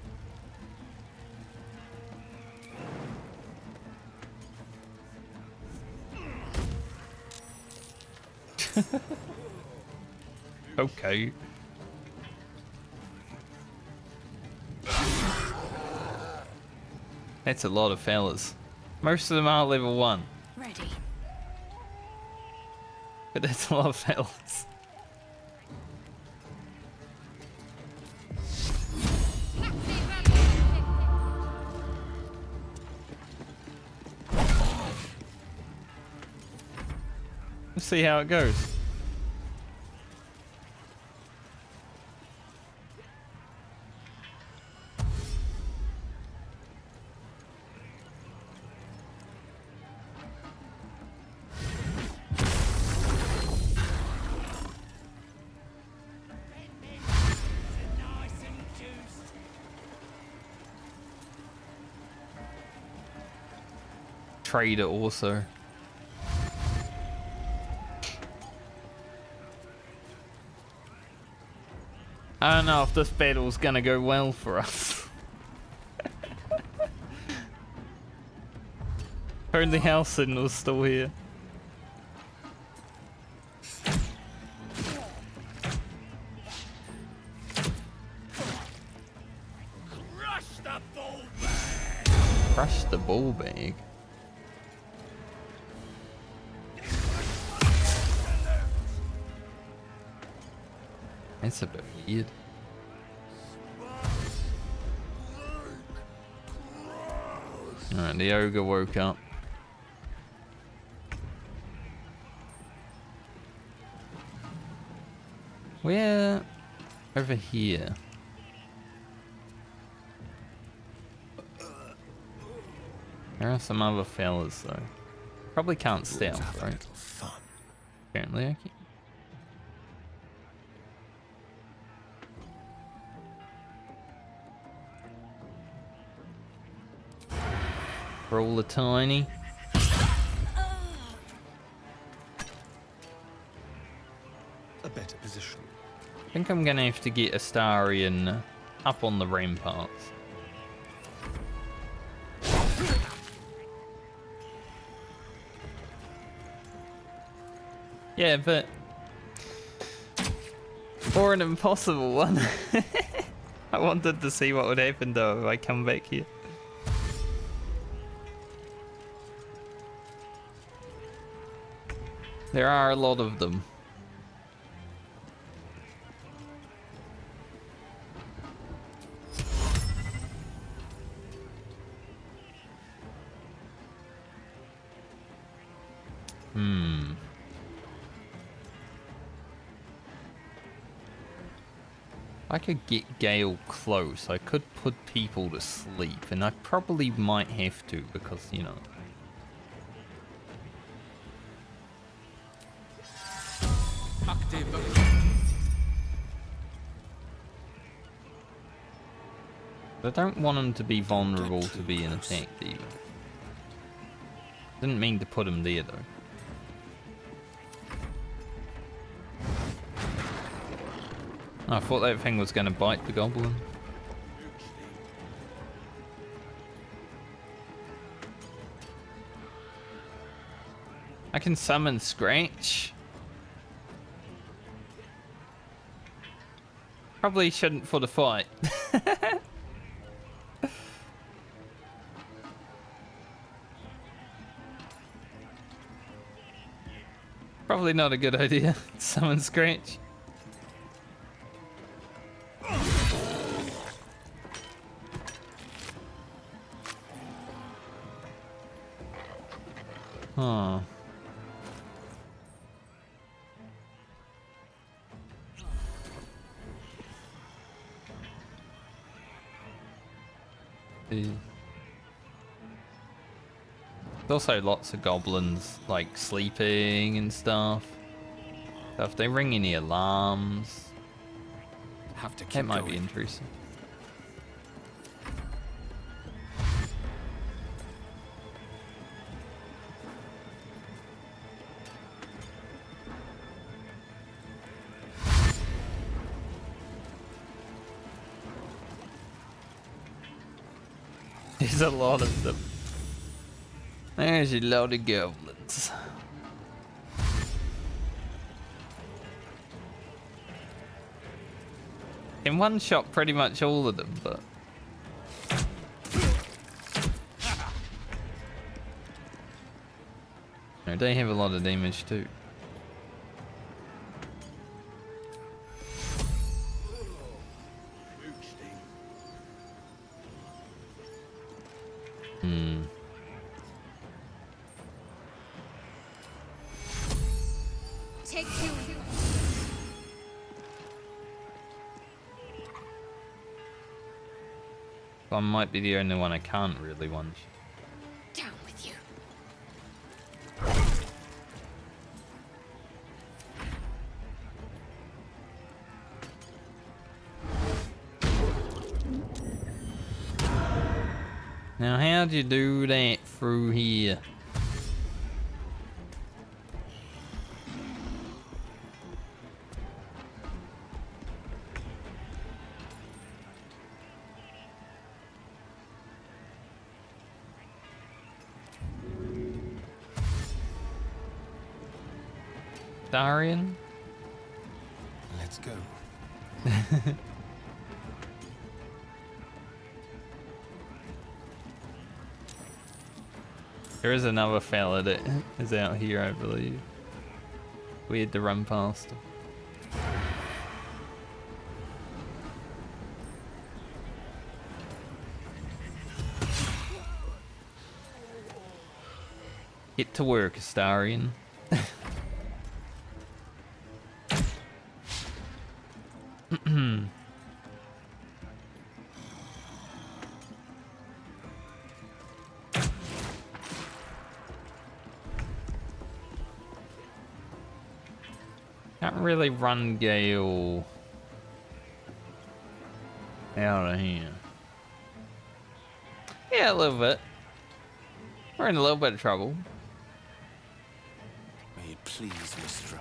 Okay. That's a lot of fellas. Most of them are level 1. Ready. But that's a lot of fellas. Let's see how it goes. Trader also. I don't know if this battle's gonna go well for us. Only Halson was still here. Crush the ball bag. That's a bit weird. Alright, the ogre woke up. Where? Over here. There are some other fellas though. Probably can't stealth, right? Apparently I can. Roll the tiny. A better position. I think I'm gonna have to get Astarion up on the ramparts. Yeah, but for an impossible one. I wanted to see what would happen though if I come back here. There are a lot of them. I could get Gale close. I could put people to sleep, and I probably might have to because, you know. But I don't want them to be vulnerable to being attacked either. Didn't mean to put them there though. I thought that thing was going to bite the goblin. I can summon Scratch. Probably shouldn't for the fight. Probably not a good idea. Summon Scratch. Huh. There's also lots of goblins like sleeping and stuff. So if they ring any alarms, that might be interesting. There's a lot of them. There's a lot of goblins. In one shot, pretty much all of them, but no, they have a lot of damage too. Take two. I might be the only one I can't really one. Down with you. Now, how'd you do that through here? Darian? Let's go. There is another fella that is out here, I believe. We had to run past him. Get to work, Astarion. Can't really run Gale out of here. Yeah, a little bit. We're in a little bit of trouble. May it please, Mystra.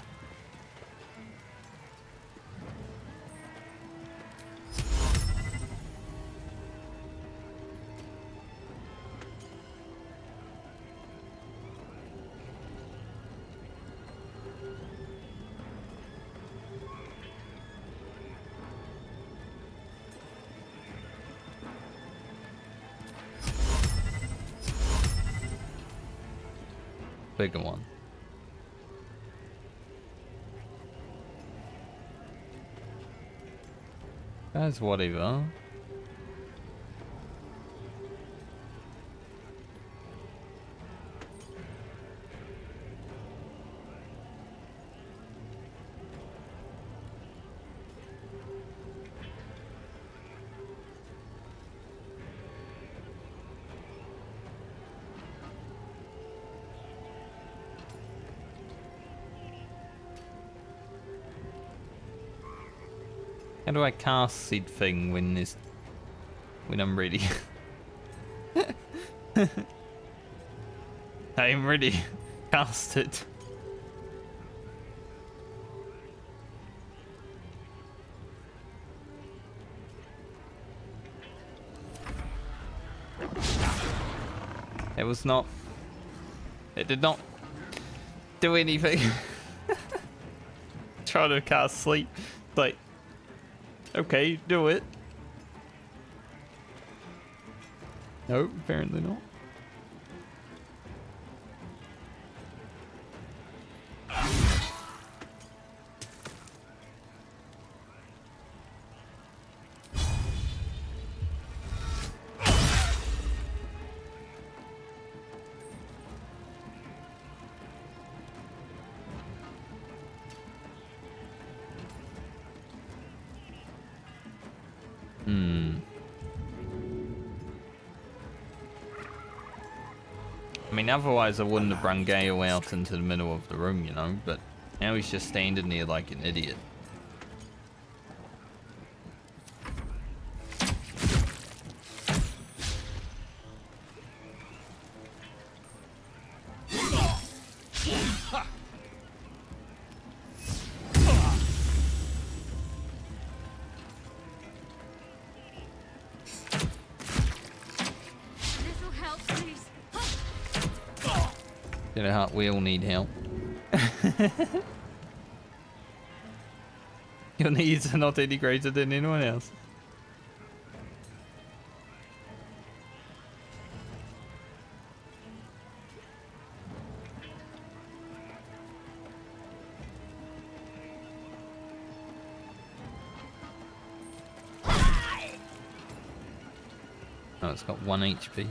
Bigger one. That's whatever. How do I cast seed thing when I'm ready? I'm ready. Cast it. It was not. It did not do anything. Trying to cast sleep, but. Okay, do it. Nope, apparently not. I mean, otherwise I wouldn't have run Gale out into the middle of the room, you know, but now he's just standing there like an idiot. We all need help. Your needs are not any greater than anyone else. Oh, it's got 1 HP.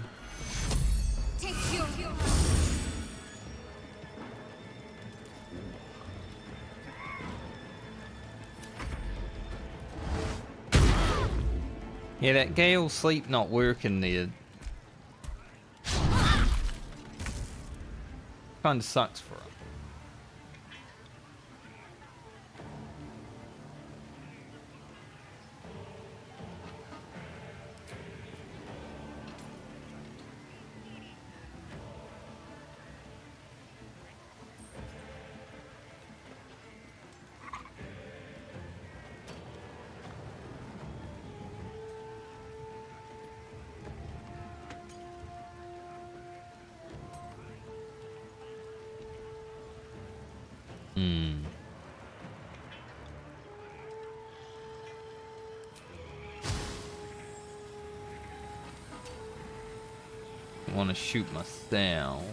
Yeah, that Gale sleep not working there. Kinda sucks for him. want to shoot myself.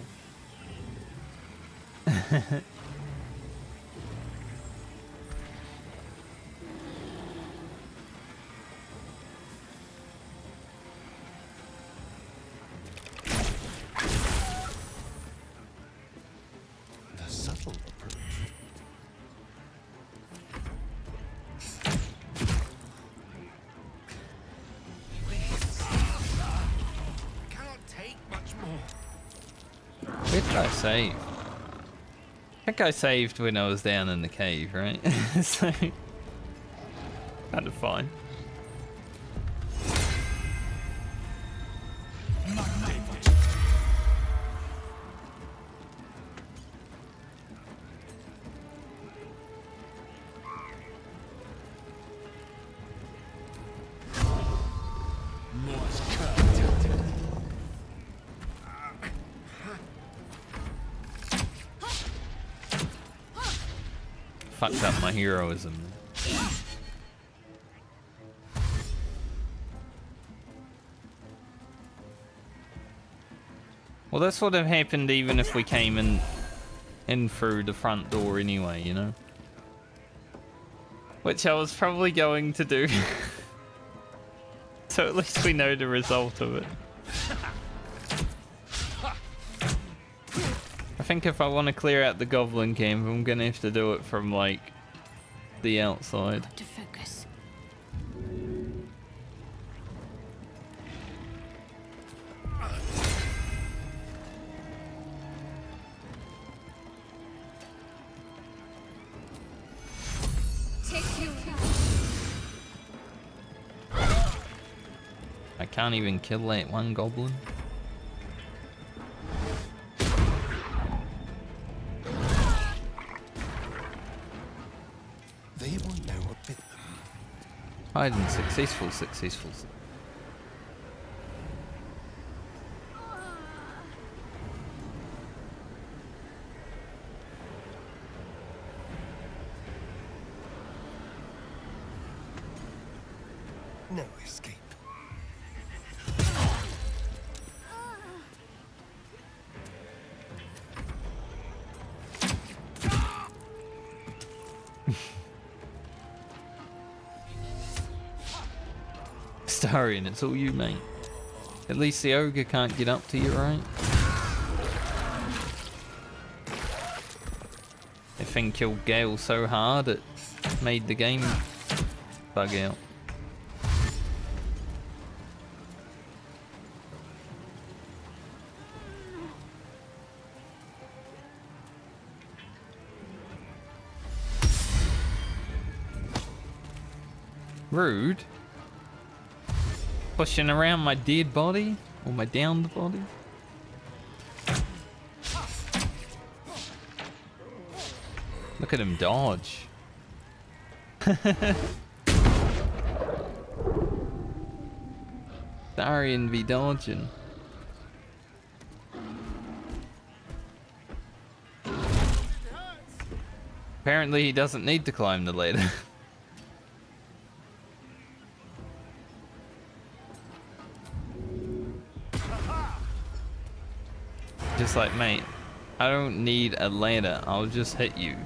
The subtle approach. Cannot take much more. Where did I save? I think I saved when I was down in the cave, right? So, kind of fine. Fucked up my heroism. Well, this would have happened even if we came in through the front door anyway, you know? Which I was probably going to do. So at least we know the result of it. I think if I want to clear out the goblin camp, I'm gonna have to do it from like the outside. To focus. I can't even kill that one goblin. They will know what bit them. Hiding successful. No escape. Starian, it's all you, mate. At least the ogre can't get up to you, right? That thing killed Gale so hard it made the game bug out. Rude. Pushing around my dead body or my downed body. Look at him dodge. Darian be dodging. Apparently he doesn't need to climb the ladder. Just like, mate, I don't need a ladder, I'll just hit you.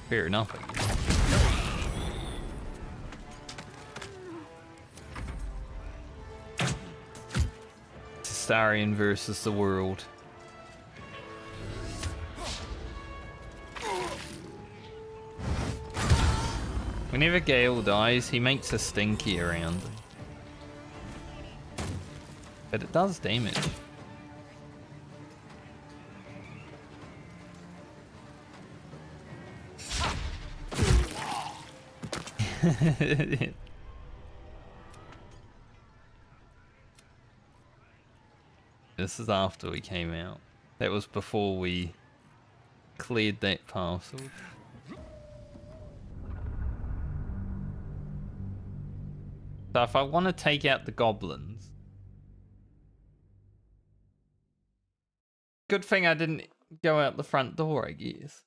Fair enough, I guess. Starian versus the world. Whenever Gale dies, he makes a stinky around. But it does damage. This is after we came out. That was before we cleared that parcel. So if I want to take out the goblins... Good thing I didn't go out the front door, I guess.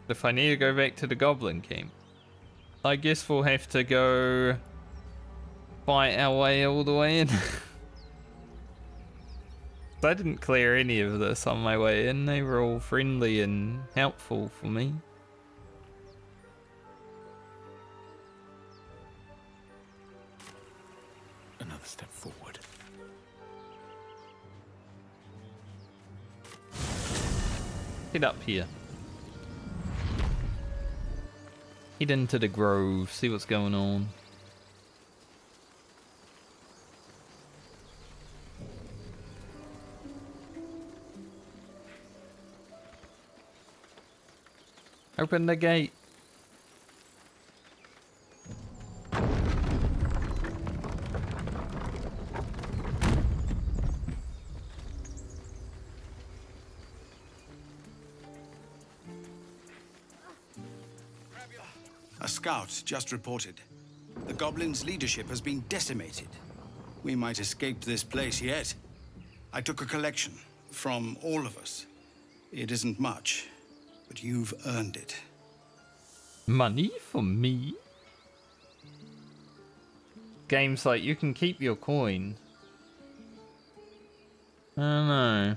If I need to go back to the Goblin Camp, I guess we'll have to go fight our way all the way in. I didn't clear any of this on my way in. They were all friendly and helpful for me. Another step forward. Head up here. Head into the grove, see what's going on. Open the gate. A scout just reported. The Goblins' leadership has been decimated. We might escape this place yet. I took a collection from all of us. It isn't much, but you've earned it. Money for me? Games like you can keep your coin. I don't know.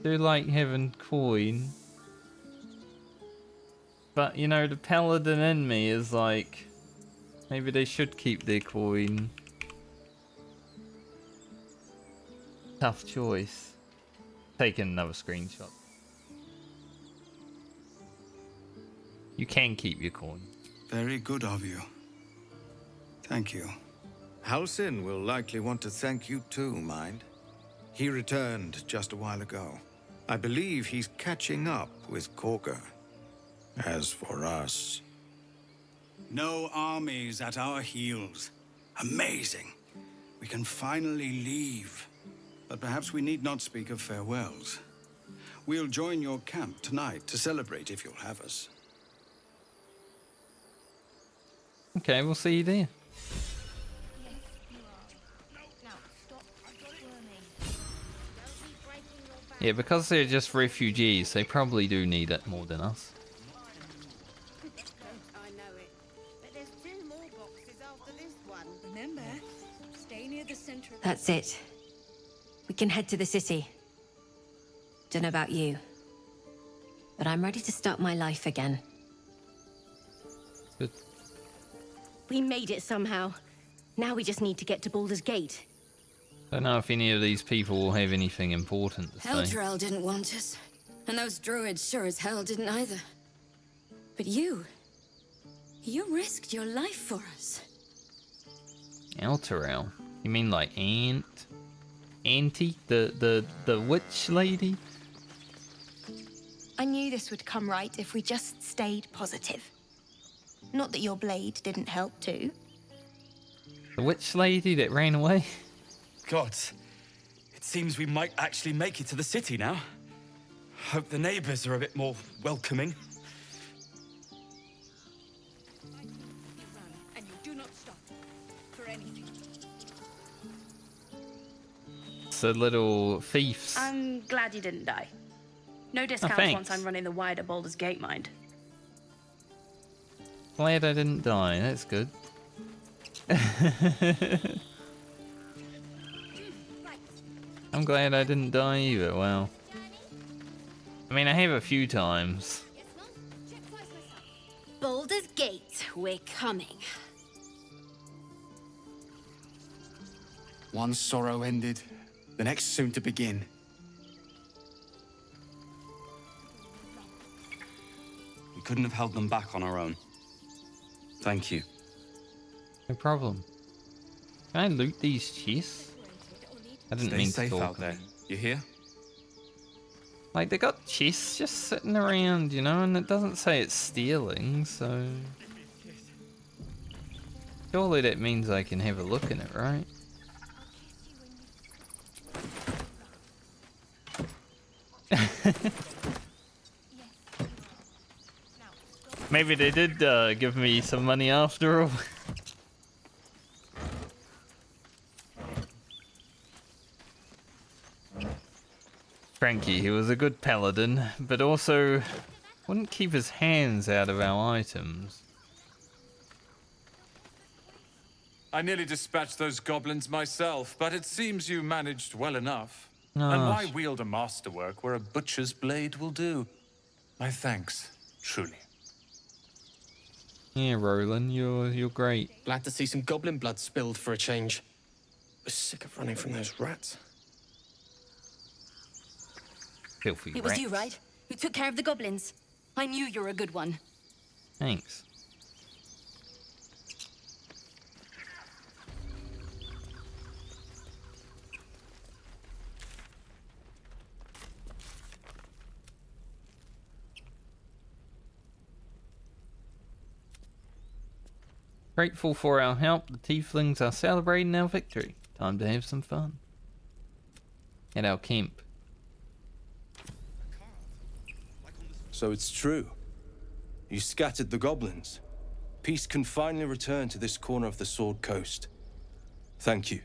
Do like having coin. But you know, the paladin in me is like, maybe they should keep their coin. Tough choice. Taking another screenshot. You can keep your coin. Very good of you. Thank you. Halsin will likely want to thank you too, mind. He returned just a while ago. I believe he's catching up with Corker. As for us... No armies at our heels. Amazing. We can finally leave. But perhaps we need not speak of farewells. We'll join your camp tonight to celebrate if you'll have us. Okay, we'll see you there. Yeah, because they're just refugees, they probably do need it more than us. I know it. But there's 2 more boxes after this one. Remember, stay near the center of... That's it. We can head to the city. Don't know about you, but I'm ready to start my life again. Good. We made it somehow. Now we just need to get to Baldur's Gate. Don't know if any of these people will have anything important to say. Eldrell didn't want us. And those druids sure as hell didn't either. But you risked your life for us. Elturel? You mean like Auntie? The witch lady? I knew this would come right if we just stayed positive. Not that your blade didn't help too. The witch lady that ran away? Gods, it seems we might actually make it to the city now. Hope the neighbors are a bit more welcoming. And you do not stop for anything. It's a little thieves. I'm glad you didn't die. No discounts thanks. once I'm running the wider Baldur's Gate mind. Glad I didn't die, that's good. I'm glad I didn't die either, wow. I mean, I have a few times. Baldur's Gate, we're coming. One sorrow ended, the next soon to begin. We couldn't have held them back on our own. Thank you. No problem. Can I loot these chests? I didn't mean to Stay safe talk. out there. You hear? Like, they got chests just sitting around, you know, and it doesn't say it's stealing, so... Surely that means I can have a look in it, right? Maybe they did give me some money after all. Frankie, he was a good paladin, but also Wouldn't keep his hands out of our items. I nearly dispatched those goblins myself, but it seems you managed well enough. Ah, And why wield a masterwork where a butcher's blade will do? My thanks, truly. Yeah, Roland, you're great. Glad to see some goblin blood spilled for a change. Was sick of running from those rats. Filthy It was rats. you, right? Who took care of the goblins? I knew you were a good one. Thanks. Grateful for our help, the tieflings are celebrating our victory. Time to have some fun. At our camp. So it's true. You scattered the goblins. Peace can finally return to this corner of the Sword Coast. Thank you.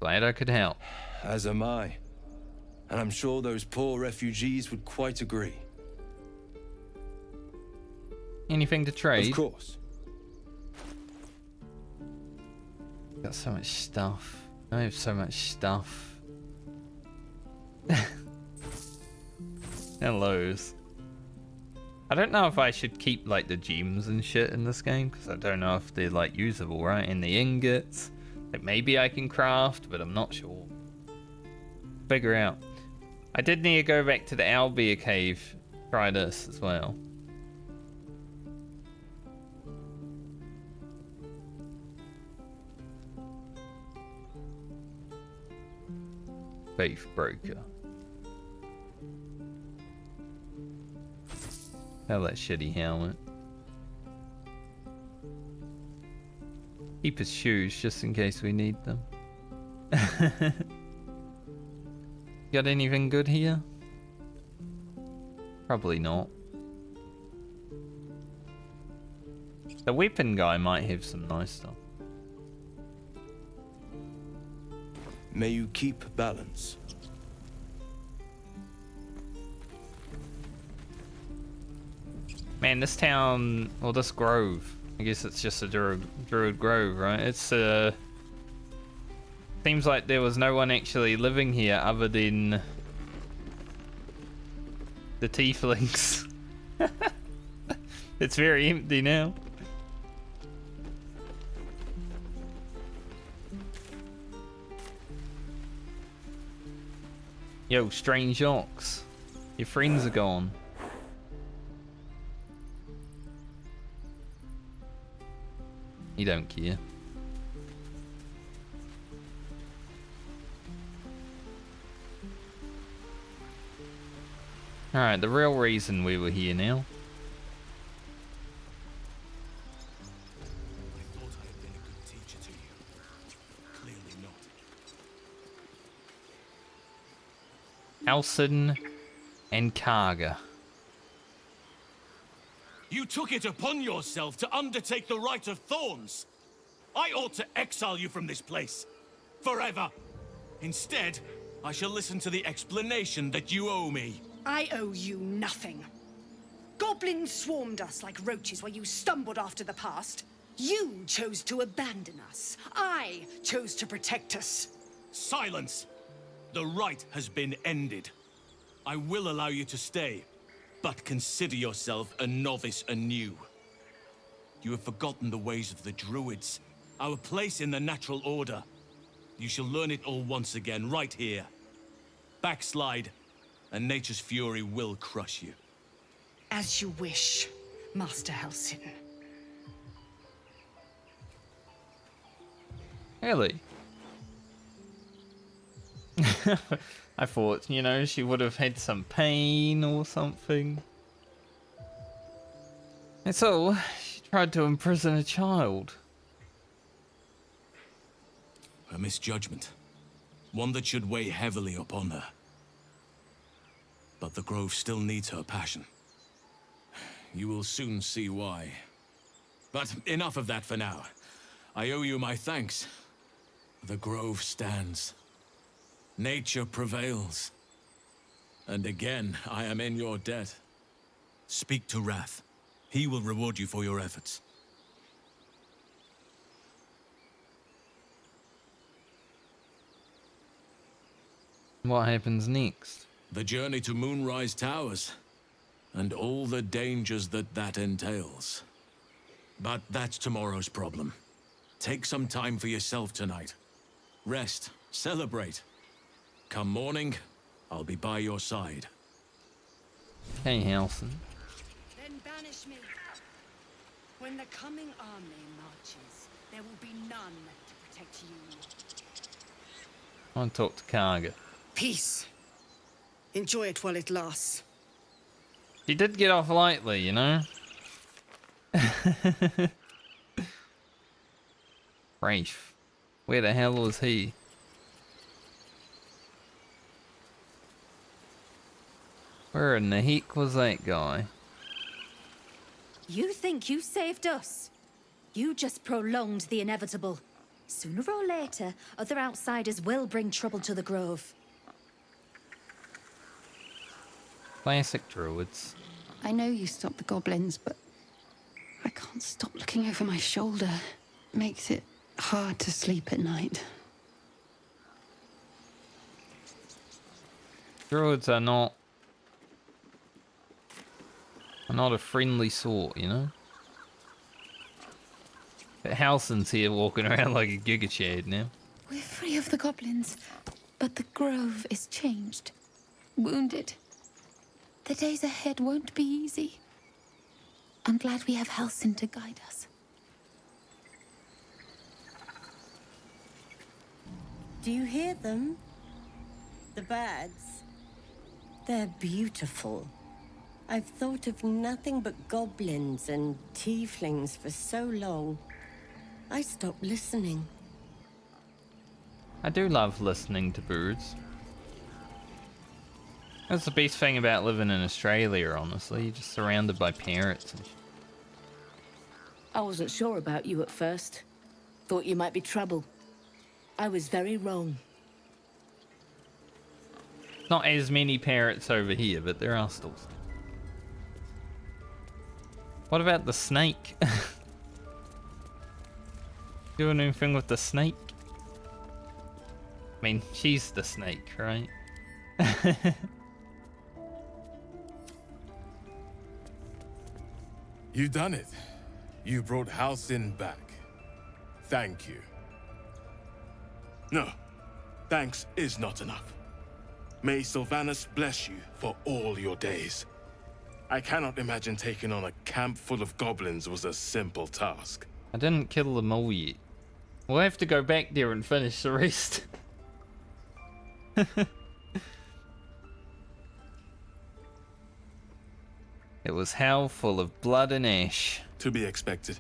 Glad I could help. As am I. And I'm sure those poor refugees would quite agree. Anything to trade? Of course. Got so much stuff. I have so much stuff. Hellos. I don't know if I should keep like the gems and shit in this game because I don't know if they're like usable, right? And the ingots. Like maybe I can craft, but I'm not sure. Figure out. I did need to go back to the Owlbear cave. Try this as well. Faith broker. Have that shitty helmet. Keep his shoes just in case we need them. Got anything good here? Probably not. The weapon guy might have some nice stuff. May you keep balance. Man, this town, or this grove, I guess it's just a druid grove, right? It's seems like there was no one actually living here other than the tieflings. It's very empty now. Yo, strange ox. Your friends are gone. You don't care. Alright, the real reason we were here now. I thought I had been a good teacher to you. Clearly not. Alcin and Karga. You took it upon yourself to undertake the Rite of Thorns. I ought to exile you from this place. Forever. Instead, I shall listen to the explanation that you owe me. I owe you nothing. Goblins swarmed us like roaches while you stumbled after the past. You chose to abandon us. I chose to protect us. Silence! The rite has been ended. I will allow you to stay, but consider yourself a novice anew. You have forgotten the ways of the druids, our place in the natural order. You shall learn it all once again, right here. Backslide, and nature's fury will crush you. As you wish, Master Halsin. Really? I thought, you know, she would have had some pain or something. And so, she tried to imprison a child. A misjudgment. One that should weigh heavily upon her. But the Grove still needs her passion. You will soon see why. But enough of that for now. I owe you my thanks. The Grove stands. Nature prevails. And again, I am in your debt. Speak to Wrath. He will reward you for your efforts. What happens next? The journey to Moonrise Towers, and all the dangers that entails. But that's tomorrow's problem. Take some time for yourself tonight. Rest, celebrate. Come morning, I'll be by your side. Hey, Halson. Then banish me. When the coming army marches, there will be none to protect you. I want to talk to Karga. Peace. Enjoy it while it lasts. He did get off lightly, you know? Rafe. Where the hell was he? Where in the heck was that guy? You think you saved us? You just prolonged the inevitable. Sooner or later, other outsiders will bring trouble to the Grove. Classic druids. I know you stopped the goblins, but I can't stop looking over my shoulder. Makes it hard to sleep at night. Druids are not a friendly sort, you know? But Halson's here walking around like a Giga Chad now. We're free of the goblins, but the Grove is changed. Wounded. The days ahead won't be easy. I'm glad we have Halson to guide us. Do you hear them? The birds? They're beautiful. I've thought of nothing but goblins and tieflings for so long. I stopped listening. I do love listening to birds. That's the best thing about living in Australia, honestly. You're just surrounded by parrots. I wasn't sure about you at first. Thought you might be trouble. I was very wrong. Not as many parrots over here, but there are still some. What about the snake? Doing anything with the snake? I mean, she's the snake, right? You done it. You brought Halcyon back. Thank you. No, thanks is not enough. May Sylvanas bless you for all your days. I cannot imagine taking on a camp full of goblins was a simple task. I didn't kill them all yet. We'll have to go back there and finish the rest. It was hell full of blood and ash. To be expected.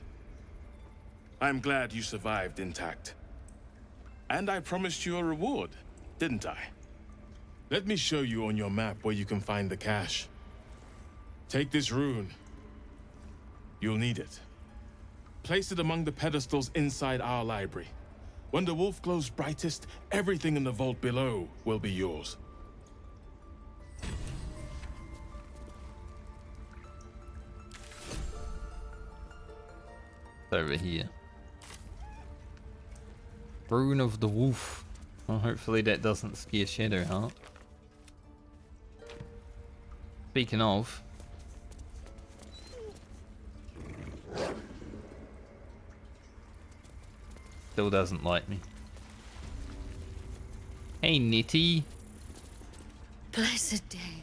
I'm glad you survived intact. And I promised you a reward, didn't I? Let me show you on your map where you can find the cache. Take this rune. You'll need it. Place it among the pedestals inside our library. When the wolf glows brightest, everything in the vault below will be yours. Over here. Rune of the Wolf. Well, hopefully that doesn't scare Shadowheart. Speaking of, still doesn't like me. Hey, Nitty. Blessed day.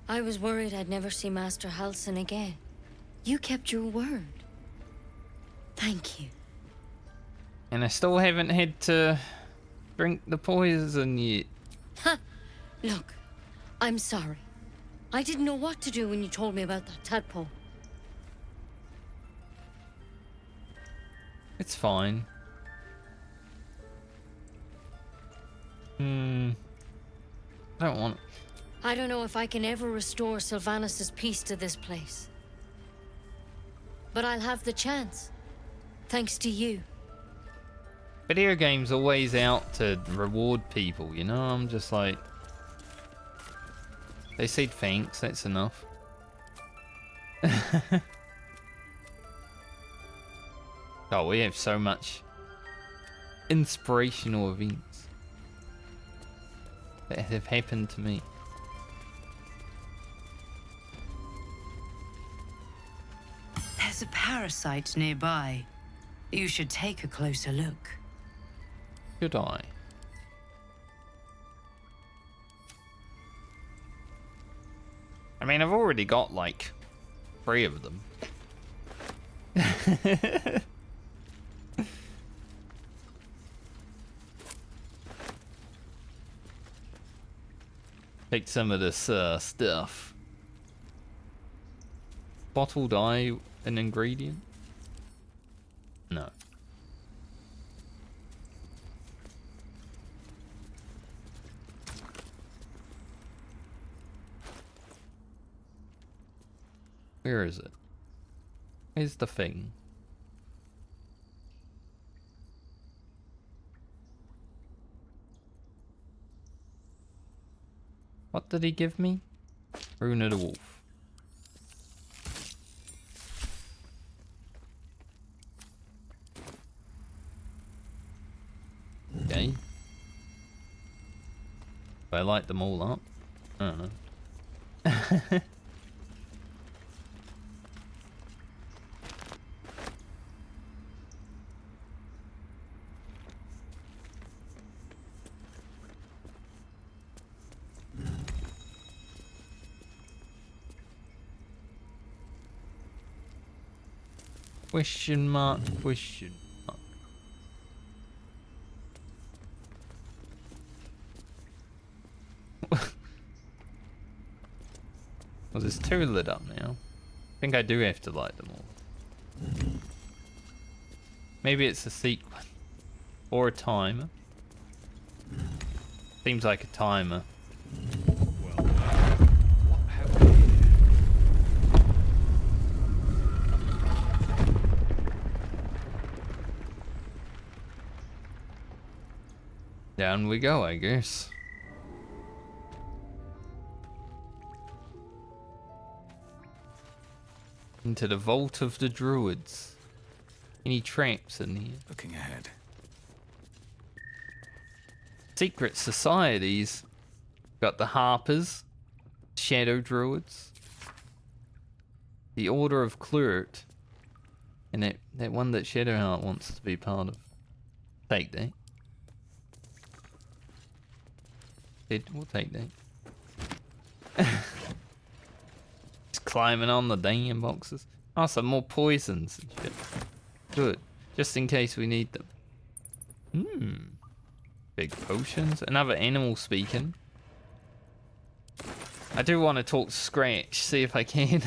I was worried I'd never see Master Halson again. You kept your word. Thank you. And I still haven't had to drink the poison yet. Ha! Look, I'm sorry. I didn't know what to do when you told me about that tadpole. It's fine. I don't want... I don't know if I can ever restore Sylvanas' peace to this place. But I'll have the chance. Thanks to you. Video games always out to reward people, you know? I'm just like... They said thanks, that's enough. Oh, we have so much inspirational events that have happened to me. There's a parasite nearby. You should take a closer look. Should I? I mean, I've already got like 3 of them. Take some of this stuff. Bottled eye, an ingredient? No. Where is it? Where's the thing? What did he give me? Rune of the Wolf. Okay. Do I light them all up? I don't know. Question mark, question mark. Well, there's 2 lit up now. I think I do have to light them all. Maybe it's a sequence. Or a timer. Seems like a timer. Down we go, I guess. Into the vault of the druids. Any traps in here? Looking ahead. Secret societies. Got the Harpers, Shadow Druids, the Order of Clert, and that one that Shadowheart wants to be part of. Take that. We'll take that. Just climbing on the damn boxes. Oh, some more poisons and shit. Good. Just in case we need them. Big potions. Another animal speaking. I do want to talk to Scratch, see if I can.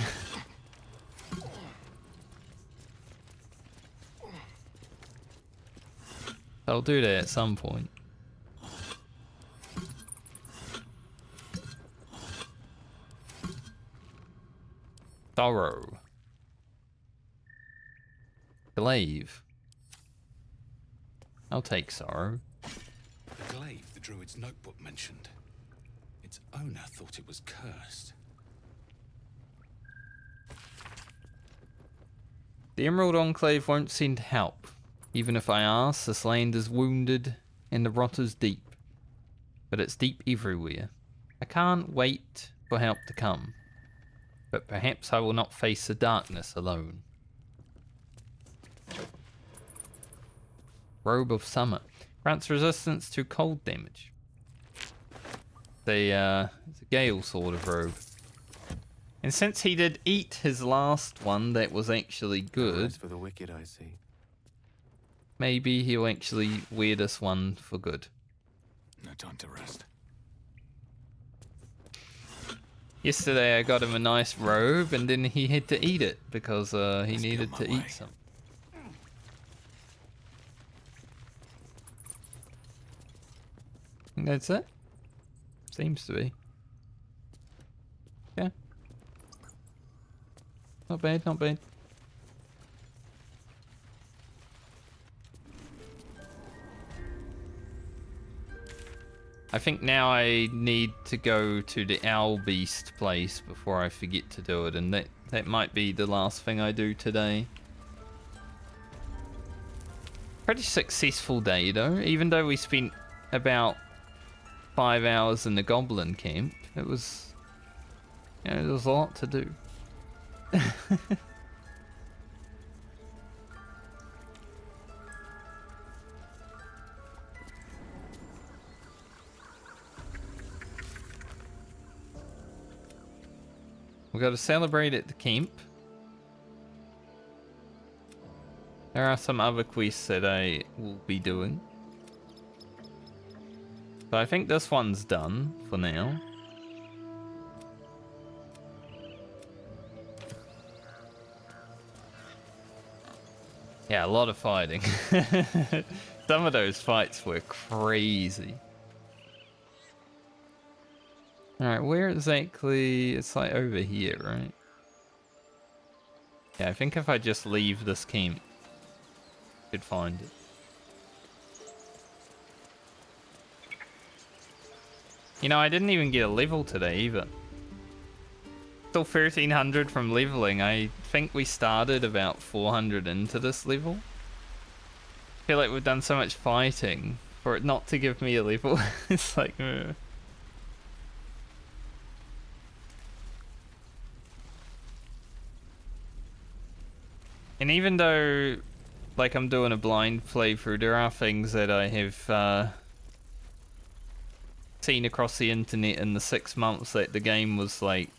I'll do that at some point. Sorrow. Glaive. I'll take sorrow. The glaive the druid's notebook mentioned. Its owner thought it was cursed. The Emerald Enclave won't seem to help. Even if I ask, this land is wounded and the rot is deep. But it's deep everywhere. I can't wait for help to come. But perhaps I will not face the darkness alone. Robe of Summer. Grants resistance to cold damage. It's a Gale sort of robe. And since he did eat his last one that was actually good, for the wicked, I see. Maybe he'll actually wear this one for good. No time to rest. Yesterday I got him a nice robe and then he had to eat it because he needed to eat some. I think that's it. Seems to be. Yeah. Not bad, not bad. I think now I need to go to the Owl Beast place before I forget to do it, and that might be the last thing I do today. Pretty successful day though, even though we spent about 5 hours in the Goblin camp. It was, you know, there was a lot to do. We've got to celebrate at the camp. There are some other quests that I will be doing. So I think this one's done for now. Yeah, a lot of fighting. Some of those fights were crazy. Alright, where exactly? It's like over here, right? Yeah, I think if I just leave this camp, I could find it. You know, I didn't even get a level today either. Still 1300 from leveling. I think we started about 400 into this level. I feel like we've done so much fighting for it not to give me a level. It's like... And even though, like, I'm doing a blind playthrough, there are things that I have seen across the internet in the 6 months that the game was, like,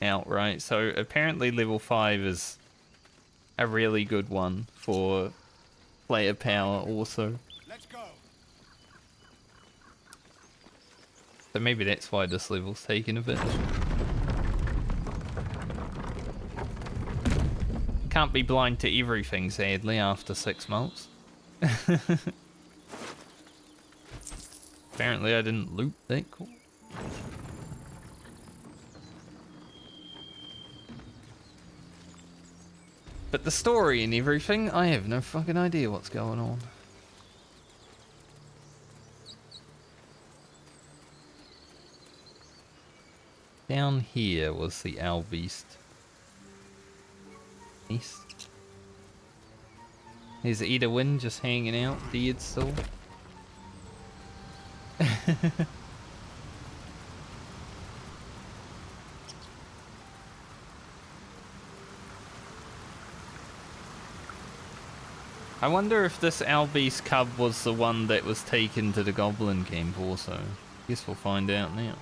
out, right? So apparently level 5 is a really good one for player power also. Let's go. So maybe that's why this level's taking a bit. Can't be blind to everything, sadly, after 6 months. Apparently I didn't loot that cool. But the story and everything, I have no fucking idea what's going on. Down here was the Owl Beast. East. There's Edwin just hanging out, dead still. I wonder if this Owl Beast cub was the one that was taken to the Goblin camp also. Guess we'll find out now.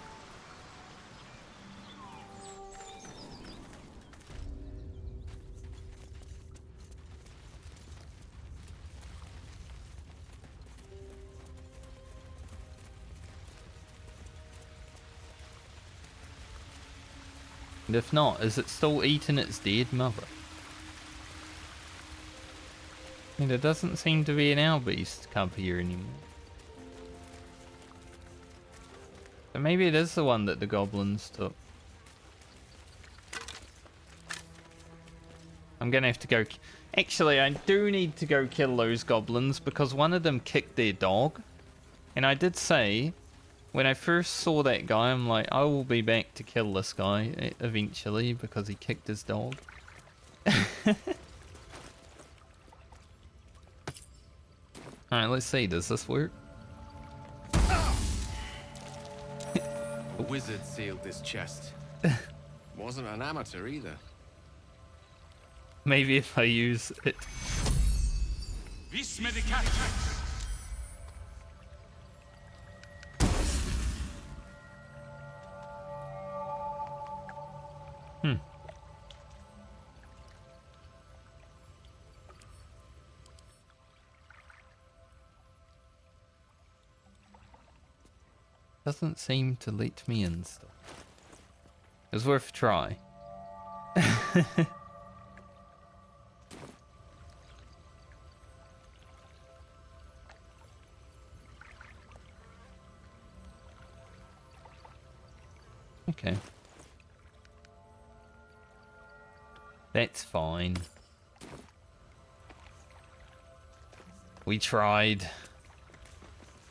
And if not, is it still eating its dead mother? And there doesn't seem to be an Owl Beast cub here anymore. So maybe it is the one that the Goblins took. I'm gonna have to go... Actually, I do need to go kill those Goblins because one of them kicked their dog. And I did say... When I first saw that guy, I'm like, I will be back to kill this guy eventually because he kicked his dog. Alright, let's see, does this work? A wizard sealed this chest. Wasn't an amateur either. Maybe if I use it. Doesn't seem to let me in still. It was worth a try. Okay. That's fine. We tried.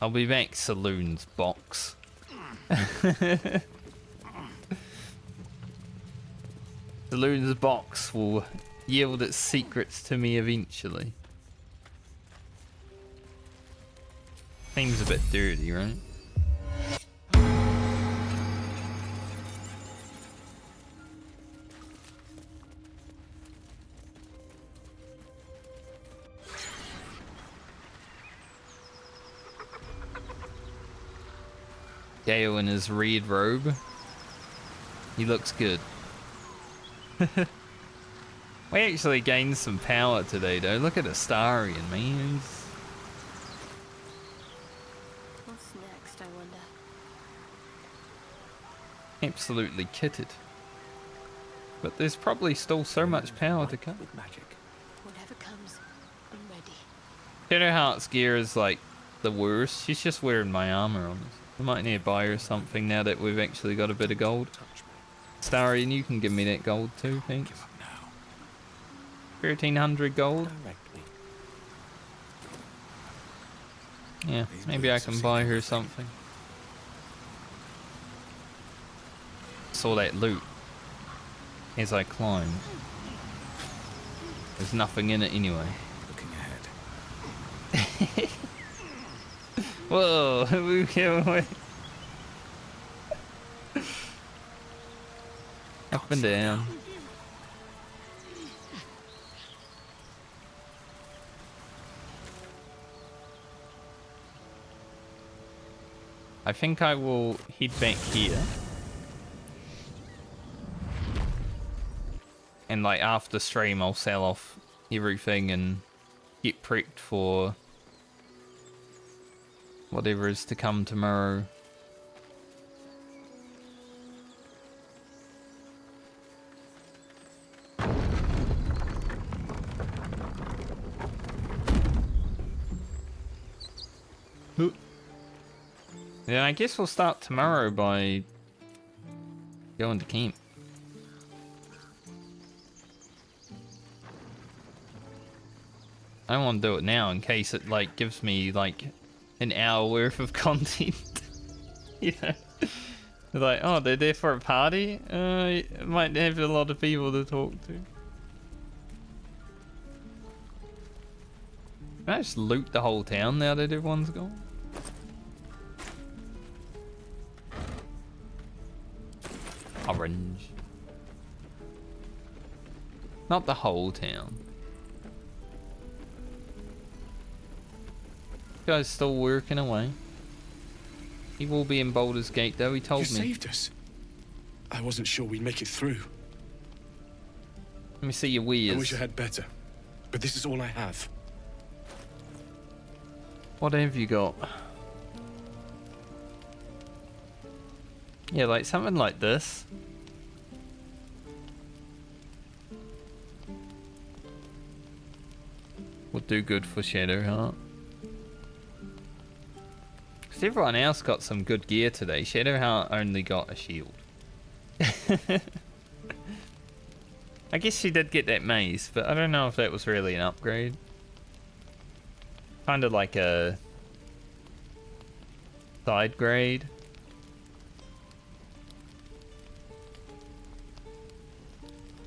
I'll be back, Saloon's box. Saloon's box will yield its secrets to me eventually. Seems a bit dirty, right? Gale in his red robe. He looks good. We actually gained some power today, though. Look at Astarion, man. What's next, I wonder? Absolutely kitted. But there's probably still so much power to come. Whatever comes, I'm ready. Shadowheart's gear is like the worst. She's just wearing my armor on. We might need to buy her something now that we've actually got a bit of gold. Astarion, you can give me that gold too, thanks. 1300 gold. Yeah, maybe I can buy her something. Saw that loot as I climbed. There's nothing in it anyway. Looking ahead. Whoa, we came away. Up and down. I think I will head back here. And like after stream I'll sell off everything and get prepped for whatever is to come tomorrow. Yeah, I guess we'll start tomorrow by going to camp. I don't want to do it now in case it like gives me like an hour worth of content. You know, like, oh, they're there for a party. Might have a lot of people to talk to. Can I just loot the whole town now that everyone's gone? Orange. Not the whole town. Guy's still working away. He will be in Baldur's Gate though, he told me. You saved us. I wasn't sure we'd make it through. Let me see your wares. I wish I had better, but this is all I have. What have you got? Yeah, like something like this. Would do good for Shadowheart. Because everyone else got some good gear today. Shadowheart only got a shield. I guess she did get that mace, but I don't know if that was really an upgrade. Kind of like a side grade.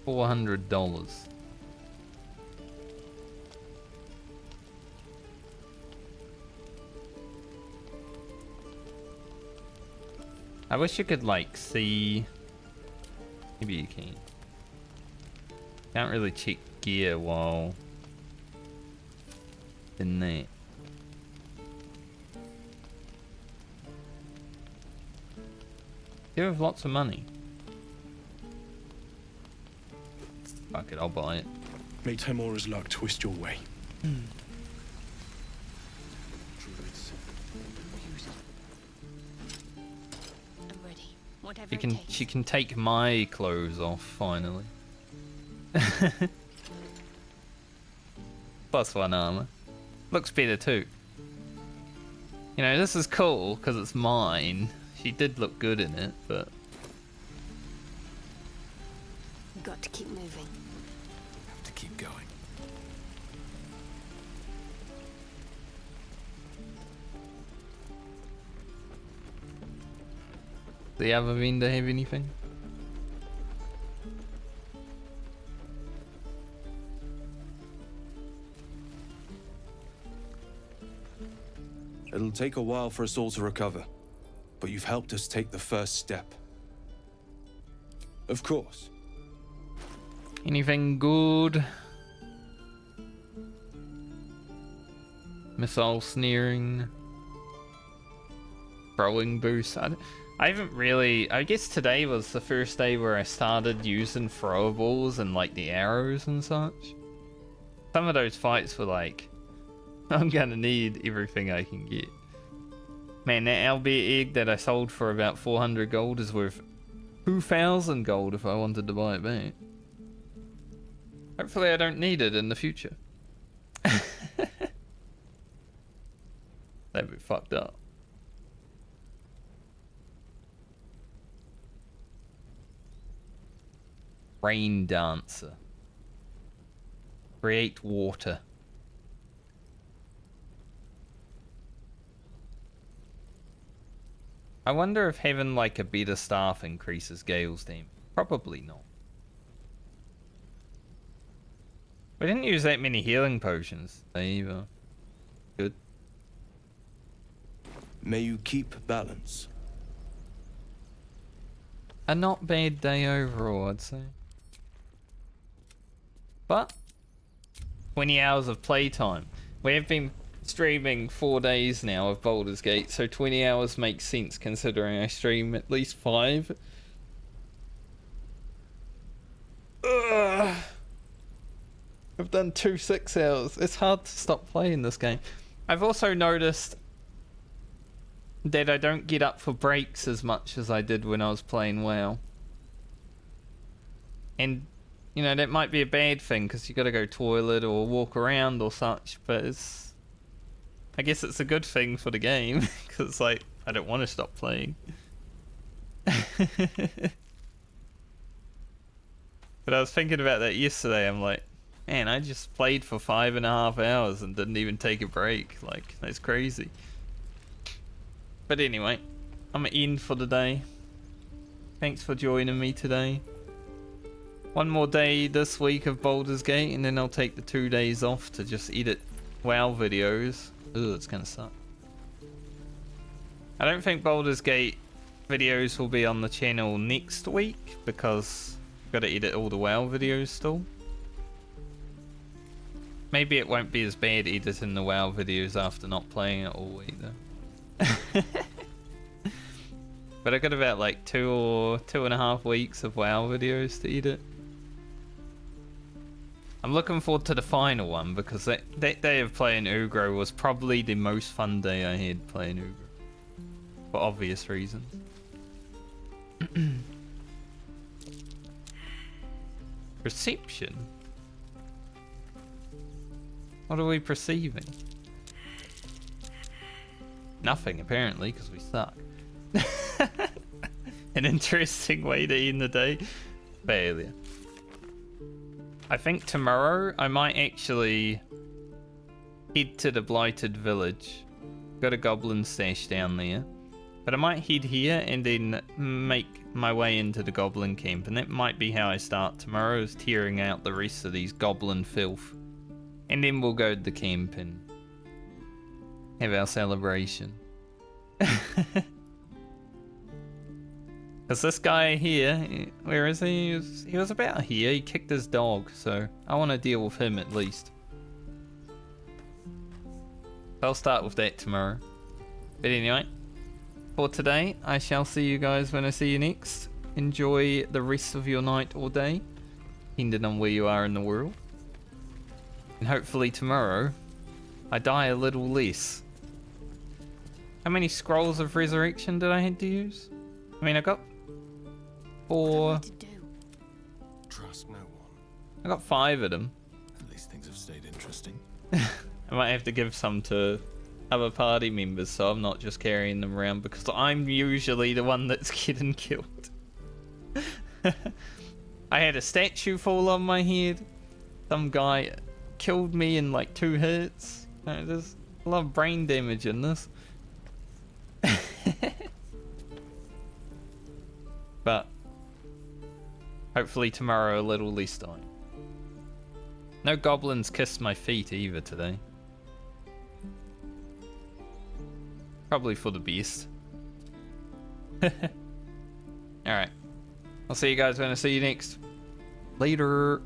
$400. I wish you could like see. Maybe you can. Can't really check gear while in there. You have lots of money. Fuck it, I'll buy it. May Temora's luck twist your way. Whatever She can take my clothes off finally. +1 armor. Looks better too. You know, this is cool because it's mine. She did look good in it, but Got to keep moving. Have to keep going. The other vendor have anything? It'll take a while for us all to recover, but you've helped us take the first step. Of course. Anything good? Missile sneering. Throwing boost. I haven't really... I guess today was the first day where I started using throwables and like the arrows and such. Some of those fights were like, I'm gonna need everything I can get. Man, that owlbear egg that I sold for about 400 gold is worth 2,000 gold if I wanted to buy it back. Hopefully I don't need it in the future. That'd be fucked up. Rain dancer. Create water. I wonder if having like a better staff increases Gale's team. Probably not. We didn't use that many healing potions either. Good. May you keep balance. A not bad day overall, I'd say. But 20 hours of playtime. We have been streaming 4 days now of Baldur's Gate, so 20 hours makes sense considering I stream at least 5. Ugh. I've done 2 6 hours. It's hard to stop playing this game. I've also noticed that I don't get up for breaks as much as I did when I was playing WoW. And, you know, that might be a bad thing because you gotta go toilet or walk around or such, but it's... I guess it's a good thing for the game because, like, I don't want to stop playing. But I was thinking about that yesterday. I'm like, man, I just played for 5.5 hours and didn't even take a break. Like, that's crazy. But anyway, I'm in for the day. Thanks for joining me today. One more day this week of Baldur's Gate, and then I'll take the 2 days off to just edit WoW videos. Ugh, it's gonna suck. I don't think Baldur's Gate videos will be on the channel next week because I've got to edit all the WoW videos still. Maybe it won't be as bad editing the WoW videos after not playing it all week though. But I got about like 2 or 2.5 weeks of WoW videos to edit. I'm looking forward to the final one because that day of playing Ugro was probably the most fun day I had playing Ugro. For obvious reasons. Perception? What are we perceiving? Nothing, apparently, because we suck. An interesting way to end the day. Failure. I think tomorrow I might actually head to the Blighted Village. Got a goblin stash down there. But I might head here and then make my way into the goblin camp. And that might be how I start tomorrow, is tearing out the rest of these goblin filth. And then we'll go to the camp and have our celebration. Because this guy here, where is he? He was about here. He kicked his dog, so I want to deal with him at least. I'll start with that tomorrow. But anyway, for today, I shall see you guys when I see you next. Enjoy the rest of your night or day, depending on where you are in the world. And hopefully tomorrow, I die a little less. How many scrolls of resurrection did I have to use? I mean, I got 4. Trust no one. I got 5 of them. At least things have stayed interesting. I might have to give some to other party members so I'm not just carrying them around because I'm usually the one that's getting killed. I had a statue fall on my head. Some guy killed me in like 2 hits. You know, there's a lot of brain damage in this. But hopefully tomorrow a little less dying. No goblins kissed my feet either today. Probably for the best. Alright. I'll see you guys when I see you next. Later.